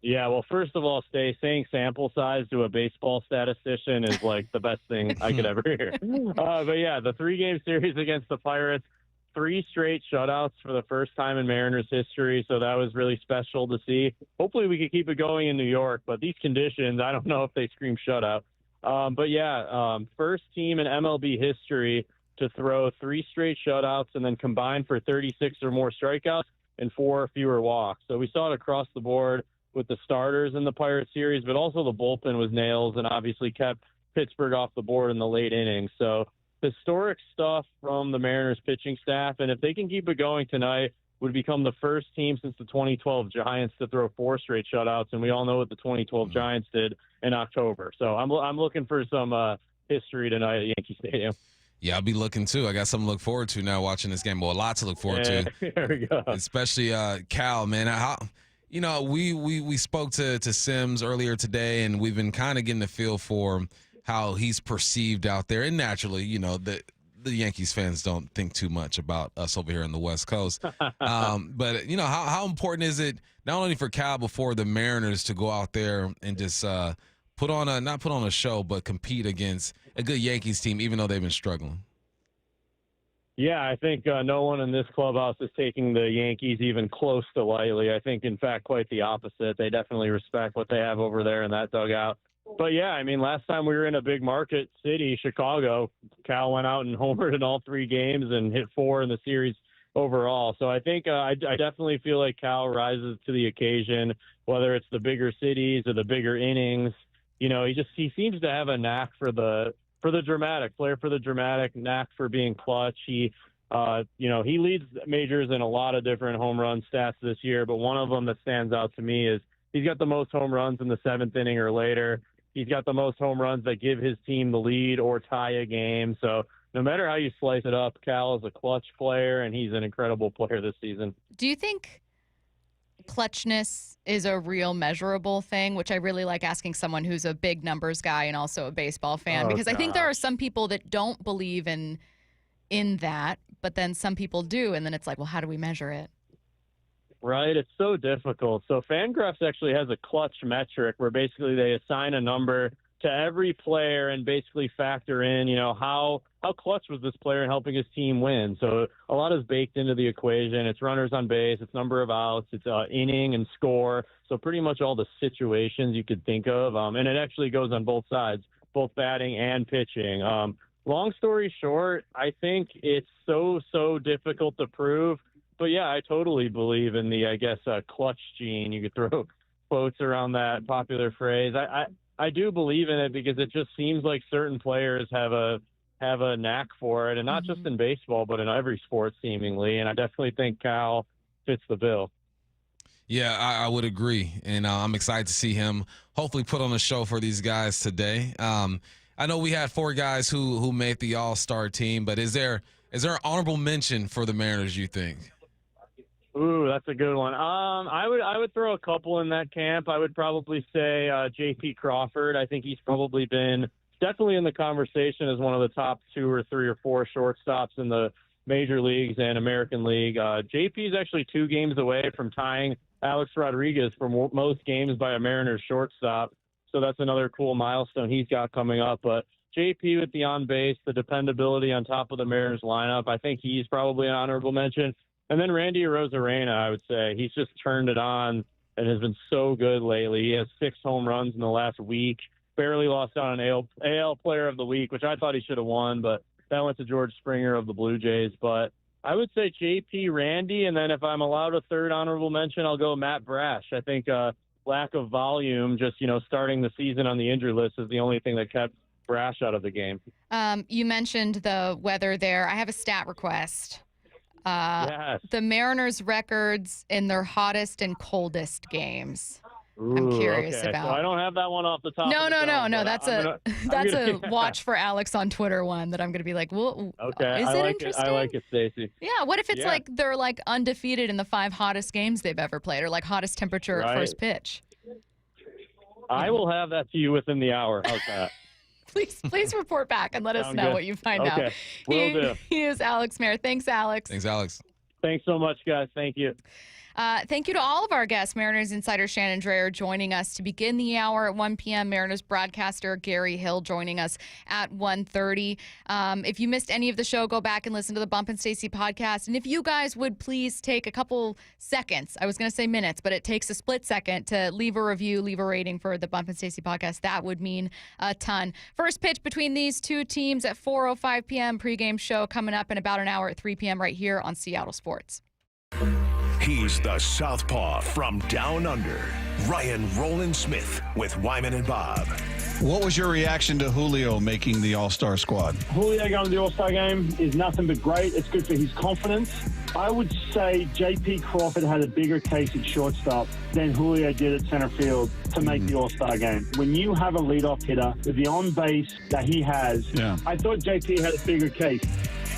Yeah, well, first of all, saying sample size to a baseball statistician is like the best thing I could ever hear. But yeah, the 3-game series against the Pirates, 3 straight shutouts for the first time in Mariners history. So that was really special to see. Hopefully we could keep it going in New York, but these conditions, I don't know if they scream shutout. But yeah, first team in MLB history to throw 3 straight shutouts and then combine for 36 or more strikeouts and 4 fewer walks. So we saw it across the board with the starters in the Pirates series, but also the bullpen was nails and obviously kept Pittsburgh off the board in the late innings. So historic stuff from the Mariners pitching staff. And if they can keep it going tonight, would become the first team since the 2012 Giants to throw 4 straight shutouts. And we all know what the 2012 Giants did in October. So I'm looking for some history tonight at Yankee Stadium. Yeah, I'll be looking too. I got something to look forward to now watching this game. Well, a lot to look forward to. There we go. Especially Cal, man. We spoke to Sims earlier today, and we've been kind of getting a feel for how he's perceived out there. And naturally, the Yankees fans don't think too much about us over here on the West Coast. But how important is it not only for Cal but for the Mariners to go out there and just not put on a show, but compete against a good Yankees team, even though they've been struggling? Yeah, I think no one in this clubhouse is taking the Yankees even close to lightly. I think, in fact, quite the opposite. They definitely respect what they have over there in that dugout. But, yeah, I mean, last time we were in a big market city, Chicago, Cal went out and homered in all 3 games and hit 4 in the series overall. So I think I definitely feel like Cal rises to the occasion, whether it's the bigger cities or the bigger innings. He seems to have a knack for the dramatic, flair for the dramatic, knack for being clutch. He leads majors in a lot of different home run stats this year, but one of them that stands out to me is he's got the most home runs in the 7th inning or later. He's got the most home runs that give his team the lead or tie a game. So no matter how you slice it up, Cal is a clutch player, and he's an incredible player this season. Do you think clutchness is a real measurable thing, which I really like asking someone who's a big numbers guy and also a baseball fan, because I think there are some people that don't believe in that, but then some people do, and then it's like, well, how do we measure it? Right, it's so difficult. So Fangraphs actually has a clutch metric where basically they assign a number to every player and basically factor in, how how clutch was this player in helping his team win? So a lot is baked into the equation. It's runners on base, it's number of outs, it's inning and score. So pretty much all the situations you could think of. And it actually goes on both sides, both batting and pitching. Long story short, I think it's so difficult to prove. But, yeah, I totally believe in the, clutch gene. You could throw quotes around that popular phrase. I do believe in it because it just seems like certain players have a knack for it, and not just in baseball, but in every sport seemingly. And I definitely think Kyle fits the bill. Yeah, I would agree, and I'm excited to see him hopefully put on a show for these guys today. I know we had 4 guys who made the All-Star team, but is there an honorable mention for the Mariners, you think? Ooh, that's a good one. I would throw a couple in that camp. I would probably say J.P. Crawford. I think he's probably been definitely in the conversation as one of the top 2 or 3 or 4 shortstops in the major leagues and American League. J.P. is actually 2 games away from tying Alex Rodriguez for most games by a Mariners shortstop. So that's another cool milestone he's got coming up. But JP with the on base, the dependability on top of the Mariners lineup, I think he's probably an honorable mention. And then Randy Arozarena, I would say. He's just turned it on and has been so good lately. He has 6 home runs in the last week. Barely lost out on AL Player of the Week, which I thought he should have won, but that went to George Springer of the Blue Jays. But I would say JP, Randy, and then if I'm allowed a third honorable mention, I'll go Matt Brash. I think lack of volume, just, starting the season on the injured list is the only thing that kept Brash out of the game. You mentioned the weather there. I have a stat request. Yes. The Mariners' records in their hottest and coldest games. Ooh, I'm curious okay. about. So I don't have that one off the top. No. That's That's a watch for Alex on Twitter one that I'm going to be like, well, okay. Is it interesting? I like it, Stacy. Yeah. What if it's like they're like undefeated in the 5 hottest games they've ever played, or like hottest temperature at first pitch? I will have that to you within the hour. How's that? Please report back and let us know what you find out. Okay, will do. He is Alex Mayer. Thanks, Alex. Thanks, Alex. Thanks so much, guys. Thank you. Thank you to all of our guests. Mariners insider Shannon Drayer joining us to begin the hour at 1 p.m. Mariners broadcaster Gary Hill joining us at 1:30. If you missed any of the show, go back and listen to the Bump and Stacy podcast. And if you guys would please take a couple seconds, I was going to say minutes, but it takes a split second to leave a review, leave a rating for the Bump and Stacy podcast. That would mean a ton. First pitch between these 2 teams at 4:05 p.m. Pregame show coming up in about an hour at 3 p.m. right here on Seattle Sports. He's the southpaw from down under, Ryan Roland Smith with Wyman and Bob. What was your reaction to Julio making the All-Star squad? Julio going to the All-Star game is nothing but great. It's good for his confidence. I would say J.P. Crawford had a bigger case at shortstop than Julio did at center field to make the All-Star game. When you have a leadoff hitter with the on-base that he has, I thought J.P. had a bigger case.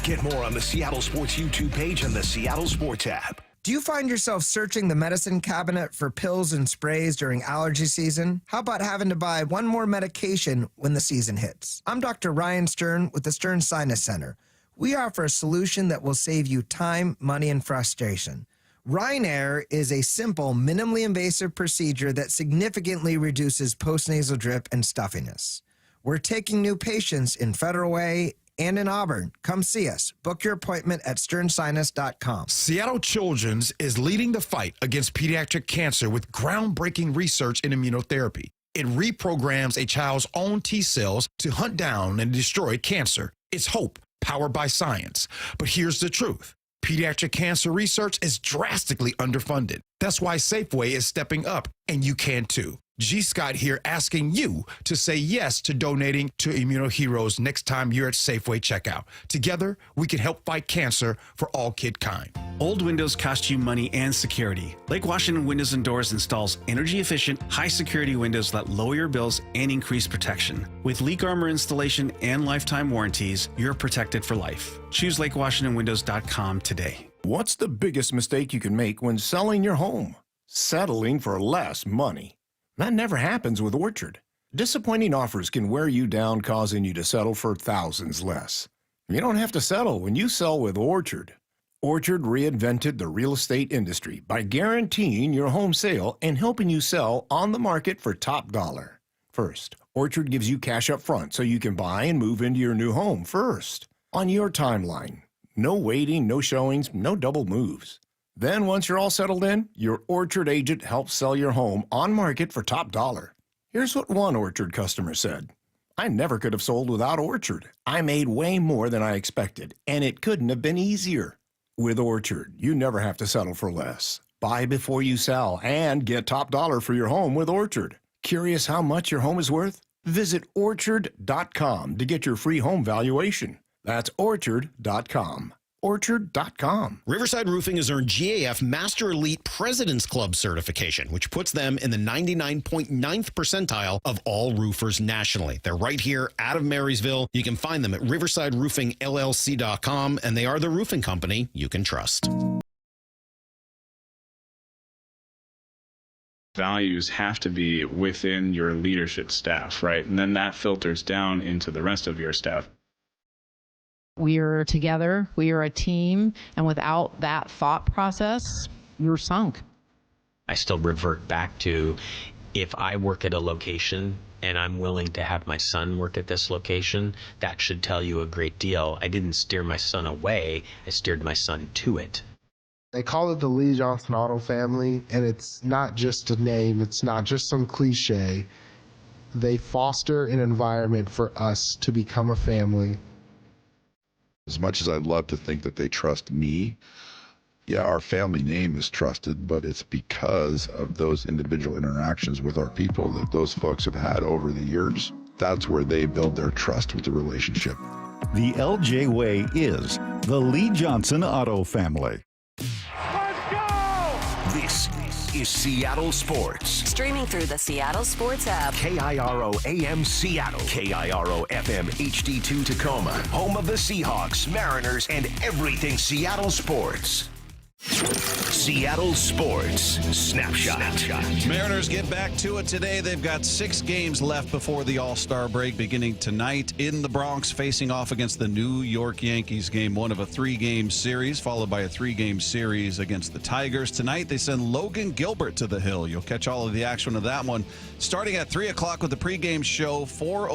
Get more on the Seattle Sports YouTube page and the Seattle Sports app. Do you find yourself searching the medicine cabinet for pills and sprays during allergy season? How about having to buy one more medication when the season hits? I'm Dr. Ryan Stern with the Stern Sinus Center. We offer a solution that will save you time, money, and frustration. Rynair is a simple, minimally invasive procedure that significantly reduces postnasal drip and stuffiness. We're taking new patients in Federal Way and in Auburn. Come see us. Book your appointment at sternsinus.com. Seattle Children's is leading the fight against pediatric cancer with groundbreaking research in immunotherapy. It reprograms a child's own T cells to hunt down and destroy cancer. It's hope, powered by science. But here's the truth. Pediatric cancer research is drastically underfunded. That's why Safeway is stepping up, and you can too. G. Scott here asking you to say yes to donating to Immunoheroes next time you're at Safeway checkout. Together, we can help fight cancer for all kidkind. Old windows cost you money and security. Lake Washington Windows and Doors installs energy-efficient, high-security windows that lower your bills and increase protection. With leak armor installation and lifetime warranties, you're protected for life. Choose LakeWashingtonWindows.com today. What's the biggest mistake you can make when selling your home? Settling for less money. That never happens with Orchard. Disappointing offers can wear you down, causing you to settle for thousands less. You don't have to settle when you sell with Orchard. Orchard reinvented the real estate industry by guaranteeing your home sale and helping you sell on the market for top dollar. First, Orchard gives you cash up front so you can buy and move into your new home first. on your timeline. No waiting, no showings, no double moves. Then once you're all settled in, your Orchard agent helps sell your home on market for top dollar. Here's what one Orchard customer said. I never could have sold without Orchard. I made way more than I expected, and it couldn't have been easier. With Orchard, you never have to settle for less. Buy before you sell and get top dollar for your home with Orchard. Curious how much your home is worth? Visit Orchard.com to get your free home valuation. That's Orchard.com. Orchard.com. Riverside Roofing has earned GAF Master Elite President's Club certification, which puts them in the 99.9th percentile of all roofers nationally. They're right here out of Marysville. You can find them at riversideroofingllc.com, and they are the roofing company you can trust. Values have to be within your leadership staff, right? And then that filters down into the rest of your staff. We are together, we are a team, and without that thought process, you're sunk. I still revert back to, if I work at a location and I'm willing to have my son work at this location, that should tell you a great deal. I didn't steer my son away, I steered my son to it. They call it the Lee Johnson Auto family, and it's not just a name, it's not just some cliche. They foster an environment for us to become a family. As much as I'd love to think that they trust me, yeah, our family name is trusted, but it's because of those individual interactions with our people that those folks have had over the years. That's where they build their trust with the relationship. The LJ way is the Lee Johnson Auto family. This is Seattle Sports. Streaming through the Seattle Sports app. KIRO AM Seattle. KIRO FM HD2 Tacoma. Home of the Seahawks, Mariners, and everything Seattle sports. Seattle Sports Snapshot. Mariners get back to it today. They've got 6 games left before the All-Star break, beginning tonight in the Bronx, facing off against the New York Yankees. Game 1 of a 3-game series, followed by a 3-game series against the Tigers. Tonight, they send Logan Gilbert to the Hill. You'll catch all of the action of that one starting at 3 o'clock with the pregame show, 4:05.